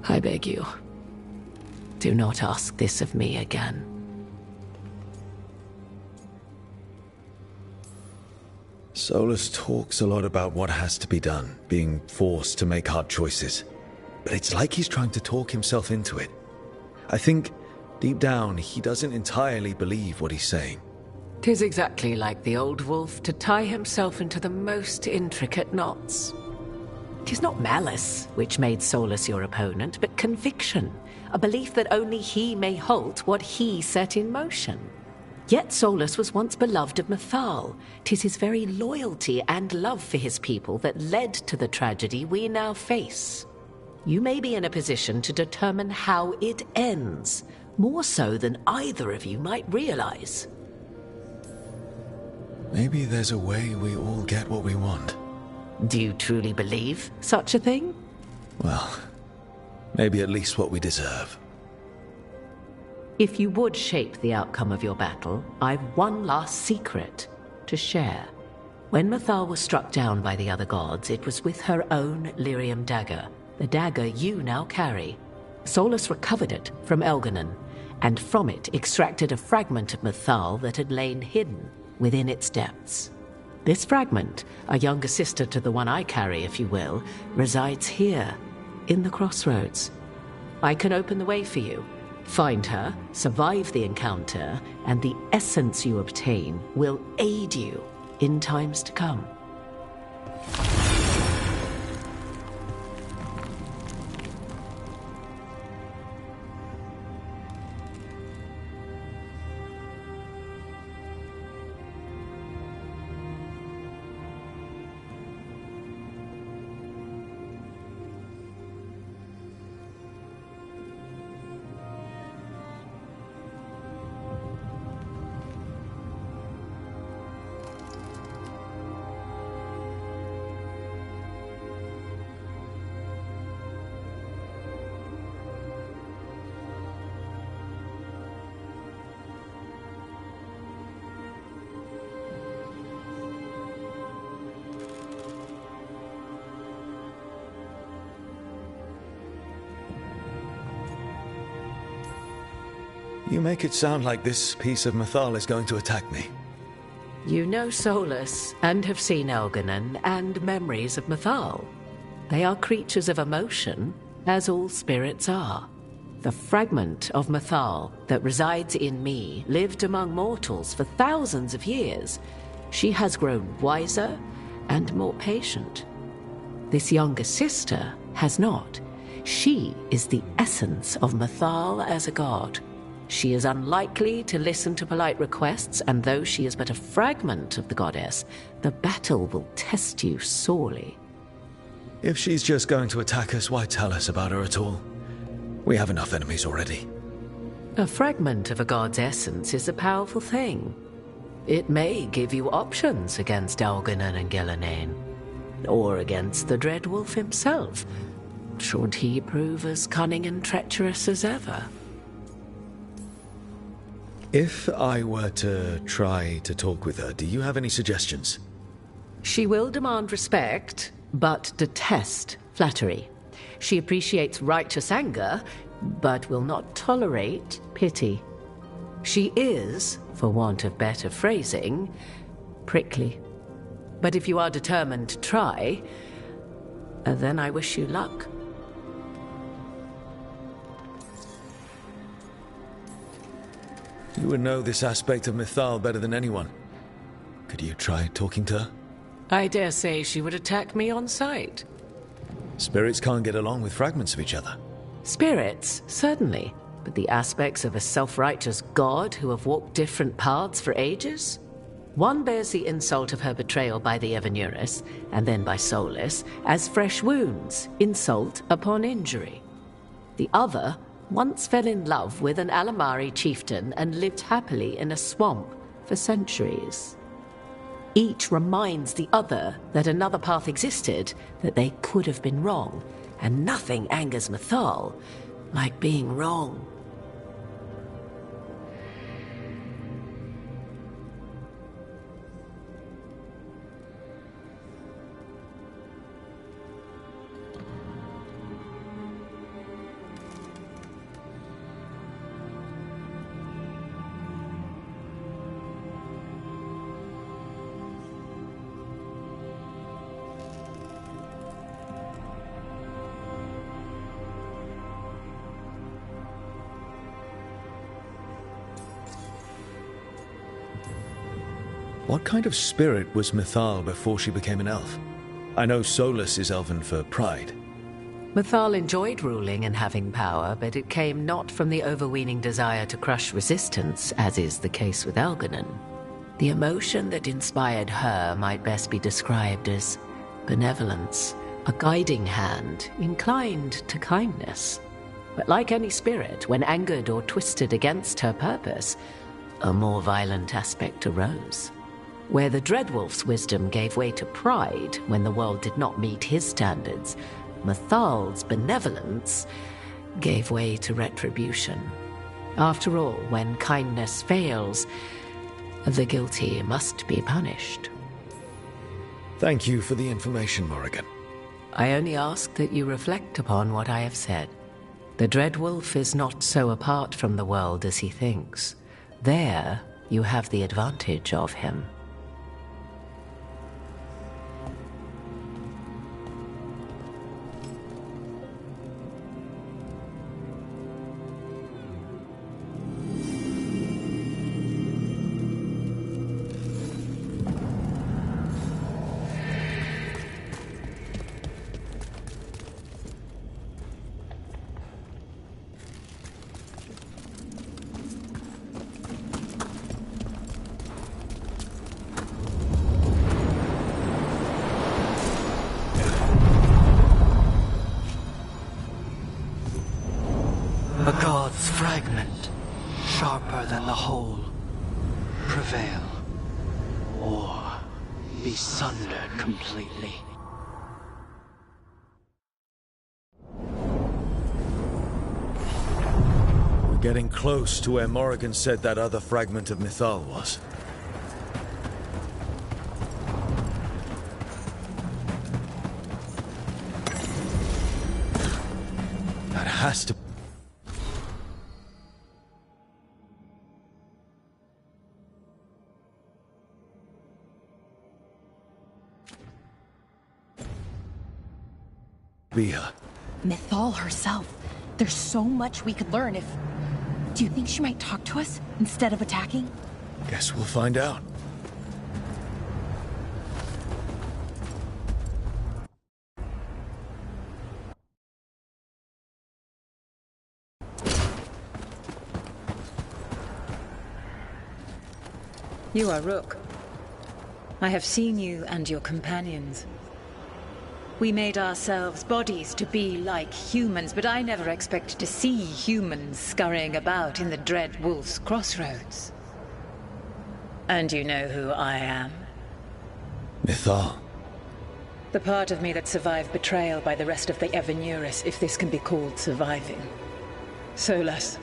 I beg you, do not ask this of me again. Solus talks a lot about what has to be done, being forced to make hard choices. But it's like he's trying to talk himself into it. I think, deep down, he doesn't entirely believe what he's saying. 'Tis exactly like the old wolf to tie himself into the most intricate knots. 'Tis not malice which made Solus your opponent, but conviction, a belief that only he may halt what he set in motion. Yet Solus was once beloved of Mythal. 'Tis his very loyalty and love for his people that led to the tragedy we now face. You may be in a position to determine how it ends, more so than either of you might realize. Maybe there's a way we all get what we want. Do you truly believe such a thing? Well, maybe at least what we deserve. If you would shape the outcome of your battle, I've one last secret to share. When Mythal was struck down by the other gods, it was with her own lyrium dagger, the dagger you now carry. Solus recovered it from Elganon, and from it extracted a fragment of Mythal that had lain hidden within its depths. This fragment, a younger sister to the one I carry, if you will, resides here, in the crossroads. I can open the way for you. Find her, survive the encounter, and the essence you obtain will aid you in times to come. You make it sound like this piece of Mythal is going to attack me. You know Solus, and have seen Elganon, and memories of Mythal. They are creatures of emotion, as all spirits are. The fragment of Mythal that resides in me lived among mortals for thousands of years. She has grown wiser and more patient. This younger sister has not. She is the essence of Mythal as a god. She is unlikely to listen to polite requests, and though she is but a fragment of the goddess, the battle will test you sorely. If she's just going to attack us, why tell us about her at all? We have enough enemies already. A fragment of a god's essence is a powerful thing. It may give you options against Elganon and Gillenane, or against the Dread Wolf himself, should he prove as cunning and treacherous as ever. If I were to try to talk with her, do you have any suggestions? She will demand respect, but detest flattery. She appreciates righteous anger, but will not tolerate pity. She is, for want of better phrasing, prickly. But if you are determined to try, then I wish you luck. You would know this aspect of Mythal better than anyone. Could you try talking to her? I dare say she would attack me on sight. Spirits can't get along with fragments of each other. Spirits, certainly. But the aspects of a self-righteous god who have walked different paths for ages? One bears the insult of her betrayal by the Evanurus, and then by Solus, as fresh wounds, insult upon injury. The other once fell in love with an Alamari chieftain and lived happily in a swamp for centuries. Each reminds the other that another path existed, that they could have been wrong, and nothing angers Mythal like being wrong. What kind of spirit was Mythal before she became an elf? I know Solus is elven for pride. Mythal enjoyed ruling and having power, but it came not from the overweening desire to crush resistance, as is the case with Elganon. The emotion that inspired her might best be described as benevolence, a guiding hand, inclined to kindness. But like any spirit, when angered or twisted against her purpose, a more violent aspect arose. Where the Dreadwolf's wisdom gave way to pride when the world did not meet his standards, Mythal's benevolence gave way to retribution. After all, when kindness fails, the guilty must be punished. Thank you for the information, Morrigan. I only ask that you reflect upon what I have said. The Dreadwolf is not so apart from the world as he thinks. There, you have the advantage of him. A god's fragment, sharper than the whole. Prevail, or be sundered completely. We're getting close to where Morrigan said that other fragment of Mythal was. That has to... be her. Mythal herself. There's so much we could learn if... Do you think she might talk to us instead of attacking? Guess we'll find out. You are Rook. I have seen you and your companions. We made ourselves bodies to be like humans, but I never expected to see humans scurrying about in the Dread Wolf's crossroads. And you know who I am? Mythal. The part of me that survived betrayal by the rest of the Evanuris, if this can be called surviving. Solus.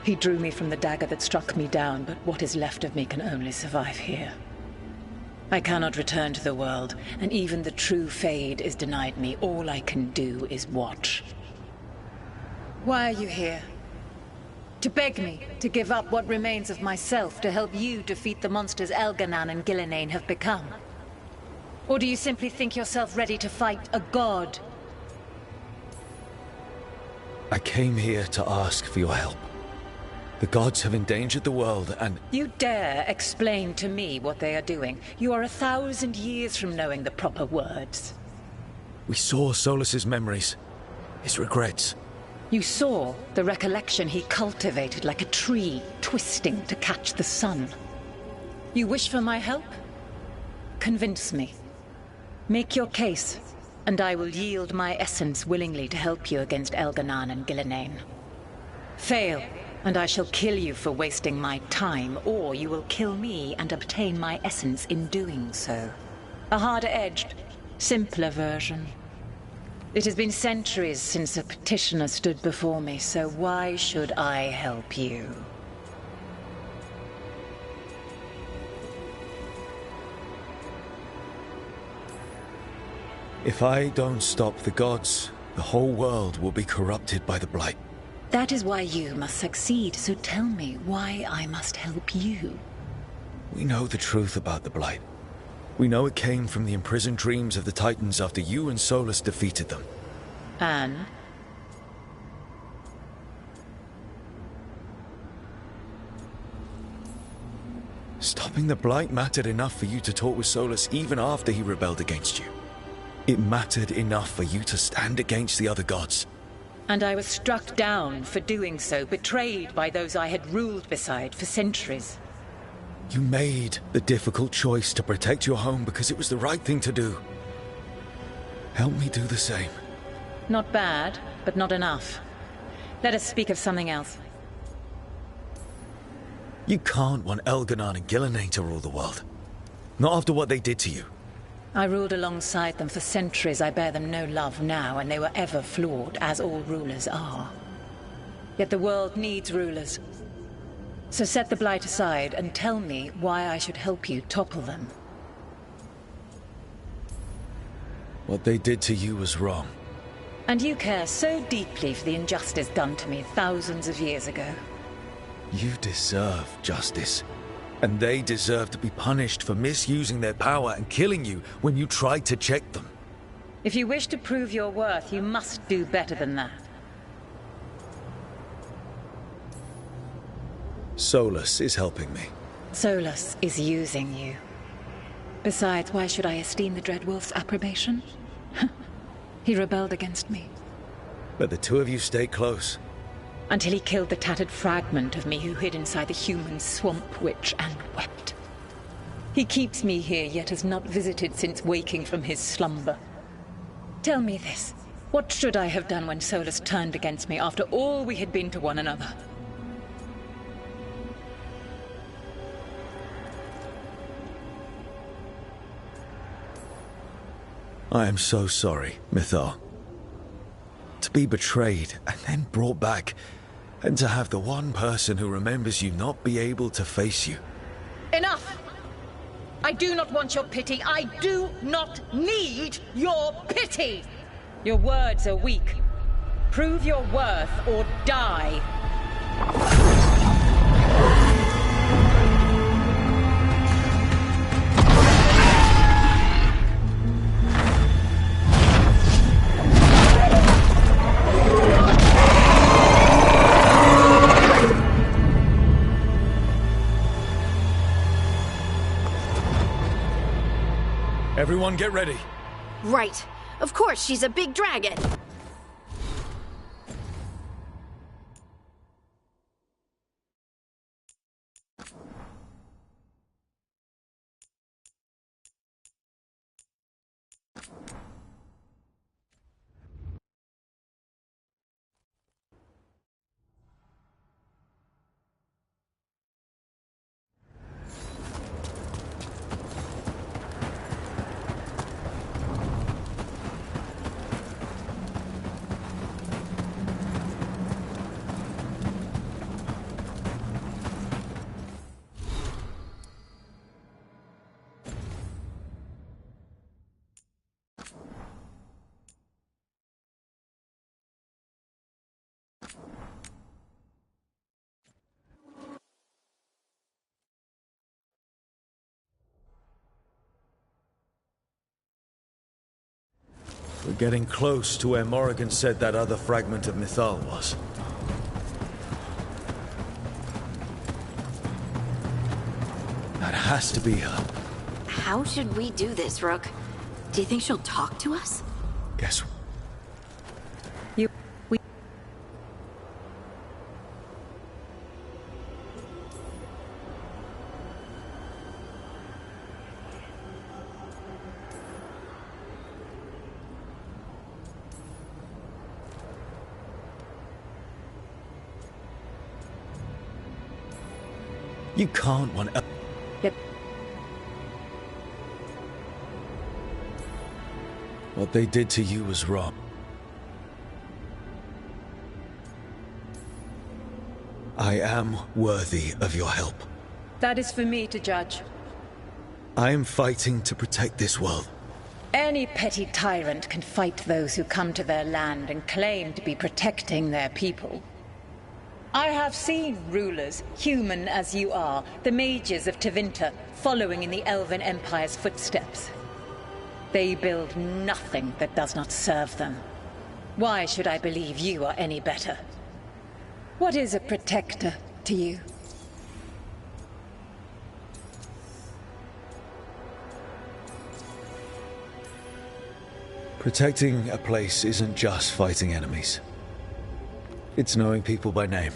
He drew me from the dagger that struck me down, but what is left of me can only survive here. I cannot return to the world, and even the true Fade is denied me. All I can do is watch. Why are you here? To beg me to give up what remains of myself to help you defeat the monsters Elganon and Gillenane have become? Or do you simply think yourself ready to fight a god? I came here to ask for your help. The gods have endangered the world, and... You dare explain to me what they are doing? You are 1,000 years from knowing the proper words. We saw Solus's memories, his regrets. You saw the recollection he cultivated like a tree, twisting to catch the sun. You wish for my help? Convince me. Make your case, and I will yield my essence willingly to help you against Elganon and Gillenane. Fail, And I shall kill you for wasting my time, or you will kill me and obtain my essence in doing so. A harder-edged, simpler version. It has been centuries since a petitioner stood before me, so why should I help you? If I don't stop the gods, the whole world will be corrupted by the Blight. That is why you must succeed, so tell me why I must help you. We know the truth about the Blight. We know it came from the imprisoned dreams of the Titans after you and Solus defeated them. And? Stopping the Blight mattered enough for you to talk with Solus even after he rebelled against you. It mattered enough for you to stand against the other gods. And I was struck down for doing so, betrayed by those I had ruled beside for centuries. You made the difficult choice to protect your home because it was the right thing to do. Help me do the same. Not bad, but not enough. Let us speak of something else. You can't want Elganon and Gillenay to rule the world. Not after what they did to you. I ruled alongside them for centuries. I bear them no love now, and they were ever flawed, as all rulers are. Yet the world needs rulers. So set the Blight aside and tell me why I should help you topple them. What they did to you was wrong. And you care so deeply for the injustice done to me thousands of years ago. You deserve justice. And they deserve to be punished for misusing their power and killing you when you tried to check them. If you wish to prove your worth, you must do better than that. Solus is helping me. Solus is using you. Besides, why should I esteem the Dreadwolf's approbation? He rebelled against me. But the two of you stay close. Until he killed the tattered fragment of me who hid inside the human swamp witch and wept. He keeps me here, yet has not visited since waking from his slumber. Tell me this. What should I have done when Solus turned against me after all we had been to one another? I am so sorry, Mythal. To be betrayed and then brought back, and to have the one person who remembers you not be able to face you. Enough! I do not want your pity. I do not need your pity! Your words are weak. Prove your worth or die. Everyone get ready. Right. Of course, she's a big dragon. We're getting close to where Morrigan said that other fragment of Mythal was. That has to be her. How should we do this, Rook? Do you think she'll talk to us? Guess. You can't want... Yet... What they did to you was wrong. I am worthy of your help. That is for me to judge. I am fighting to protect this world. Any petty tyrant can fight those who come to their land and claim to be protecting their people. I have seen rulers, human as you are, the mages of Tevinter, following in the Elven Empire's footsteps. They build nothing that does not serve them. Why should I believe you are any better? What is a protector to you? Protecting a place isn't just fighting enemies. It's knowing people by name.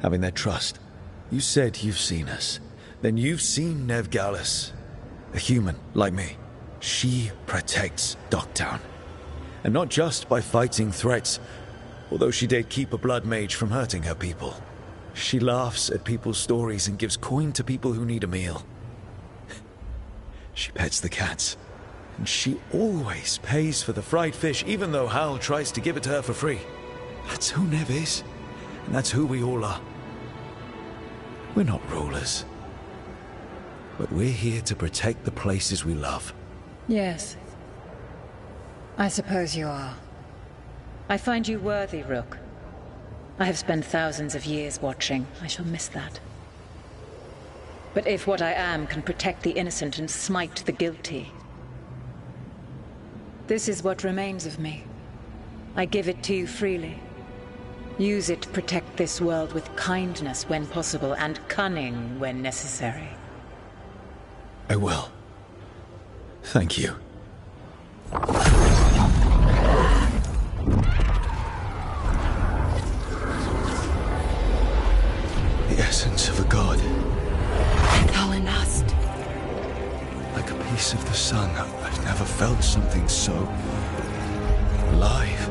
Having their trust. You said you've seen us. Then you've seen Nev Gallus. A human, like me. She protects Docktown. And not just by fighting threats, although she did keep a blood mage from hurting her people. She laughs at people's stories and gives coin to people who need a meal. She pets the cats. And she always pays for the fried fish, even though Hal tries to give it to her for free. That's who Nev is. And that's who we all are. We're not rulers. But we're here to protect the places we love. Yes. I suppose you are. I find you worthy, Rook. I have spent thousands of years watching. I shall miss that. But if what I am can protect the innocent and smite the guilty, this is what remains of me. I give it to you freely. Use it to protect this world with kindness when possible and cunning when necessary. I will. Thank you. The essence of a god. Kalanast. Like a piece of the sun. I've never felt something so alive.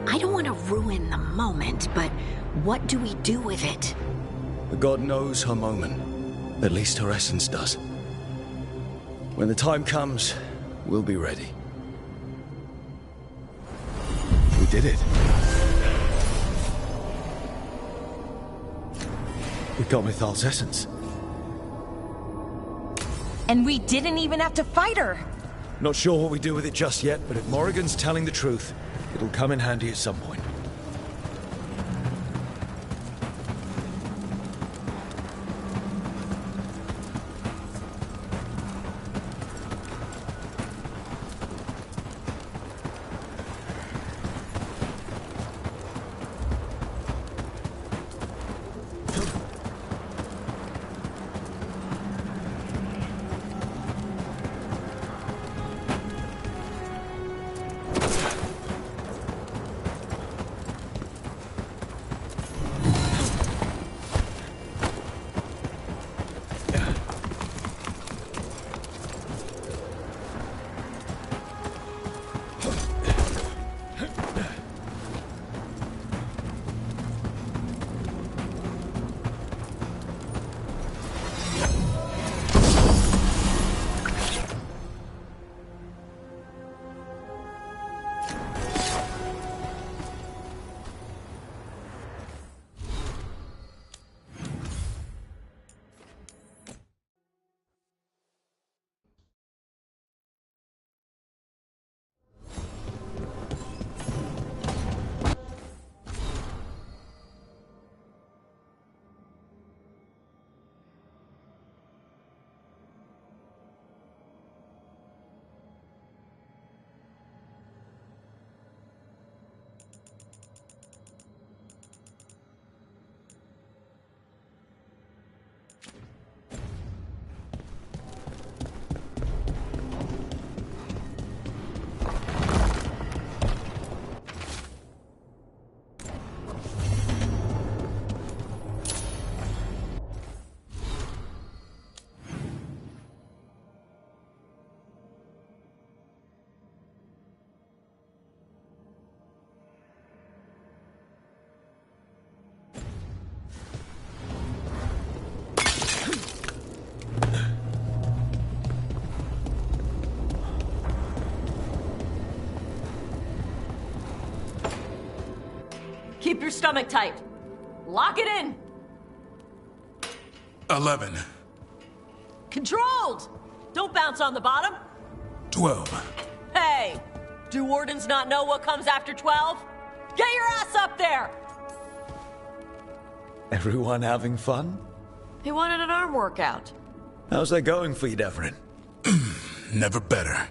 I don't want to ruin the moment, but what do we do with it? The god knows her moment. At least her essence does. When the time comes, we'll be ready. We did it. We got Mythal's essence. And we didn't even have to fight her! Not sure what we do with it just yet, but if Morrigan's telling the truth, it'll come in handy at some point. Keep your stomach tight. Lock it in. 11. Controlled! Don't bounce on the bottom. 12. Hey! Do wardens not know what comes after 12? Get your ass up there! Everyone having fun? He wanted an arm workout. How's that going for you, Devrin? Never better.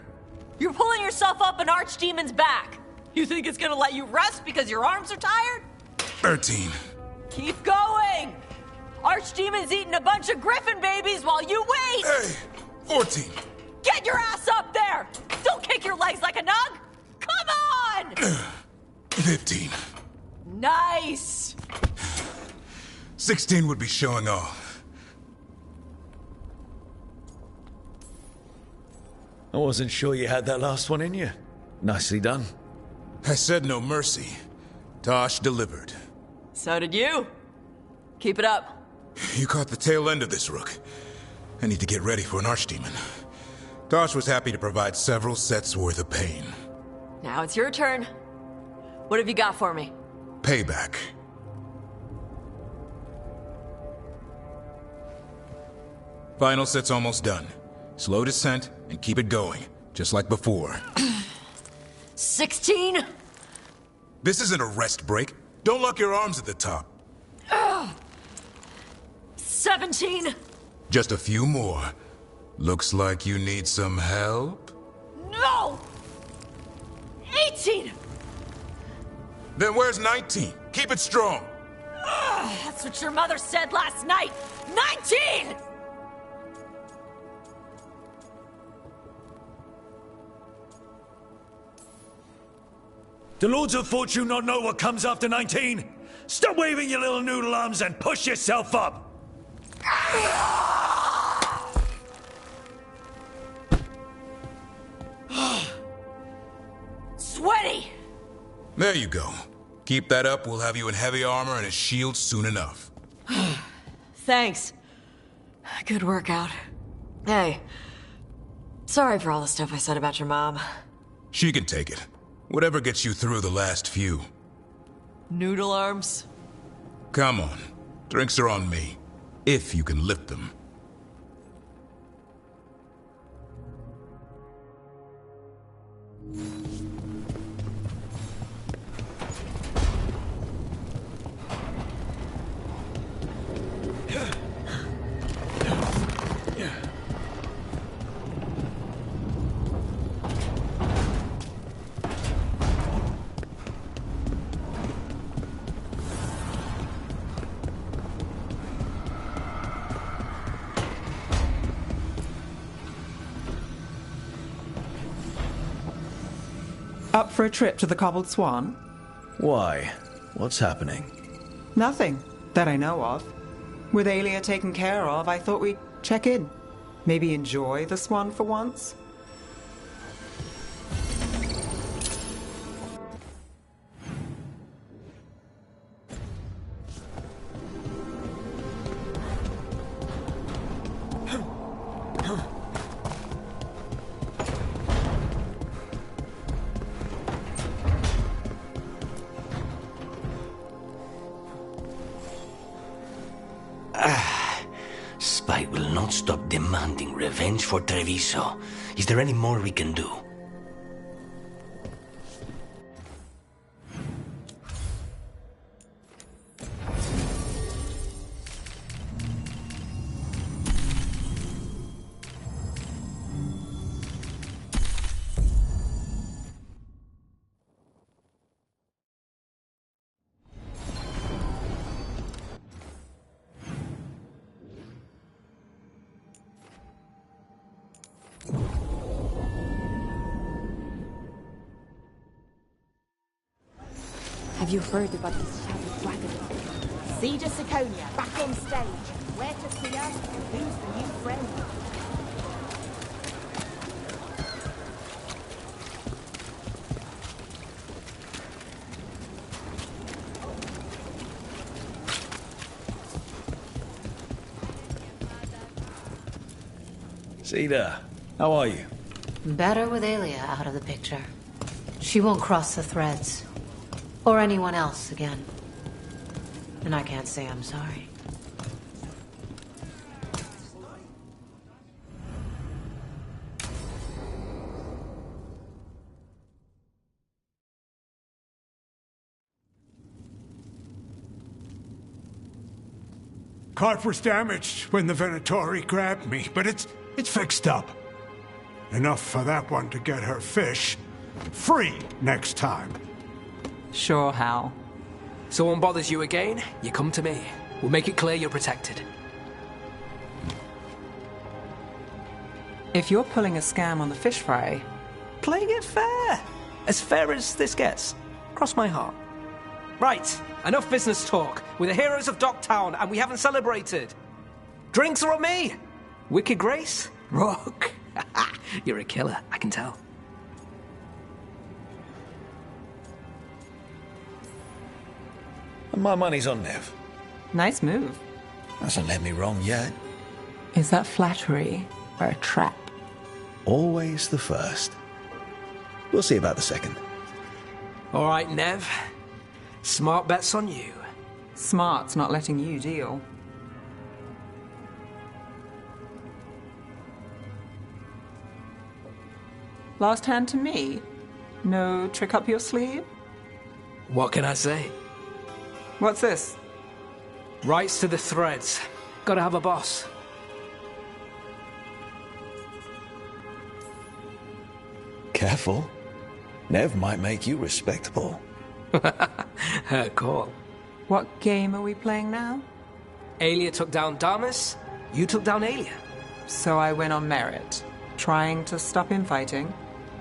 You're pulling yourself up an archdemon's back. You think it's gonna let you rest because your arms are tired? 13. Keep going! Archdemon's eating a bunch of griffin babies while you wait! Hey! 14. Get your ass up there! Don't kick your legs like a nug! Come on! 15. Nice! 16 would be showing off. I wasn't sure you had that last one in you. Nicely done. I said no mercy. Tosh delivered. So did you. Keep it up. You caught the tail end of this, Rook. I need to get ready for an archdemon. Tosh was happy to provide several sets worth of pain. Now it's your turn. What have you got for me? Payback. Final set's almost done. Slow descent and keep it going, just like before. 16? This isn't a rest break. Don't lock your arms at the top. 17? Just a few more. Looks like you need some help? No! 18! Then where's 19? Keep it strong. That's what your mother said last night! 19! Do Lords of Fortune not know what comes after 19? Stop waving your little noodle arms and push yourself up! Sweaty! There you go. Keep that up, we'll have you in heavy armor and a shield soon enough. Thanks. Good workout. Hey, sorry for all the stuff I said about your mom. She can take it. Whatever gets you through the last few. Noodle arms? Come on. Drinks are on me. If you can lift them. Up for a trip to the Cobbled Swan? Why? What's happening? Nothing, that I know of. With Aelia taken care of, I thought we'd check in. Maybe enjoy the Swan for once? Spite will not stop demanding revenge for Treviso. Is there any more we can do? Have you heard about this shadow dragon? Siege of Siconia, back on stage. Where to see us? Who's the new friend? Cedar, how are you? Better with Aelia out of the picture. She won't cross the threads. Or anyone else again. And I can't say I'm sorry. Cart was damaged when the Venatori grabbed me, but it's fixed up. Enough for that one to get her fish free next time. Sure, Hal. Someone bothers you again, you come to me. We'll make it clear you're protected. If you're pulling a scam on the fish fry, Playing it fair. As fair as this gets. Cross my heart. Right, enough business talk. We're the heroes of Docktown, and we haven't celebrated. Drinks are on me. Wicked Grace? Rook. You're a killer, I can tell. And my money's on Nev. Nice move. Hasn't led me wrong yet. Is that flattery or a trap? Always the first. We'll see about the second. All right, Nev. Smart bet's on you. Smart's not letting you deal. Last hand to me? No trick up your sleeve? What can I say? What's this? Rights to the threads. Gotta have a boss. Careful. Nev might make you respectable. Her call. What game are we playing now? Aelia took down Damas, you took down Aelia. So I win on merit, trying to stop infighting.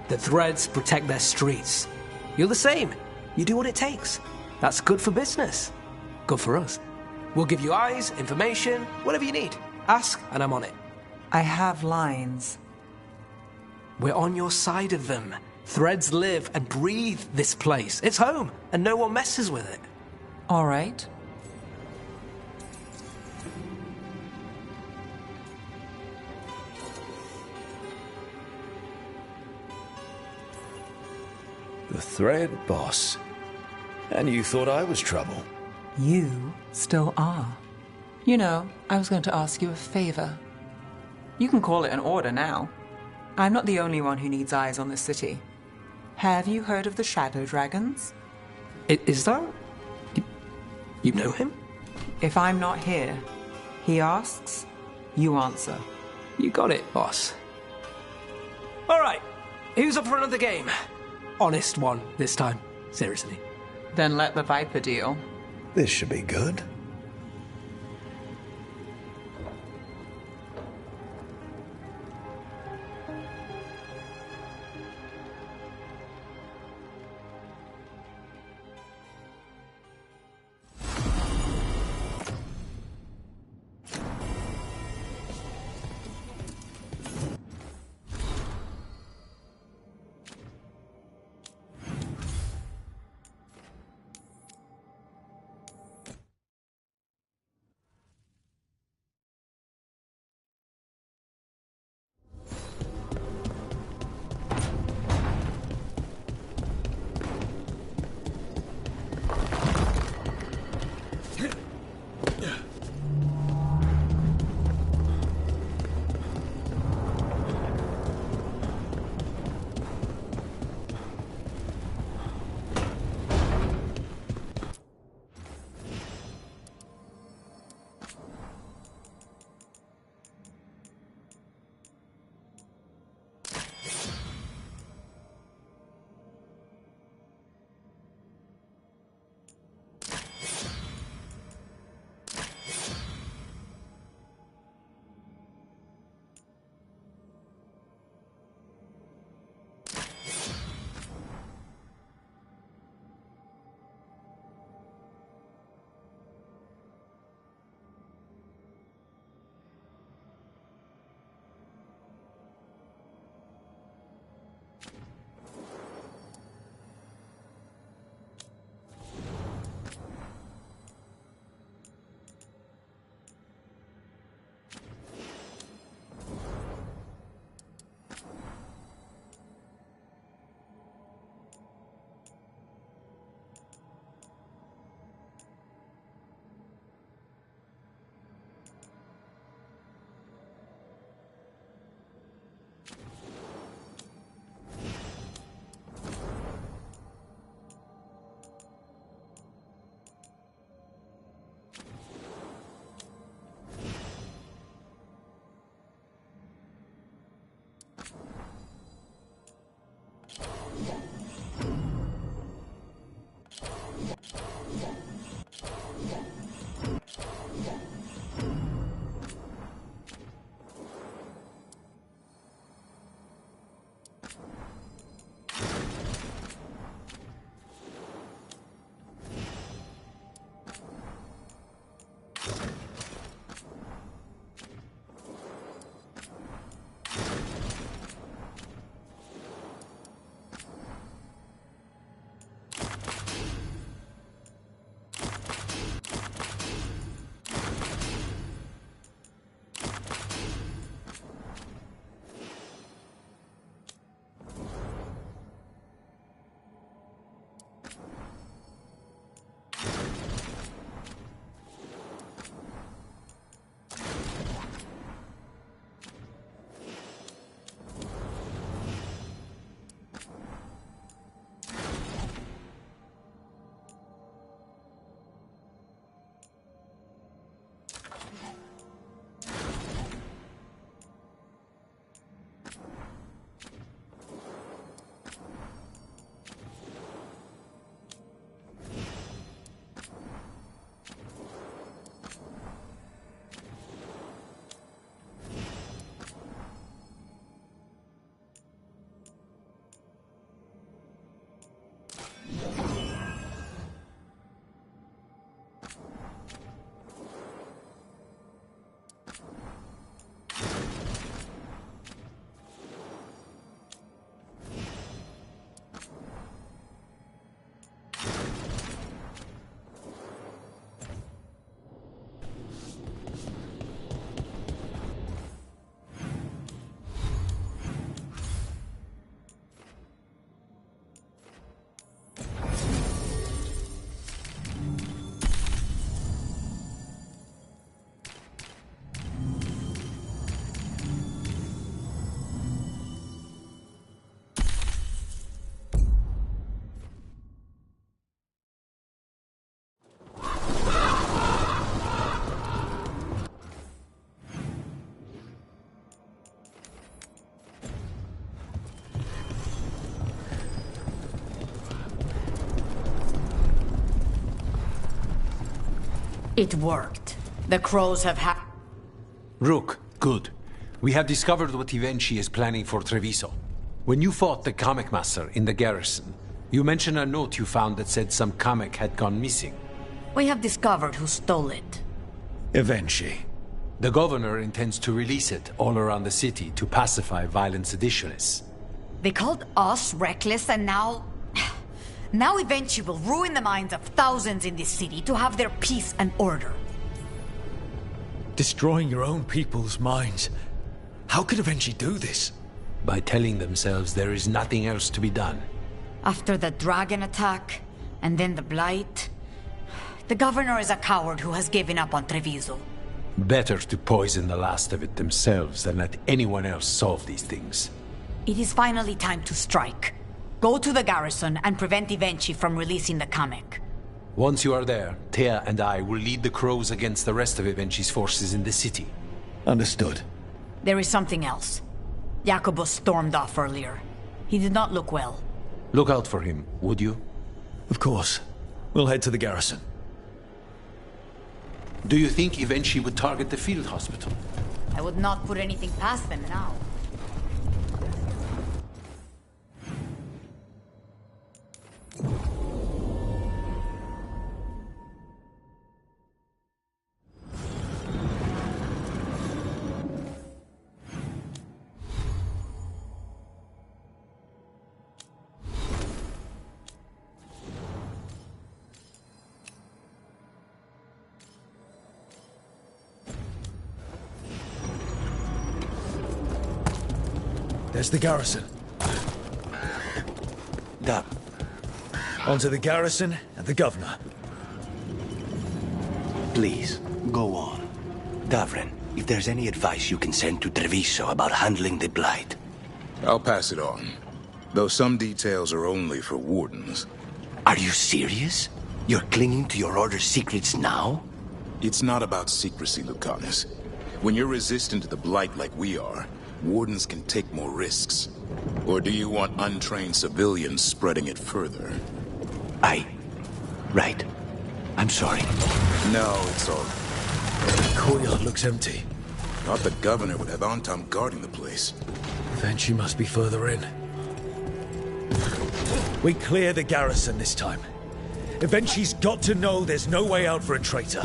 The threads protect their streets. You're the same. You do what it takes. That's good for business. Good for us. We'll give you eyes, information, whatever you need. Ask, and I'm on it. I have lines. We're on your side of them. Threads live and breathe this place. It's home, and no one messes with it. All right. The thread boss. And you thought I was trouble. You still are. You know, I was going to ask you a favor. You can call it an order now. I'm not the only one who needs eyes on this city. Have you heard of the Shadow Dragons? Is that? You know him? If I'm not here, he asks, you answer. You got it, boss. All right, who's up for another game? Honest one this time, seriously. Then let the Viper deal. This should be good. It worked. The crows have Rook, good. We have discovered what Ivenchi is planning for Treviso. When you fought the Kamek Master in the garrison, you mentioned a note you found that said some Kamek had gone missing. We have discovered who stole it. Ivenchi. The governor intends to release it all around the city to pacify violent seditionists. They called us reckless and now... Now Ivenchi will ruin the minds of thousands in this city to have their peace and order. Destroying your own people's minds. How could Ivenchi do this? By telling themselves there is nothing else to be done. After the dragon attack, and then the blight... The governor is a coward who has given up on Treviso. Better to poison the last of it themselves than let anyone else solve these things. It is finally time to strike. Go to the garrison and prevent Ivenchi from releasing the Kamek. Once you are there, Thea and I will lead the crows against the rest of Ivenchi's forces in the city. Understood. There is something else. Jacobus stormed off earlier. He did not look well. Look out for him, would you? Of course. We'll head to the garrison. Do you think Ivenchi would target the field hospital? I would not put anything past them now. There's the garrison. Dab. Onto the garrison and the governor. Please, go on. Davren, if there's any advice you can send to Treviso about handling the Blight, I'll pass it on. Though some details are only for wardens. Are you serious? You're clinging to your order's secrets now? It's not about secrecy, Lucanus. When you're resistant to the Blight like we are, wardens can take more risks. Or do you want untrained civilians spreading it further? Right. I'm sorry. No, it's all... The courtyard looks empty. Thought the governor would have Antam guarding the place. Then she must be further in. We clear the garrison this time. Eventually's got to know there's no way out for a traitor.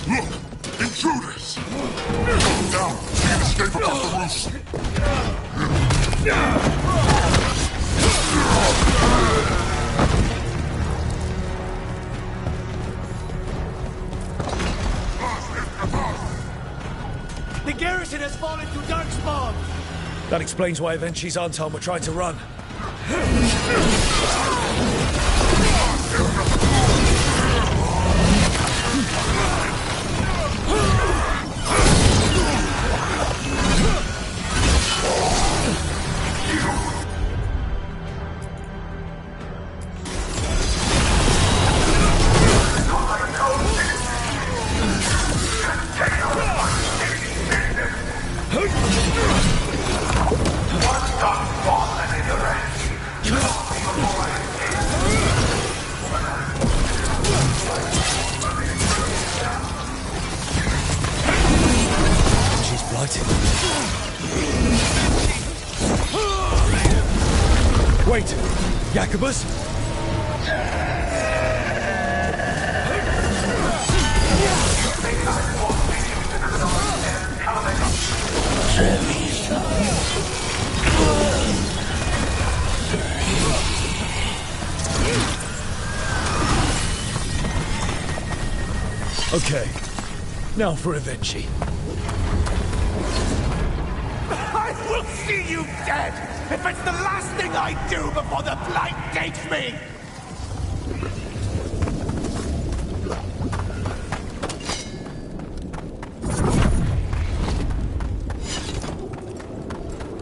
Look! Intruders! Now, can't escape across the The garrison has fallen to Darkspawn! That explains why Eventually's Anton were trying to run. Wait! Jacobus? Okay. Now for Eventually. I will see you dead if it's the last thing I do before the Blight takes me!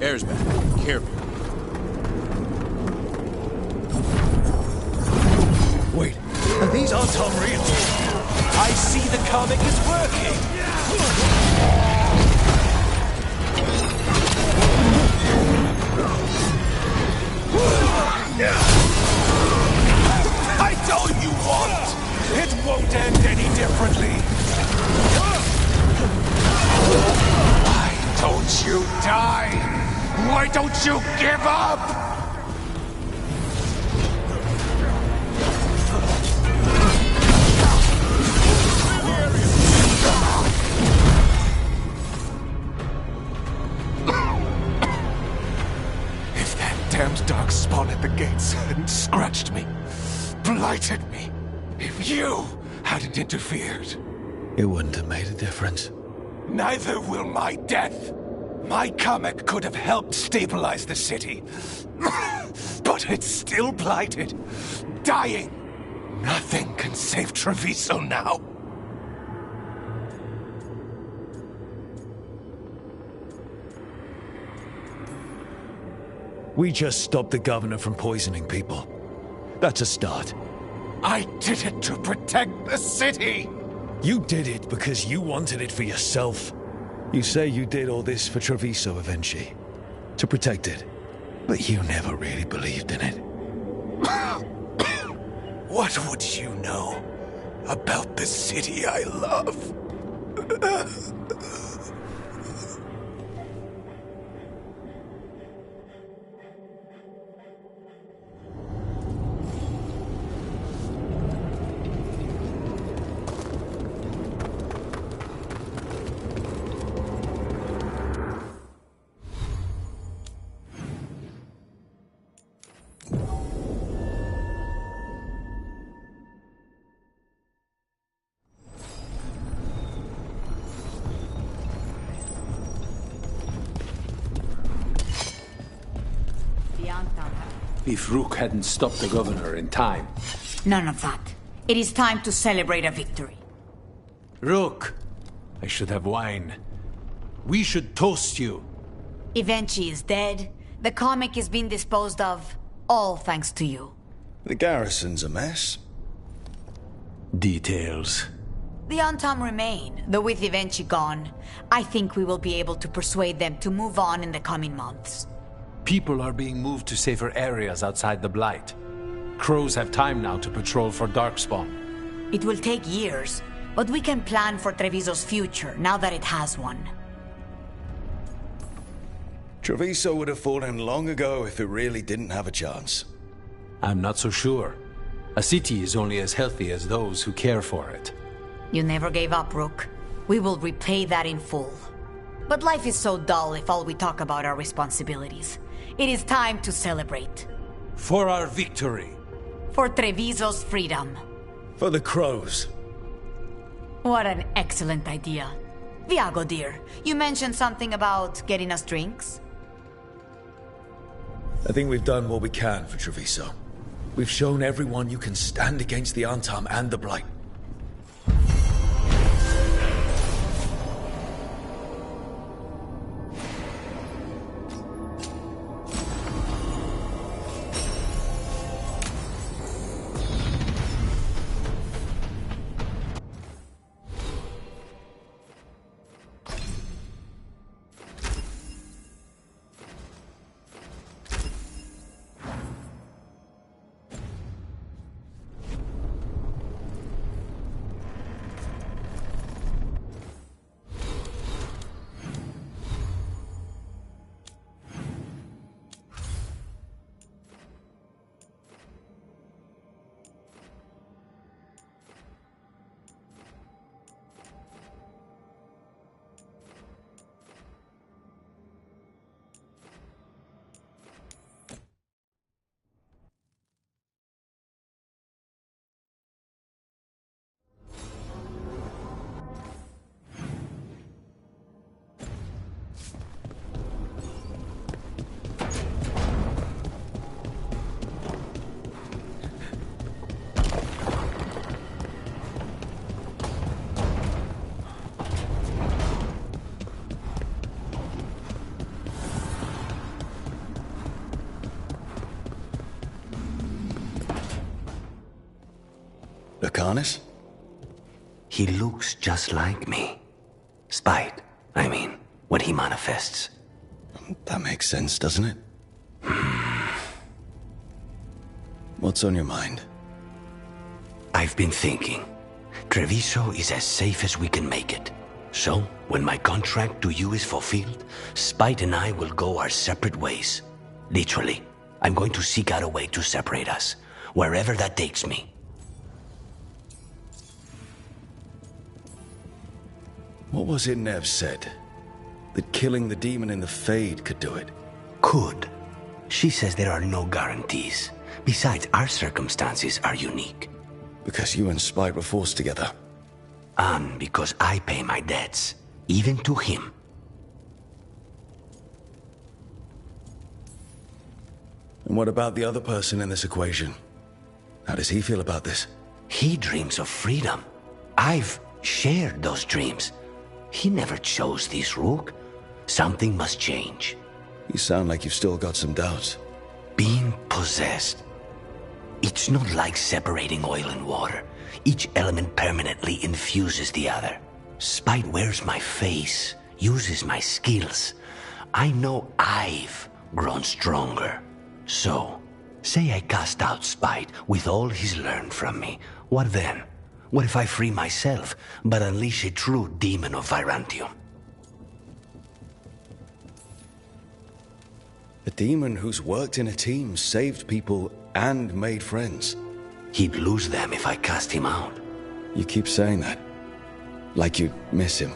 Air's back. Careful. Wait, are these Anton real? I see the comic is working! I told you once! It won't end any differently! Why don't you die? Why don't you give up? If that damned dark spawn at the gates hadn't scratched me, blighted me, if you hadn't interfered, it wouldn't have made a difference. Neither will my death. My comic could have helped stabilize the city. But it's still blighted. Dying. Nothing can save Treviso now. We just stopped the governor from poisoning people. That's a start. I did it to protect the city! You did it because you wanted it for yourself. You say you did all this for Treviso eventually, to protect it. But you never really believed in it. What would you know about the city I love? If Rook hadn't stopped the governor in time. None of that. It is time to celebrate a victory. Rook! I should have wine. We should toast you. Evenchi is dead. The comic is being disposed of. All thanks to you. The garrison's a mess. Details. The Antam remain, though with Evenchi gone, I think we will be able to persuade them to move on in the coming months. People are being moved to safer areas outside the Blight. Crows have time now to patrol for Darkspawn. It will take years, but we can plan for Treviso's future now that it has one. Treviso would have fallen long ago if it really didn't have a chance. I'm not so sure. A city is only as healthy as those who care for it. You never gave up, Rook. We will repay that in full. But life is so dull if all we talk about are responsibilities. It is time to celebrate. For our victory. For Treviso's freedom. For the crows. What an excellent idea. Viago, dear, you mentioned something about getting us drinks? I think we've done what we can for Treviso. We've shown everyone you can stand against the Antam and the Blight. Lucanus? He looks just like me. Spite, I mean, when he manifests. That makes sense, doesn't it? What's on your mind? I've been thinking. Treviso is as safe as we can make it. So, when my contract to you is fulfilled, Spite and I will go our separate ways. Literally, I'm going to seek out a way to separate us, wherever that takes me. What was it Nev said? That killing the demon in the Fade could do it? Could. She says there are no guarantees. Besides, our circumstances are unique. Because you and Spite were forced together. And because I pay my debts, even to him. And what about the other person in this equation? How does he feel about this? He dreams of freedom. I've shared those dreams. He never chose this, Rook. Something must change. You sound like you've still got some doubts. Being possessed. It's not like separating oil and water. Each element permanently infuses the other. Spite wears my face, uses my skills. I know I've grown stronger. So, say I cast out Spite with all he's learned from me. What then? What if I free myself, but unleash a true demon of Virantium? A demon who's worked in a team, saved people, and made friends. He'd lose them if I cast him out. You keep saying that. Like you miss him.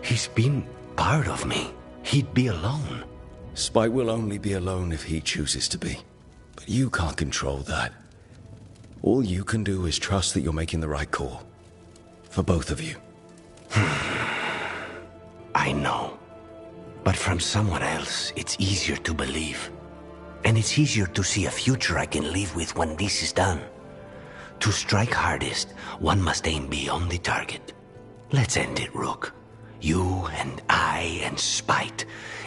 He's been part of me. He'd be alone. Spite will only be alone if he chooses to be. But you can't control that. All you can do is trust that you're making the right call. For both of you. I know. But from someone else, it's easier to believe. And it's easier to see a future I can live with when this is done. To strike hardest, one must aim beyond the target. Let's end it, Rook. You and I and spite,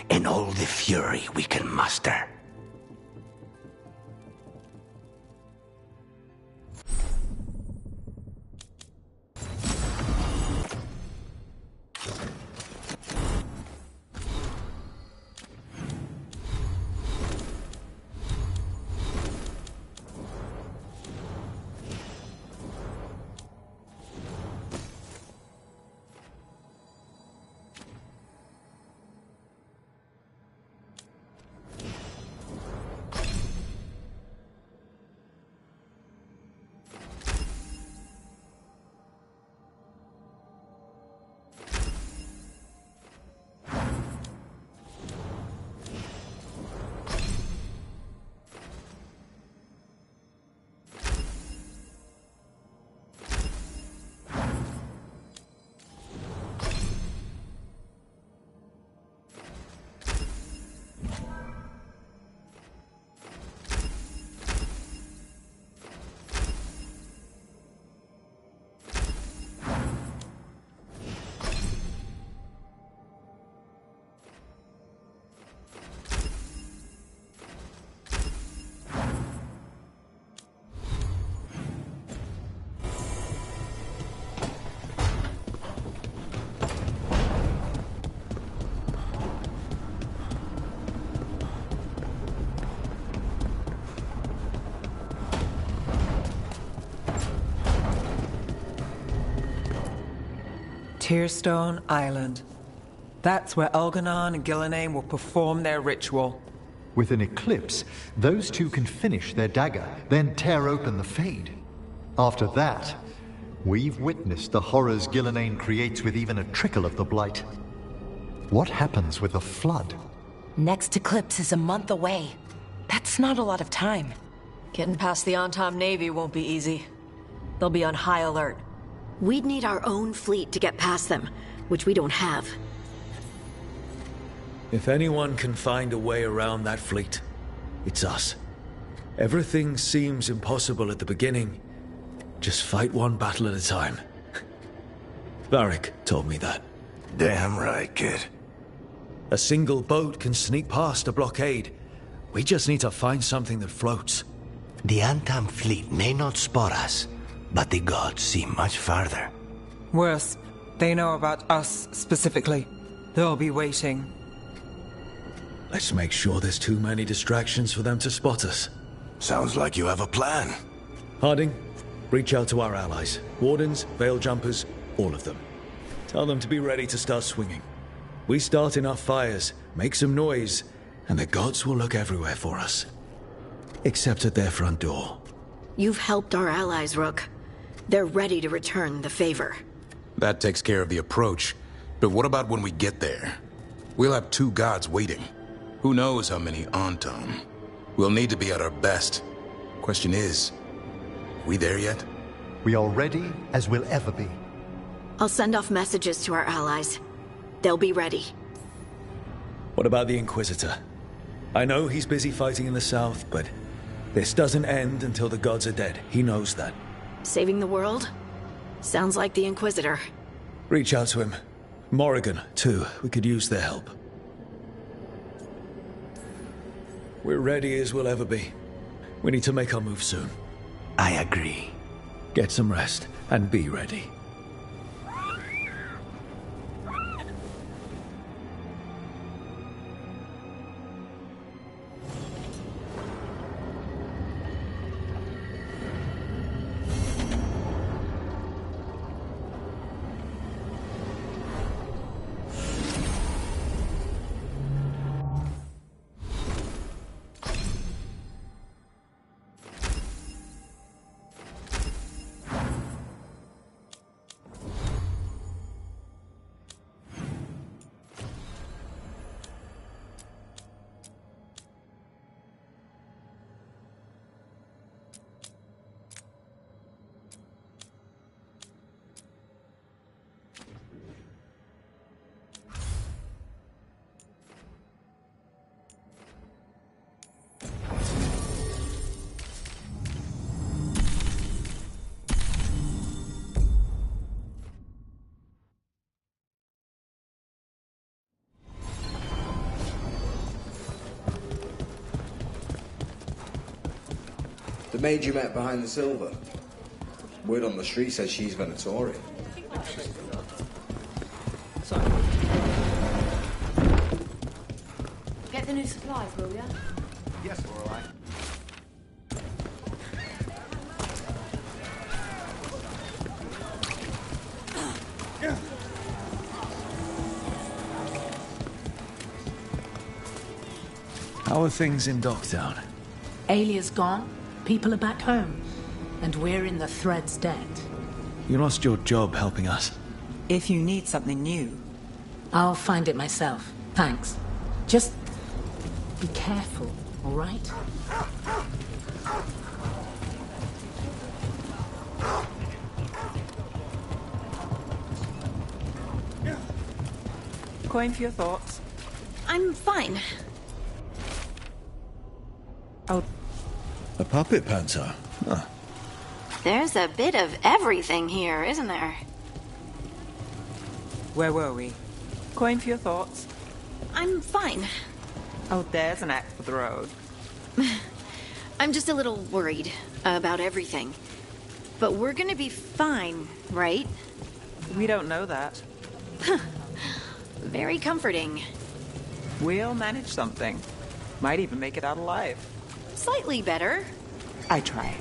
and all the fury we can muster. Tearstone Island. That's where Elganon and Gillenane will perform their ritual. With an eclipse, those two can finish their dagger, then tear open the Fade. After that, we've witnessed the horrors Gillenane creates with even a trickle of the Blight. What happens with a flood? Next eclipse is a month away. That's not a lot of time. Getting past the Antom Navy won't be easy. They'll be on high alert. We'd need our own fleet to get past them, which we don't have. If anyone can find a way around that fleet, it's us. Everything seems impossible at the beginning. Just fight one battle at a time. Varric told me that. Damn right, kid. A single boat can sneak past a blockade. We just need to find something that floats. The Antam fleet may not spot us, but the gods see much farther. Worse, they know about us specifically. They'll be waiting. Let's make sure there's too many distractions for them to spot us. Sounds like you have a plan. Harding, reach out to our allies. Wardens, Veil Jumpers, all of them. Tell them to be ready to start swinging. We start enough fires, make some noise, and the gods will look everywhere for us. Except at their front door. You've helped our allies, Rook. They're ready to return the favor. That takes care of the approach. But what about when we get there? We'll have two gods waiting. Who knows how many Antom? We'll need to be at our best. Question is, we there yet? We are ready as we'll ever be. I'll send off messages to our allies. They'll be ready. What about the Inquisitor? I know he's busy fighting in the south, but this doesn't end until the gods are dead. He knows that. Saving the world? Sounds like the Inquisitor. Reach out to him. Morrigan, too. We could use their help. We're ready as we'll ever be. We need to make our move soon. I agree. Get some rest, and be ready. The maid you met behind the silver. Word on the street says she's Venatori. Get the new supplies, will ya? Yes, all right. How are things in Docktown? Alia's gone, people are back home, and we're in the Thread's debt. You lost your job helping us. If you need something new, I'll find it myself. Thanks. Just be careful, all right? coin for your thoughts. I'm fine. Oh. A puppet panto? Huh. There's a bit of everything here, isn't there? Where were we? Coin for your thoughts. I'm fine. Oh, there's an act for the road. I'm just a little worried about everything. But we're gonna be fine, right? We don't know that. Very comforting. We'll manage something. Might even make it out alive. Slightly better. I try.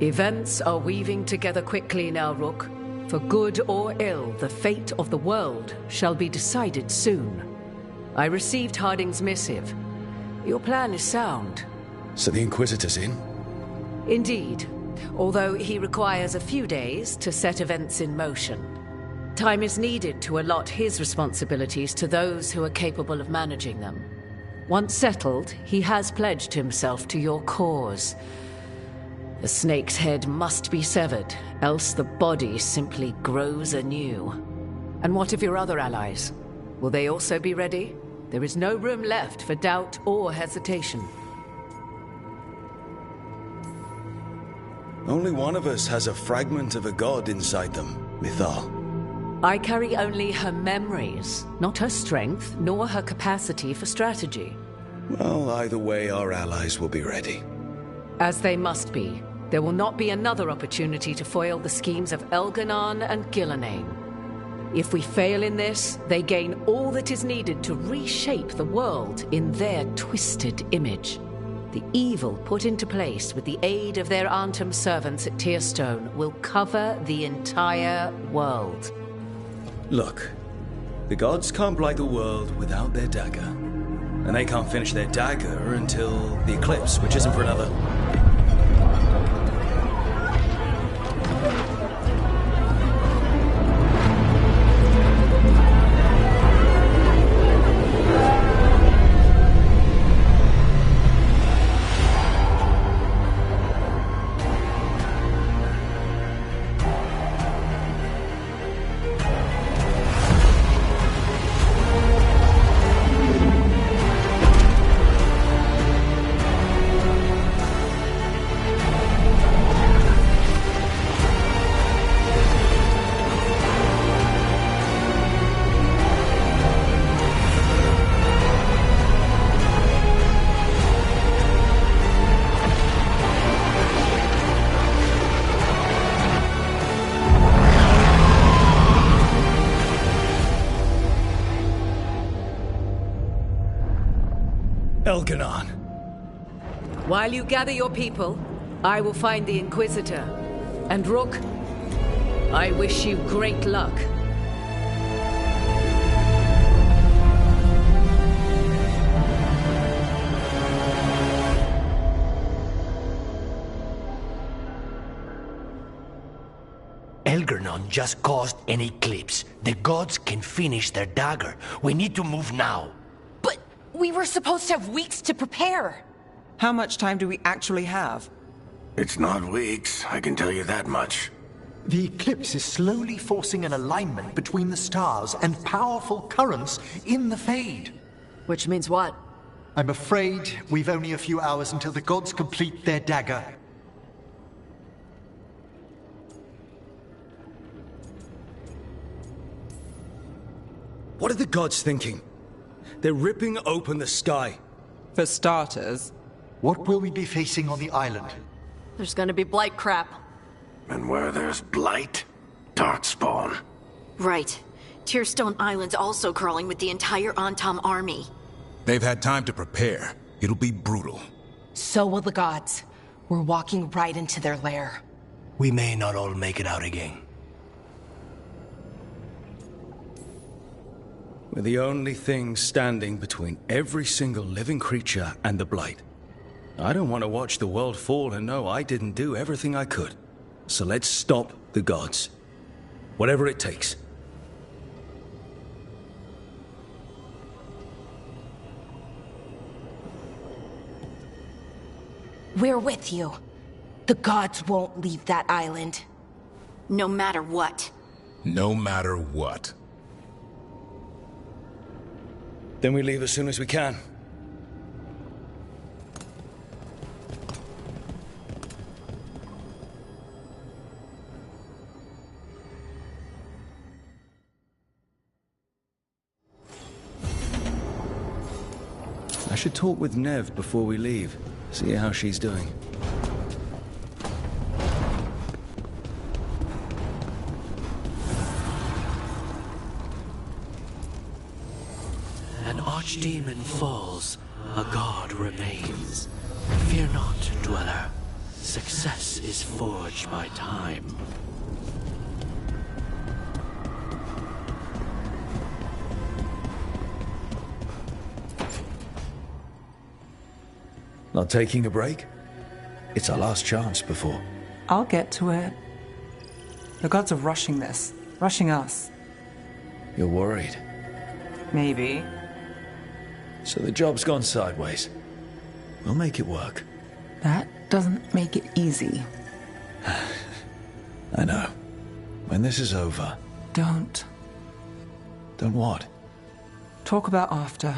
Events are weaving together quickly now, Rook. For good or ill, the fate of the world shall be decided soon. I received Harding's missive. Your plan is sound. So the Inquisitor's in? Indeed, although he requires a few days to set events in motion. Time is needed to allot his responsibilities to those who are capable of managing them. Once settled, he has pledged himself to your cause. The snake's head must be severed, else the body simply grows anew. And what of your other allies? Will they also be ready? There is no room left for doubt or hesitation. Only one of us has a fragment of a god inside them, Mythal. I carry only her memories, not her strength, nor her capacity for strategy. Well, either way, our allies will be ready. As they must be. There will not be another opportunity to foil the schemes of Elganon and Gillenane. If we fail in this, they gain all that is needed to reshape the world in their twisted image. The evil put into place with the aid of their Arnhem servants at Tearstone will cover the entire world. Look, the gods can't blight the world without their dagger. And they can't finish their dagger until the eclipse, which isn't for another... Elganon. While you gather your people, I will find the Inquisitor. And Rook, I wish you great luck. Elgernon just caused an eclipse. The gods can finish their dagger. We need to move now. But we were supposed to have weeks to prepare. How much time do we actually have? It's not weeks, I can tell you that much. The eclipse is slowly forcing an alignment between the stars and powerful currents in the Fade. Which means what? I'm afraid we've only a few hours until the gods complete their dagger. What are the gods thinking? They're ripping open the sky. For starters. What will we be facing on the island? There's gonna be blight crap. And where there's blight, darkspawn. Right. Tearstone Island's also crawling with the entire Antom army. They've had time to prepare. It'll be brutal. So will the gods. We're walking right into their lair. We may not all make it out again. We're the only thing standing between every single living creature and the Blight. I don't want to watch the world fall and know I didn't do everything I could. So let's stop the gods. Whatever it takes. We're with you. The gods won't leave that island. No matter what. No matter what. Then we leave as soon as we can. I should talk with Nev before we leave. See how she's doing. An archdemon falls, a god remains. Fear not, dweller. Success is forged by time. Not taking a break? It's our last chance before. I'll get to it. The gods are rushing this. Rushing us. You're worried. Maybe. So the job's gone sideways. We'll make it work. That doesn't make it easy. I know. When this is over... Don't. Don't what? Talk about after.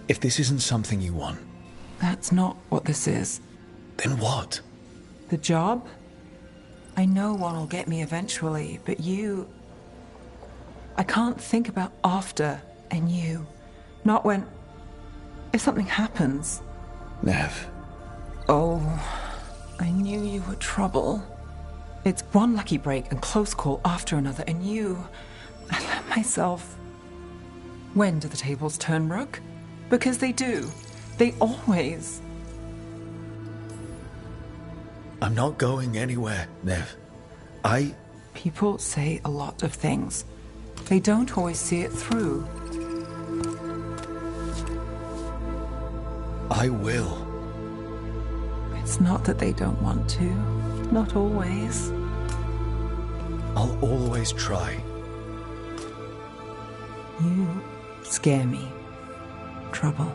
If this isn't something you want... That's not what this is. Then what? The job? I know one will get me eventually, but you... I can't think about after and you. Not when... If something happens. Nev. Oh, I knew you were trouble. It's one lucky break and close call after another, and you... I let myself... When do the tables turn, Rook? Because they do. They always... I'm not going anywhere, Nev. People say a lot of things. They don't always see it through. I will. It's not that they don't want to. Not always. I'll always try. You scare me. Trouble.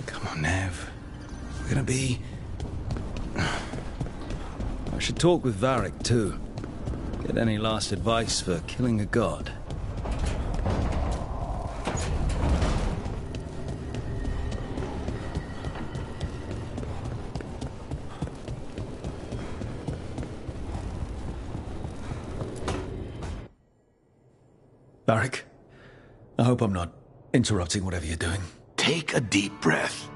Come on, Nev. We're gonna be... I should talk with Varric, too. Get any last advice for killing a god. Varric, I hope I'm not interrupting whatever you're doing. Take a deep breath.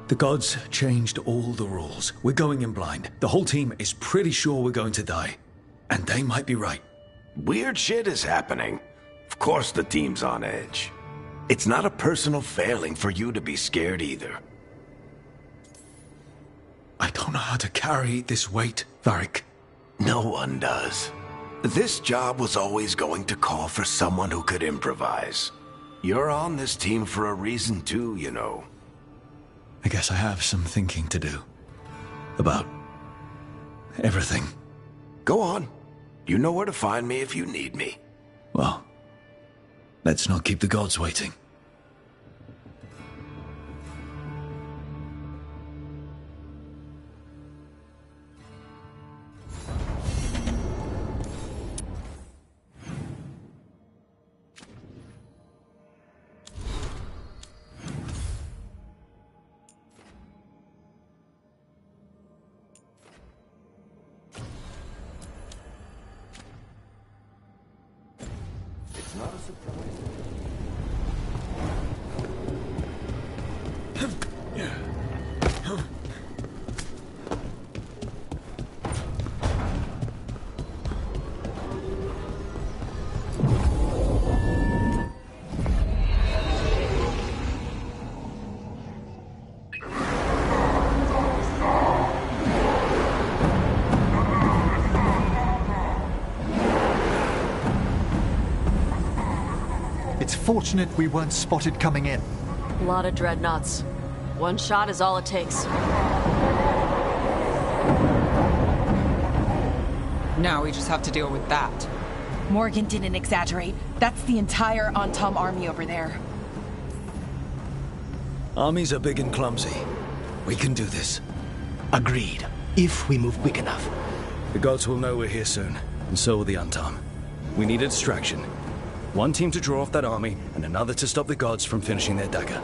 The gods changed all the rules. We're going in blind. The whole team is pretty sure we're going to die. And they might be right. Weird shit is happening. Of course the team's on edge. It's not a personal failing for you to be scared either. I don't know how to carry this weight, Varric. No one does. This job was always going to call for someone who could improvise. You're on this team for a reason too, you know. I guess I have some thinking to do. About everything. Go on. You know where to find me if you need me. Well, let's not keep the gods waiting. It's not a surprise. It's fortunate we weren't spotted coming in. A lot of dreadnoughts. One shot is all it takes. Now we just have to deal with that. Morgan didn't exaggerate. That's the entire Antom army over there. Armies are big and clumsy. We can do this. Agreed. If we move quick enough. The gods will know we're here soon, and so will the Antom. We need a distraction. One team to draw off that army, and another to stop the gods from finishing their dagger.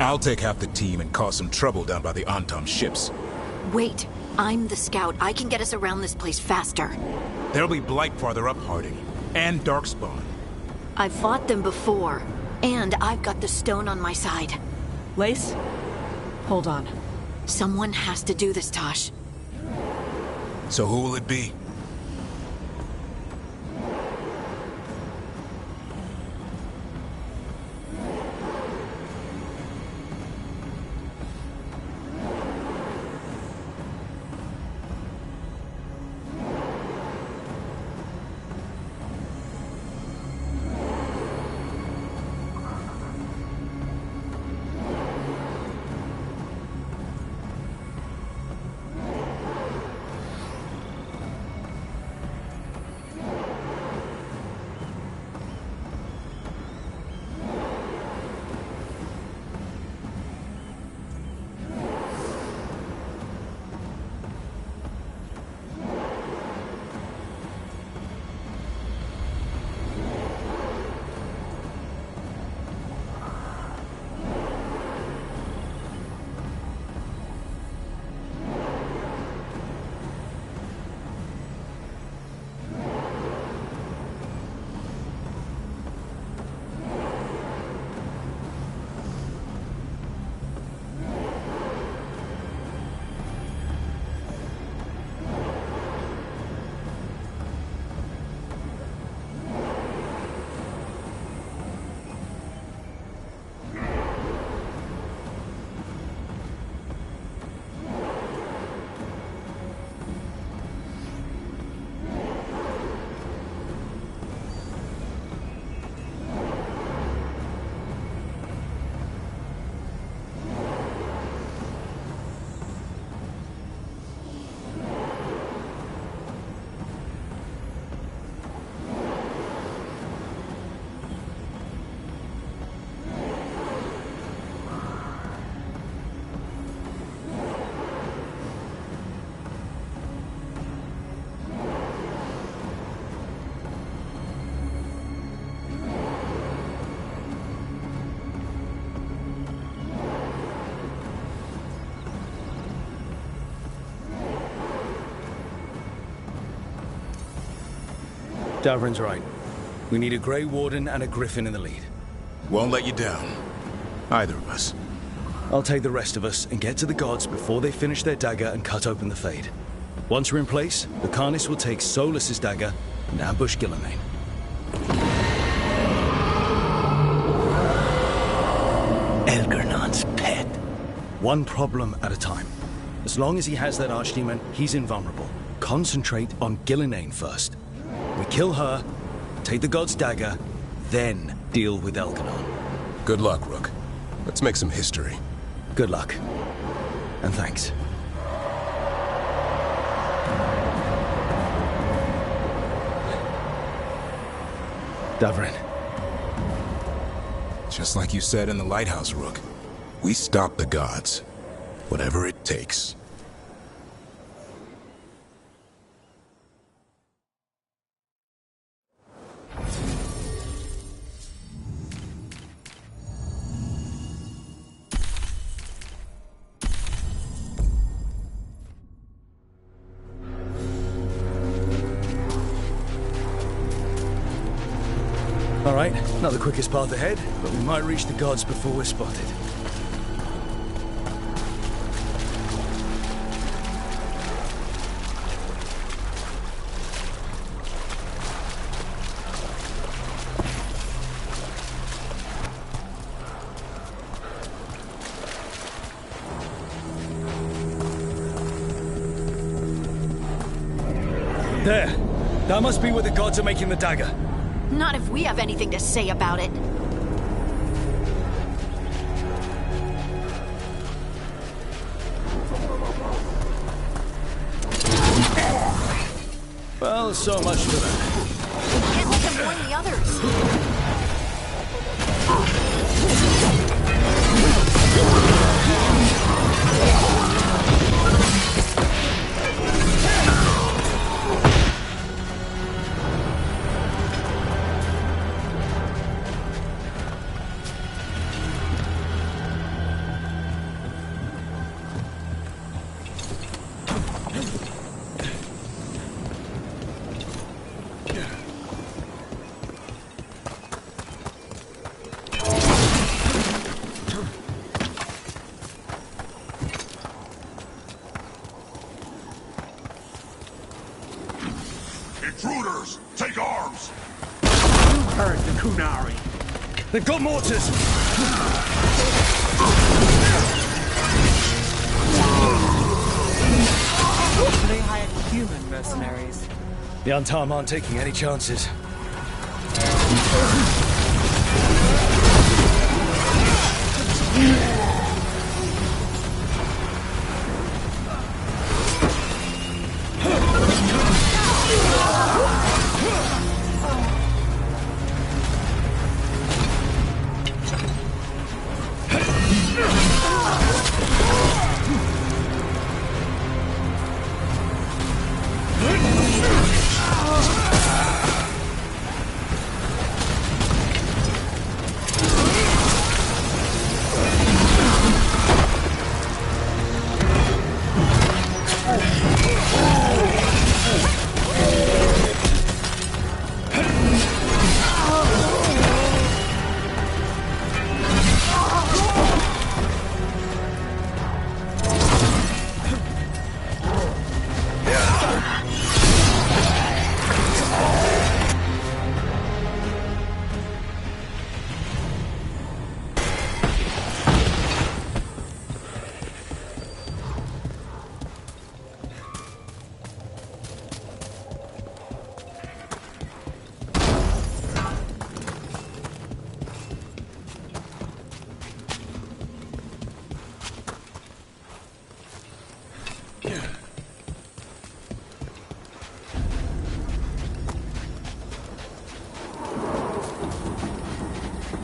I'll take half the team and cause some trouble down by the Antom ships. Wait, I'm the scout. I can get us around this place faster. There'll be Blight farther up, Harding. And Darkspawn. I've fought them before. And I've got the stone on my side. Lace? Hold on. Someone has to do this, Tosh. So who will it be? Davrin's right. We need a Grey Warden and a Griffin in the lead. Won't let you down. Either of us. I'll take the rest of us and get to the gods before they finish their dagger and cut open the Fade. Once we're in place, the Carnis will take Solus's dagger and ambush Gillenane. Elgernon's pet. One problem at a time. As long as he has that archdemon, he's invulnerable. Concentrate on Gillinane first. We kill her, take the god's dagger, then deal with Elkanon. Good luck, Rook. Let's make some history. Good luck. And thanks. Davrin. Just like you said in the lighthouse, Rook. We stop the gods. Whatever it takes. All right, not the quickest path ahead, but we might reach the gods before we're spotted. There! That must be where the gods are making the dagger. Not if we have anything to say about it. Well, so much for that. Can't let them warn the others. Intruders, take arms! You heard the Kunari. They've got mortars! They hired human mercenaries. The Antam aren't taking any chances.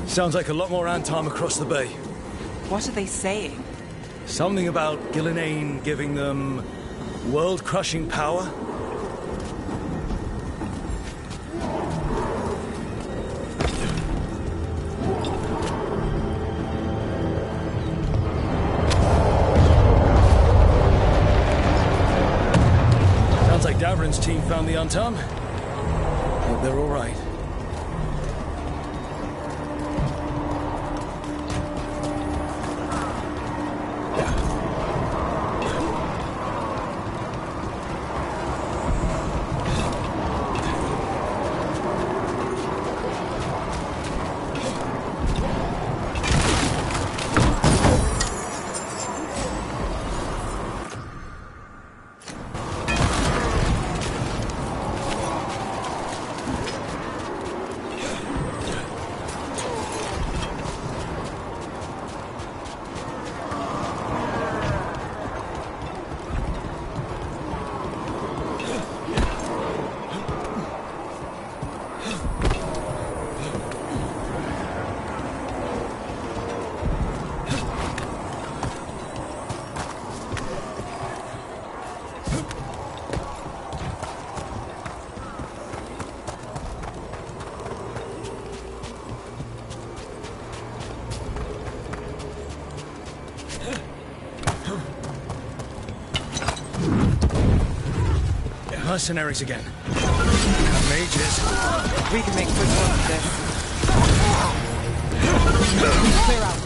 Sounds like a lot more Antam across the bay. What are they saying? Something about Gillinane giving them world-crushing power? Sounds like Davrin's team found the Antam. Hope they're all right. Mercenaries again. Mages. We can make quick work of this. Clear out.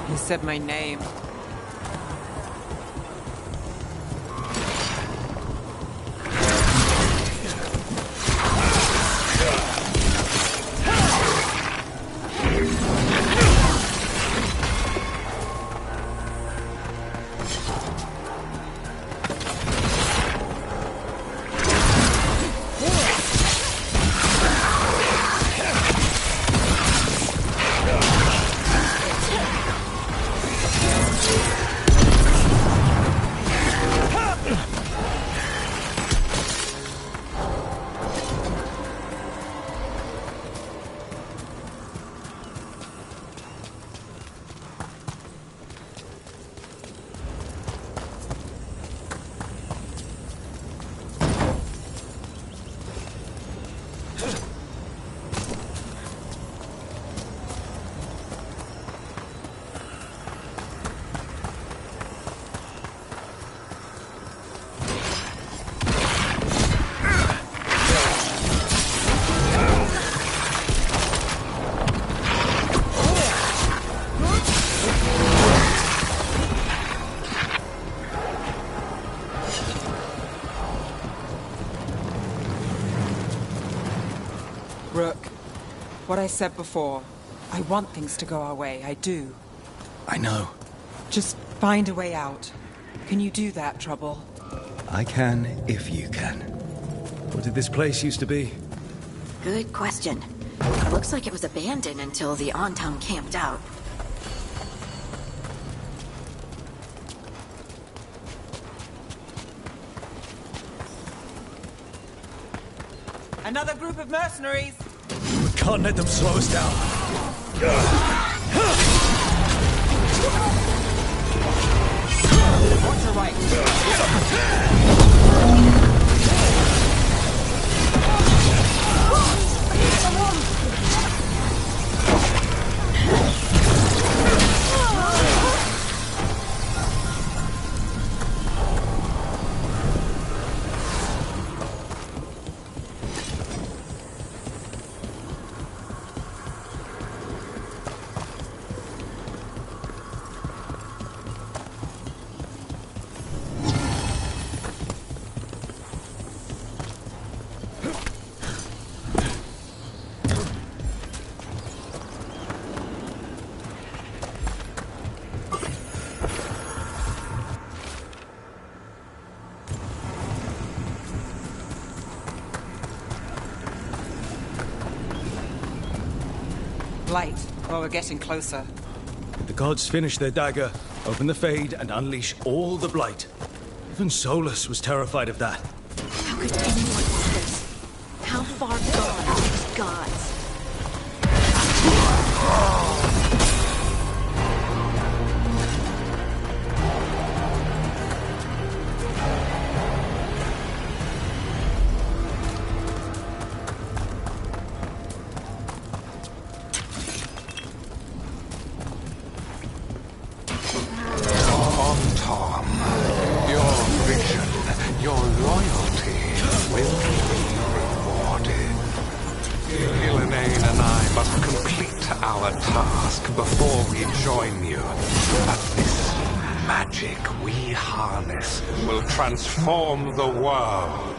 He said my name. Rook, what I said before, I want things to go our way, I do. I know. Just find a way out. Can you do that, Trouble? I can, if you can. What did this place used to be? Good question. It looks like it was abandoned until the Antam camped out. Another group of mercenaries! We can't let them slow us down. Watch your right. Blight. Well, we're getting closer. The gods finish their dagger, open the Fade, and unleash all the Blight. Even Solus was terrified of that. How could anyone want this? How far gone are these gods? Before we join you, but this magic we harness will transform the world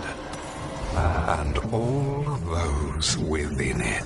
and all those within it.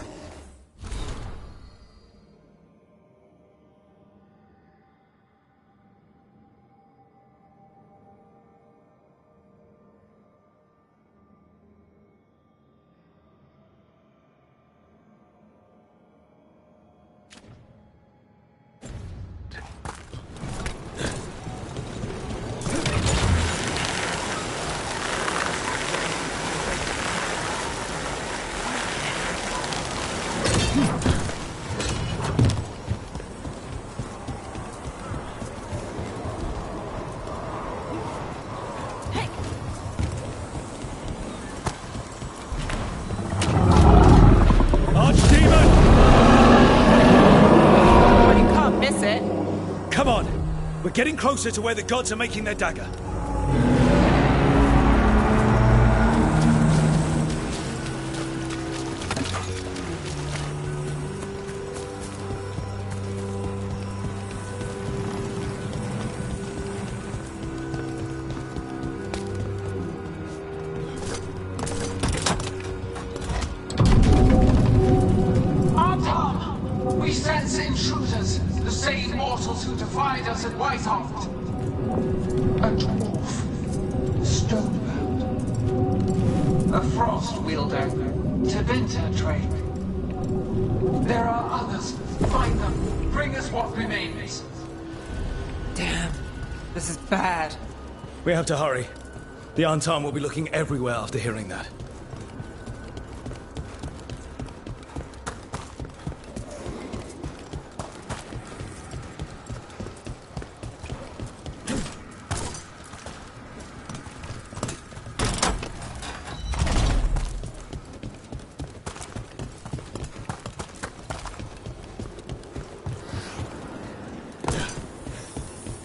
Getting closer to where the gods are making their dagger. Artom! We sense intruders, the same mortals who defied us at Whitehaft. A dwarf, stonebound, a frost wielder, Tebinta trade. There are others. Find them. Bring us what remains. Damn, this is bad. We have to hurry. The Antam will be looking everywhere after hearing that.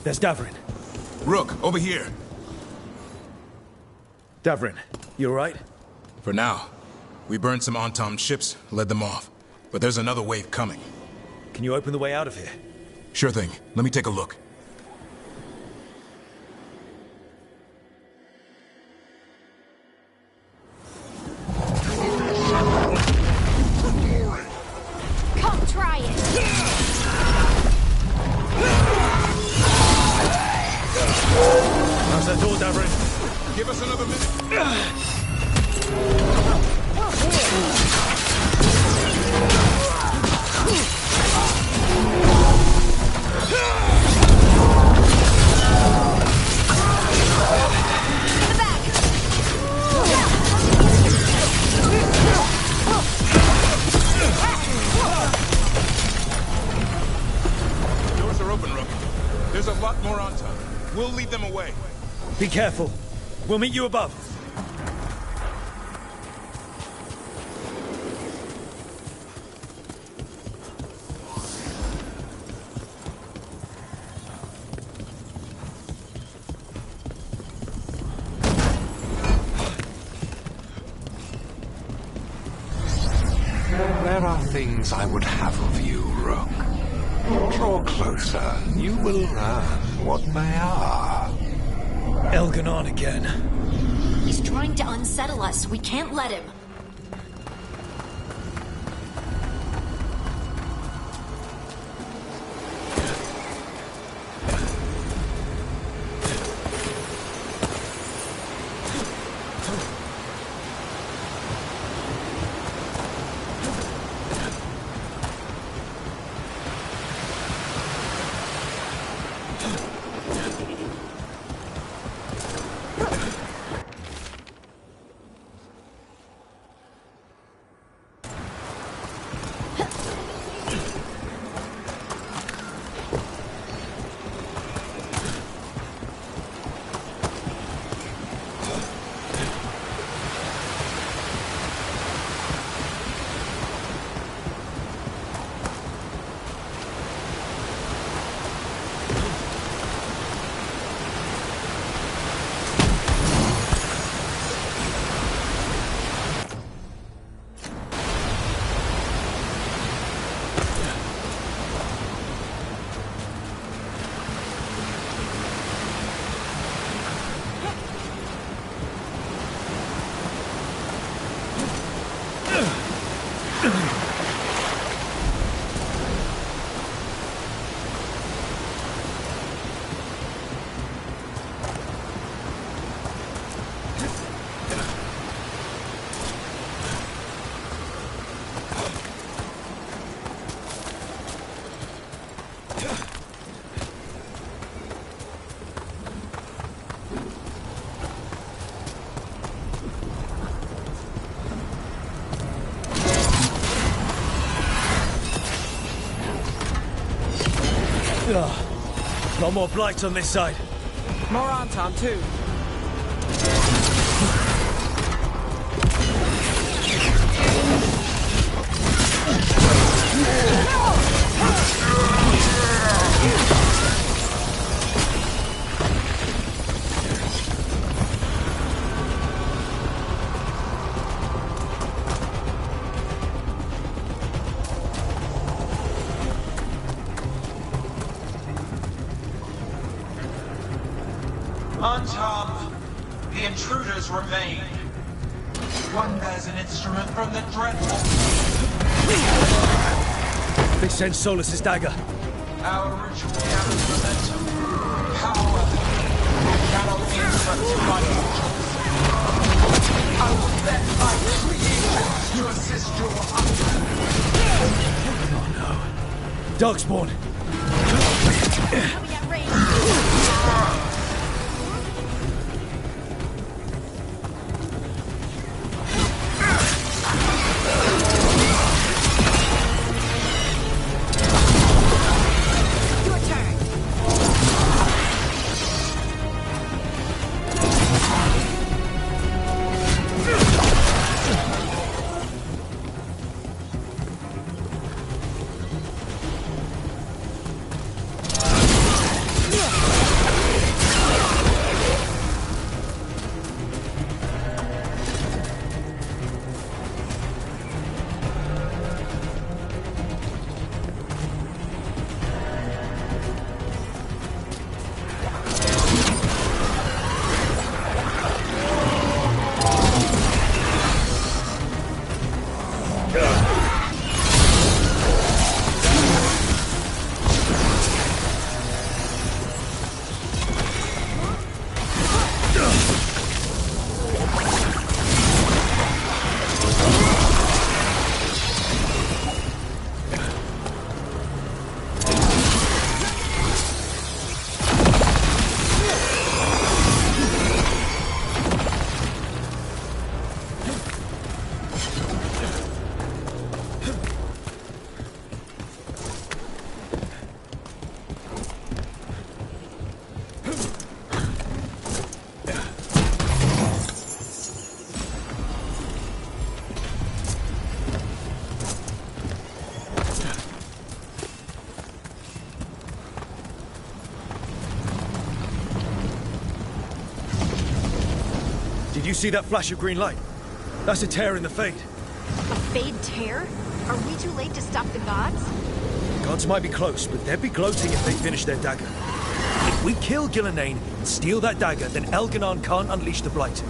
There's Davrin. Rook, over here. Davrin, you alright? For now. We burned some Antom ships, led them off. But there's another wave coming. Can you open the way out of here? Sure thing. Let me take a look. Come try it! How's that door, Davrin? Give us another minute. Doors are open, Rook. There's a lot more on top. We'll lead them away. Be careful. We'll meet you above. There are things I would have of you, Rook. Draw closer. You will learn what they are. Elganon again. He's trying to unsettle us. We can't let him. Lot more blights on this side. More Anton, too. Untom, the intruders remain. One bears an instrument from the dreadful. They sent Solus's dagger. Our ritual gathers momentum, power, and cannot be interrupted by mortals. I will set my creations to assist your hunger. Oh no. Darkspawn! Coming at range. Did you see that flash of green light? That's a tear in the Fade. A Fade tear? Are we too late to stop the gods? Gods might be close, but they'd be gloating if they finish their dagger. If we kill Gillenane and steal that dagger, then Elganon can't unleash the Blight.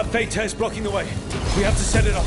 That Fate Tear's blocking the way. We have to set it up.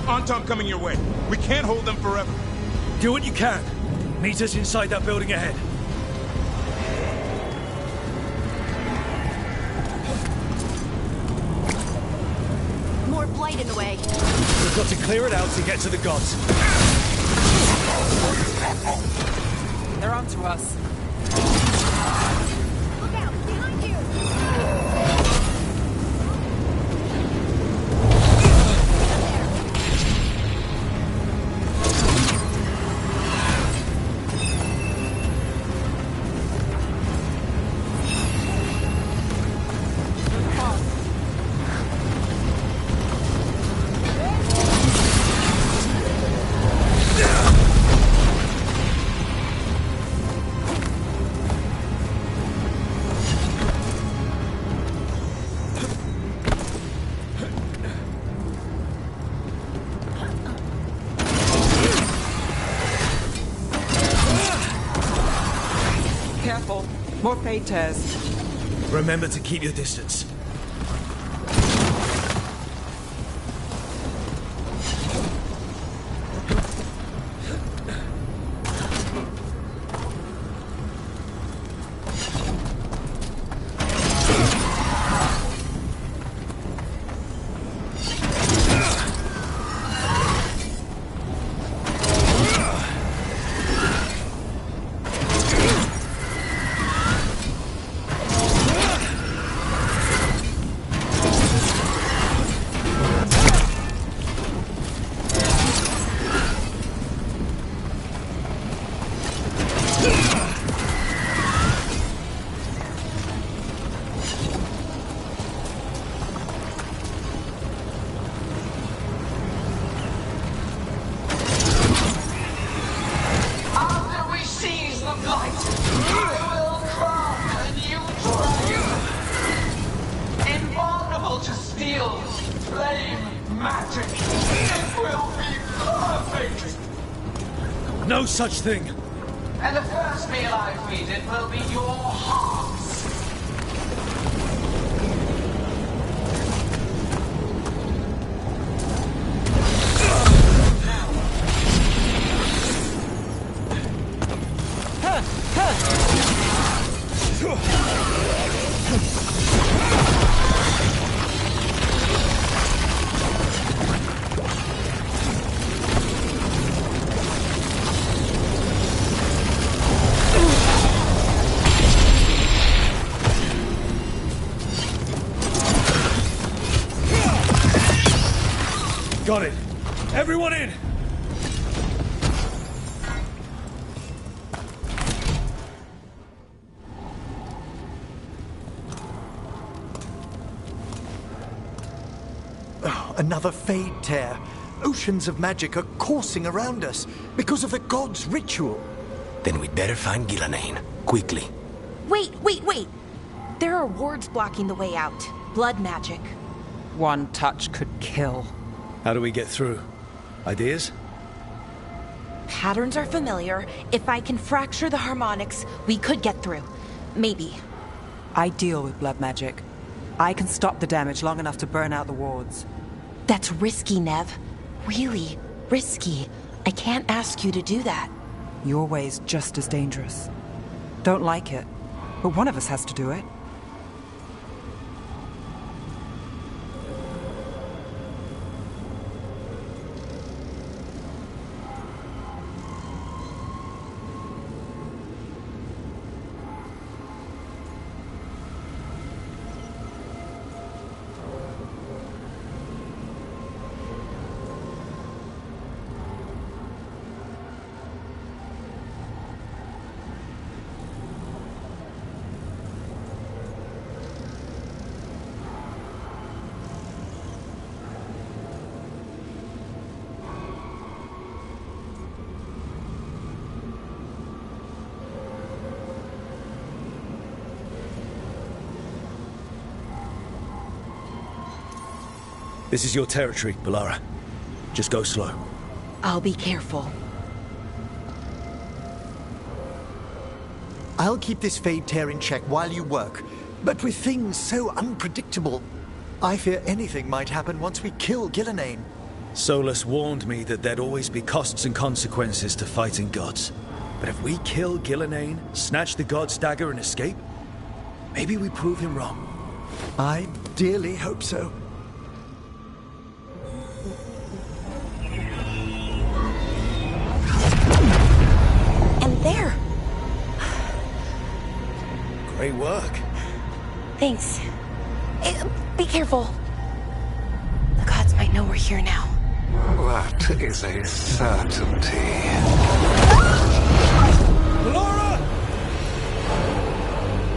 Anton coming your way. We can't hold them forever. Do what you can. Meet us inside that building ahead. More blight in the way. We've got to clear it out to get to the gods. They're onto us. Look out! Behind you! Careful. More Fade Tears. Remember to keep your distance. No such thing. And the first meal I feed it will be your hearts. Got it. Everyone in! Oh, another Fade Tear. Oceans of magic are coursing around us because of the gods' ritual. Then we'd better find Ghilanane. Quickly. Wait. There are wards blocking the way out. Blood magic. One touch could kill. How do we get through? Ideas? Patterns are familiar. If I can fracture the harmonics, we could get through. Maybe. I deal with blood magic. I can stop the damage long enough to burn out the wards. That's risky, Nev. Really risky. I can't ask you to do that. Your way's just as dangerous. Don't like it, but one of us has to do it. This is your territory, Balara. Just go slow. I'll be careful. I'll keep this Fade Tear in check while you work. But with things so unpredictable, I fear anything might happen once we kill Gillenane. Solus warned me that there'd always be costs and consequences to fighting gods. But if we kill Gillenane, snatch the god's dagger and escape, maybe we prove him wrong. I dearly hope so. And there! Great work. Thanks. Be careful. The gods might know we're here now. That is a certainty. Laura!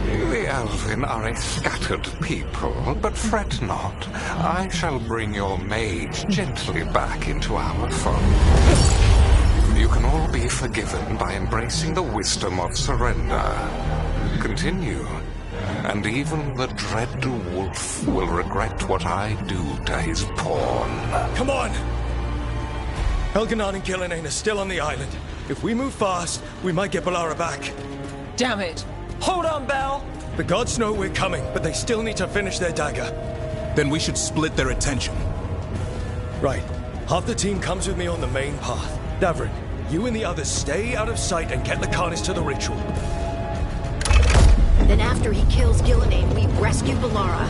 The Elven are a scattered people, but fret not. I shall bring your mage gently back into our fold. You can all be forgiven by embracing the wisdom of surrender. Continue. And even the dread wolf will regret what I do to his pawn. Come on! Elganon and Gillenane are still on the island. If we move fast, we might get Balara back. Damn it! Hold on, Bell! The gods know we're coming, but they still need to finish their dagger. Then we should split their attention. Right. Half the team comes with me on the main path. Davrin, you and the others stay out of sight and get Lucanus to the ritual. Then after he kills Gillenane, we rescue Balara.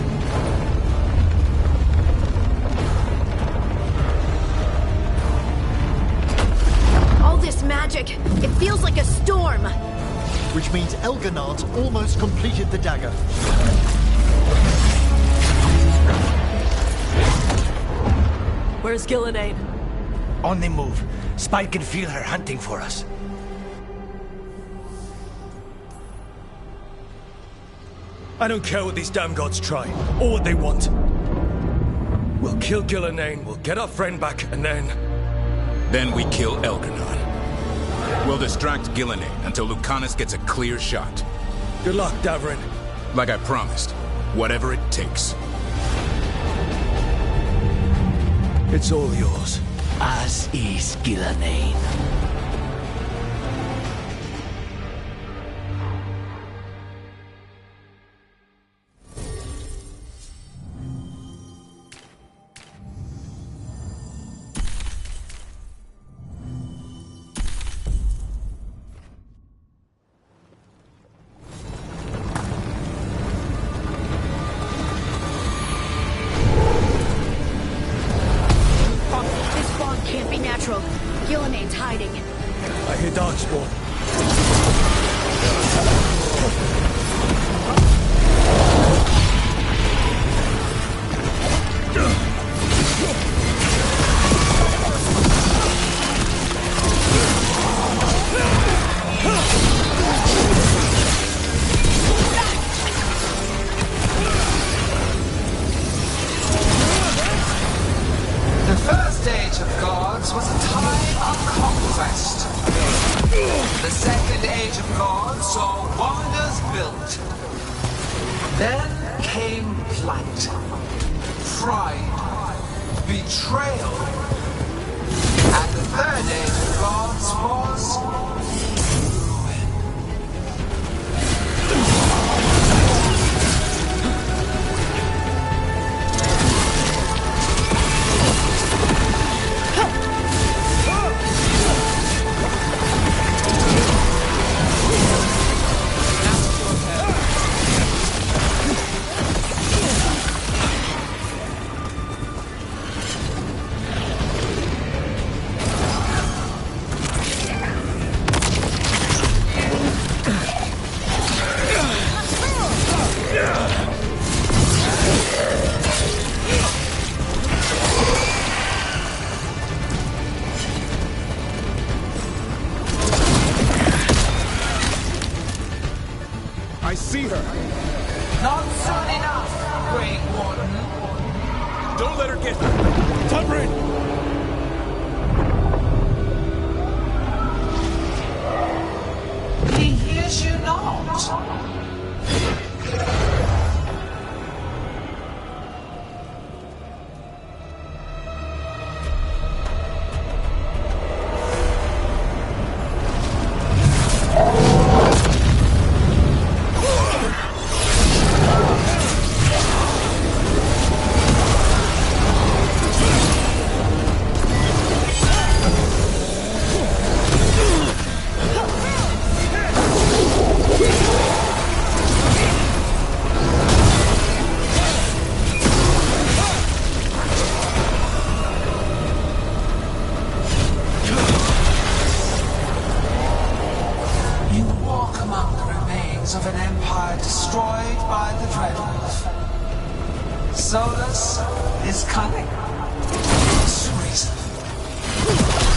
All this magic, it feels like a storm. Which means Elganon's almost completed the dagger. Where's Gillenane? On the move. Spike can feel her hunting for us. I don't care what these damn gods try, or what they want. We'll kill Gillenane, we'll get our friend back, and then... Then we kill Elganon. We'll distract Gillenane until Lucanus gets a clear shot. Good luck, Davrin. Like I promised, whatever it takes. It's all yours. As is Gillenane. Gillenane's hiding. I hear Darkspawn. The first age of gods was a time of conquest. The second age of gods saw wonders built. Then came plight, pride, betrayal. And the third age of gods was I see her. not soon enough, Great Warden. Don't let her get her. Tubrin! He hears you not. ruins of an empire destroyed by the Dreadwolf. Solus is cunning. Sweet.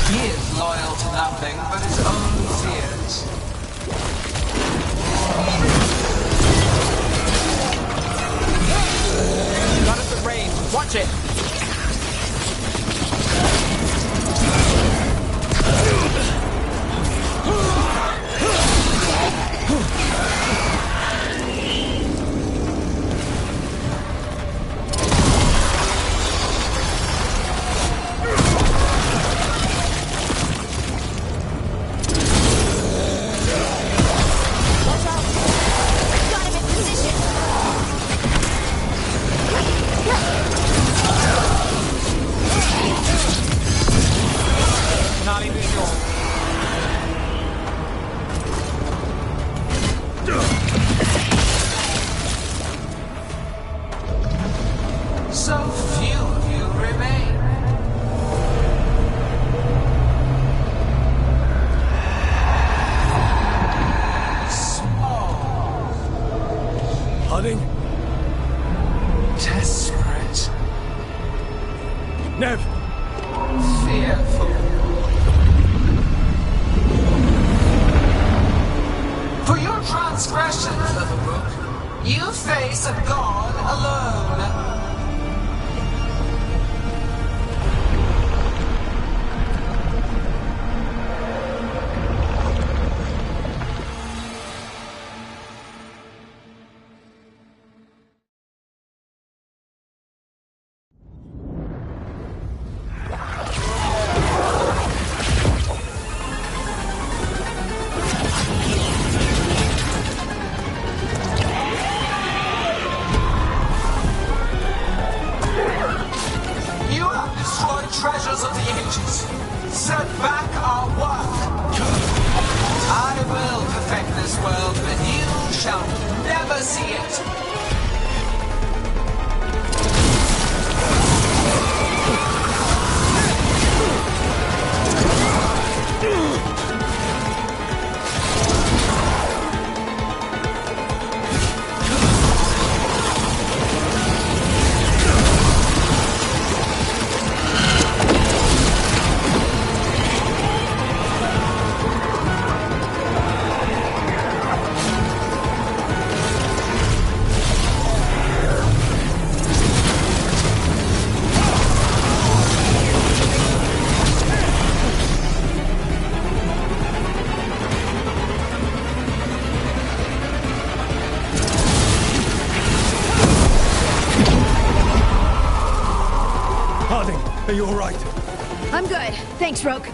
He is loyal to nothing but his own fears. Got us at range. Watch it! So few of you remain. Small. Harding? Desperate. Nev! Fearful. For your transgressions, Liverpool, you face a god alone. Treasures of the ages, set back our work. I will perfect this world, but you shall never see it. Are you alright? I'm good. Thanks, Rogue.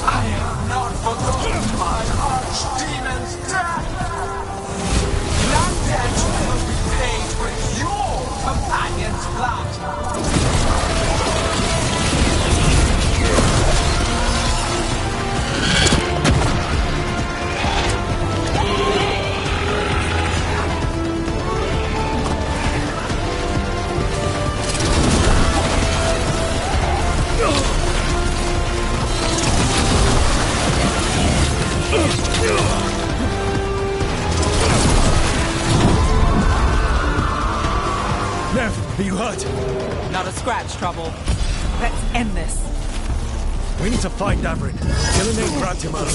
I have not forgotten my archdemon's death. That debt will be paid with your companion's blood. Nev, are you hurt? Not a scratch, Trouble. Let's end this. We need to find Davrin. Gillenane grabbed him earlier.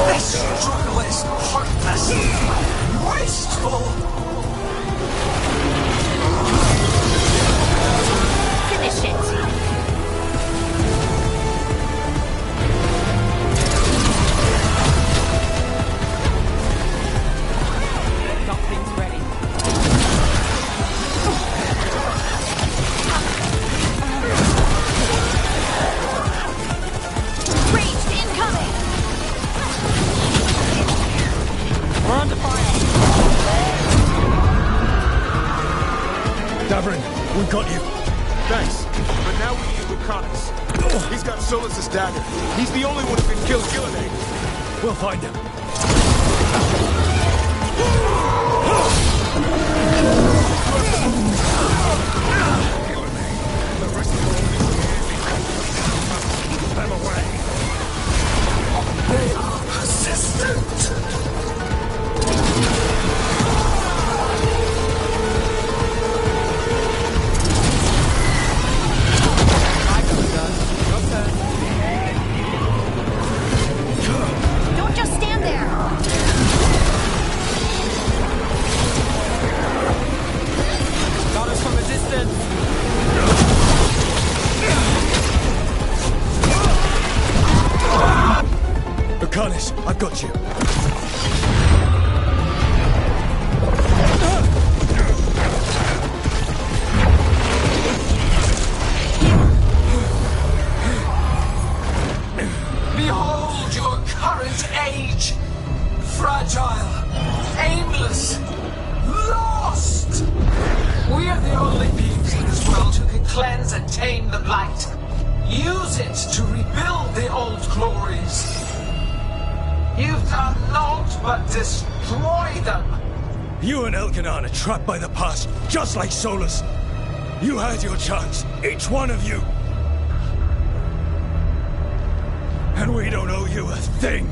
This struggle is heartless, wasteful. Finish it. Something's ready. Ranged incoming. We're under fire. Davrin, we got you. Thanks, but now we need Lucanus. He's got Solus's dagger. He's the only one who can kill Gillenane. We'll find him. Them away. They are persistent. Don't just stand there! Got us from a distance! Lucanus, I've got you. Behold your current age! Fragile, aimless, lost! We are the only beings in this world who can cleanse and tame the blight. Use it to rebuild the old glories. You've done naught but destroy them. You and Elkanan are trapped by the past, just like Solus. You had your chance, each one of you. And we don't owe you a thing.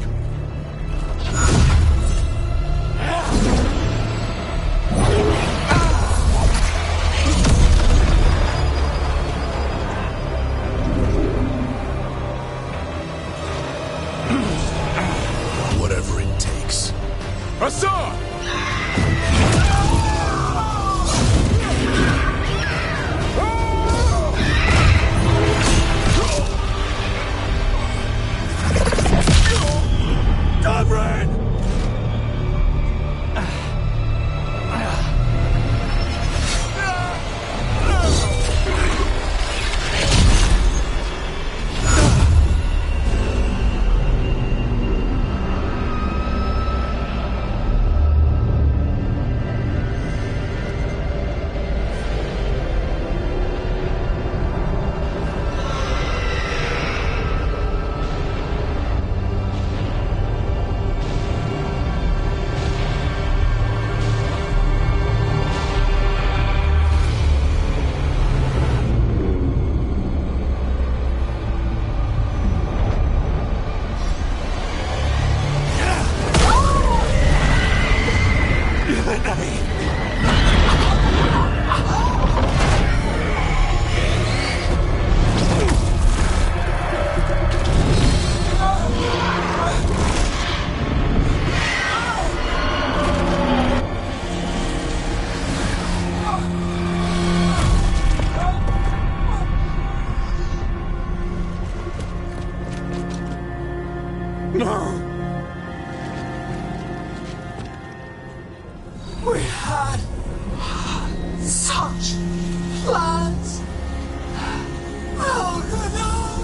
Whatever it takes. Assad! Davran! We had such plans. Elkanan!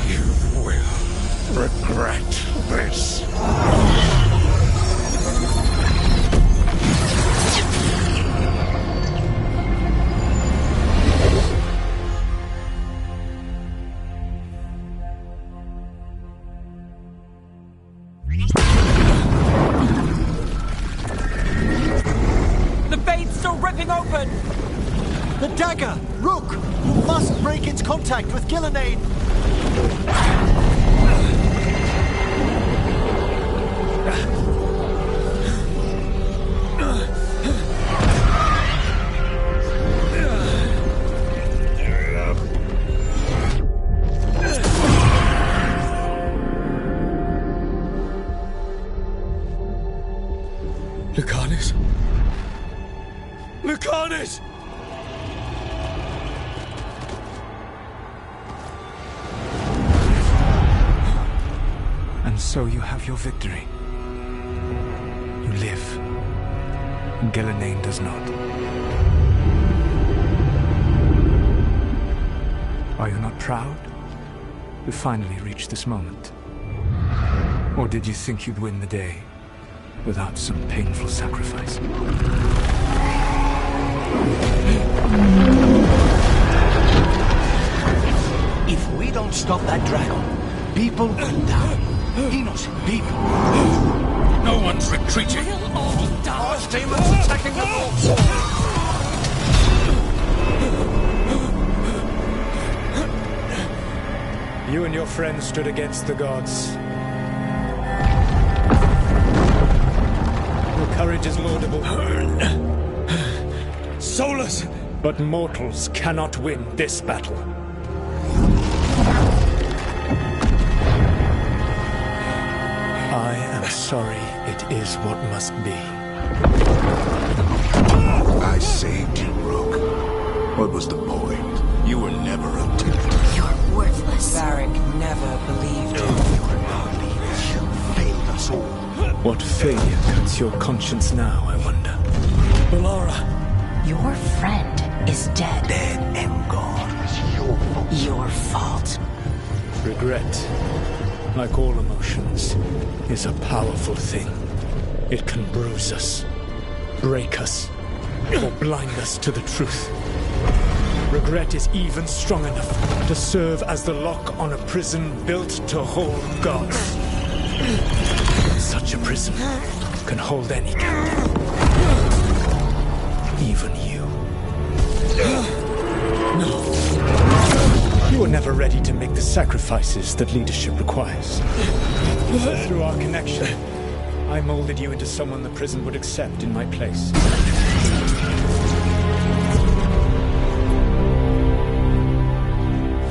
You will regret this. The Fate's still ripping open! The dagger! Rook! You must break its contact with Gillenane! Lucanus? Lucanus! And so you have your victory. You live. Gillenane does not. Are you not proud? to finally reach this moment? Or did you think you'd win the day without some painful sacrifice? If we don't stop that dragon, people will die. Innocent people. No one's retreating. We'll all die. Mars demons attacking the north. You and your friends stood against the gods. Your courage is laudable. Solus! But mortals cannot win this battle. I am sorry it is what must be. I saved you, Rook. What was the point? You were never up to it. You're worthless. Varric never believed you. You failed us all. What failure cuts your conscience now, I wonder? Balara! Your friend is dead. Dead and gone. It's your fault. Your fault. Regret, like all emotions, is a powerful thing. It can bruise us, break us, or blind us to the truth. Regret is even strong enough to serve as the lock on a prison built to hold gods. Such a prison can hold any captive. Even you. No. You were never ready to make the sacrifices that leadership requires. Through our connection, I molded you into someone the prison would accept in my place.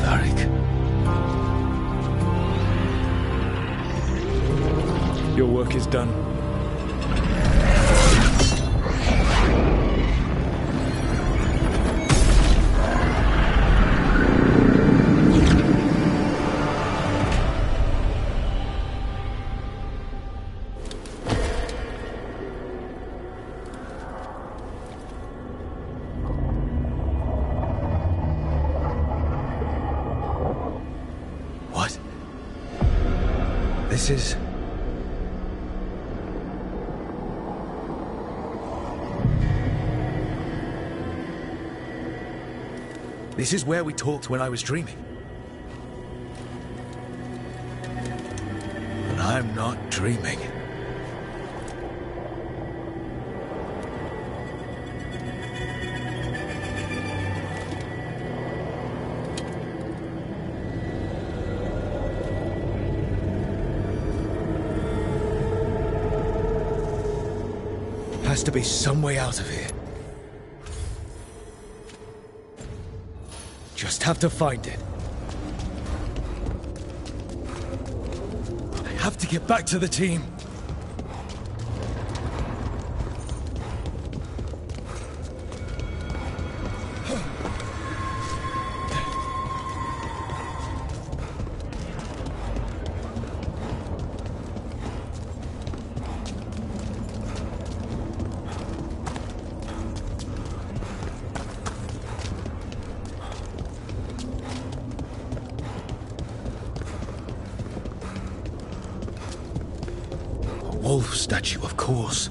Varric. Your work is done. This is... This is where we talked when I was dreaming. But I'm not dreaming. Has to be some way out of here. Just have to find it. I have to get back to the team. Wolf statue, of course.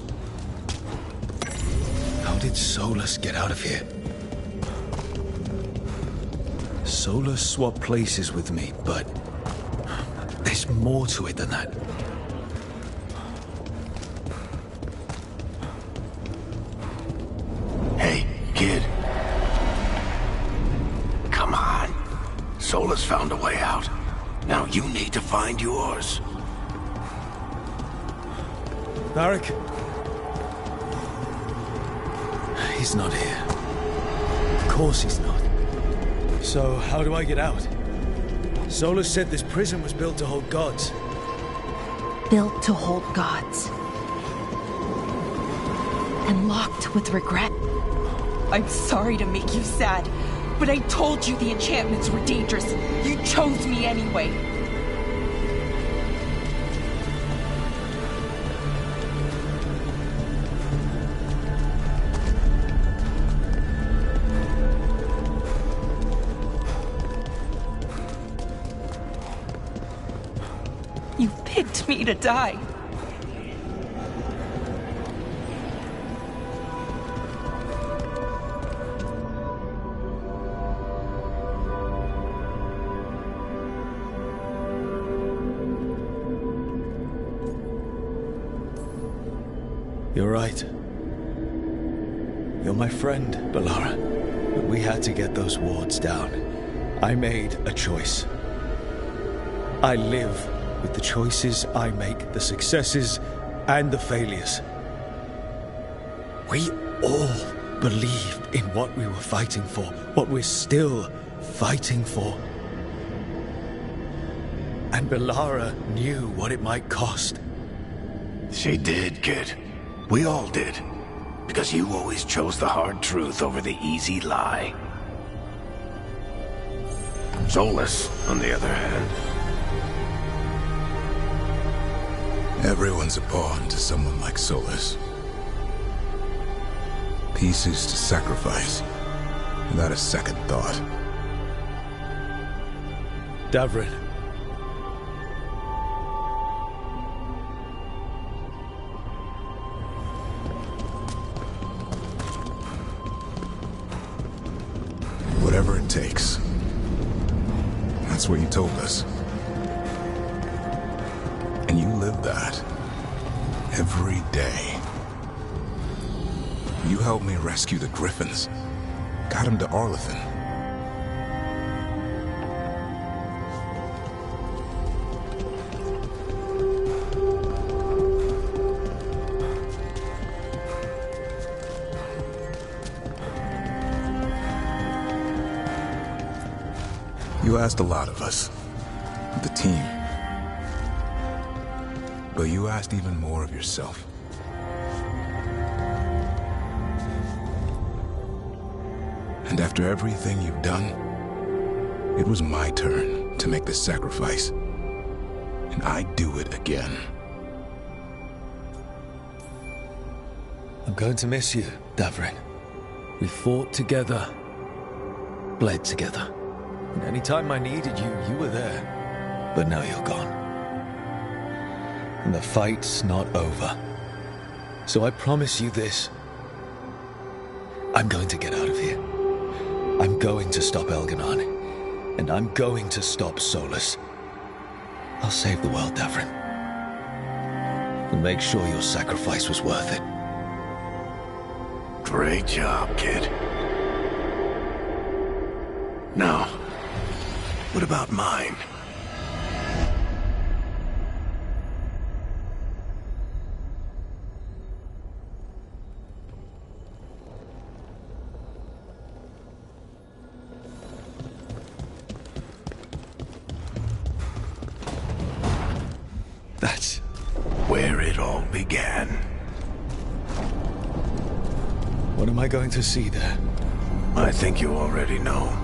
How did Solus get out of here? Solus swapped places with me, but there's more to it than that. Hey, kid. Come on. Solus found a way out. Now you need to find yours. Varric? He's not here. Of course he's not. So, how do I get out? Solus said this prison was built to hold gods. Built to hold gods. And locked with regret. I'm sorry to make you sad, but I told you the enchantments were dangerous. You chose me anyway. You picked me to die. You're right. You're my friend, Balara. But we had to get those wards down. I made a choice. I live with the choices I make, the successes and the failures. We all believed in what we were fighting for, what we're still fighting for. And Balara knew what it might cost. She did, kid. We all did. Because you always chose the hard truth over the easy lie. Solus, on the other hand. Everyone's a pawn to someone like Solus. Pieces to sacrifice, without a second thought. Davrin. Whatever it takes. That's what you told us. And you live that. Every day. You helped me rescue the Griffins. Got him to Arlathan. You asked a lot of us. The team. But you asked even more of yourself. And after everything you've done, it was my turn to make this sacrifice. And I'd do it again. I'm going to miss you, Davrin. We fought together, bled together. And any time I needed you, you were there. But now you're gone. And the fight's not over. So I promise you this. I'm going to get out of here. I'm going to stop Elganon. And I'm going to stop Solus. I'll save the world, Davrin. And make sure your sacrifice was worth it. Great job, kid. Now, what about mine? That's where it all began. What am I going to see there? I think you already know.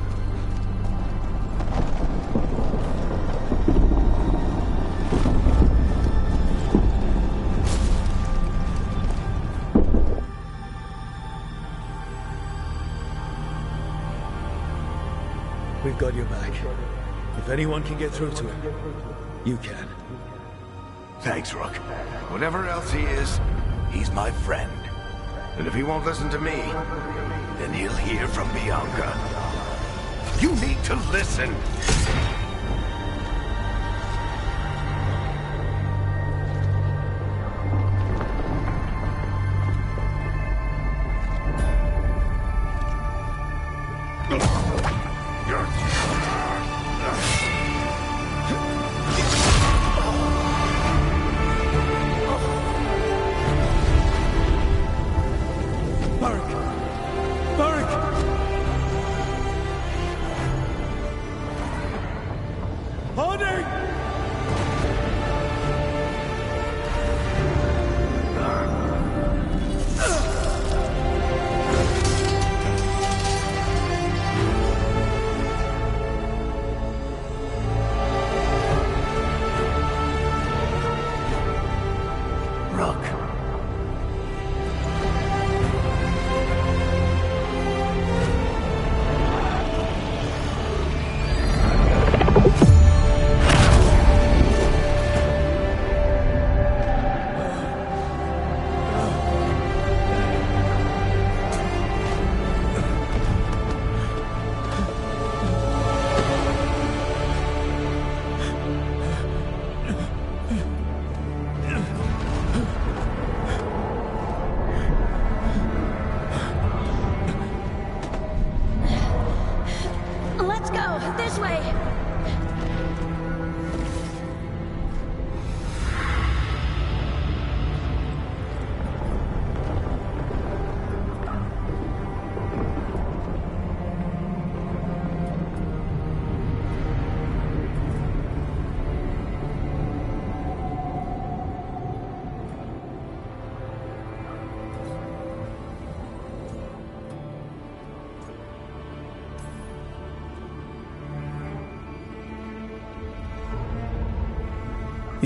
We've got your back. If anyone can get through to him, you can. Thanks, Rook. Whatever else he is, he's my friend. And if he won't listen to me, then he'll hear from Bianca. You need to listen!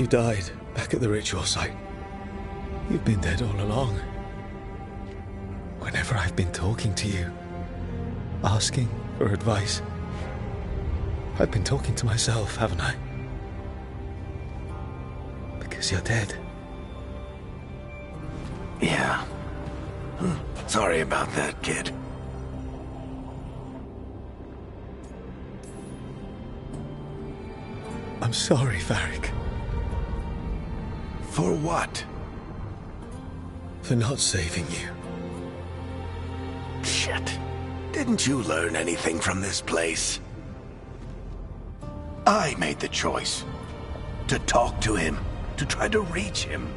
You died back at the ritual site. You've been dead all along. Whenever I've been talking to you, asking for advice, I've been talking to myself, haven't I? Because you're dead. Yeah. Sorry about that, kid. I'm sorry, Varric. For what? For not saving you. Shit. Didn't you learn anything from this place? I made the choice. To talk to him. To try to reach him.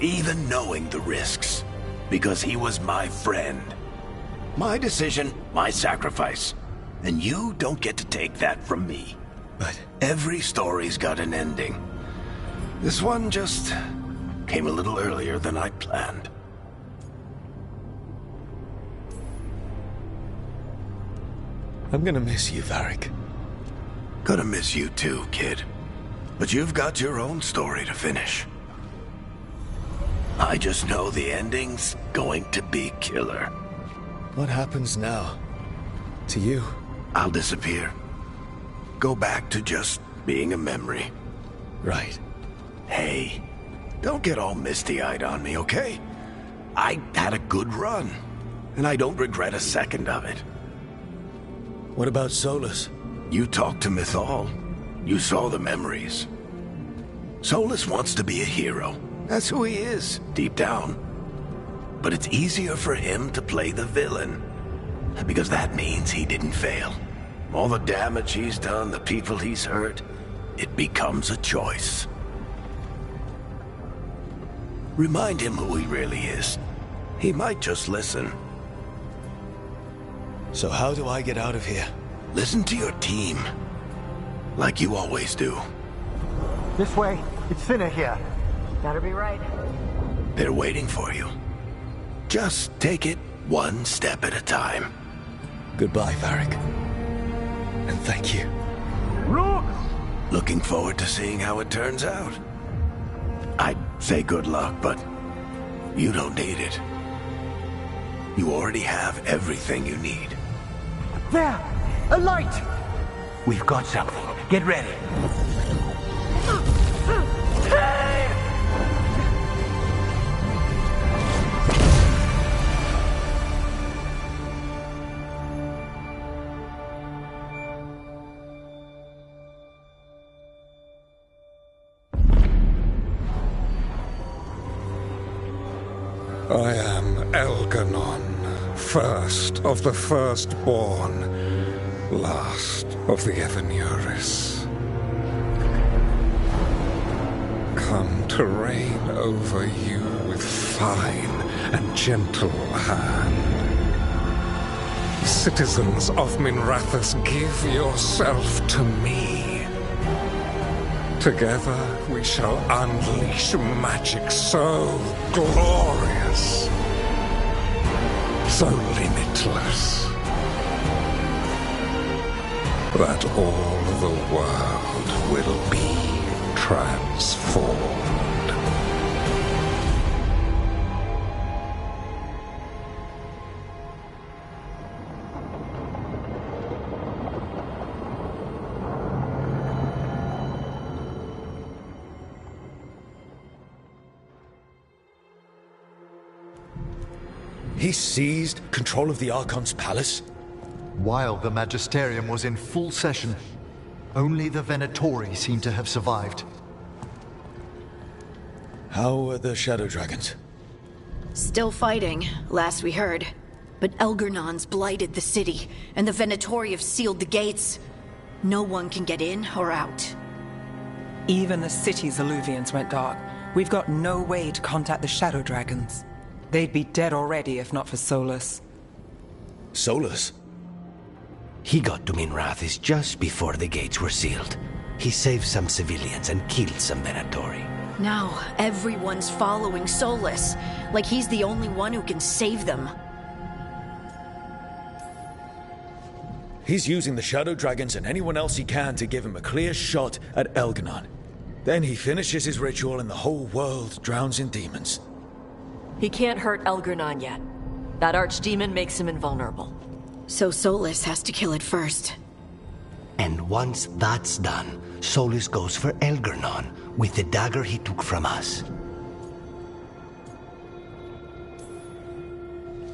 Even knowing the risks. Because he was my friend. My decision, my sacrifice. And you don't get to take that from me. But every story's got an ending. This one just came a little earlier than I planned. I'm gonna miss you, Varric. Gonna miss you too, kid. But you've got your own story to finish. I just know the ending's going to be killer. What happens now? To you? I'll disappear. Go back to just being a memory. Right. Hey, don't get all misty-eyed on me, okay? I had a good run, and I don't regret a second of it. What about Solus? You talked to Mythal. You saw the memories. Solus wants to be a hero. That's who he is, deep down. But it's easier for him to play the villain. Because that means he didn't fail. All the damage he's done, the people he's hurt, it becomes a choice. Remind him who he really is. He might just listen. So how do I get out of here? Listen to your team. Like you always do. This way. It's thinner here. Better be right. They're waiting for you. Just take it one step at a time. Goodbye, Varric. And thank you. Look! Looking forward to seeing how it turns out. I'd say good luck, but you don't need it. You already have everything you need. There! A light! We've got something. Get ready. I am Elganon, first of the firstborn, last of the Evenuris. Come to reign over you with fine and gentle hand. Citizens of Minrathous, give yourself to me. Together we shall unleash magic so glorious, so limitless, that all the world will be transformed. He seized control of the Archon's palace? While the Magisterium was in full session, only the Venatori seem to have survived. How are the Shadow Dragons? Still fighting, last we heard. But Elgernon's blighted the city, and the Venatori have sealed the gates. No one can get in or out. Even the city's alluvians went dark. We've got no way to contact the Shadow Dragons. They'd be dead already if not for Solus. Solus? He got to Minrathous just before the gates were sealed. He saved some civilians and killed some Venatori. Now, everyone's following Solus, like he's the only one who can save them. He's using the Shadow Dragons and anyone else he can to give him a clear shot at Elganon. Then he finishes his ritual and the whole world drowns in demons. He can't hurt Elgernon yet. That archdemon makes him invulnerable. So Solus has to kill it first. And once that's done, Solus goes for Elgernon with the dagger he took from us.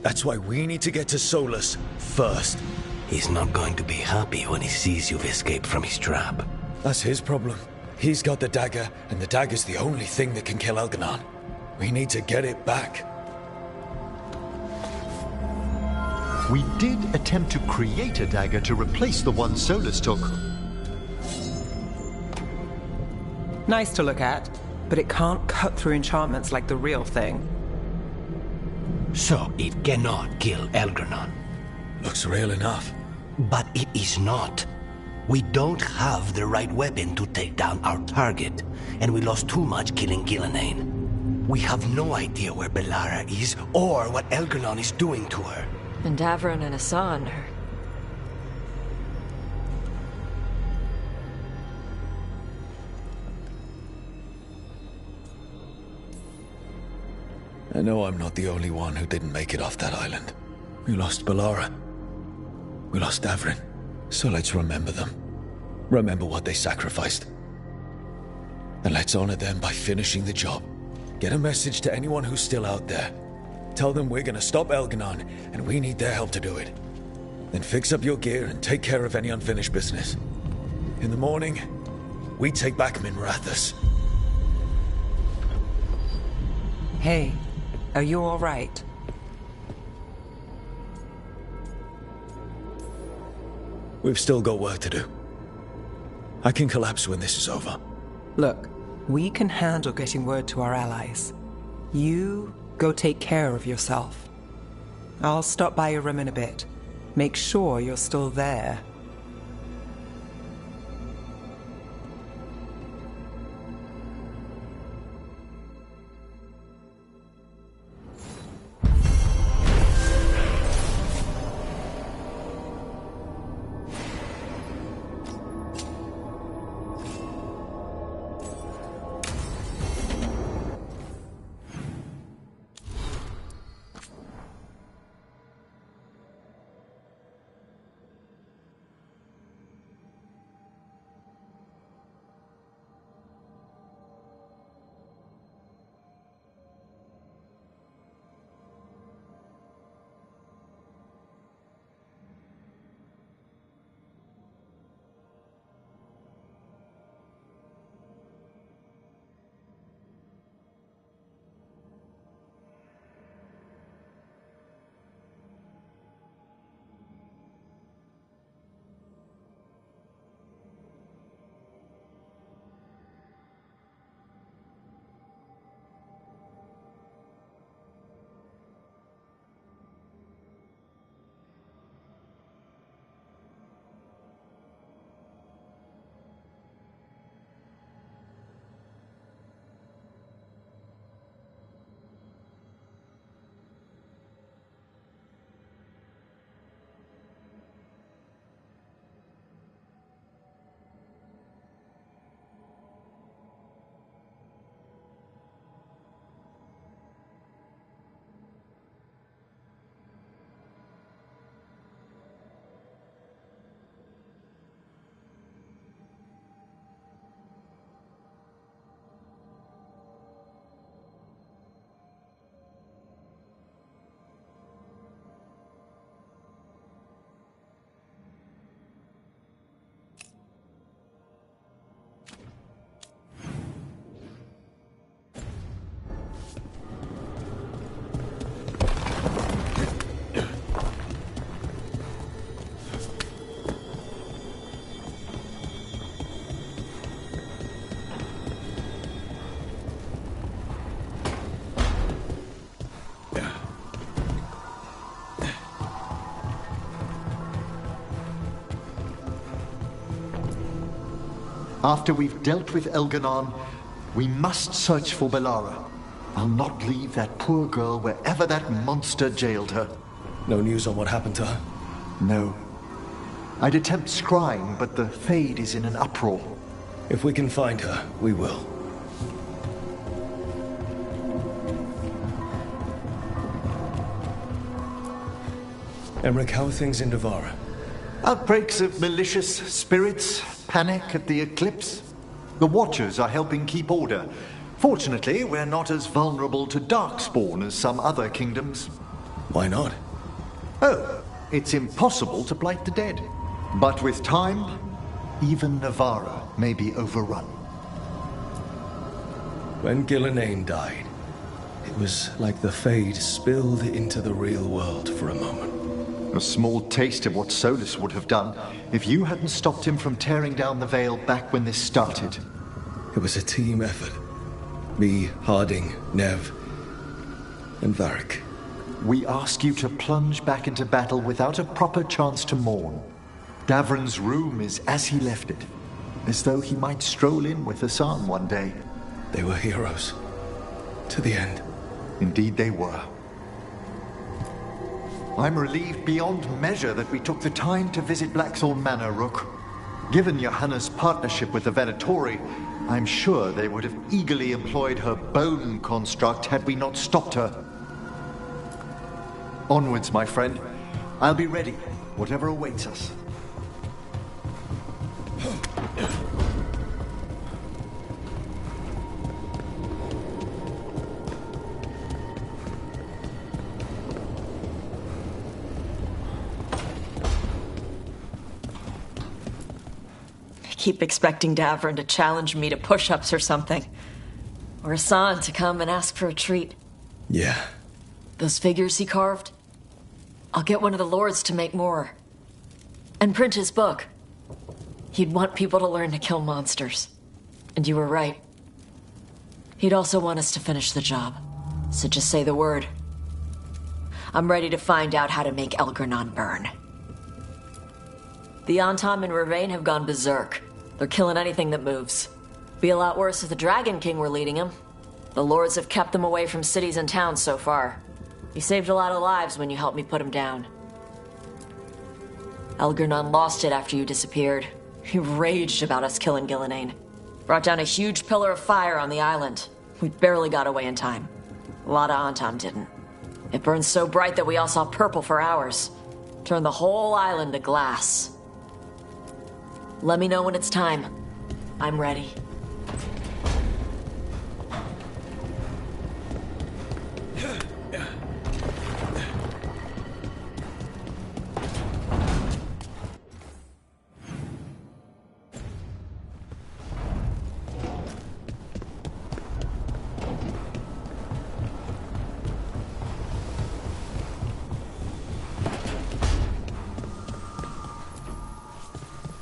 That's why we need to get to Solus first. He's not going to be happy when he sees you've escaped from his trap. That's his problem. He's got the dagger, and the dagger's the only thing that can kill Elgernon. We need to get it back. We did attempt to create a dagger to replace the one Solus took. Nice to look at, but it can't cut through enchantments like the real thing. So it cannot kill Elgernon. Looks real enough. But it is not. We don't have the right weapon to take down our target, and we lost too much killing Gillenane. We have no idea where Bellara is, or what Elgernon is doing to her. And Davron and Hassan are... I know I'm not the only one who didn't make it off that island. We lost Bellara. We lost Davron. So let's remember them. Remember what they sacrificed. And let's honor them by finishing the job. Get a message to anyone who's still out there. Tell them we're gonna stop Elgernon, and we need their help to do it. Then fix up your gear and take care of any unfinished business. In the morning, we take back Minrathous. Hey, are you all right? We've still got work to do. I can collapse when this is over. Look, we can handle getting word to our allies. You go take care of yourself. I'll stop by your room in a bit. Make sure you're still there. After we've dealt with Elgernon, we must search for Bellara. I'll not leave that poor girl wherever that monster jailed her. No news on what happened to her? No. I'd attempt scrying, but the Fade is in an uproar. If we can find her, we will. Emmerich, how are things in Navarra? Outbreaks of malicious spirits, panic at the eclipse. The Watchers are helping keep order. Fortunately, we're not as vulnerable to darkspawn as some other kingdoms. Why not? Oh, it's impossible to blight the dead. But with time, even Navarra may be overrun. When Gillenane died, it was like the Fade spilled into the real world for a moment. A small taste of what Solus would have done if you hadn't stopped him from tearing down the Veil back when this started. It was a team effort. Me, Harding, Nev, and Varric. We ask you to plunge back into battle without a proper chance to mourn. Davron's room is as he left it, as though he might stroll in with Hassan one day. They were heroes. To the end. Indeed they were. I'm relieved beyond measure that we took the time to visit Blackthorn Manor, Rook. Given Johanna's partnership with the Venatori, I'm sure they would have eagerly employed her bone construct had we not stopped her. Onwards, my friend. I'll be ready, whatever awaits us. I keep expecting Davron to challenge me to push-ups or something. Or Hassan to come and ask for a treat. Yeah. Those figures he carved? I'll get one of the lords to make more. And print his book. He'd want people to learn to kill monsters. And you were right. He'd also want us to finish the job. So just say the word. I'm ready to find out how to make Elgernon burn. The Antom and Ravain have gone berserk. They're killing anything that moves. Be a lot worse if the Dragon King were leading them. The lords have kept them away from cities and towns so far. You saved a lot of lives when you helped me put him down. Elgernon lost it after you disappeared. He raged about us killing Gillenane. Brought down a huge pillar of fire on the island. We barely got away in time. A lot of Antom didn't. It burned so bright that we all saw purple for hours. Turned the whole island to glass. Let me know when it's time. I'm ready.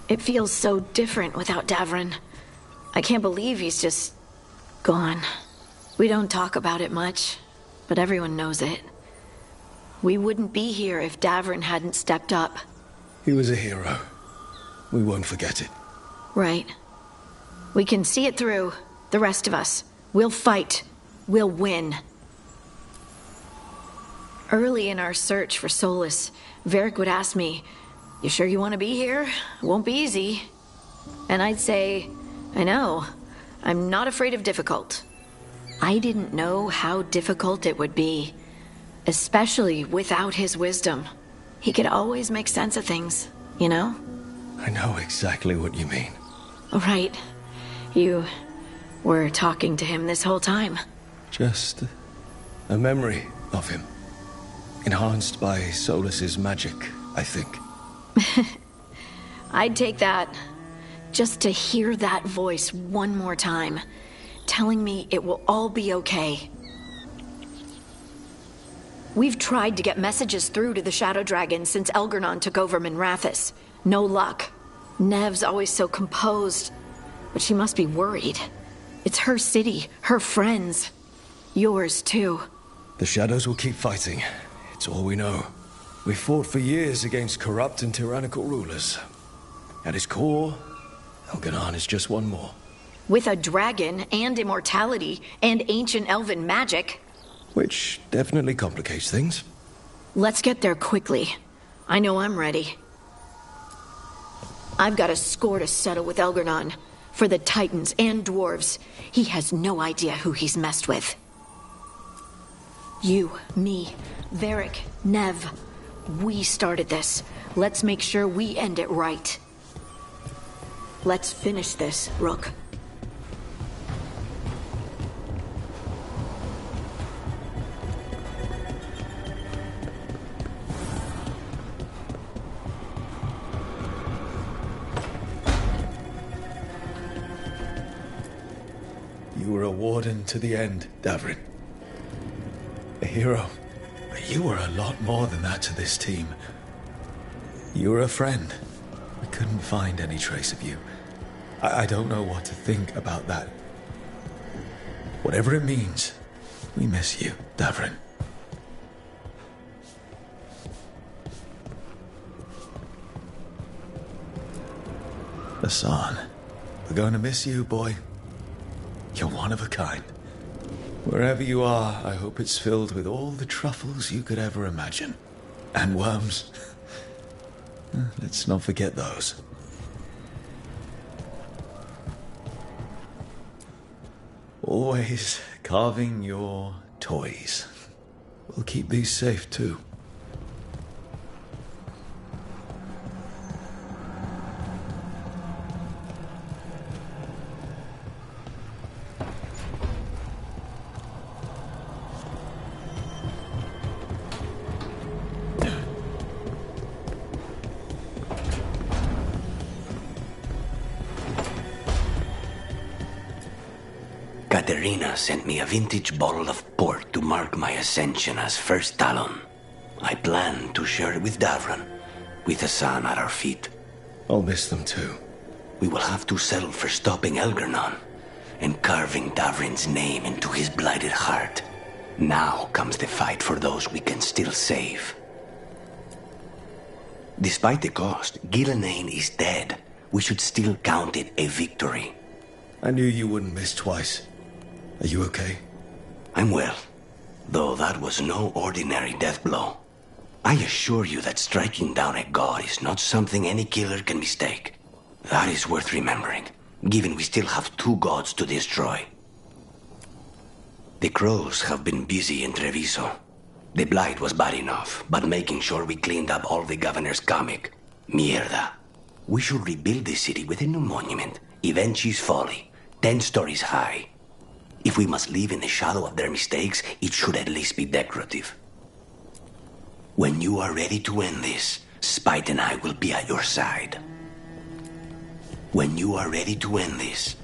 It feels so different without Davron. I can't believe he's just gone. We don't talk about it much, but everyone knows it. We wouldn't be here if Davron hadn't stepped up. He was a hero. We won't forget it. Right. We can see it through, the rest of us. We'll fight. We'll win. Early in our search for Solus, Varric would ask me, "You sure you want to be here? It won't be easy." And I'd say, "I know. I'm not afraid of difficult." I didn't know how difficult it would be, especially without his wisdom. He could always make sense of things, you know? I know exactly what you mean. Right. You were talking to him this whole time. Just a memory of him. Enhanced by Solus's magic, I think. I'd take that. Just to hear that voice one more time, telling me it will all be okay. We've tried to get messages through to the Shadow Dragon since Elgernon took over Minrathous. No luck. Nev's always so composed, but she must be worried. It's her city, her friends. Yours, too. The Shadows will keep fighting. It's all we know. We fought for years against corrupt and tyrannical rulers. At its core, Elgernon is just one more. With a dragon and immortality and ancient elven magic. Which definitely complicates things. Let's get there quickly. I know I'm ready. I've got a score to settle with Elgernon. For the Titans and dwarves. He has no idea who he's messed with. You, me, Varric, Nev. We started this. Let's make sure we end it right. Let's finish this, Rook. You were a warden to the end, Davrin. A hero. But you were a lot more than that to this team. You were a friend. We couldn't find any trace of you. I don't know what to think about that. Whatever it means, we miss you, Davrin. Hassan, we're going to miss you, boy. You're one of a kind. Wherever you are, I hope it's filled with all the truffles you could ever imagine. And worms. Let's not forget those. Always carving your toys. We'll keep these safe, too. Katerina sent me a vintage bottle of port to mark my ascension as First Talon. I plan to share it with Davran, with Hassan at our feet. I'll miss them too. We will have to settle for stopping Elgernon and carving Davrin's name into his blighted heart. Now comes the fight for those we can still save. Despite the cost, Gillenane is dead. We should still count it a victory. I knew you wouldn't miss twice. Are you okay? I'm well, though that was no ordinary death blow. I assure you that striking down a god is not something any killer can mistake. That is worth remembering, given we still have 2 gods to destroy. The crows have been busy in Treviso. The blight was bad enough, but making sure we cleaned up all the governor's comic. Mierda. We should rebuild the city with a new monument, Evenchi's Folly, 10 stories high. If we must live in the shadow of their mistakes, it should at least be decorative. When you are ready to end this, Spite and I will be at your side. When you are ready to end this...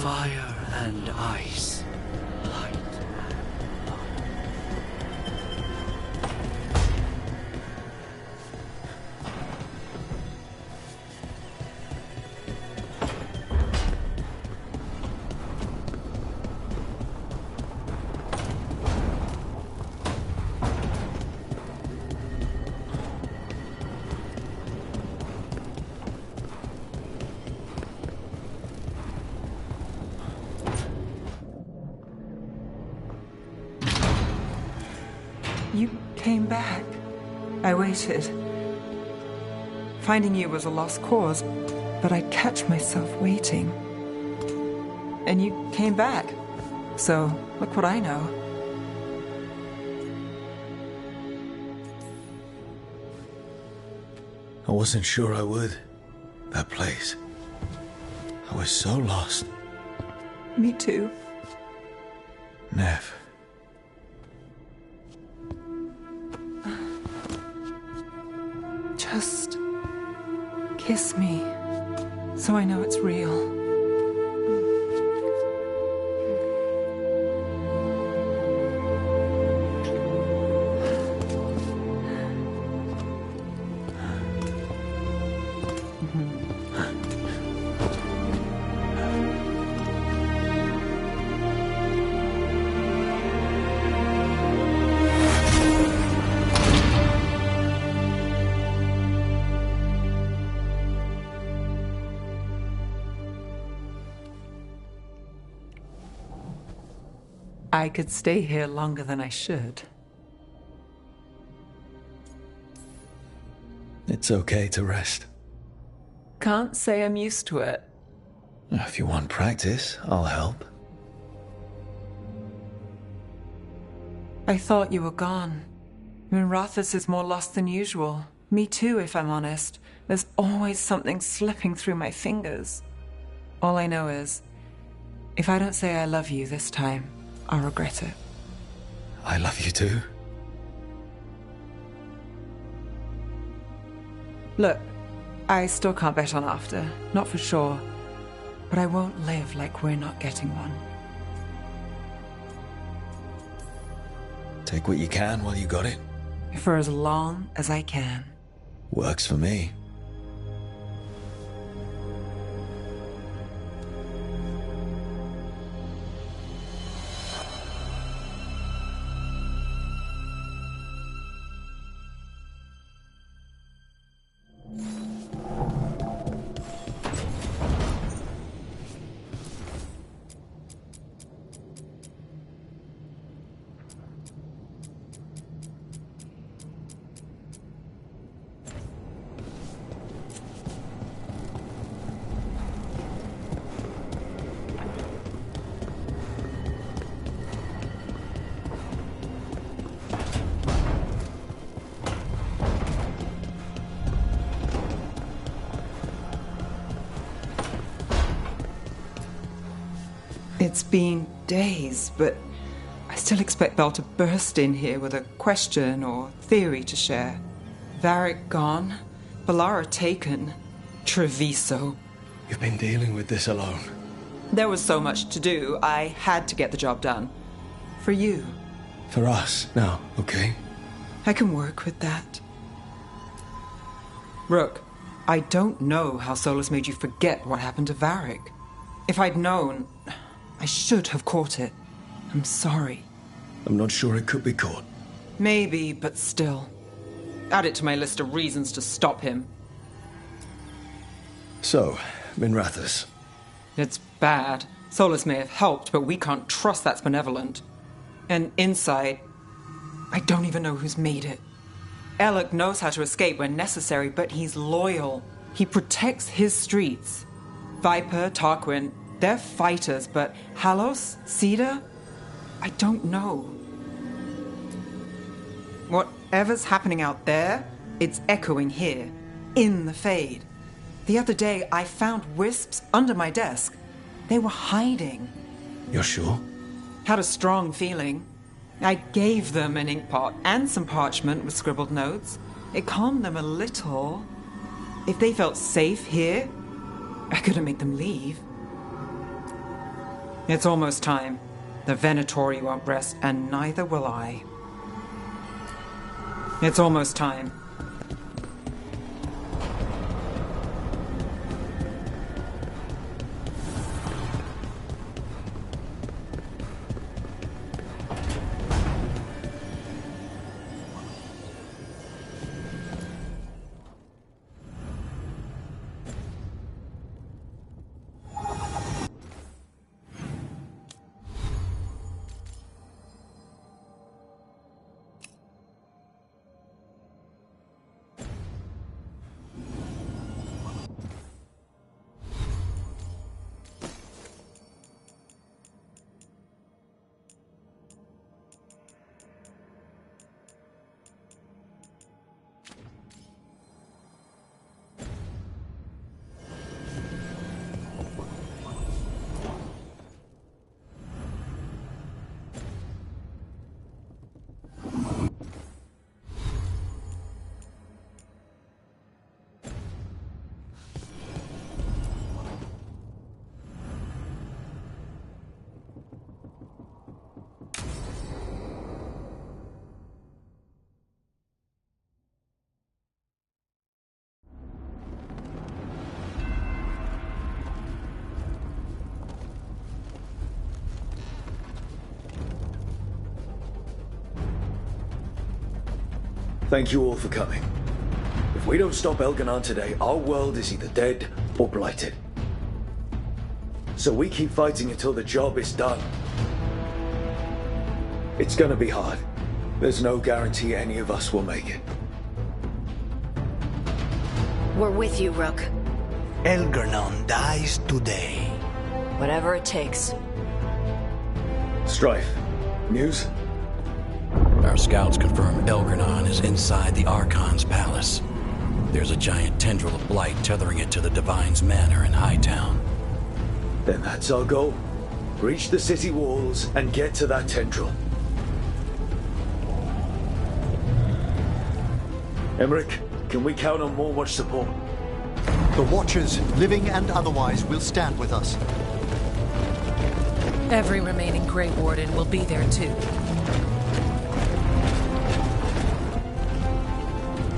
Fire and ice. Light. You came back. I waited. Finding you was a lost cause, but I'd catch myself waiting. And you came back. So, look what I know. I wasn't sure I would. That place. I was so lost. Me too. Nev. Just kiss me, so I know it's real. I could stay here longer than I should. It's okay to rest. Can't say I'm used to it. If you want practice, I'll help. I thought you were gone. Minrathous is more lost than usual. Me too, if I'm honest. There's always something slipping through my fingers. All I know is, if I don't say I love you this time, I'll regret it. I love you too. Look, I still can't bet on after, not for sure. But I won't live like we're not getting one. Take what you can while you got it. For as long as I can. Works for me. It's been days, but I still expect Belle to burst in here with a question or theory to share. Varric gone, Bellara taken, Treviso. You've been dealing with this alone. There was so much to do, I had to get the job done. For you. For us, now, okay? I can work with that. Rook, I don't know how Solus made you forget what happened to Varric. If I'd known, I should have caught it. I'm sorry. I'm not sure it could be caught. Maybe, but still. Add it to my list of reasons to stop him. So, Minrathous. It's bad. Solus may have helped, but we can't trust that's benevolent. And inside, I don't even know who's made it. Alec knows how to escape when necessary, but he's loyal. He protects his streets. Viper, Tarquin, they're fighters, but Halos, Cedar, I don't know. Whatever's happening out there, it's echoing here, in the Fade. The other day, I found wisps under my desk. They were hiding. You're sure? Had a strong feeling. I gave them an inkpot and some parchment with scribbled notes. It calmed them a little. If they felt safe here, I couldn't make them leave. It's almost time. The Venatori won't rest, and neither will I. It's almost time. Thank you all for coming. If we don't stop Elganon today, our world is either dead or blighted. So we keep fighting until the job is done. It's gonna be hard. There's no guarantee any of us will make it. We're with you, Rook. Elgernon dies today. Whatever it takes. Strife, news? Our scouts confirm Elgernon is inside the Archon's palace. There's a giant tendril of blight tethering it to the Divine's manor in Hightown. Then that's our goal. Breach the city walls and get to that tendril. Emmerich, can we count on more Watch support? The Watchers, living and otherwise, will stand with us. Every remaining Grey Warden will be there too.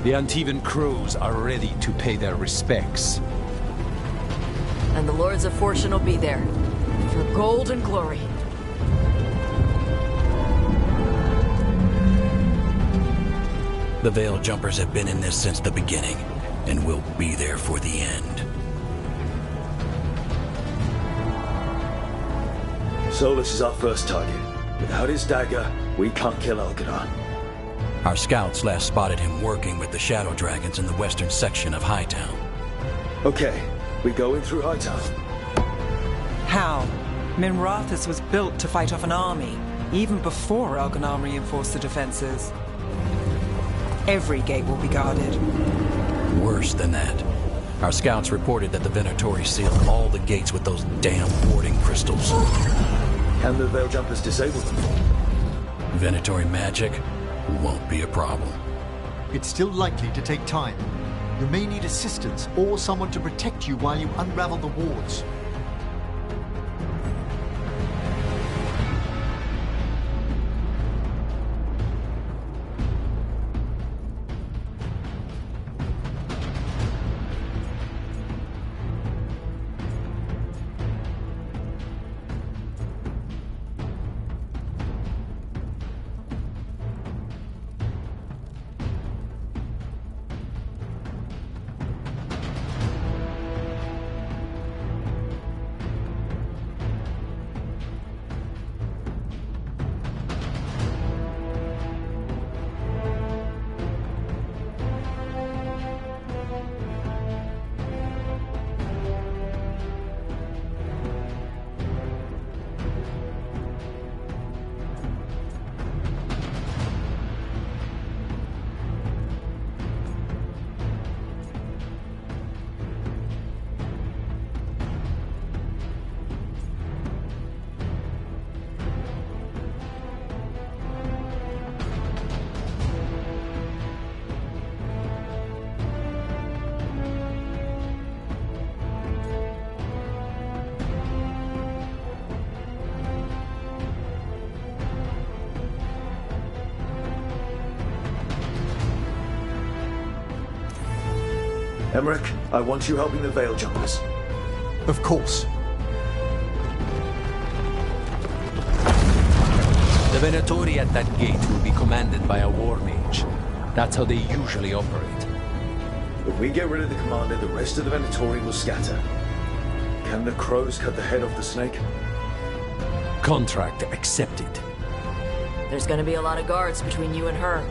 The Antivan crews are ready to pay their respects. And the Lords of Fortune will be there. For gold and glory. The Veil Jumpers have been in this since the beginning, and will be there for the end. Solus is our first target. Without his dagger, we can't kill Elgernon. Our scouts last spotted him working with the Shadow Dragons in the western section of Hightown. Okay, we go in through Hightown. How? Minrathus was built to fight off an army, even before Elgernon reinforced the defenses. Every gate will be guarded. Worse than that. Our scouts reported that the Venatori sealed all the gates with those damn warding crystals. Can the Veil Jumpers disable them? Venatori magic won't be a problem. It's still likely to take time. You may need assistance or someone to protect you while you unravel the wards. Emmerich, I want you helping the Veil Jumpers. Of course. The Venatori at that gate will be commanded by a war mage. That's how they usually operate. If we get rid of the commander, the rest of the Venatori will scatter. Can the crows cut the head off the snake? Contract accepted. There's gonna be a lot of guards between you and her.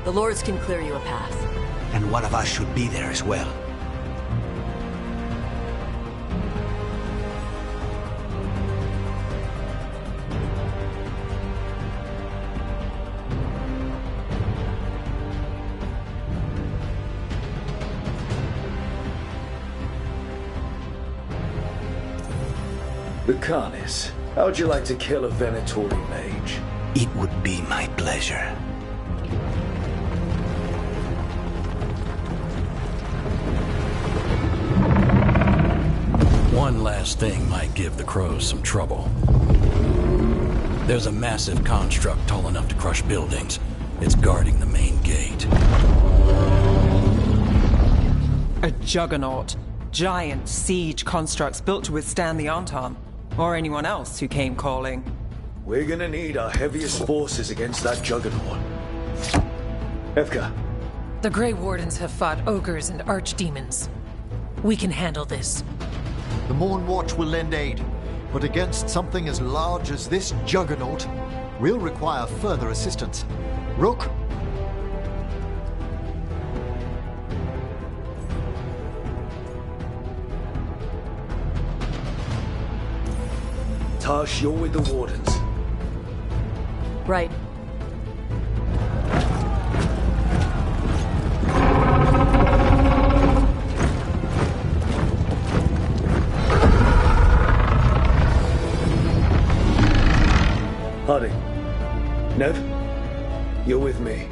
The Lords can clear you a path. And one of us should be there as well. The Carnis. How'd you like to kill a Venatori mage? It would be my pleasure. One last thing might give the crows some trouble. There's a massive construct tall enough to crush buildings. It's guarding the main gate. A juggernaut. Giant siege constructs built to withstand the Anton. Or anyone else who came calling. We're gonna need our heaviest forces against that juggernaut. Evka. The Grey Wardens have fought ogres and archdemons. We can handle this. The Morn Watch will lend aid, but against something as large as this juggernaut, we'll require further assistance. Rook? Tash, you're with the Wardens. Right. Harding. Nev, you're with me.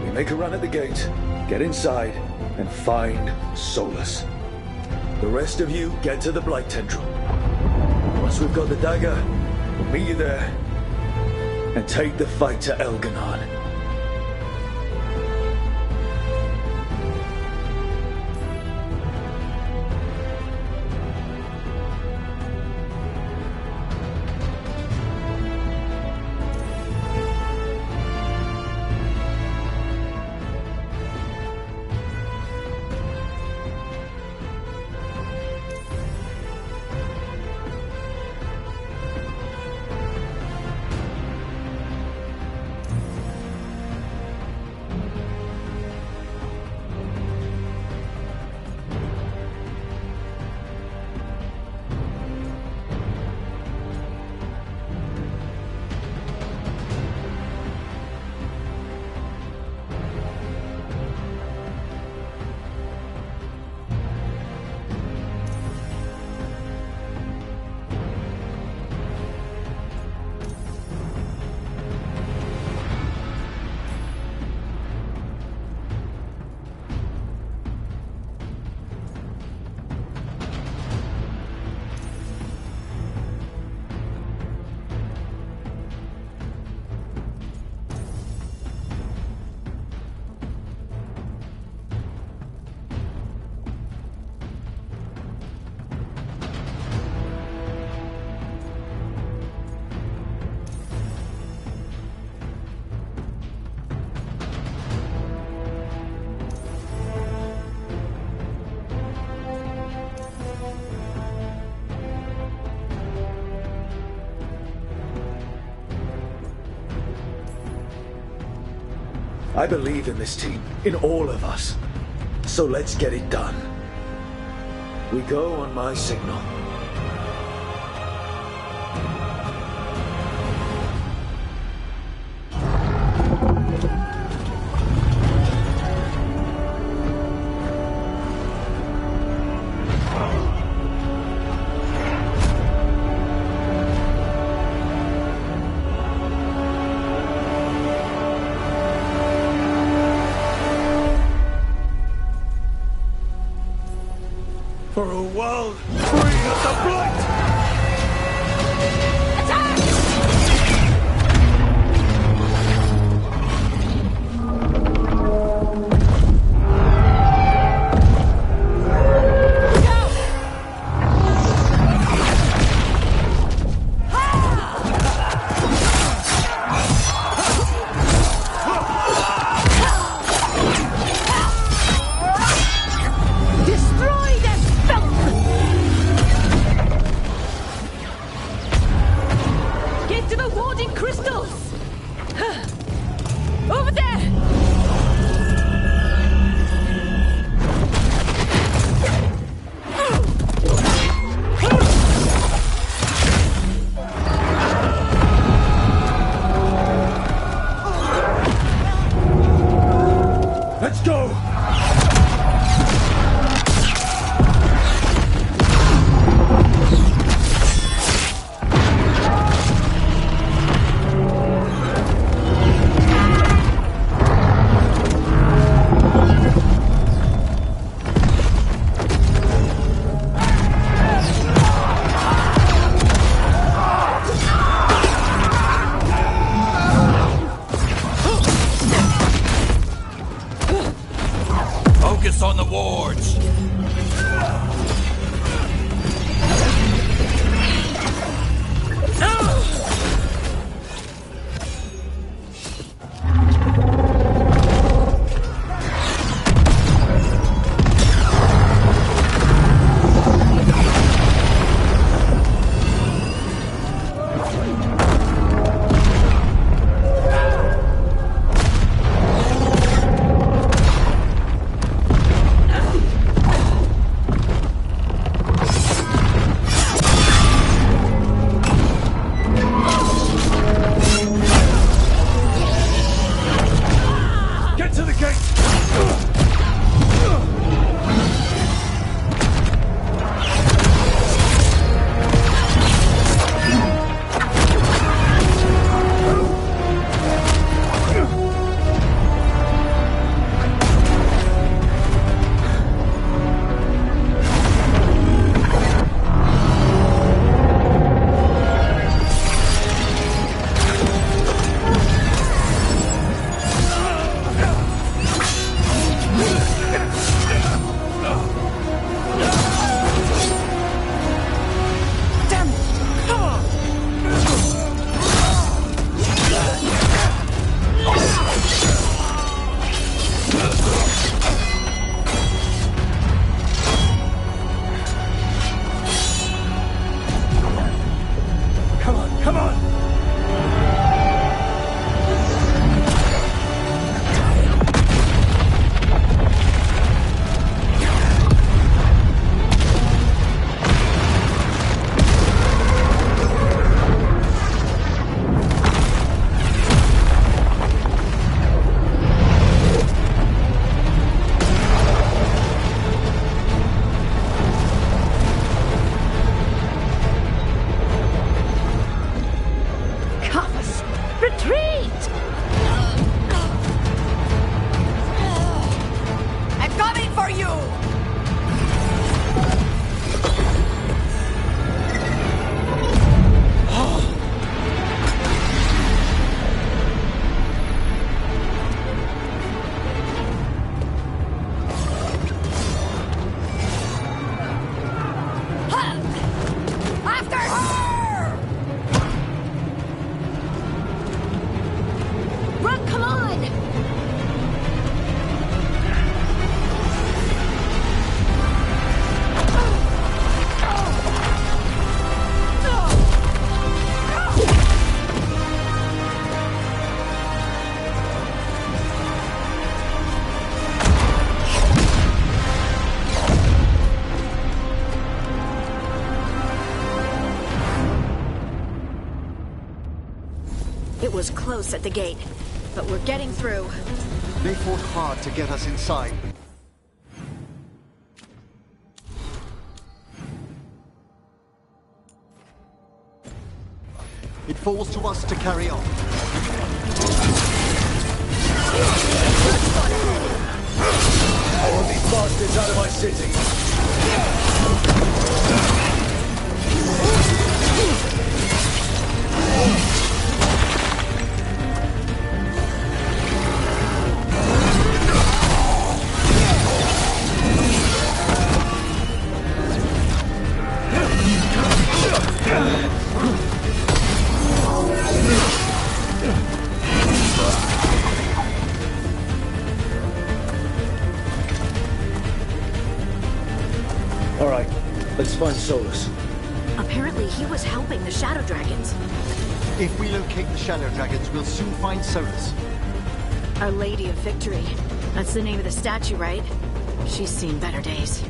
We make a run at the gate, get inside, and find Solus. The rest of you get to the Blight Tendril. Once we've got the dagger, we'll meet you there and take the fight to Elganon. I believe in this team, in all of us. So let's get it done. We go on my signal. For a world free of the Blight! Let's go! Focus on the wards. was close at the gate, but we're getting through. They fought hard to get us inside. It falls to us to carry on. I want these bastards out of my city. All right, let's find Solus. Apparently he was helping the Shadow Dragons. If we locate the Shadow Dragons, we'll soon find Solus. Our Lady of Victory. That's the name of the statue, right? She's seen better days.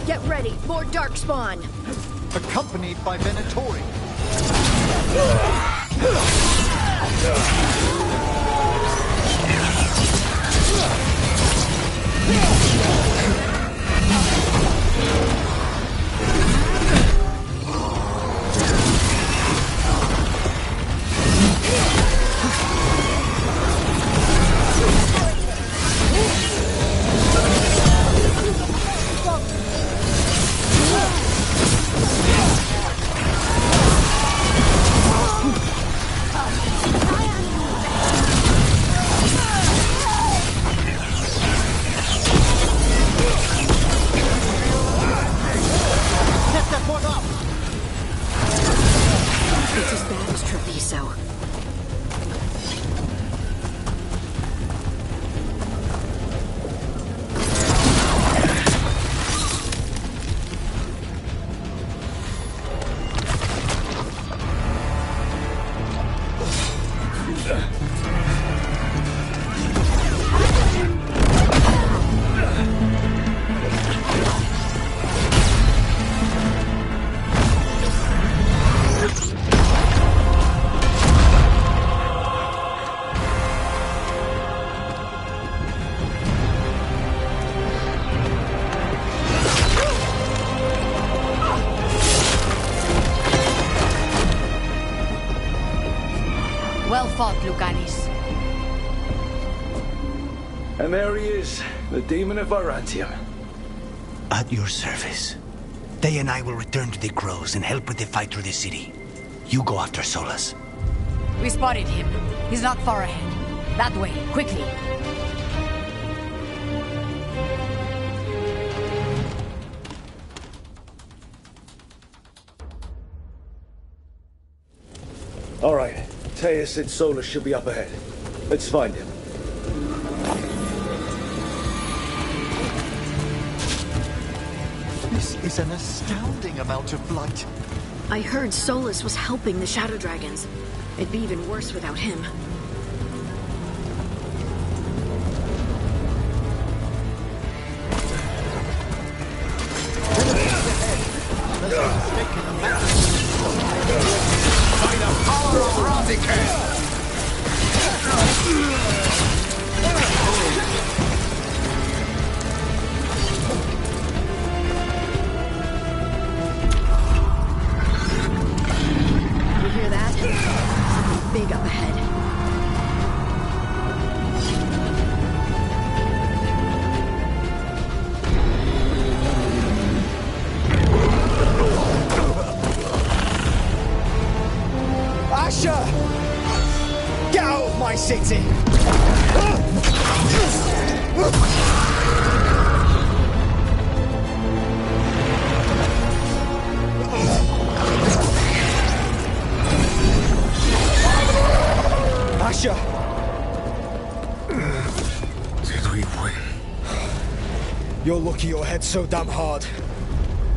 Get ready, more Darkspawn! Accompanied by Venatori. It's as bad as Treviso. Well fought, Lucanis. And there he is, the demon of Varantium. At your service. They and I will return to the Crows and help with the fight through the city. You go after Solus. We spotted him. He's not far ahead. That way, quickly. All right, Teia said Solus should be up ahead. Let's find him. This is an astounding amount of blight. I heard Solus was helping the Shadow Dragons. It'd be even worse without him. By the power of Razikan! You hear that? Something big up ahead. Asher! Get out of my city! Asher! Did we win? You're lucky your head's so damn hard.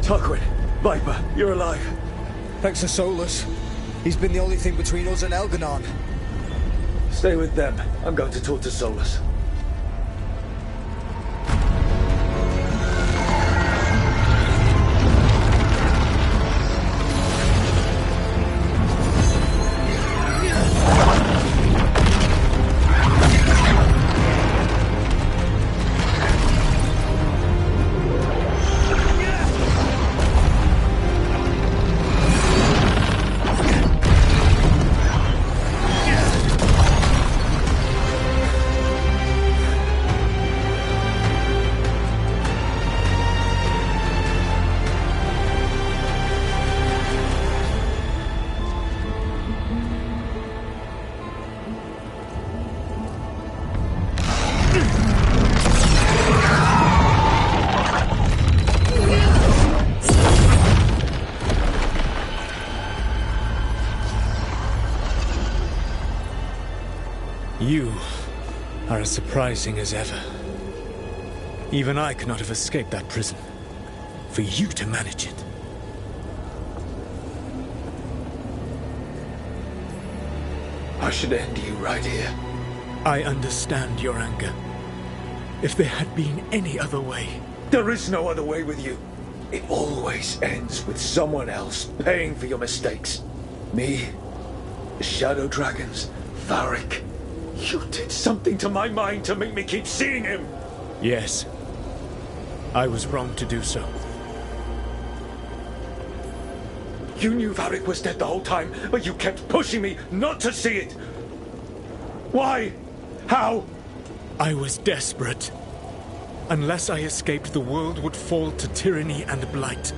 Tarquin, Viper, you're alive. Thanks to Solus. He's been the only thing between us and Elganon. Stay with them. I'm going to talk to Solus. You are as surprising as ever. Even I could not have escaped that prison. For you to manage it. I should end you right here. I understand your anger. If there had been any other way... There is no other way with you. It always ends with someone else paying for your mistakes. Me, the Shadow Dragons, Varric. You did something to my mind to make me keep seeing him. Yes. I was wrong to do so. You knew Varric was dead the whole time, but you kept pushing me not to see it. Why? How? I was desperate. Unless I escaped, the world would fall to tyranny and blight.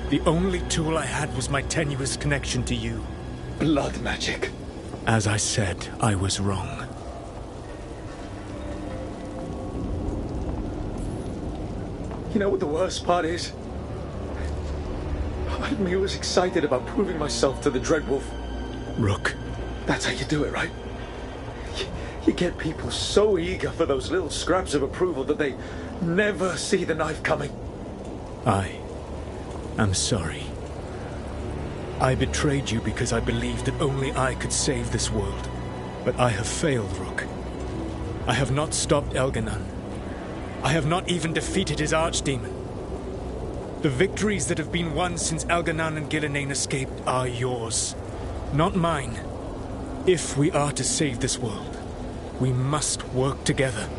The only tool I had was my tenuous connection to you. Blood magic. As I said, I was wrong. You know what the worst part is? Part of me was excited about proving myself to the Dreadwolf. Rook. That's how you do it, right? You get people so eager for those little scraps of approval that they never see the knife coming. I am sorry. I betrayed you because I believed that only I could save this world. But I have failed, Rook. I have not stopped Elganon. I have not even defeated his archdemon. The victories that have been won since Elganon and Gillenane escaped are yours, not mine. If we are to save this world, we must work together.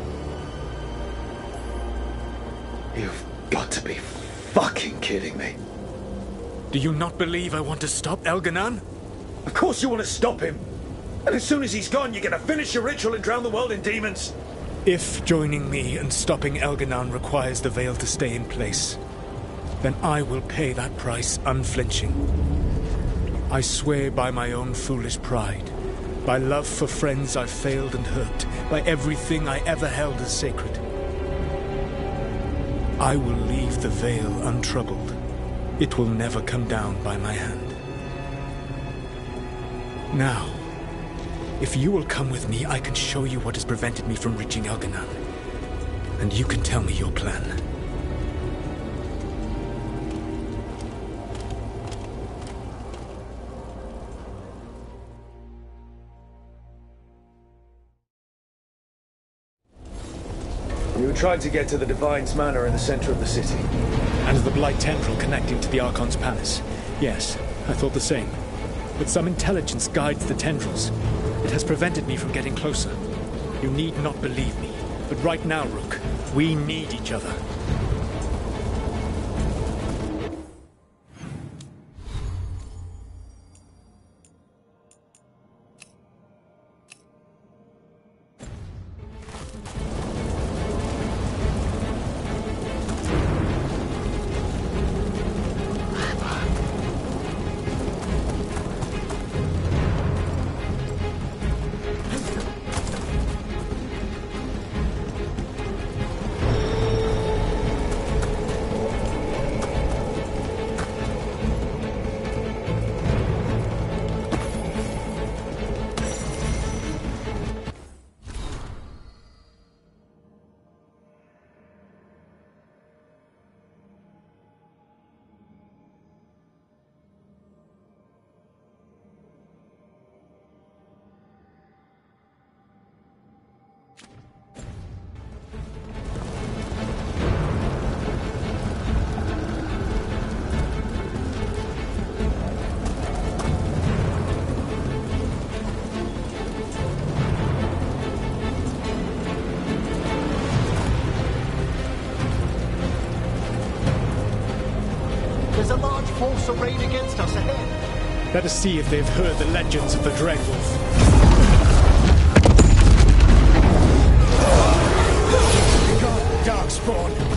You've got to be fucking kidding me. Do you not believe I want to stop Elganon? Of course you want to stop him. And as soon as he's gone, you're gonna finish your ritual and drown the world in demons. If joining me and stopping Elganon requires the Veil to stay in place, then I will pay that price unflinching. I swear by my own foolish pride, by love for friends I've failed and hurt, by everything I ever held as sacred. I will leave the Veil untroubled. It will never come down by my hand. Now, if you will come with me, I can show you what has prevented me from reaching Elganon. And you can tell me your plan. You were trying to get to the Divine's Manor in the center of the city. And the Blight Tendril connecting to the Archon's Palace. Yes, I thought the same. But some intelligence guides the tendrils. It has prevented me from getting closer. You need not believe me, but right now, Rook, we need each other. There's a large force arrayed against us ahead. Let us see if they've heard the legends of the Dreadwolf. Darkspawn!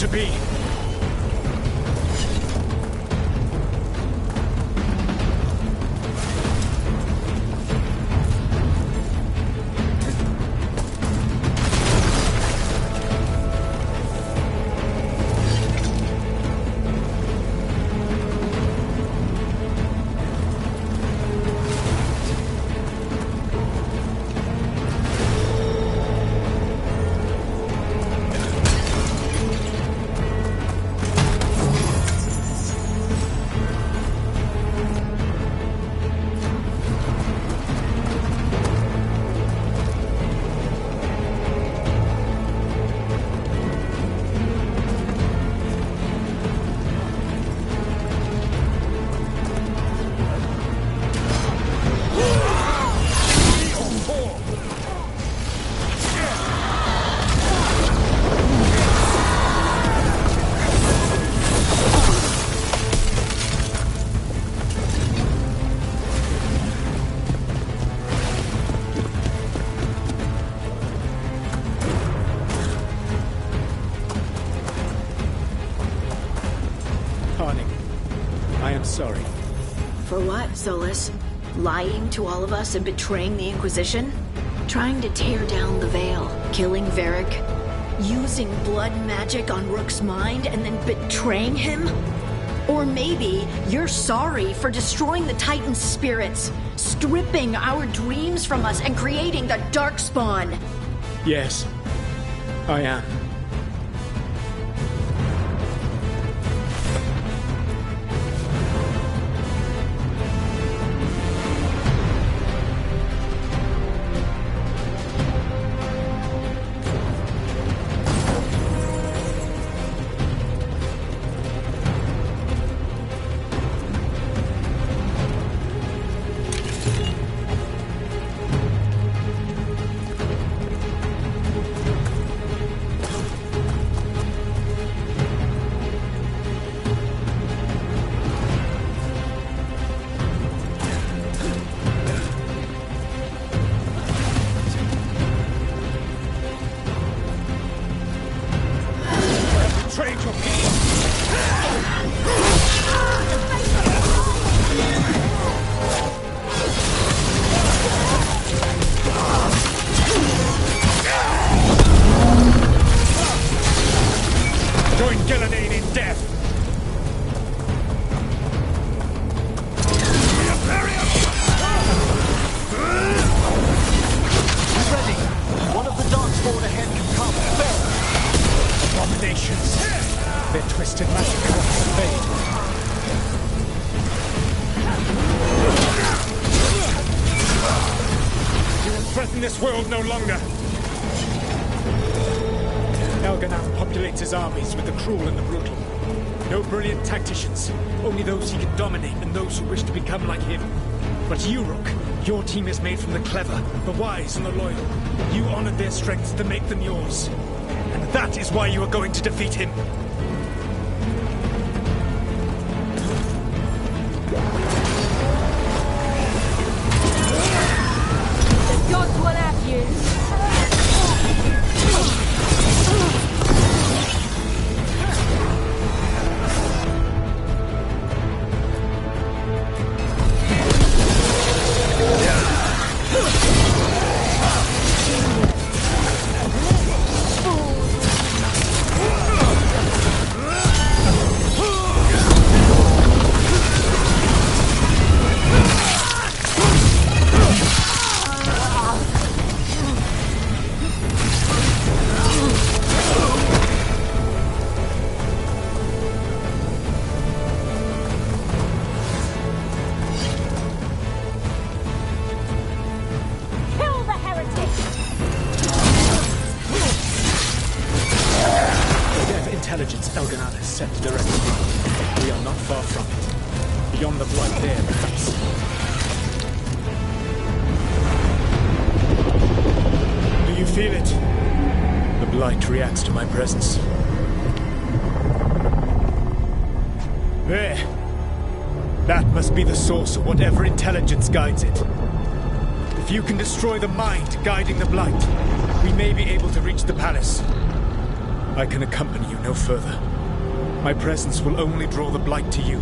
to be. Sorry. For what, Solus? Lying to all of us and betraying the Inquisition? Trying to tear down the Veil, killing Varric, using blood magic on Rook's mind and then betraying him? Or maybe you're sorry for destroying the Titan's spirits, stripping our dreams from us and creating the Darkspawn. Yes, I am. Their twisted magic cannot fade. You will threaten this world no longer. Elganan populates his armies with the cruel and the brutal. No brilliant tacticians, only those he can dominate and those who wish to become like him. But you, Rook, your team is made from the clever, the wise, and the loyal. You honored their strengths to make them yours. And that is why you are going to defeat him. The gods will have you! Intelligence Elganan has set directly. We are not far from it. Beyond the blood there, perhaps. Do you feel it? The blight reacts to my presence. There. That must be the source of whatever intelligence guides it. If you can destroy the mind guiding the blight, we may be able to reach the palace. I can accompany you no further. My presence will only draw the Blight to you.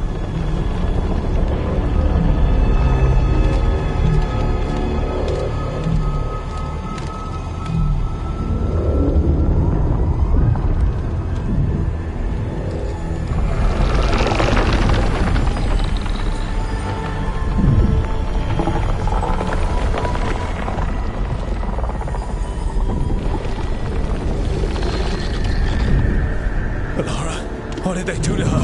What did they do to her?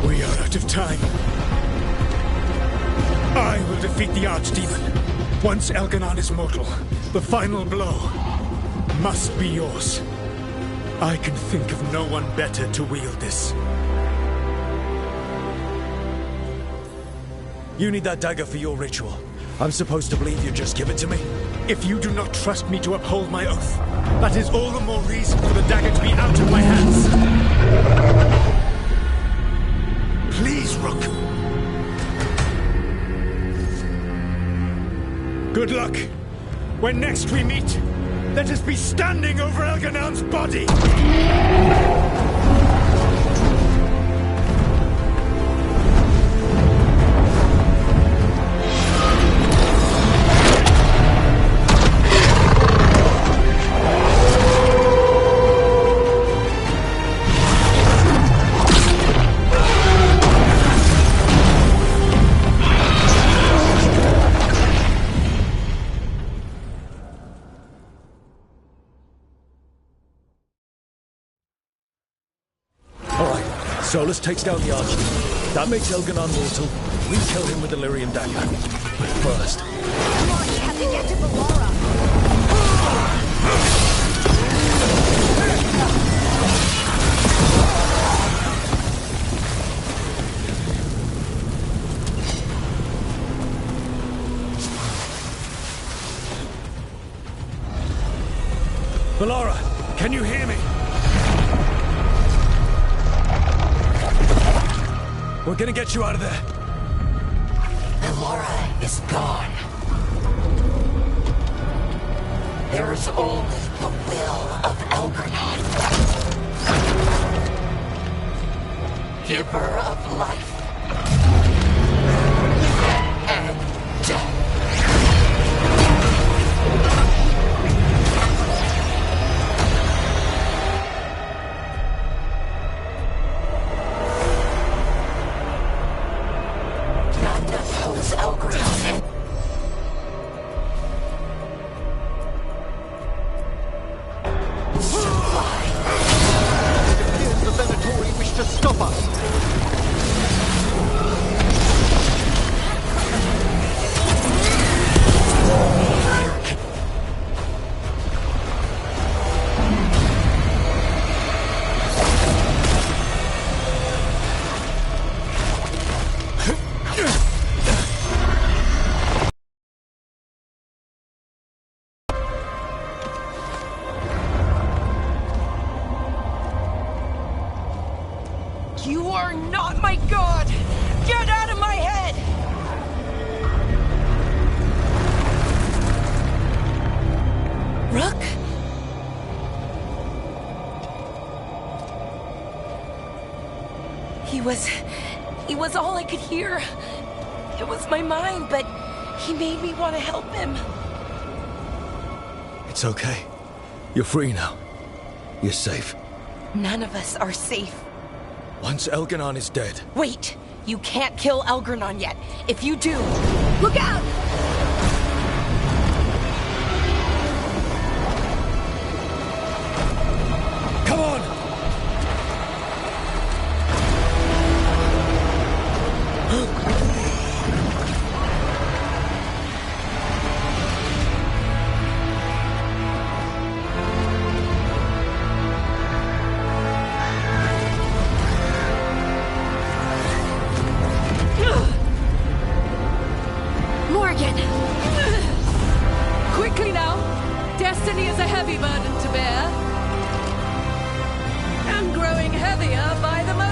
We are out of time. I will defeat the Archdemon. Once Elganon is mortal, the final blow must be yours. I can think of no one better to wield this. You need that dagger for your ritual. I'm supposed to believe you just give it to me? If you do not trust me to uphold my oath, that is all the more reason for the dagger to be out of my hands. Please, Rook. Good luck. When next we meet, let us be standing over Elganon's body! Solus takes down the Archdemon. That makes Elganon mortal. We kill him with the Lyrium dagger. But first... Come on, we have to get to Valora. Valora, can you hear me? We're gonna get you out of there. Valora is gone. There is only the will of Elganon. Giver of life and death. You are not my god! Get out of my head! Rook? He was all I could hear. It was my mind, but he made me want to help him. It's okay. You're free now. You're safe. None of us are safe. Once Elganon is dead... Wait! You can't kill Elganon yet. If you do... Look out! Come on! Morgan! destiny is a heavy burden to bear. And growing heavier by the moment.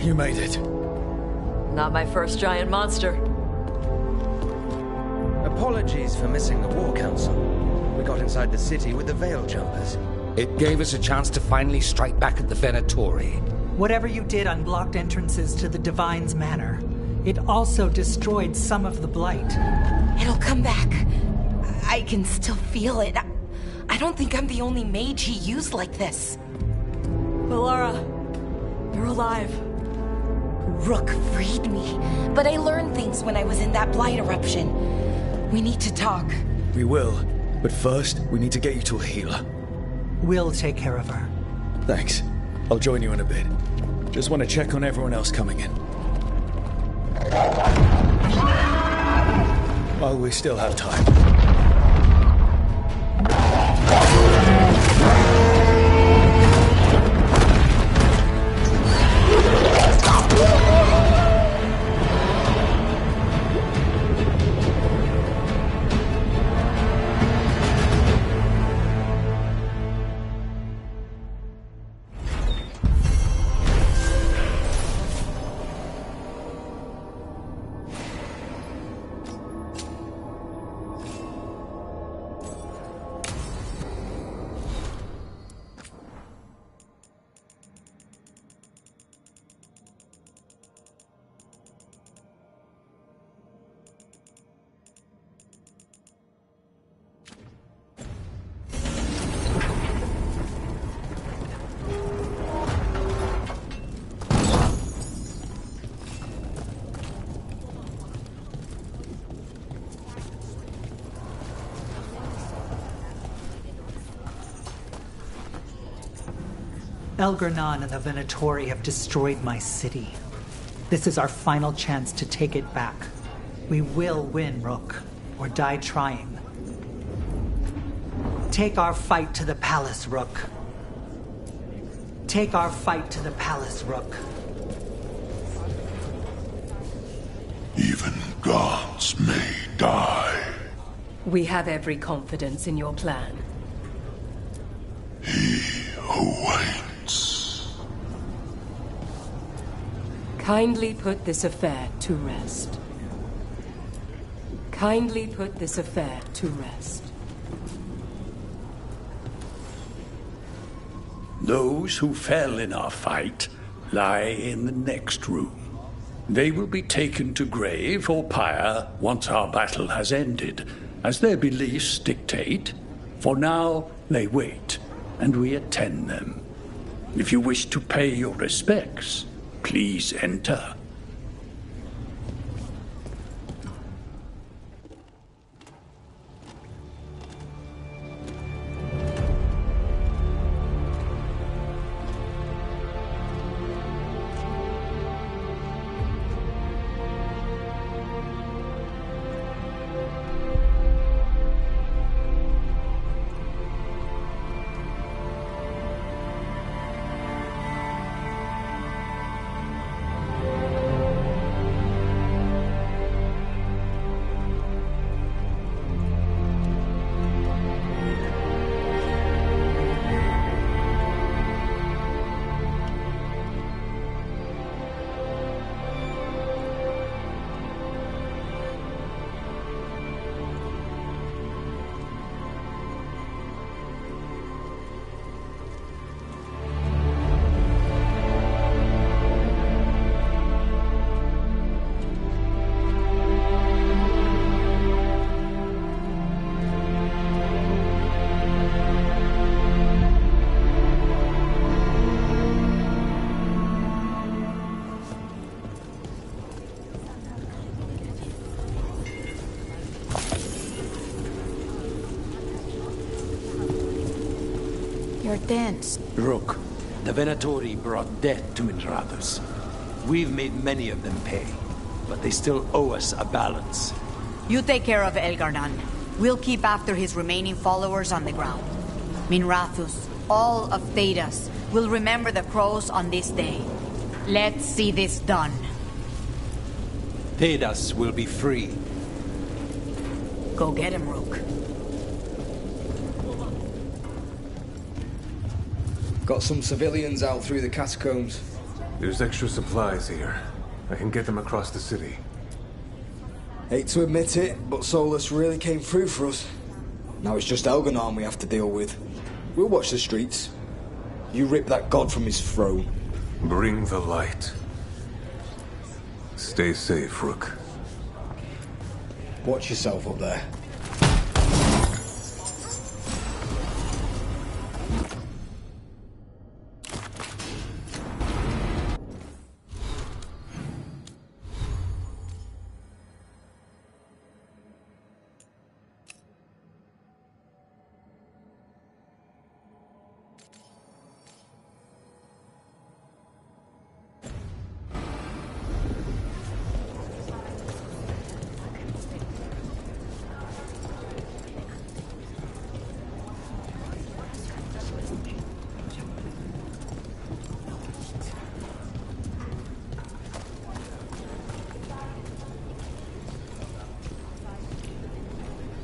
You made it. Not my first giant monster. Apologies for missing the War Council. We got inside the city with the Veil Jumpers. It gave us a chance to finally strike back at the Venatori. Whatever you did unblocked entrances to the Divine's Manor. It also destroyed some of the Blight. It'll come back. I can still feel it. I don't think I'm the only mage he used like this. Bellara, you're alive. Rook freed me, but I learned things when I was in that Blight eruption. We need to talk. We will, but first, we need to get you to a healer. We'll take care of her. Thanks. I'll join you in a bit. Just want to check on everyone else coming in. While we still have time. Elgernon and the Venatori have destroyed my city. This is our final chance to take it back. We will win, Rook, or die trying. Take our fight to the palace, Rook. Take our fight to the palace, Rook. Even gods may die. We have every confidence in your plan. He who waits. Kindly put this affair to rest. Kindly put this affair to rest. Those who fell in our fight lie in the next room. They will be taken to grave or pyre once our battle has ended, as their beliefs dictate. For now, they wait, and we attend them. If you wish to pay your respects, please enter. You're tense. Rook, the Venatori brought death to Inrathus. We've made many of them pay, but they still owe us a balance. You take care of Elgar'nan. We'll keep after his remaining followers on the ground. Minrathus, all of Thedas, will remember the crows on this day. Let's see this done. Thedas will be free. Go get him, Rook. Got some civilians out through the catacombs. There's extra supplies here. I can get them across the city. Hate to admit it, but Solus really came through for us. Now it's just Elgar'nan we have to deal with. We'll watch the streets. You rip that god from his throne. Bring the light. Stay safe, Rook. Watch yourself up there.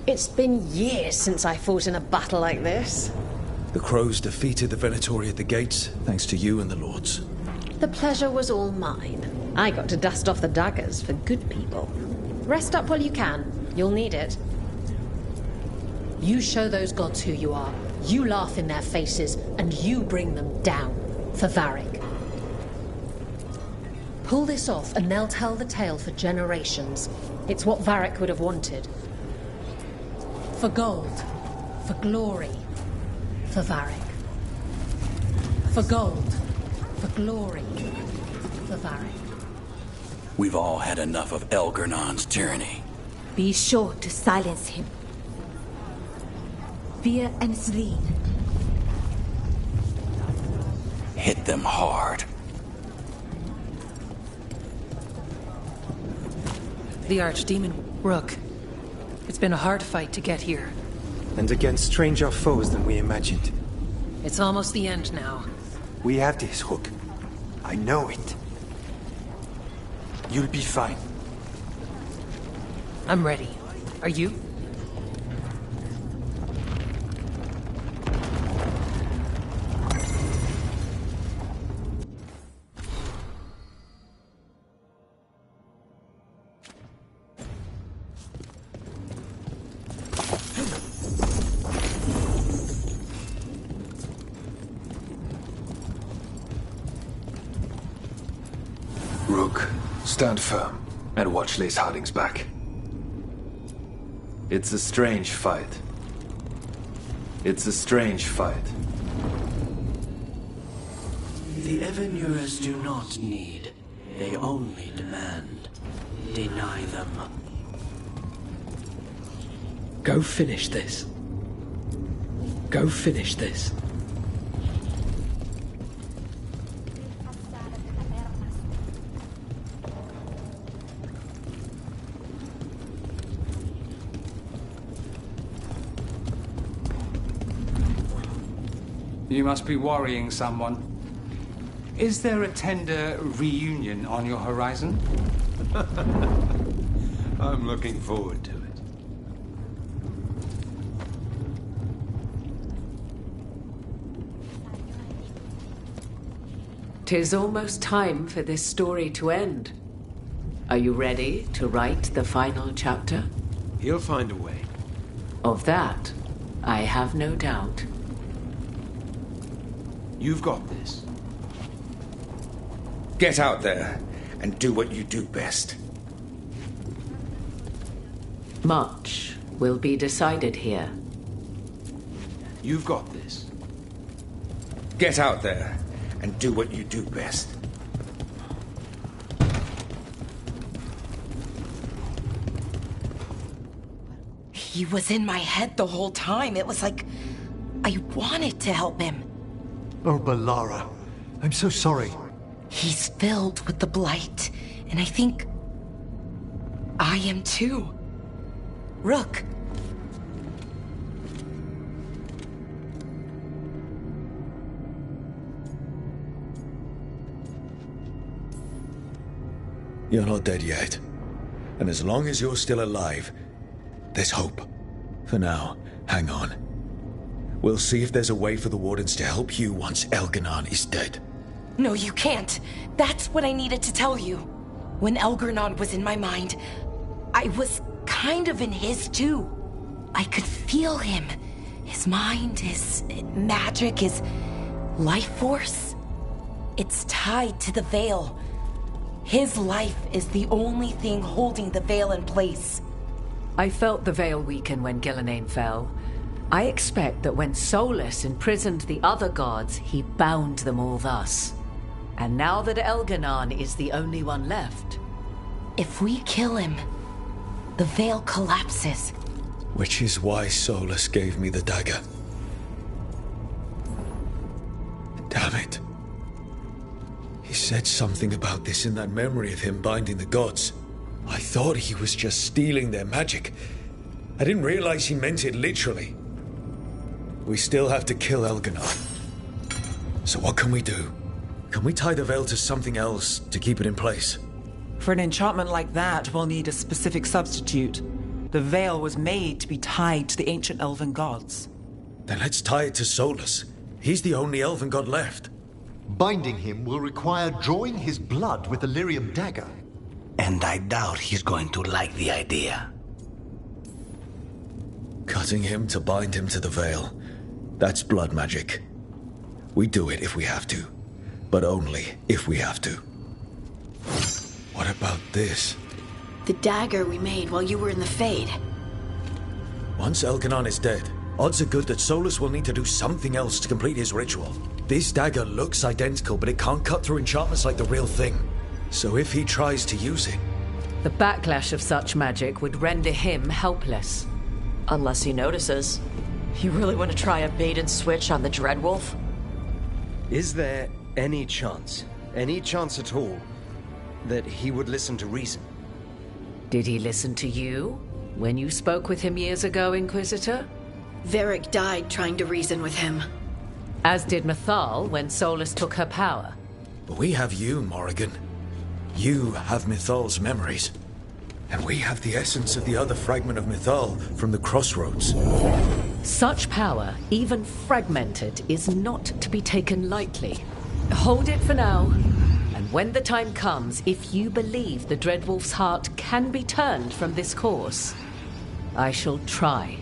It's been years since I fought in a battle like this. The crows defeated the Venatori at the gates, thanks to you and the lords. The pleasure was all mine. I got to dust off the daggers for good people. Rest up while you can. You'll need it. You show those gods who you are. You laugh in their faces, and you bring them down for Varric. Pull this off, and they'll tell the tale for generations. It's what Varric would have wanted. For gold, for glory, for Varric. For gold, for glory, for Varric. We've all had enough of Elgar'nan's tyranny. Be sure to silence him. Vir and Sreen. Hit them hard. The Archdemon, Rook. It's been a hard fight to get here. And against stranger foes than we imagined. It's almost the end now. We have this, Rook. I know it. You'll be fine. I'm ready. Are you? Rook, stand firm and watch Lace Harding's back. It's a strange fight. It's a strange fight. The Evanures do not need. They only demand. Deny them. Go finish this. Go finish this. You must be worrying someone. Is there a tender reunion on your horizon? I'm looking forward to it. 'Tis almost time for this story to end. Are you ready to write the final chapter? He'll find a way. Of that, I have no doubt. You've got this. Get out there and do what you do best. Much will be decided here. You've got this. Get out there and do what you do best. He was in my head the whole time. It was like I wanted to help him. Oh, Balara. I'm so sorry. He's filled with the blight, and I think I am too. Rook. You're not dead yet. And as long as you're still alive, there's hope. For now, hang on. We'll see if there's a way for the Wardens to help you once Elganon is dead. No, you can't. That's what I needed to tell you. When Elgarnon was in my mind, I was kind of in his too. I could feel him. His mind, his magic, his life force. It's tied to the Veil. His life is the only thing holding the Veil in place. I felt the Veil weaken when Gillenane fell. I expect that when Solus imprisoned the other gods, he bound them all thus. And now that Elganon is the only one left... If we kill him, the Veil collapses. Which is why Solus gave me the dagger. Damn it. He said something about this in that memory of him binding the gods. I thought he was just stealing their magic. I didn't realize he meant it literally. We still have to kill Elganon. So what can we do? Can we tie the Veil to something else to keep it in place? For an enchantment like that, we'll need a specific substitute. The Veil was made to be tied to the ancient elven gods. Then let's tie it to Solus. He's the only elven god left. Binding him will require drawing his blood with the lyrium dagger. And I doubt he's going to like the idea. Cutting him to bind him to the Veil. That's blood magic. We do it if we have to. But only if we have to. What about this? The dagger we made while you were in the Fade. Once Elganon is dead, odds are good that Solus will need to do something else to complete his ritual. This dagger looks identical, but it can't cut through enchantments like the real thing. So if he tries to use it... The backlash of such magic would render him helpless. Unless he notices. You really want to try a bait and switch on the Dreadwolf? Is there any chance at all, that he would listen to reason? Did he listen to you when you spoke with him years ago, Inquisitor? Varric died trying to reason with him. As did Mythal when Solus took her power. But we have you, Morrigan. You have Mythal's memories. And we have the essence of the other fragment of Mythal from the Crossroads. Such power, even fragmented, is not to be taken lightly. Hold it for now. And when the time comes, if you believe the Dreadwolf's heart can be turned from this course, I shall try.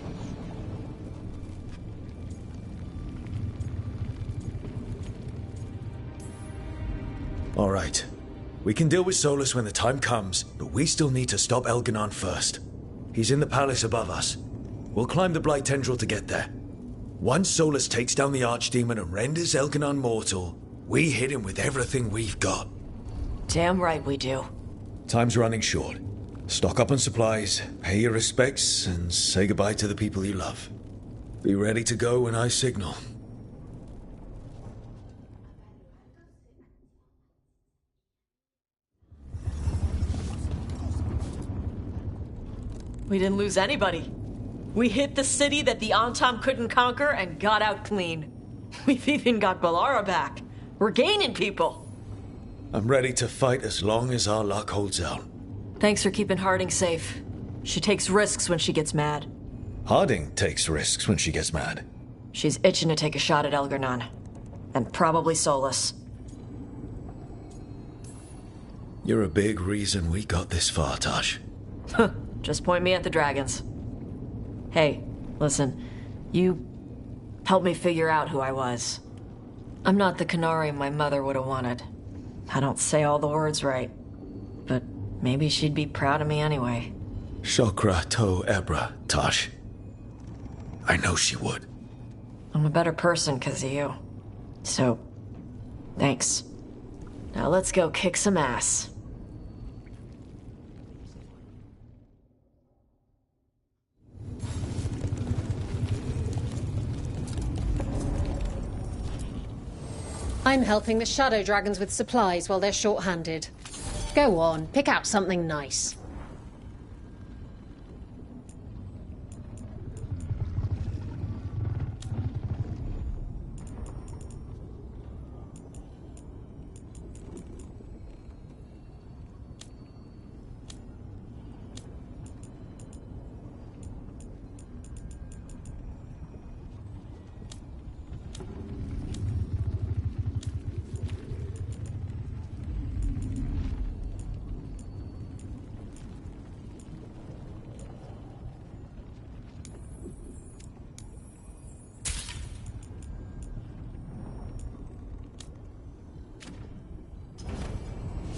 All right. We can deal with Solus when the time comes, but we still need to stop Elganon first. He's in the palace above us. We'll climb the Blight Tendril to get there. Once Solus takes down the Archdemon and renders Elganon mortal, we hit him with everything we've got. Damn right we do. Time's running short. Stock up on supplies, pay your respects, and say goodbye to the people you love. Be ready to go when I signal. We didn't lose anybody. We hit the city that the Antam couldn't conquer and got out clean. We've even got Balara back. We're gaining people. I'm ready to fight as long as our luck holds out. Thanks for keeping Harding safe. She takes risks when she gets mad. Harding takes risks when she gets mad. She's itching to take a shot at Elgarnon. And probably Solus. You're a big reason we got this far, Tosh. Just point me at the dragons. Hey, listen. You helped me figure out who I was. I'm not the Canary my mother would have wanted. I don't say all the words right. But maybe she'd be proud of me anyway. Shokra to Ebra, Tosh. I know she would. I'm a better person because of you. So, thanks. Now let's go kick some ass. I'm helping the Shadow Dragons with supplies while they're short-handed. Go on, pick out something nice.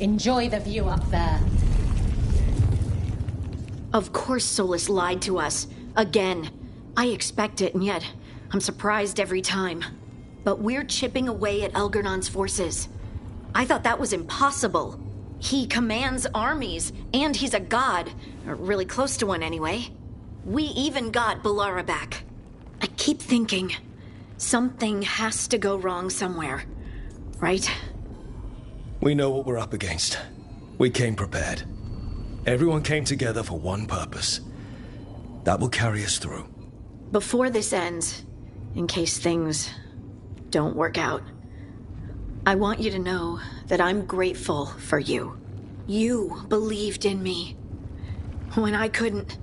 Enjoy the view up there. Of course Solus lied to us. Again. I expect it, and yet I'm surprised every time. But we're chipping away at Elgernon's forces. I thought that was impossible. He commands armies, and he's a god. Or really close to one, anyway. We even got Balara back. I keep thinking, something has to go wrong somewhere. Right? We know what we're up against. We came prepared. Everyone came together for one purpose. That will carry us through. Before this ends, in case things don't work out, I want you to know that I'm grateful for you. You believed in me when I couldn't,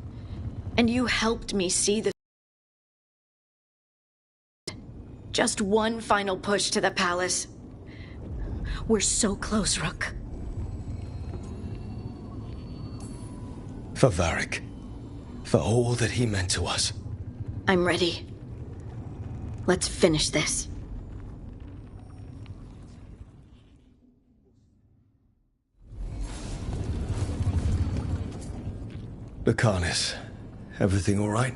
and you helped me see the... Just one final push to the palace. We're so close, Rook. For Varric. For all that he meant to us. I'm ready. Let's finish this. Lucanus, everything all right?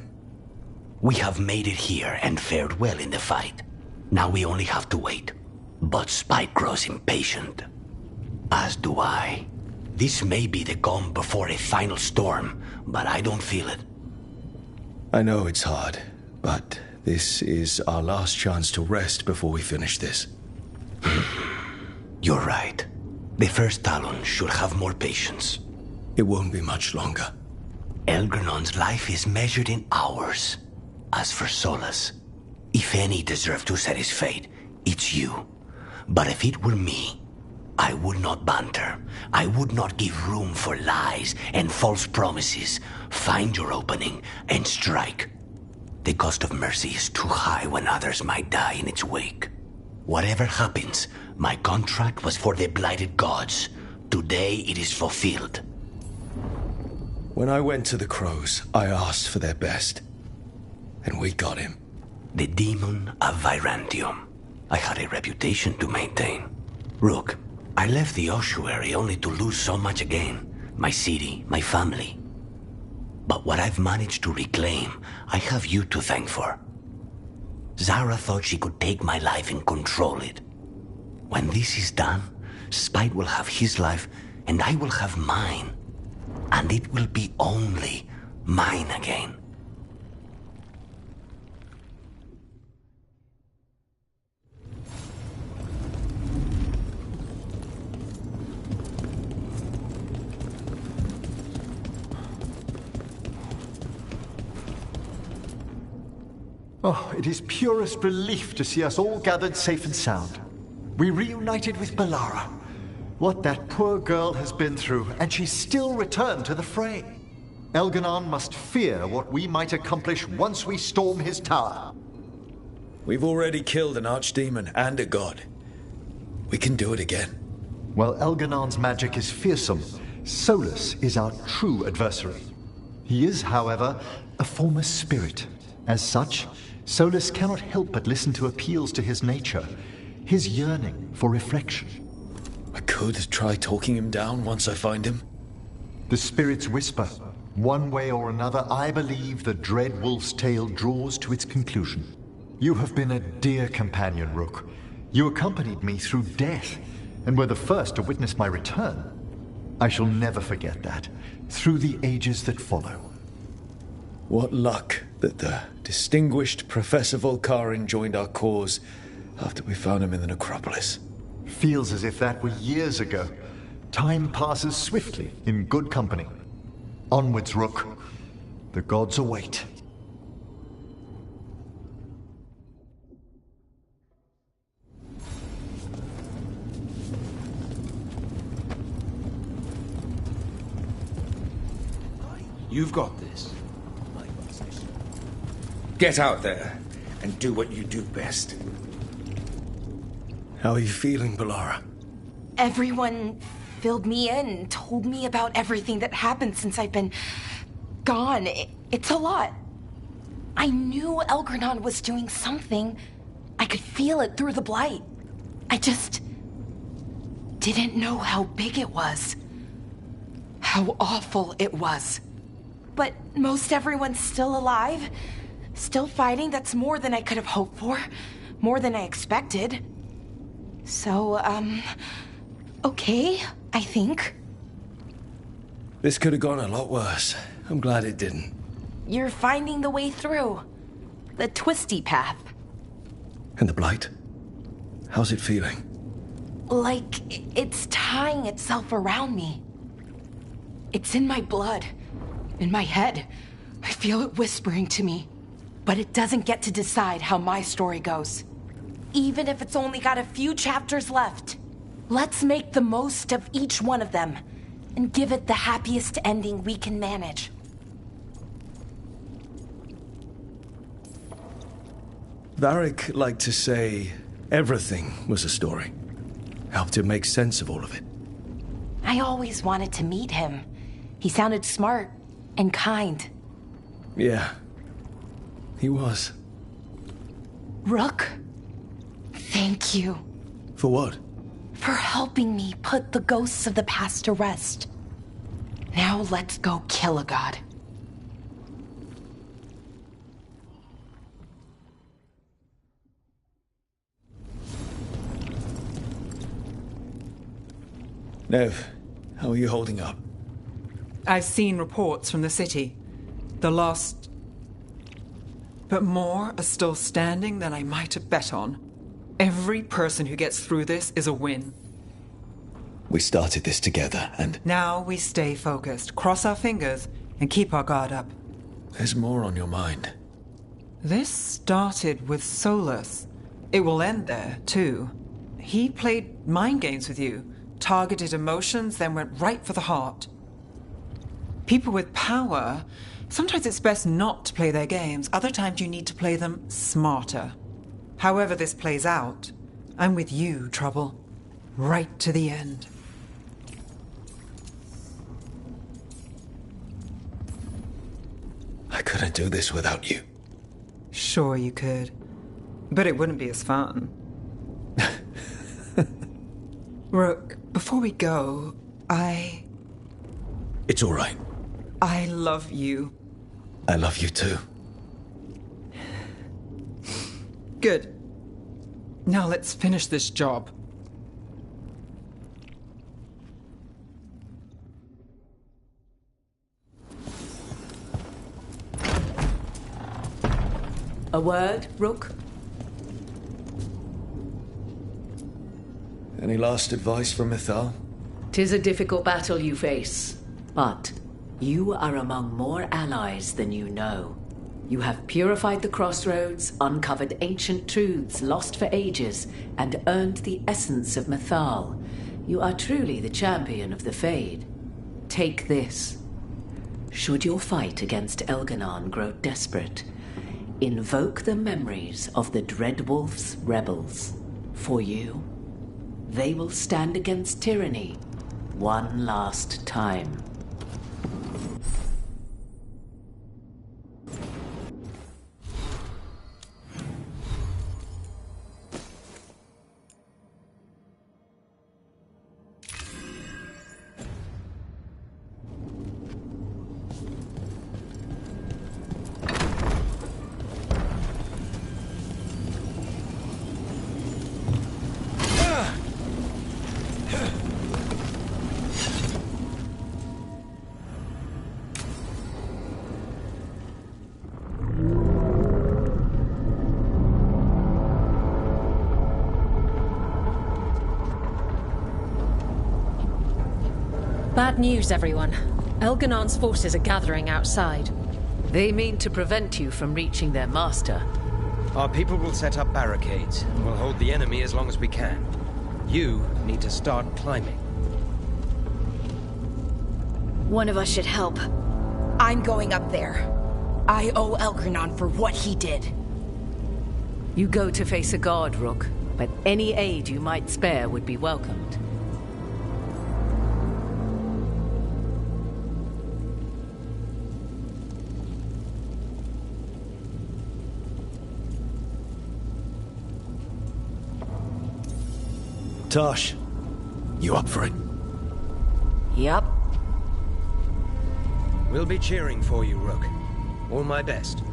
We have made it here and fared well in the fight. Now we only have to wait. But Spike grows impatient. As do I. This may be the calm before a final storm, but I don't feel it. I know it's hard, but this is our last chance to rest before we finish this. You're right. The first Talon should have more patience. It won't be much longer. Elgernon's life is measured in hours. As for Solus, if any deserve to set his fate, it's you. But if it were me, I would not banter. I would not give room for lies and false promises. Find your opening and strike. The cost of mercy is too high when others might die in its wake. Whatever happens, my contract was for the blighted gods. Today it is fulfilled. When I went to the Crows, I asked for their best. And we got him. The demon of Virantium. I had a reputation to maintain. Rook, I left the ossuary only to lose so much again. My city, my family. But what I've managed to reclaim, I have you to thank for. Zara thought she could take my life and control it. When this is done, Spite will have his life, and I will have mine. And it will be only mine again. Oh, it is purest relief to see us all gathered safe and sound. We reunited with Balara. What that poor girl has been through, and she's still returned to the fray. Elgernon must fear what we might accomplish once we storm his tower. We've already killed an archdemon and a god. We can do it again. While Elgernon's magic is fearsome, Solus is our true adversary. He is, however, a former spirit. As such, Solus cannot help but listen to appeals to his nature, his yearning for reflection. I could try talking him down once I find him. The spirits whisper. One way or another, I believe the dread wolf's tale draws to its conclusion. You have been a dear companion, Rook. You accompanied me through death, and were the first to witness my return. I shall never forget that, through the ages that follow. What luck that the distinguished Professor Volkarin joined our cause After we found him in the necropolis. Feels as if that were years ago. Time passes swiftly in good company. Onwards, Rook. The gods await. You've got this. Get out there and do what you do best. How are you feeling, Balara? Everyone filled me in, told me about everything that happened since I've been gone. It's a lot. I knew Elgranon was doing something. I could feel it through the blight. I just didn't know how big it was. How awful it was. But most everyone's still alive. Still fighting. That's more than I could have hoped for. More than I expected. So, okay, I think. This could have gone a lot worse. I'm glad it didn't. You're finding the way through. The twisty path. And the blight? How's it feeling? Like it's tying itself around me. It's in my blood. In my head. I feel it whispering to me. But it doesn't get to decide how my story goes. Even if it's only got a few chapters left. Let's make the most of each one of them. And give it the happiest ending we can manage. Varric liked to say everything was a story. Helped him make sense of all of it. I always wanted to meet him. He sounded smart and kind. Yeah, he was. Rook, thank you. For what? For helping me put the ghosts of the past to rest. Now let's go kill a god. Nev, how are you holding up? I've seen reports from the city. The lost... But more are still standing than I might have bet on. Every person who gets through this is a win. We started this together, and... Now we stay focused, cross our fingers, and keep our guard up. There's more on your mind. This started with Solus. It will end there, too. He played mind games with you, targeted emotions, then went right for the heart. People with power, sometimes it's best not to play their games. Other times you need to play them smarter. However this plays out, I'm with you, Trouble. Right to the end. I couldn't do this without you. Sure you could. But it wouldn't be as fun. Rook, before we go, It's all right. I love you. I love you too. Good. Now let's finish this job. A word, Rook? Any last advice from Mythal? 'Tis a difficult battle you face, but you are among more allies than you know. You have purified the crossroads, uncovered ancient truths lost for ages, and earned the essence of Mythal. You are truly the champion of the Fade. Take this. Should your fight against Elganon grow desperate, invoke the memories of the Dreadwolf's rebels. For you, they will stand against tyranny one last time. Bad news, everyone. Elganon's forces are gathering outside. They mean to prevent you from reaching their master. Our people will set up barricades, and we'll hold the enemy as long as we can. You need to start climbing. One of us should help. I'm going up there. I owe Elgarnon for what he did. You go to face a guard, Rook, but any aid you might spare would be welcomed. Tosh, you up for it? Yup. We'll be cheering for you, Rook. All my best.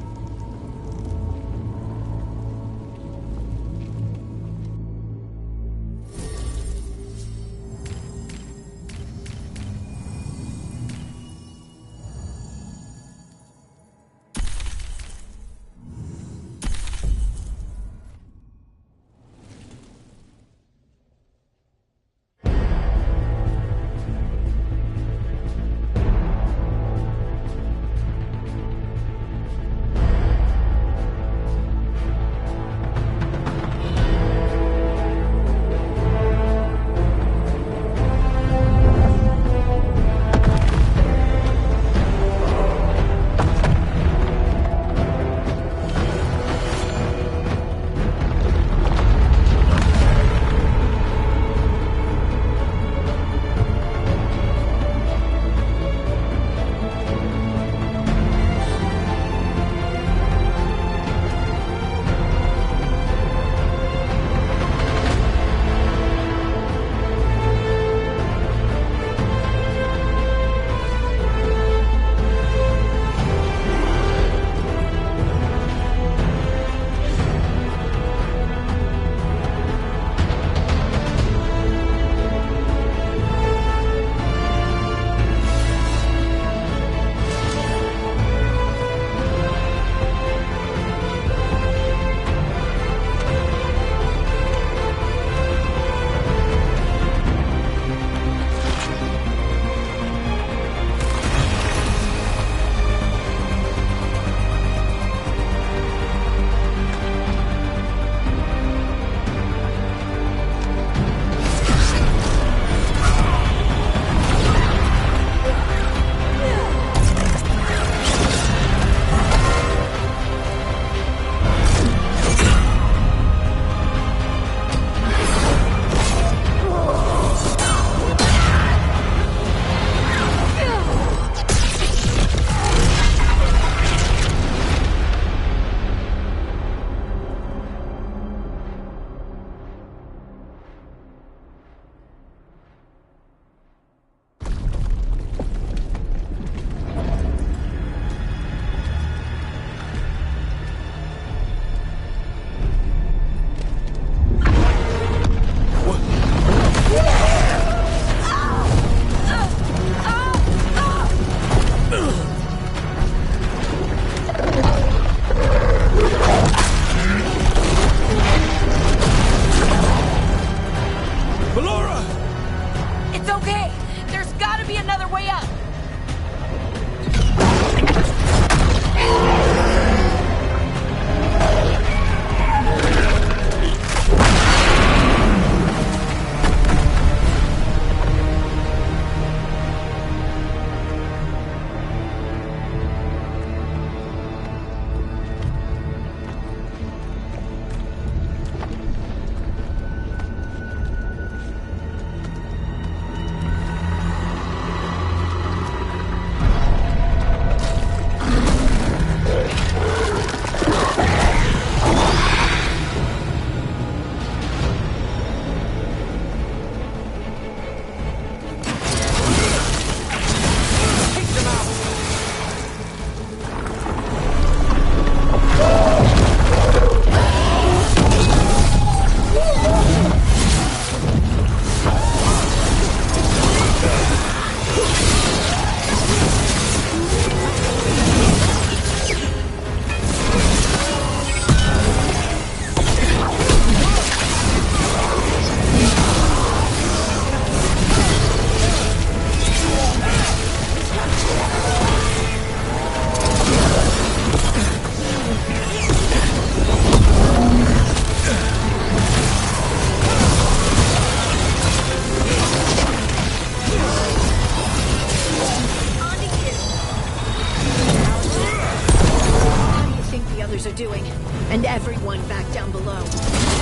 others are doing. And everyone back down below.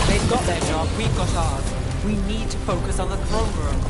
They've got their job, we've got ours. We need to focus on the throne room.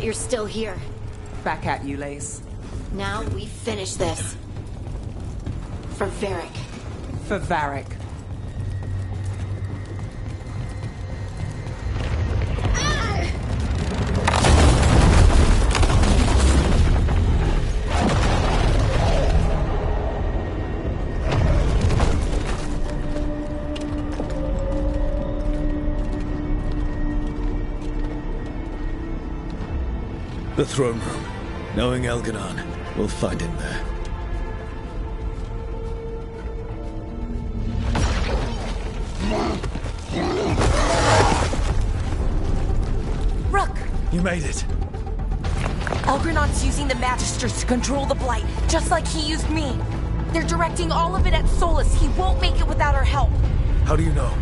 You're still here. Back at you, Lace. Now we finish this. For Varric. For Varric. The throne room. Knowing Elganon, we'll find him there. Rook! You made it. Elgranon's using the Magisters to control the Blight, just like he used me. They're directing all of it at Solus. He won't make it without our help. How do you know?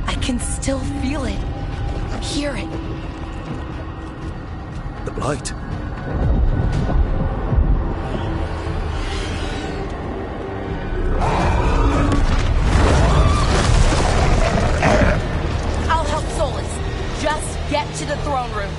I can still feel it. Hear it. The Blight. I'll help Solus. Just get to the throne room.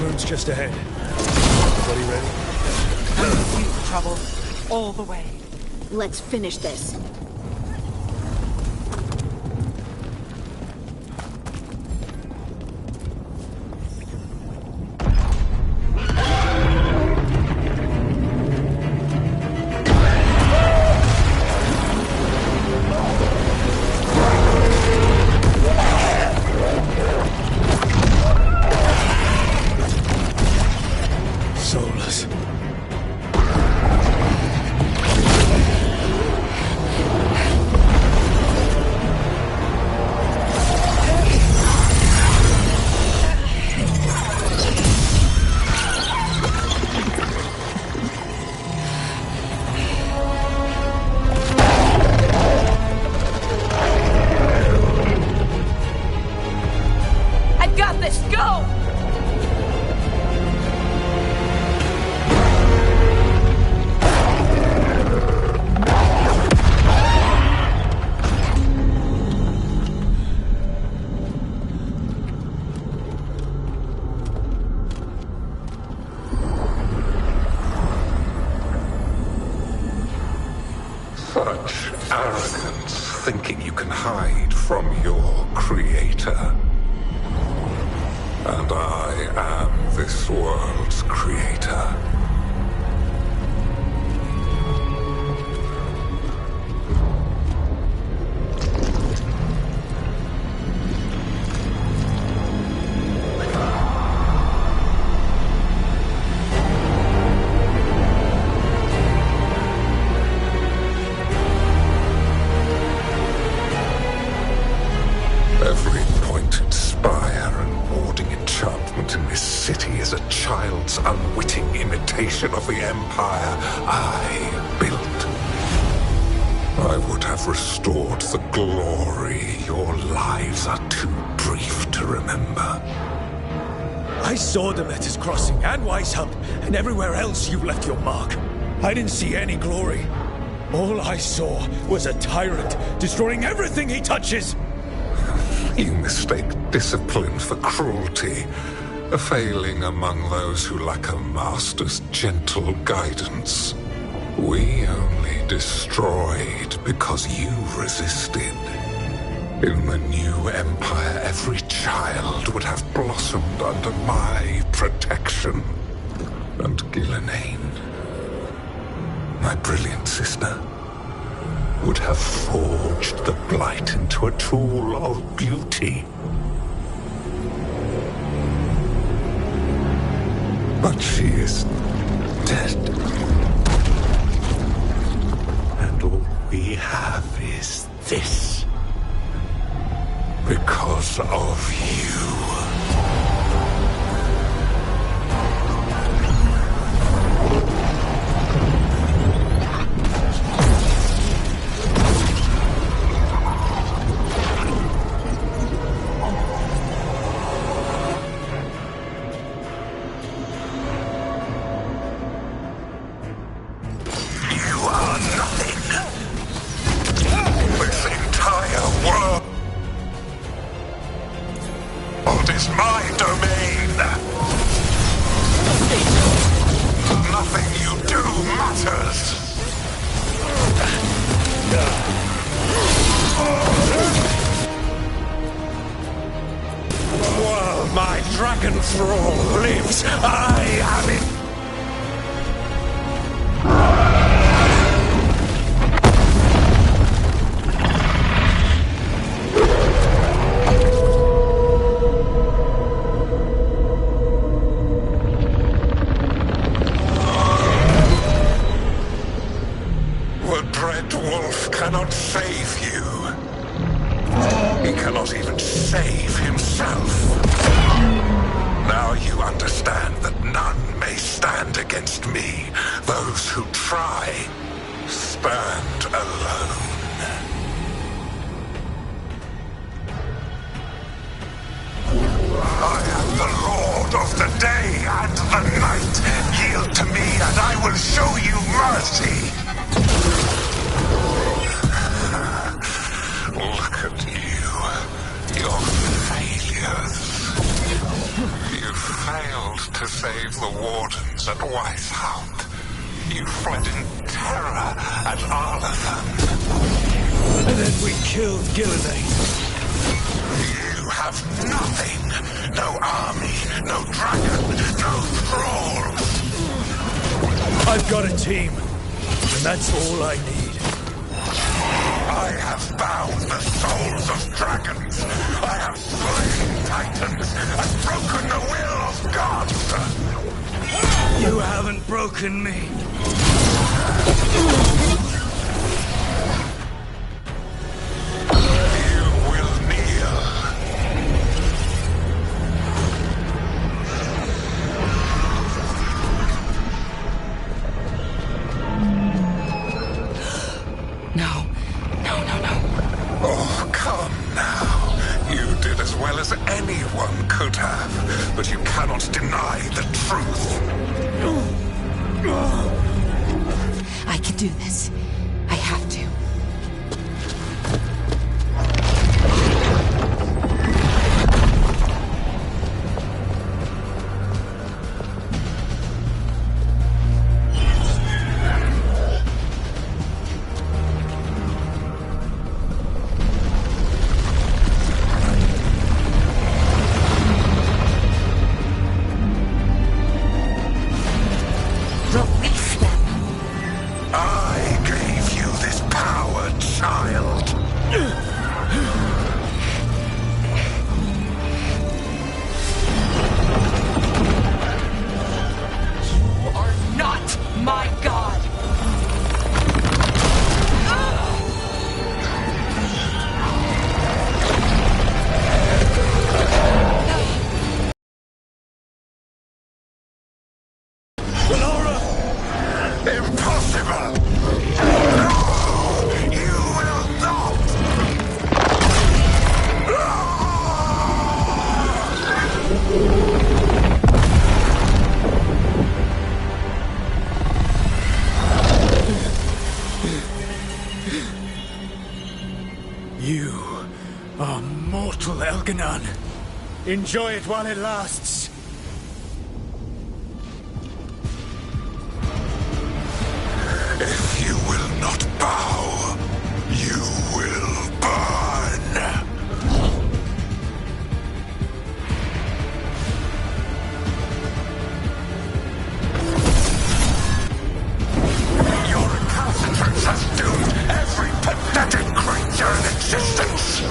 room's just ahead. Everybody ready? I'm with you, Trouble. All the way. Let's finish this. Such arrogance, thinking you can hide from your creator. And I am this world's creator. Every pointed spire and warding enchantment in this city is a child's unwitting imitation of the empire I built. I would have restored the glory. Your lives are too brief to remember. I saw Demeter's Crossing and Weishaupt, and everywhere else you've left your mark. I didn't see any glory. All I saw was a tyrant destroying everything he touches. You mistake discipline for cruelty, a failing among those who lack a master's gentle guidance. We only destroyed because you resisted. In the new empire, every child would have blossomed under my protection. And Gillenane, my brilliant sister, would have forged the Blight into a tool of beauty. But she is dead. And all we have is this. Because of you. Is my domain. Nothing you do matters. While my dragon thrall lives, I am it. Cannot save you. He cannot even save himself. Now you understand that none may stand against me. Those who try stand alone. I am the Lord of the day and the night. Yield to me and I will show you mercy. Look at you. Your failures. You failed to save the Wardens at Weisshaupt. You fled in terror at Arlathan. And then we killed Gillivain. You have nothing. No army, no dragon, no thralls. I've got a team, and that's all I need. I have bound the souls of dragons. I have slain titans and broken the will of gods. You haven't broken me. You will kneel. No. Oh, come now. You did as well as anyone could have, but you cannot deny the truth. I can do this. I have to. I gave you this power, child. You are not my god! Impossible! No! You will not! You are mortal, Elganon. Enjoy it while it lasts. If you will not bow, you will burn. Your recalcitrance has doomed every pathetic creature in existence.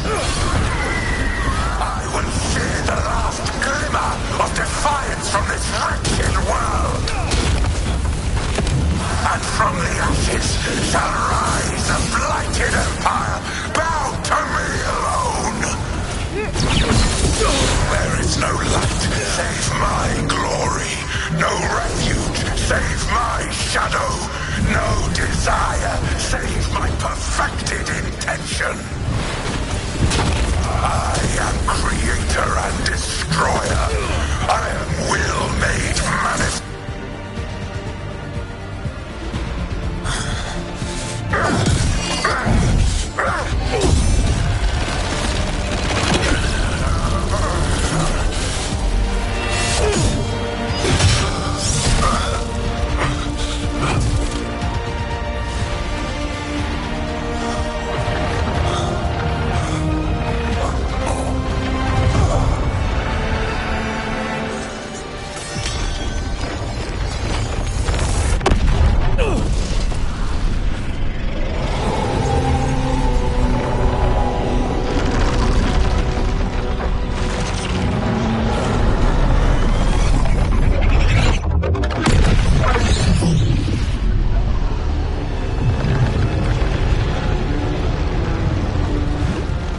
I will share the last glimmer of defiance from this wretched world. And from the ashes shall rise a blighted empire, bound to me alone. There is no light save my glory, no refuge save my shadow, no desire save my perfected intention. I am creator and destroyer. I am will made manifest.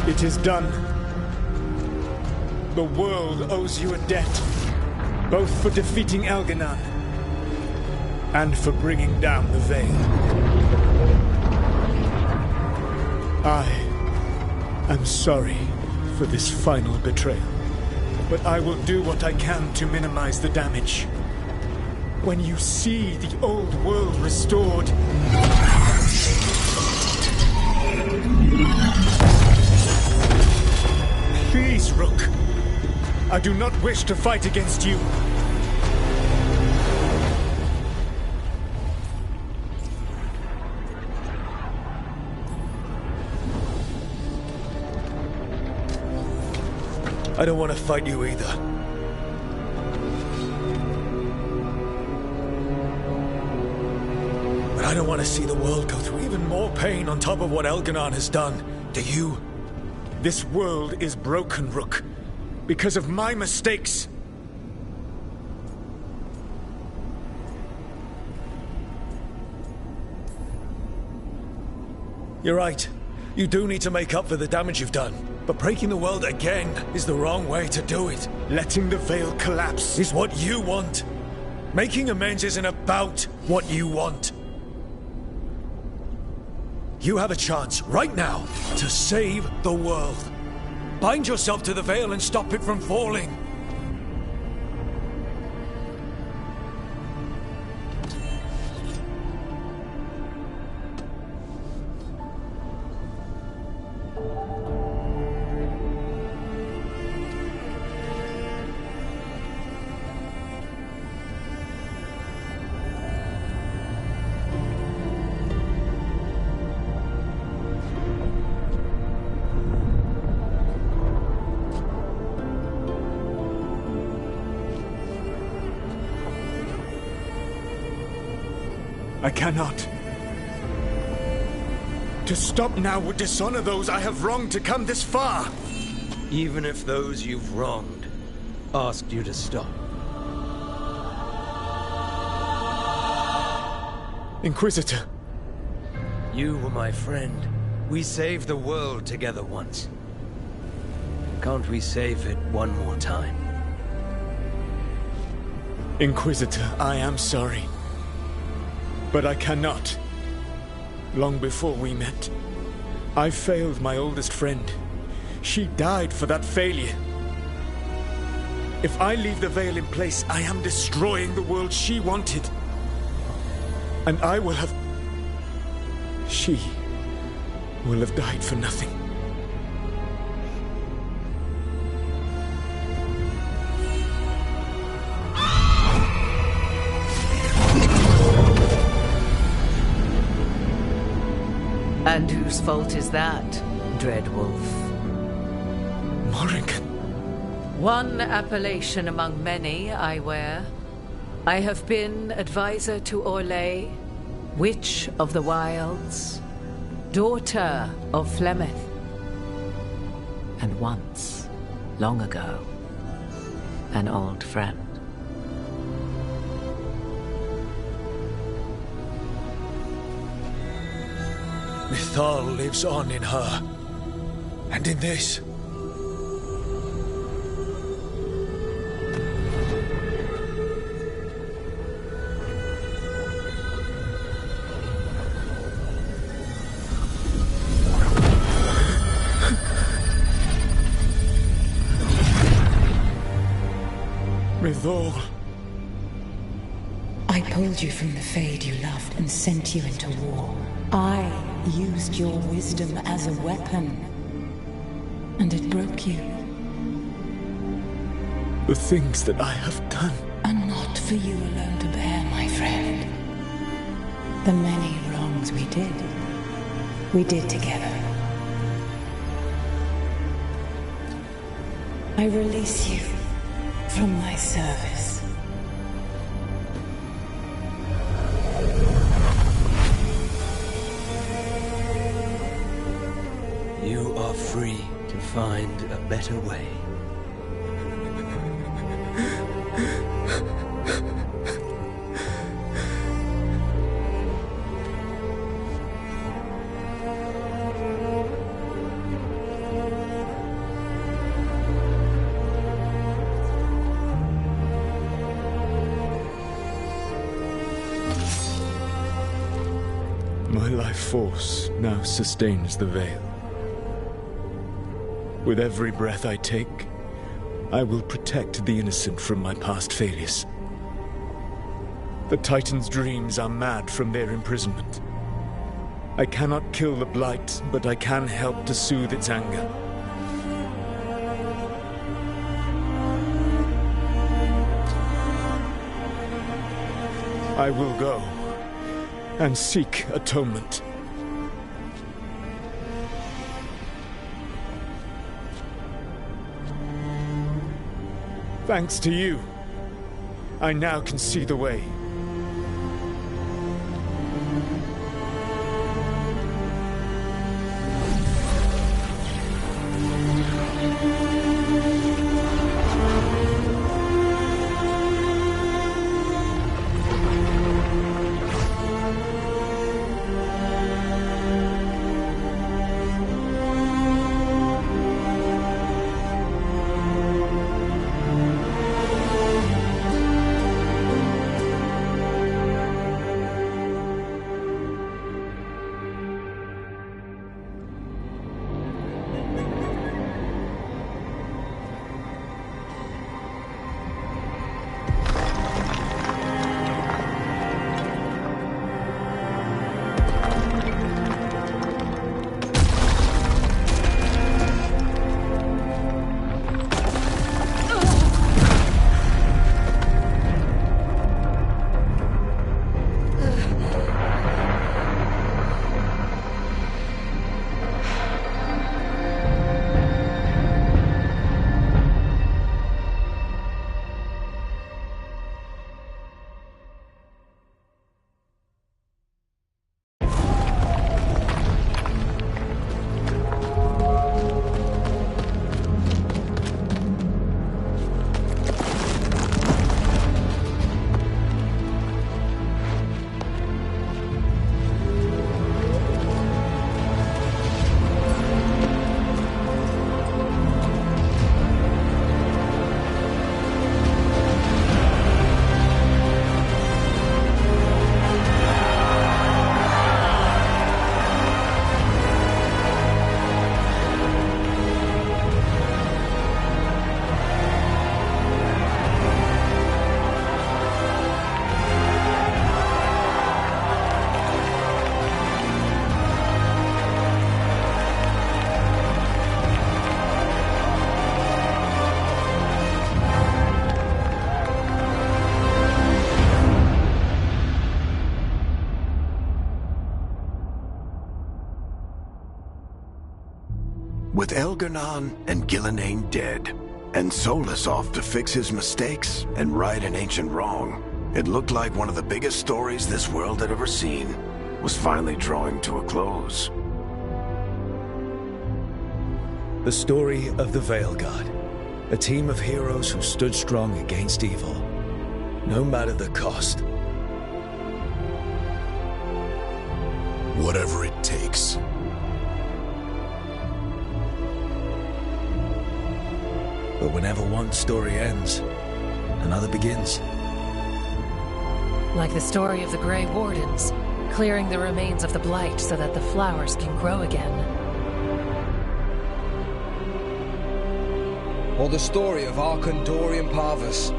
It is done. The world owes you a debt, both for defeating Elganon and for bringing down the Veil. I am sorry for this final betrayal, but I will do what I can to minimize the damage. When you see the old world restored, please, Rook, I do not wish to fight against you. I don't want to fight you either. But I don't want to see the world go through even more pain on top of what Elganon has done. Do you? This world is broken, Rook. Because of my mistakes. You're right. You do need to make up for the damage you've done. But breaking the world again is the wrong way to do it. Letting the Veil collapse is what you want. Making amends isn't about what you want. You have a chance right now to save the world. Bind yourself to the Veil and stop it from falling. I cannot. To stop now would dishonor those I have wronged to come this far. Even if those you've wronged asked you to stop. Inquisitor. You were my friend. We saved the world together once. Can't we save it one more time? Inquisitor, I am sorry. But I cannot. Long before we met, I failed my oldest friend. She died for that failure. If I leave the Veil in place, I am destroying the world she wanted. And I will have... She will have died for nothing. And whose fault is that, Dreadwolf? Morrigan. One appellation among many, I wear. I have been advisor to Orlais, Witch of the Wilds, daughter of Flemeth, and once, long ago, an old friend. Mythal lives on in her, and in this. Mythal. I pulled you from the Fade you loved and sent you into war. I used your wisdom as a weapon, and it broke you. The things that I have done are not for you alone to bear, my friend. The many wrongs we did together. I release you from my service. You are free to find a better way. My life force now sustains the Veil. With every breath I take, I will protect the innocent from my past failures. The Titan's dreams are mad from their imprisonment. I cannot kill the Blight, but I can help to soothe its anger. I will go and seek atonement. Thanks to you, I now can see the way. With Elgar'nan and Gillenane dead, and Solus off to fix his mistakes and right an ancient wrong, it looked like one of the biggest stories this world had ever seen was finally drawing to a close. The story of the Veilguard, a team of heroes who stood strong against evil, no matter the cost. Whatever it takes. But whenever one story ends, another begins. Like the story of the Grey Wardens, clearing the remains of the Blight so that the flowers can grow again. Or the story of Arkandorian Parvus,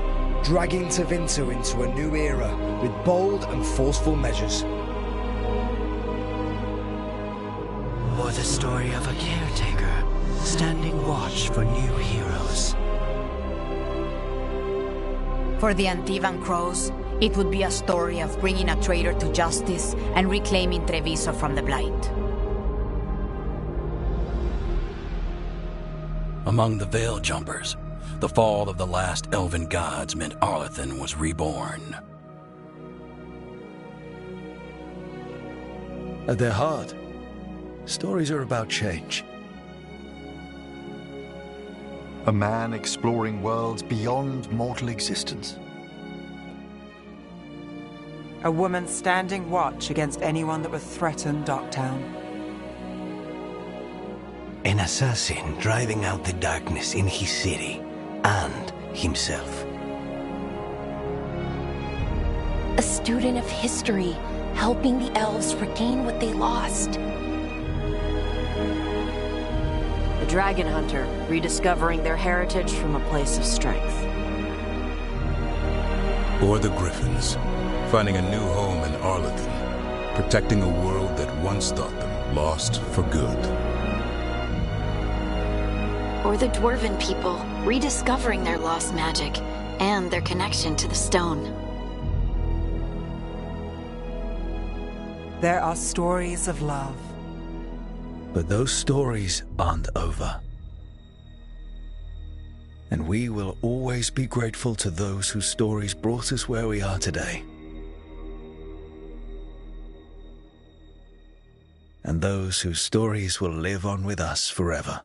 dragging Tevinter into a new era with bold and forceful measures. Or the story of a caretaker, standing watch for new heroes. For the Antivan Crows, it would be a story of bringing a traitor to justice and reclaiming Treviso from the Blight. Among the Veil Jumpers, the fall of the last elven gods meant Arlathan was reborn. At their heart, stories are about change. A man exploring worlds beyond mortal existence. A woman standing watch against anyone that would threaten Darktown. An assassin driving out the darkness in his city and himself. A student of history, helping the elves regain what they lost. A dragon hunter, rediscovering their heritage from a place of strength. Or the Griffins, finding a new home in Arlathan, protecting a world that once thought them lost for good. Or the Dwarven people, rediscovering their lost magic and their connection to the stone. There are stories of love. But those stories aren't over. And we will always be grateful to those whose stories brought us where we are today. And those whose stories will live on with us forever.